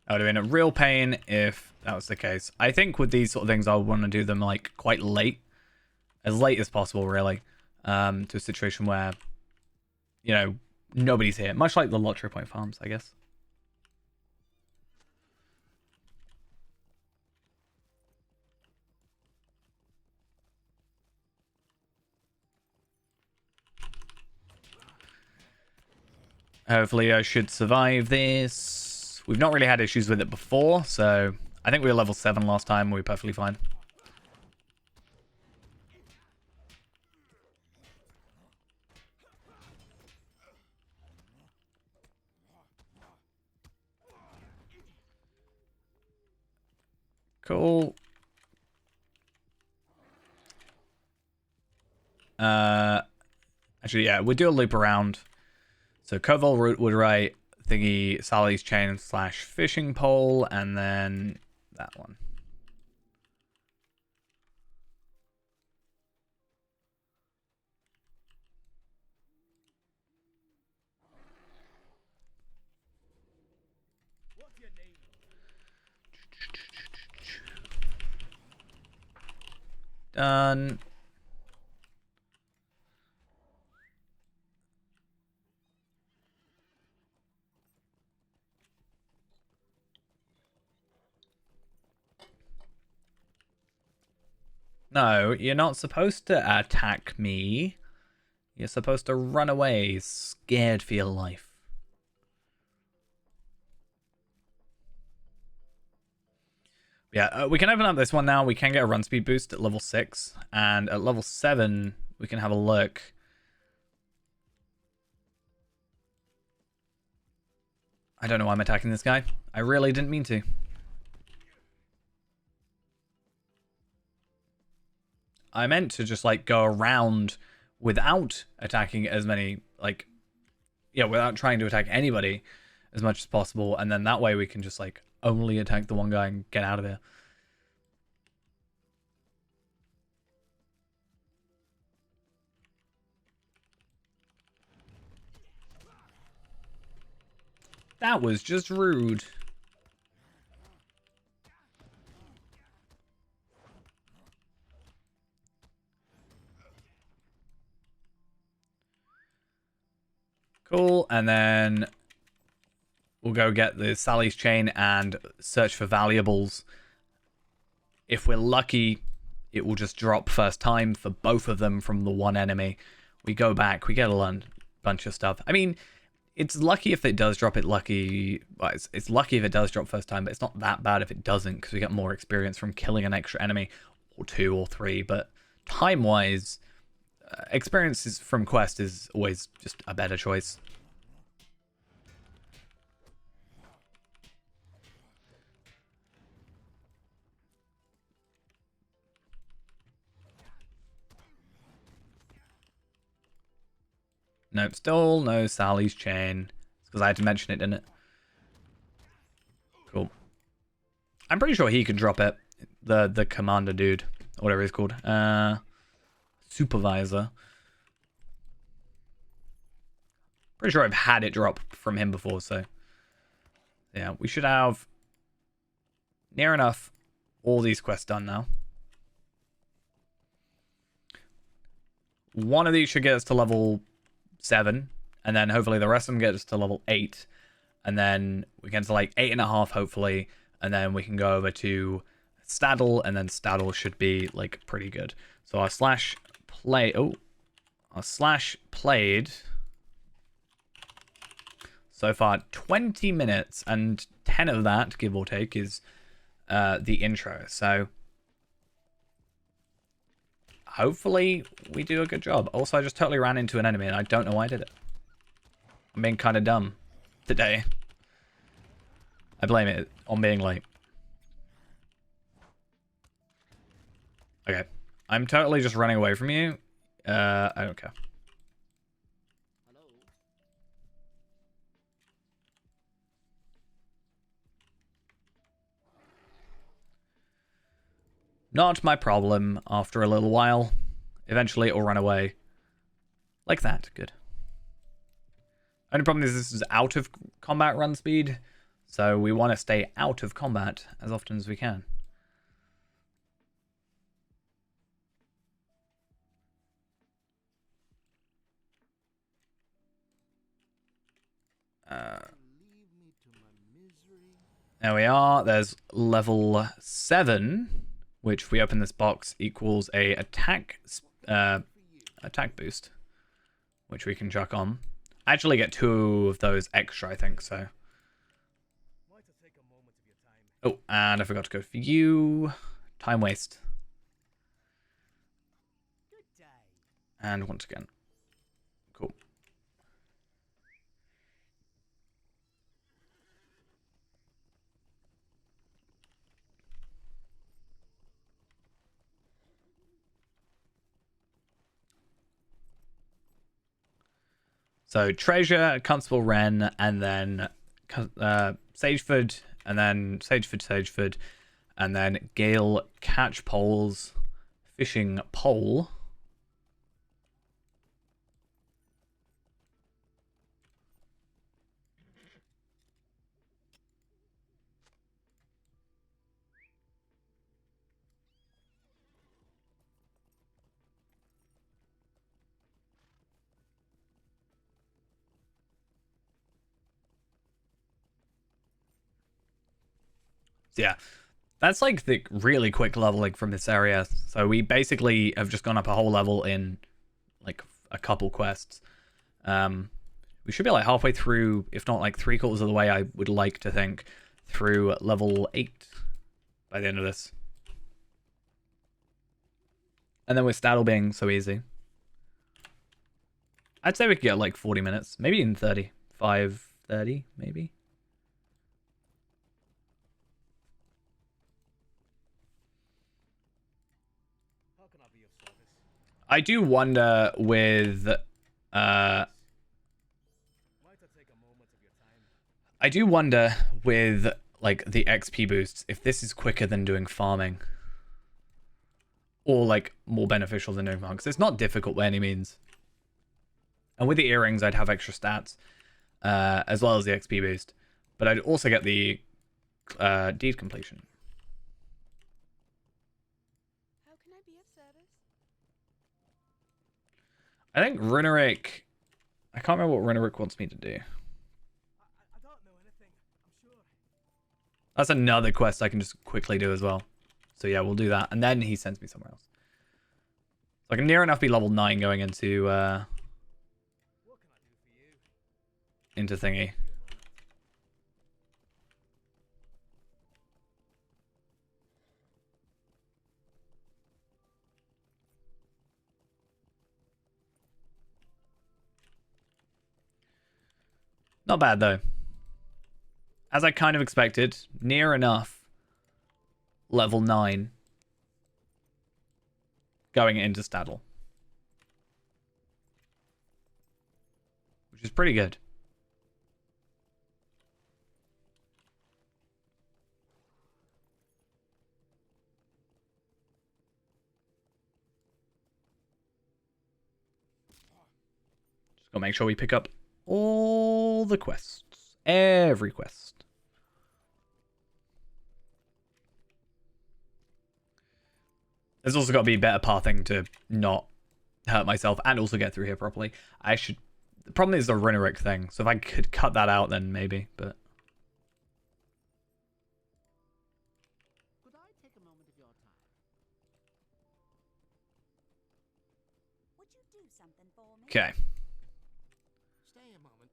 That would have been a real pain if that was the case. I think with these sort of things, I would want to do them like quite late. As late as possible, really. To a situation where, you know, nobody's here. Much like the lottery point farms, I guess. Hopefully I should survive this. We've not really had issues with it before, so I think we were level 7 last time. We were perfectly fine. Cool. Actually, yeah, we'll do a loop around. So Koval Woodwright, thingy, Sally's chain / fishing pole, and then that one. What's your name? Done. No, you're not supposed to attack me. You're supposed to run away, scared for your life. Yeah, we can open up this one now. We can get a run speed boost at level 6. And at level 7, we can have a look. I don't know why I'm attacking this guy. I really didn't mean to. I meant to just, like, go around without attacking as many, like... Yeah, without trying to attack anybody as much as possible. And then that way we can just, like, only attack the one guy and get out of here. That was just rude. Cool, and then we'll go get the Sally's chain and search for valuables If we're lucky, it will just drop first time for both of them from the one enemy. We go back, we get a bunch of stuff. I mean, it's lucky if it does drop it lucky. Well, it's lucky if it does drop first time, but it's not that bad if it doesn't, because we get more experience from killing an extra enemy, or 2 or 3. But time-wise, experience from quest is always just a better choice. Nope, still no Sally's chain. Because I had to mention it, didn't it? Cool. I'm pretty sure he can drop it. The commander dude. Or whatever he's called. Supervisor. Pretty sure I've had it drop from him before, so... Yeah, we should have... near enough all these quests done now. One of these should get us to level 7, and then hopefully the rest of them get us to level 8, and then we get to like 8.5 hopefully, and then we can go over to Staddle, and then Staddle should be like pretty good. So our slash played so far 20 minutes, and 10 of that, give or take, is the intro. So hopefully we do a good job. Also, I just totally ran into an enemy and I don't know why I did it. I'm being kind of dumb today. I blame it on being late. Okay. I'm totally just running away from you. I don't care. Hello. Not my problem after a little while. Eventually it will run away. Like that. Good. Only problem is this is out of combat run speed. So we want to stay out of combat as often as we can. There we are. There's level 7, which if we open this box equals a attack boost, which we can chuck on. I actually get 2 of those extra, I think, so. Oh, and I forgot to go for you. Time waste. And once again. Cool. So treasure, Constable Wren, and then Sageford, and then Sageford, and then Gale catch poles, fishing pole. Yeah, that's like the really quick leveling from this area. So we basically have just gone up a whole level in like a couple quests. We should be like halfway through, if not like 3/4 of the way, I would like to think, through level 8 by the end of this. And then with Staddle being so easy, I'd say we could get like 40 minutes, maybe even 30, 5:30 maybe. I do wonder with I do wonder with like the XP boosts if this is quicker than doing farming, or like more beneficial than doing farming, because it's not difficult by any means. And with the earrings I'd have extra stats as well as the XP boost, but I'd also get the deed completion. I think Runerick... I can't remember what Runerick wants me to do. I don't know anything, I'm sure. That's another quest I can just quickly do as well. So yeah, we'll do that. And then he sends me somewhere else. So I can near enough be level 9 going into thingy. Not bad though. As I kind of expected, near enough level 9 going into Staddle. Which is pretty good. Just gotta make sure we pick up all the quests. Every quest. There's also got to be better pathing to not hurt myself and also get through here properly. I should... The problem is the Rineric thing, so if I could cut that out then maybe, but... Could I take a moment of your time? Would you do something for me? Okay. Stay a moment.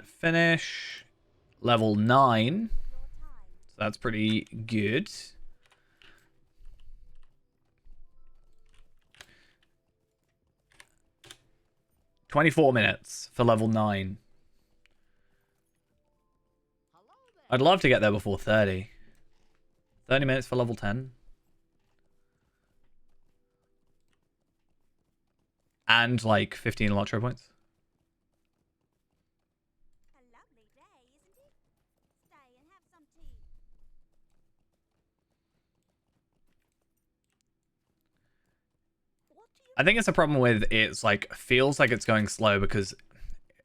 Finish. Level 9. Your time. So that's pretty good. $24 for level 9. I'd love to get there before 30. 30 minutes for level 10. And like 15 Electro points. A lovely day, isn't it? Stay and have some tea. What do you I think it's a problem with it's like feels like it's going slow because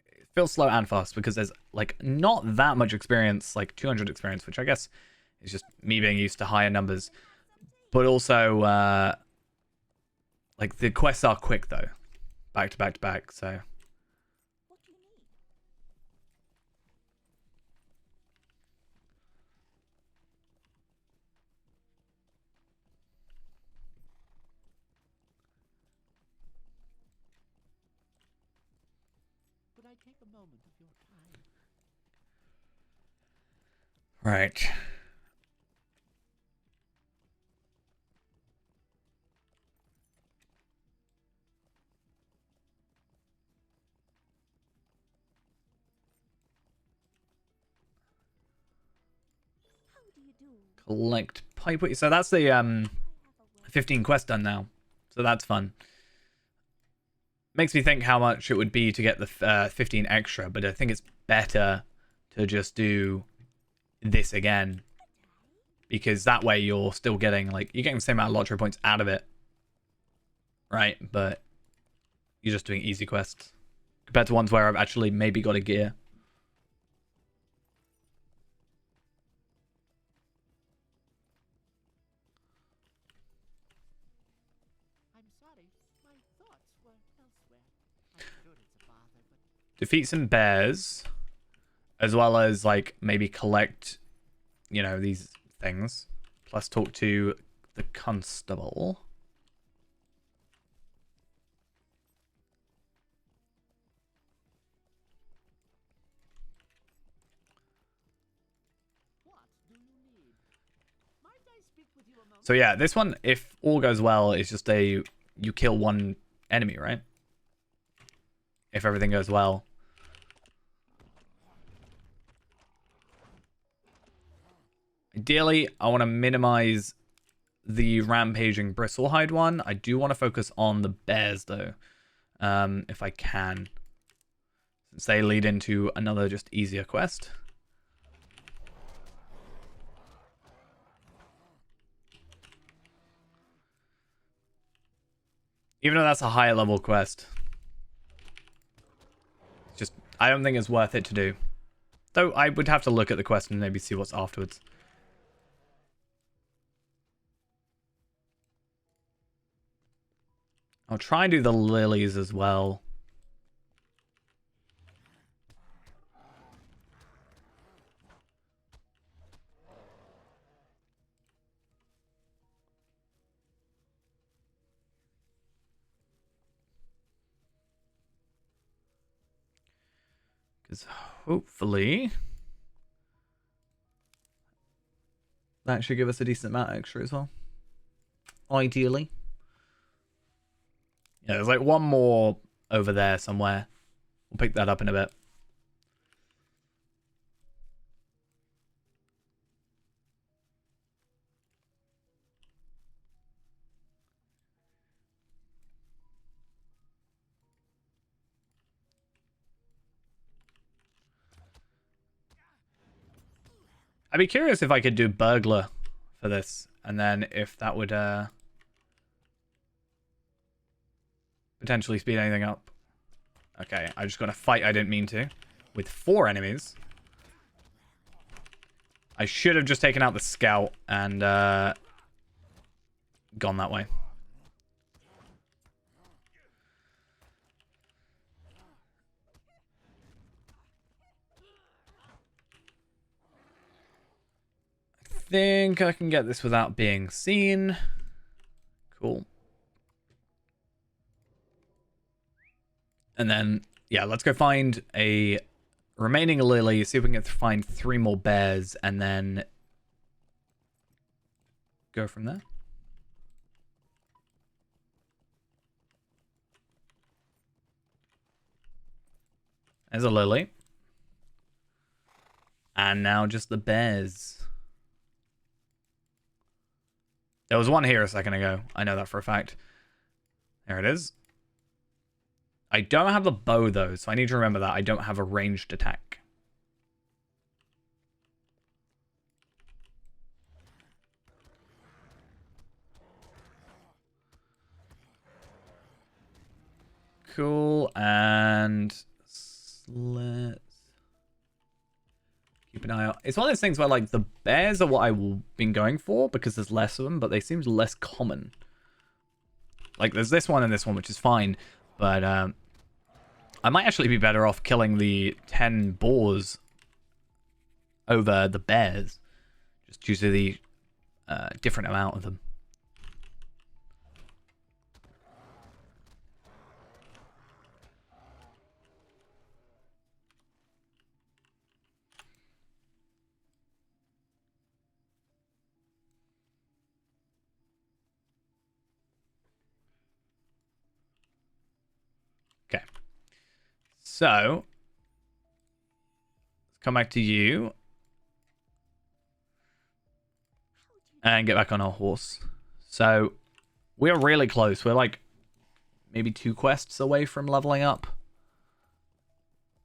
it feels slow and fast because there's like not that much experience, like 200 experience, which I guess is just me being used to higher numbers. But also like the quests are quick though. Back to back to back, so what do you need? Could I take a moment of your time? right. How do you do? Collect pipe. So that's the I have a word. 15 quest done now. So that's fun. Makes me think how much it would be to get the 15 extra, but I think it's better to just do this again. Because that way you're still getting, like, you're getting the same amount of lottery points out of it. Right? But you're just doing easy quests. Compared to ones where I've actually maybe got a gear. I'm sorry, my thoughts were elsewhere. I'm sure it's a bother, but Defeat some bears. As well as, like, maybe collect, you know, these things. Plus talk to the constable. what do you need? Might I speak with you a moment? So yeah, this one, if all goes well, is just you kill one enemy, right? If everything goes well. Ideally, I want to minimize the rampaging Bristlehide one. I do want to focus on the bears, though, if I can. Since they lead into another just easier quest. Even though that's a higher level quest. I don't think it's worth it to do. Though I would have to look at the quest and maybe see what's afterwards. I'll try and do the lilies as well. Because hopefully that should give us a decent amount extra as well. Ideally. Yeah, there's like one more over there somewhere. We'll pick that up in a bit. I'd be curious if I could do burglar for this, and then if that would potentially speed anything up. Okay, I just got a fight I didn't mean to, with 4 enemies. I should have just taken out the scout and gone that way. I think I can get this without being seen. Cool. And then, yeah, let's go find a remaining lily, see if we can find 3 more bears, and then go from there. There's a lily. And now just the bears. There was one here a second ago. I know that for a fact. There it is. I don't have the bow, though, so I need to remember that I don't have a ranged attack. Cool, and let's keep an eye out. It's one of those things where, like, the bears are what I've been going for because there's less of them, but they seem less common. Like, there's this one and this one, which is fine, but I might actually be better off killing the 10 boars over the bears, just due to the different amount of them. Okay. So, let's come back to you. And get back on our horse. So, we're really close. We're like maybe 2 quests away from leveling up.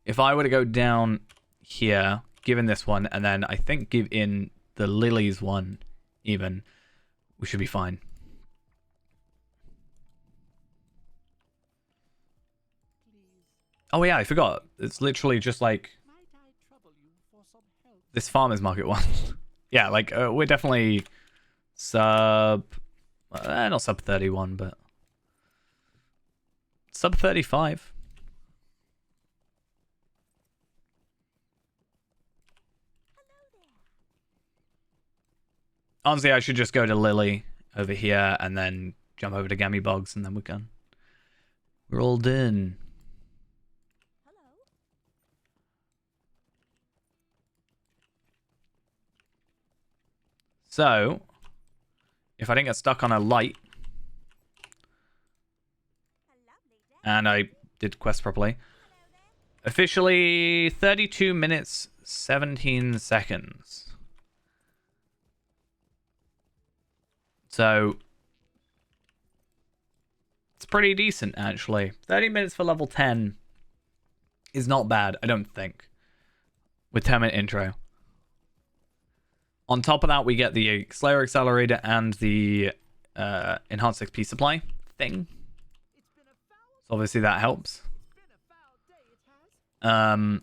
If I were to go down here, give in this one, and then I think give in the lilies one even, we should be fine. Oh yeah, I forgot. It's literally just like this farmer's market one. Yeah, like we're definitely sub, not sub 31, but sub 35. Honestly, I should just go to Lily over here and then jump over to Gammy Bogs, and then we're done. We're all done. So, if I didn't get stuck on a light, and I did quest properly, officially 32 minutes, 17 seconds. So, it's pretty decent, actually. 30 minutes for level 10 is not bad, I don't think, with 10-minute intro. On top of that, we get the Slayer Accelerator and the Enhanced XP Supply thing. So obviously that helps. And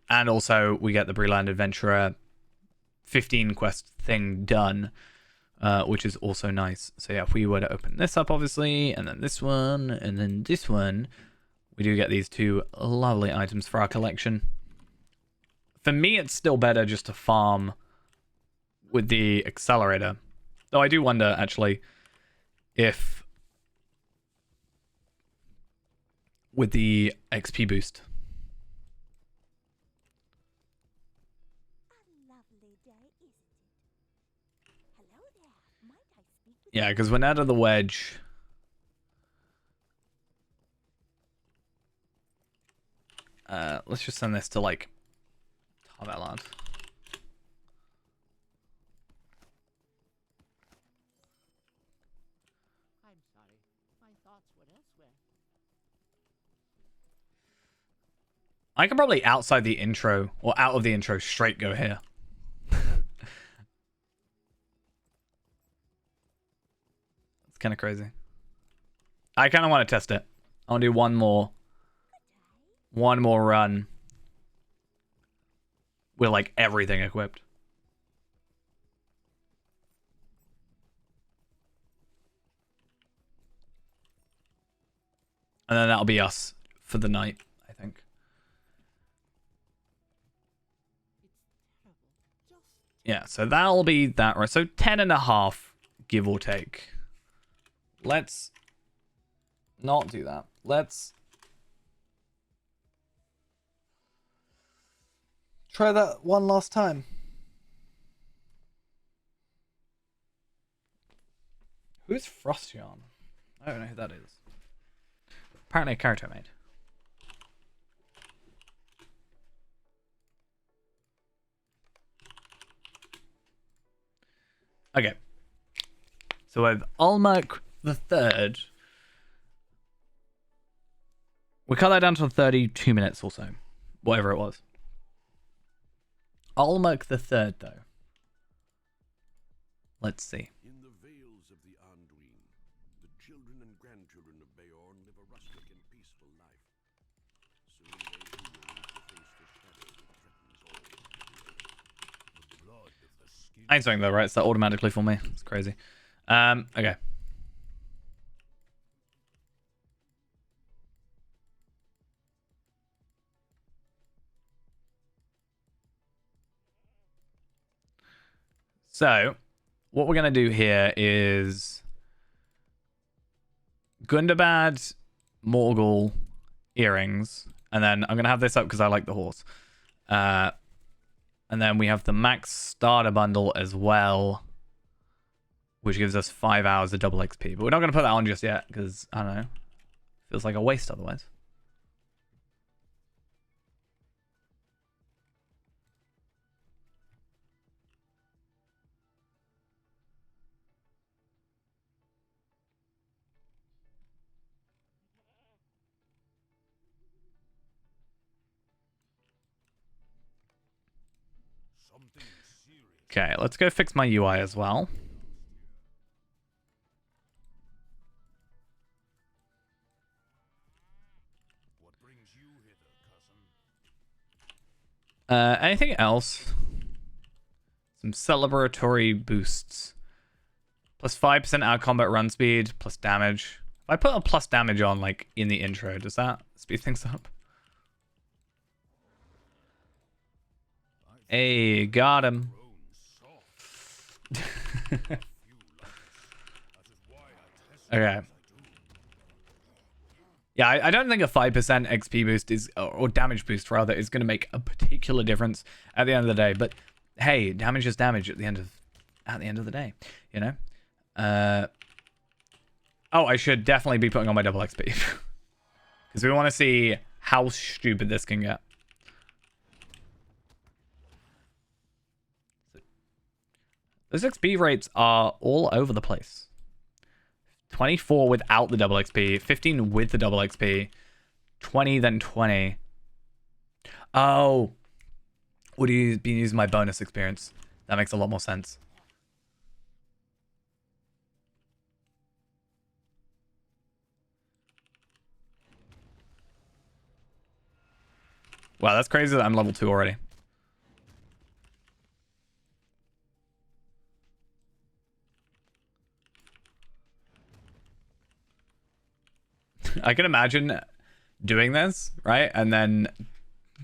also we get the Breland Adventurer 15 quest thing done, which is also nice. So yeah, if we were to open this up, obviously, and then this one, and then this one, we do get these two lovely items for our collection. For me, it's still better just to farm with the accelerator. Though I do wonder, actually, if with the XP boost. A lovely day, isn't it? Hello there. Might I speak with Yeah, because when out of the wedge... let's just send this to, like, Tarveland. I'm sorry. My thoughts were elsewhere. I can probably outside the intro, or out of the intro, straight go here. It's kind of crazy. I kind of want to test it. I want to do one more run with like everything equipped. And then that'll be us for the night, I think. Yeah, so that'll be that, right? So 10.5, give or take. Let's not do that. Let's try that one last time. Who's Frostion? I don't know who that is. Apparently a character I made. Okay. So with Olmec the Third, we cut that down to 32 minutes or so. Whatever it was. Olmec the Third, though. Let's see. In the vales of the Anduin, the children and grandchildren of Beorn live a rustic and peaceful life. Soon they too will need to face the shadow that threatens all. The blood of the skin. I ain't something though, right? It's that automatically for me. It's crazy. Okay. So, what we're going to do here is Gundabad, Morgul, earrings. And then I'm going to have this up because I like the horse. And then we have the max starter bundle as well, which gives us 5 hours of double XP. But we're not going to put that on just yet because, I don't know, feels like a waste otherwise. Something serious. Okay, let's go fix my UI as well. What brings you hither, cousin? Anything else? Some celebratory boosts. Plus 5% out combat run speed, plus damage. If I put a plus damage on, like, in the intro, does that speed things up? Hey, got him. Okay. Yeah, I don't think a 5% XP boost is, or damage boost rather, is going to make a particular difference at the end of the day. But hey, damage is damage at the end of the day, you know. Oh, I should definitely be putting on my double XP because we want to see how stupid this can get. Those XP rates are all over the place. 24 without the double XP, 15 with the double XP, 20 then 20. Oh, would you be using my bonus experience? That makes a lot more sense. Wow, that's crazy that I'm level 2 already. I can imagine doing this, right? And then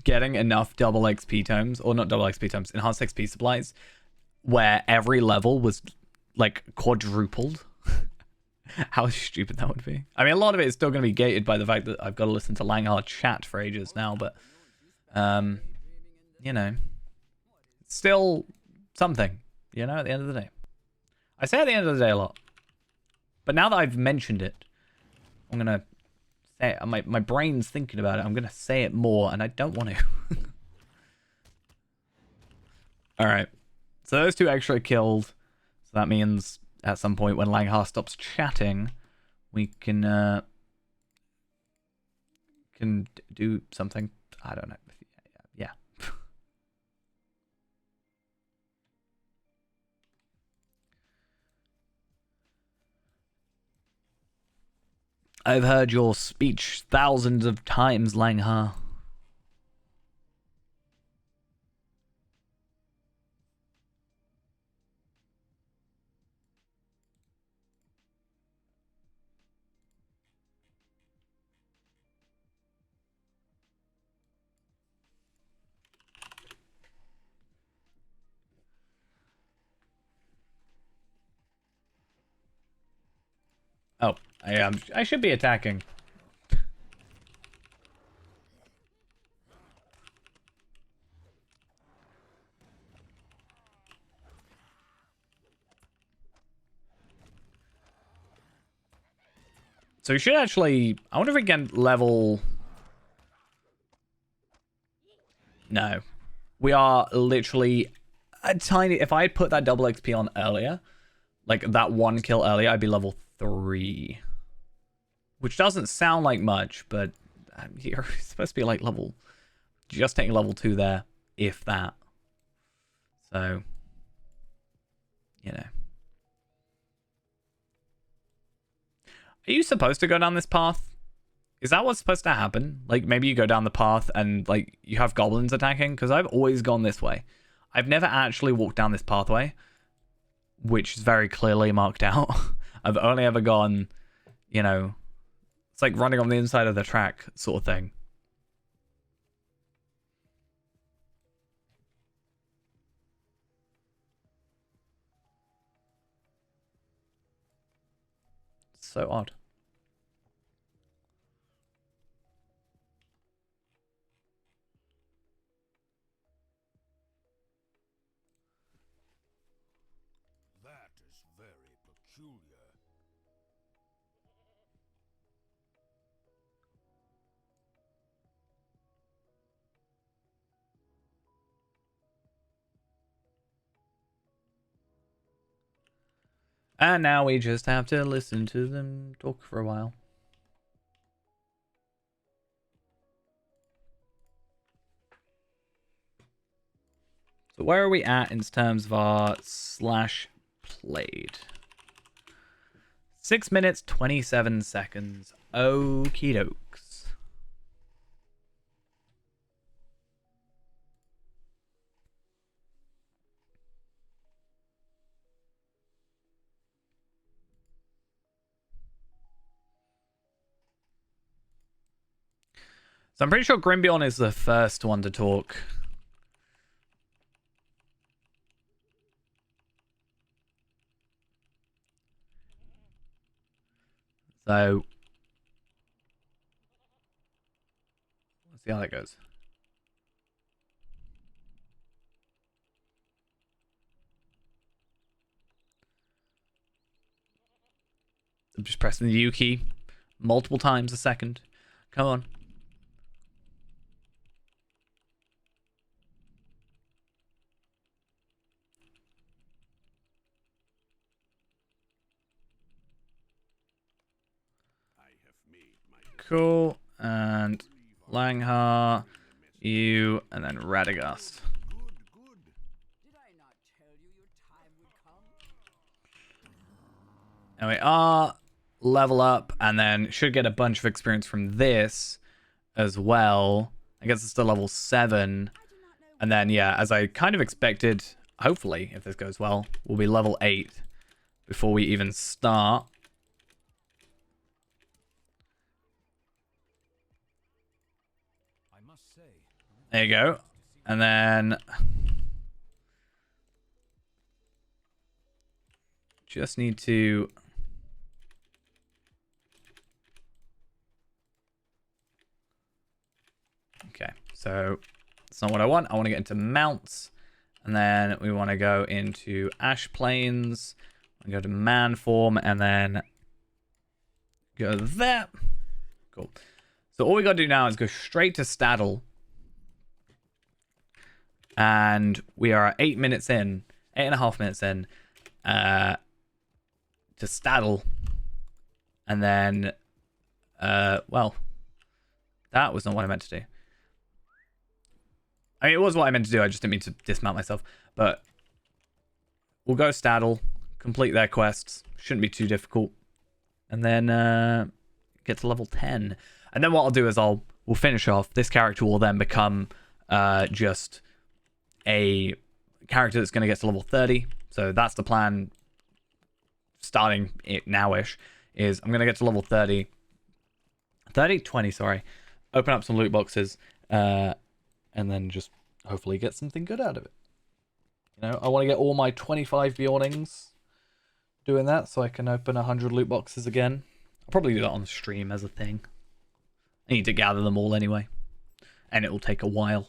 getting enough double XP tomes, or not double XP tomes, enhanced XP supplies, where every level was like quadrupled. How stupid that would be. I mean, a lot of it is still going to be gated by the fact that I've got to listen to Langhard chat for ages now, but, you know, it's still something, you know, at the end of the day. I say at the end of the day a lot, but now that I've mentioned it, I'm going to say it. My brain's thinking about it. I'm going to say it more, and I don't want to. All right. So those two extra killed. So that means at some point when Langhar stops chatting, we can do something. I don't know. Yeah. I've heard your speech thousands of times, Langhar. Oh, I should be attacking. So we should actually... I wonder if we can level... No. We are literally a tiny... If I had put that double XP on earlier, like that one kill earlier, I'd be level 3. Which doesn't sound like much, but you're supposed to be like level... Just taking level 2 there, if that. So... You know. Are you supposed to go down this path? Is that what's supposed to happen? Like, maybe you go down the path and, like, you have goblins attacking? Because I've always gone this way. I've never actually walked down this pathway, which is very clearly marked out. I've only ever gone, you know, it's like running on the inside of the track sort of thing. So odd. That is very peculiar. And now we just have to listen to them talk for a while. So where are we at in terms of our slash played? 6 minutes, 27 seconds. Okie dokes. So I'm pretty sure Grimbion is the first one to talk. So let's see how that goes. I'm just pressing the U key multiple times a second. Come on. Cool. And Langhar, you, and then Radagast. Did I not tell you your time would come? And we are level up, and then should get a bunch of experience from this as well. That gets us to level 7. And then, yeah, as I kind of expected, hopefully, if this goes well, we'll be level 8 before we even start. I must say, There you go. And then just need to okay, so that's not what I want. I want to get into mounts, and then we want to go into ash plains and go to man form, and then go there. Cool. So all we got to do now is go straight to Staddle. And we are 8 minutes in, 8.5 minutes in, to Staddle. And then, well, that was not what I meant to do. I mean, it was what I meant to do. I just didn't mean to dismount myself. But we'll go Staddle, complete their quests. Shouldn't be too difficult. And then get to level 10. And then what I'll do is we'll finish off. This character will then become just a character that's going to get to level 30. So that's the plan, starting it now-ish, is I'm going to get to level 20, sorry. Open up some loot boxes, and then just hopefully get something good out of it. You know, I want to get all my 25 Bjornings doing that, so I can open 100 loot boxes again. I'll probably do that on stream as a thing. I need to gather them all anyway, and it will take a while.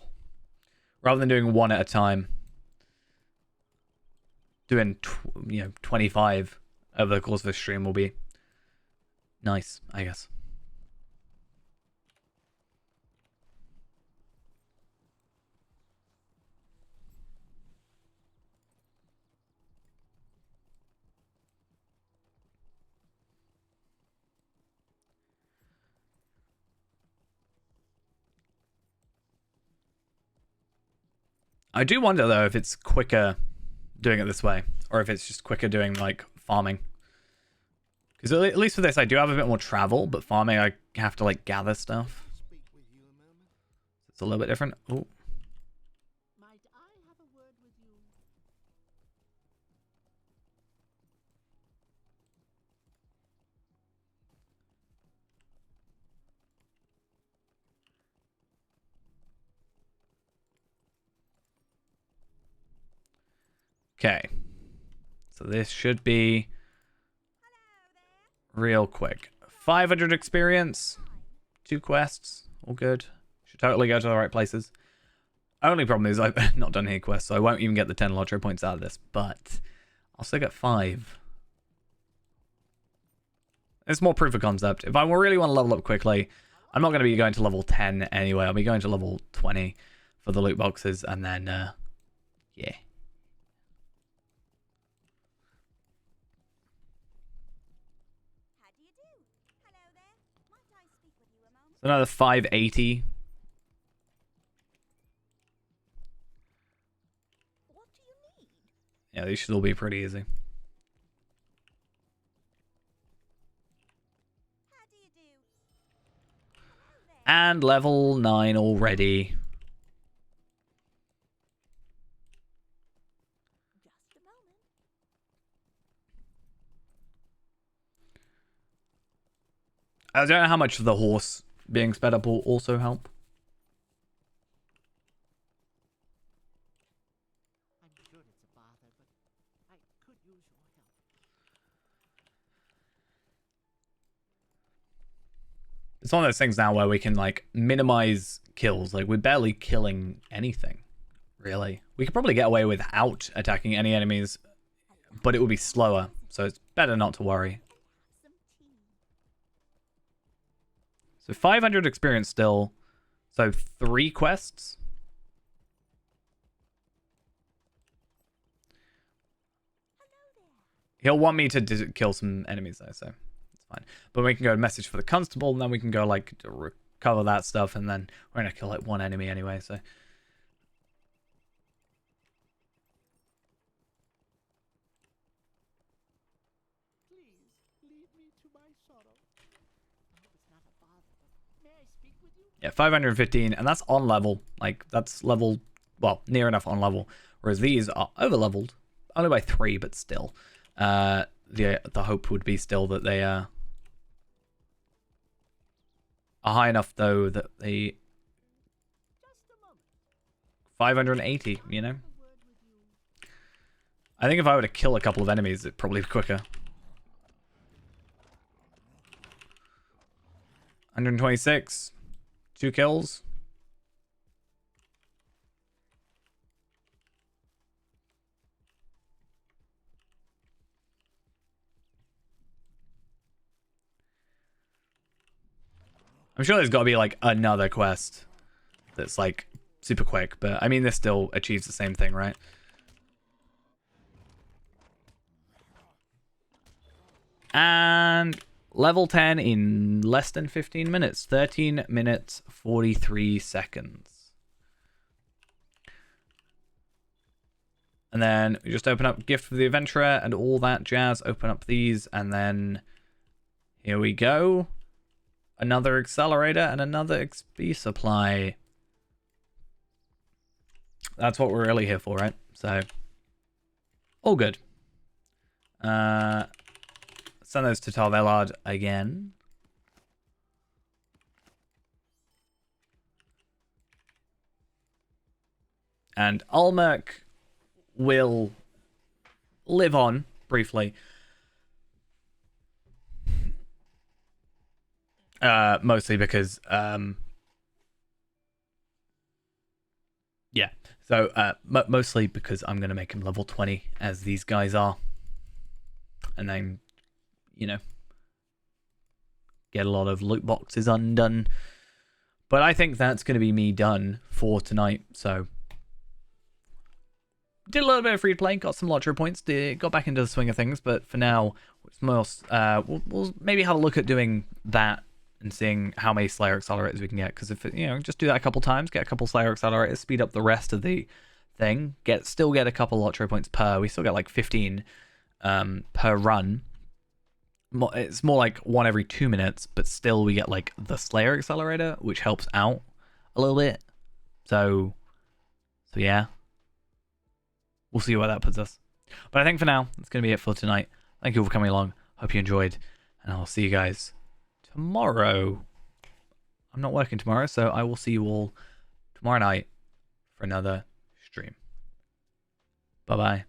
Rather than doing one at a time, doing 25 over the course of a stream will be nice, I guess. I do wonder, though, if it's quicker doing it this way, or if it's just quicker doing, like, farming. Because at least for this, I do have a bit more travel, but farming, I have to, like, gather stuff. It's a little bit different. Oh. Might I have a word with you? Okay. So this should be real quick. 500 experience. 2 quests. All good. Should totally go to the right places. Only problem is I've not done any quests, so I won't even get the 10 lottery points out of this, but I'll still get 5. It's more proof of concept. If I really want to level up quickly, I'm not going to be going to level 10 anyway. I'll be going to level 20 for the loot boxes, and then, yeah. How do you do? Hello there. Might I speak with you a moment? Another 580. What do you need? Yeah, these should all be pretty easy. How do you do? Hello there. And level 9 already. Just a moment. I don't know how much the horse being sped up will also help. I'm sure it's a bother, but I could use your help. It's one of those things now where we can, like, minimize kills. Like, we're barely killing anything, really. We could probably get away without attacking any enemies, but it would be slower, so it's better not to worry. Some tea. So 500 experience still. So 3 quests. He'll want me to kill some enemies though, so it's fine. But we can go message for the constable, and then we can go, like, to recover that stuff, and then we're gonna kill, like, 1 enemy anyway, so. Please leave me to my sorrow. I hope it's not a bother, but May I speak with you? Yeah, 515, and that's on level. Like, that's level, well, near enough on level. Whereas these are over leveled, only by 3, but still. The hope would be still that they are high enough, though, that they... Just a moment. 580, you know? A word with you. I think if I were to kill a couple of enemies, it'd probably be quicker. 126. 2 kills. I'm sure there's got to be like another quest that's like super quick, but I mean this still achieves the same thing, right? And level 10 in less than 15 minutes. 13 minutes 43 seconds. And then we just open up gift for the adventurer and all that jazz. Open up these and then here we go. Another accelerator and another XP supply. That's what we're really here for, right? So, all good. Send those to Tarvelard again. And Ulmerk will live on briefly. Mostly because, yeah. So, mostly because I'm going to make him level 20, as these guys are. And then, you know, get a lot of loot boxes undone. But I think that's going to be me done for tonight. So, did a little bit of free play, got some lottery points, got back into the swing of things. But for now, it's most, we'll maybe have a look at doing that and seeing how many Slayer accelerators we can get. Because if, you know, just do that a couple times, get a couple Slayer accelerators, speed up the rest of the thing, still get a couple lottery points per. We still get like 15 per run. It's more like 1 every 2 minutes, but still we get like the Slayer accelerator, which helps out a little bit. So yeah, we'll see where that puts us. But I think for now, that's going to be it for tonight. Thank you for coming along. Hope you enjoyed, and I'll see you guys tomorrow. I'm not working tomorrow, so I will see you all tomorrow night for another stream. Bye-bye.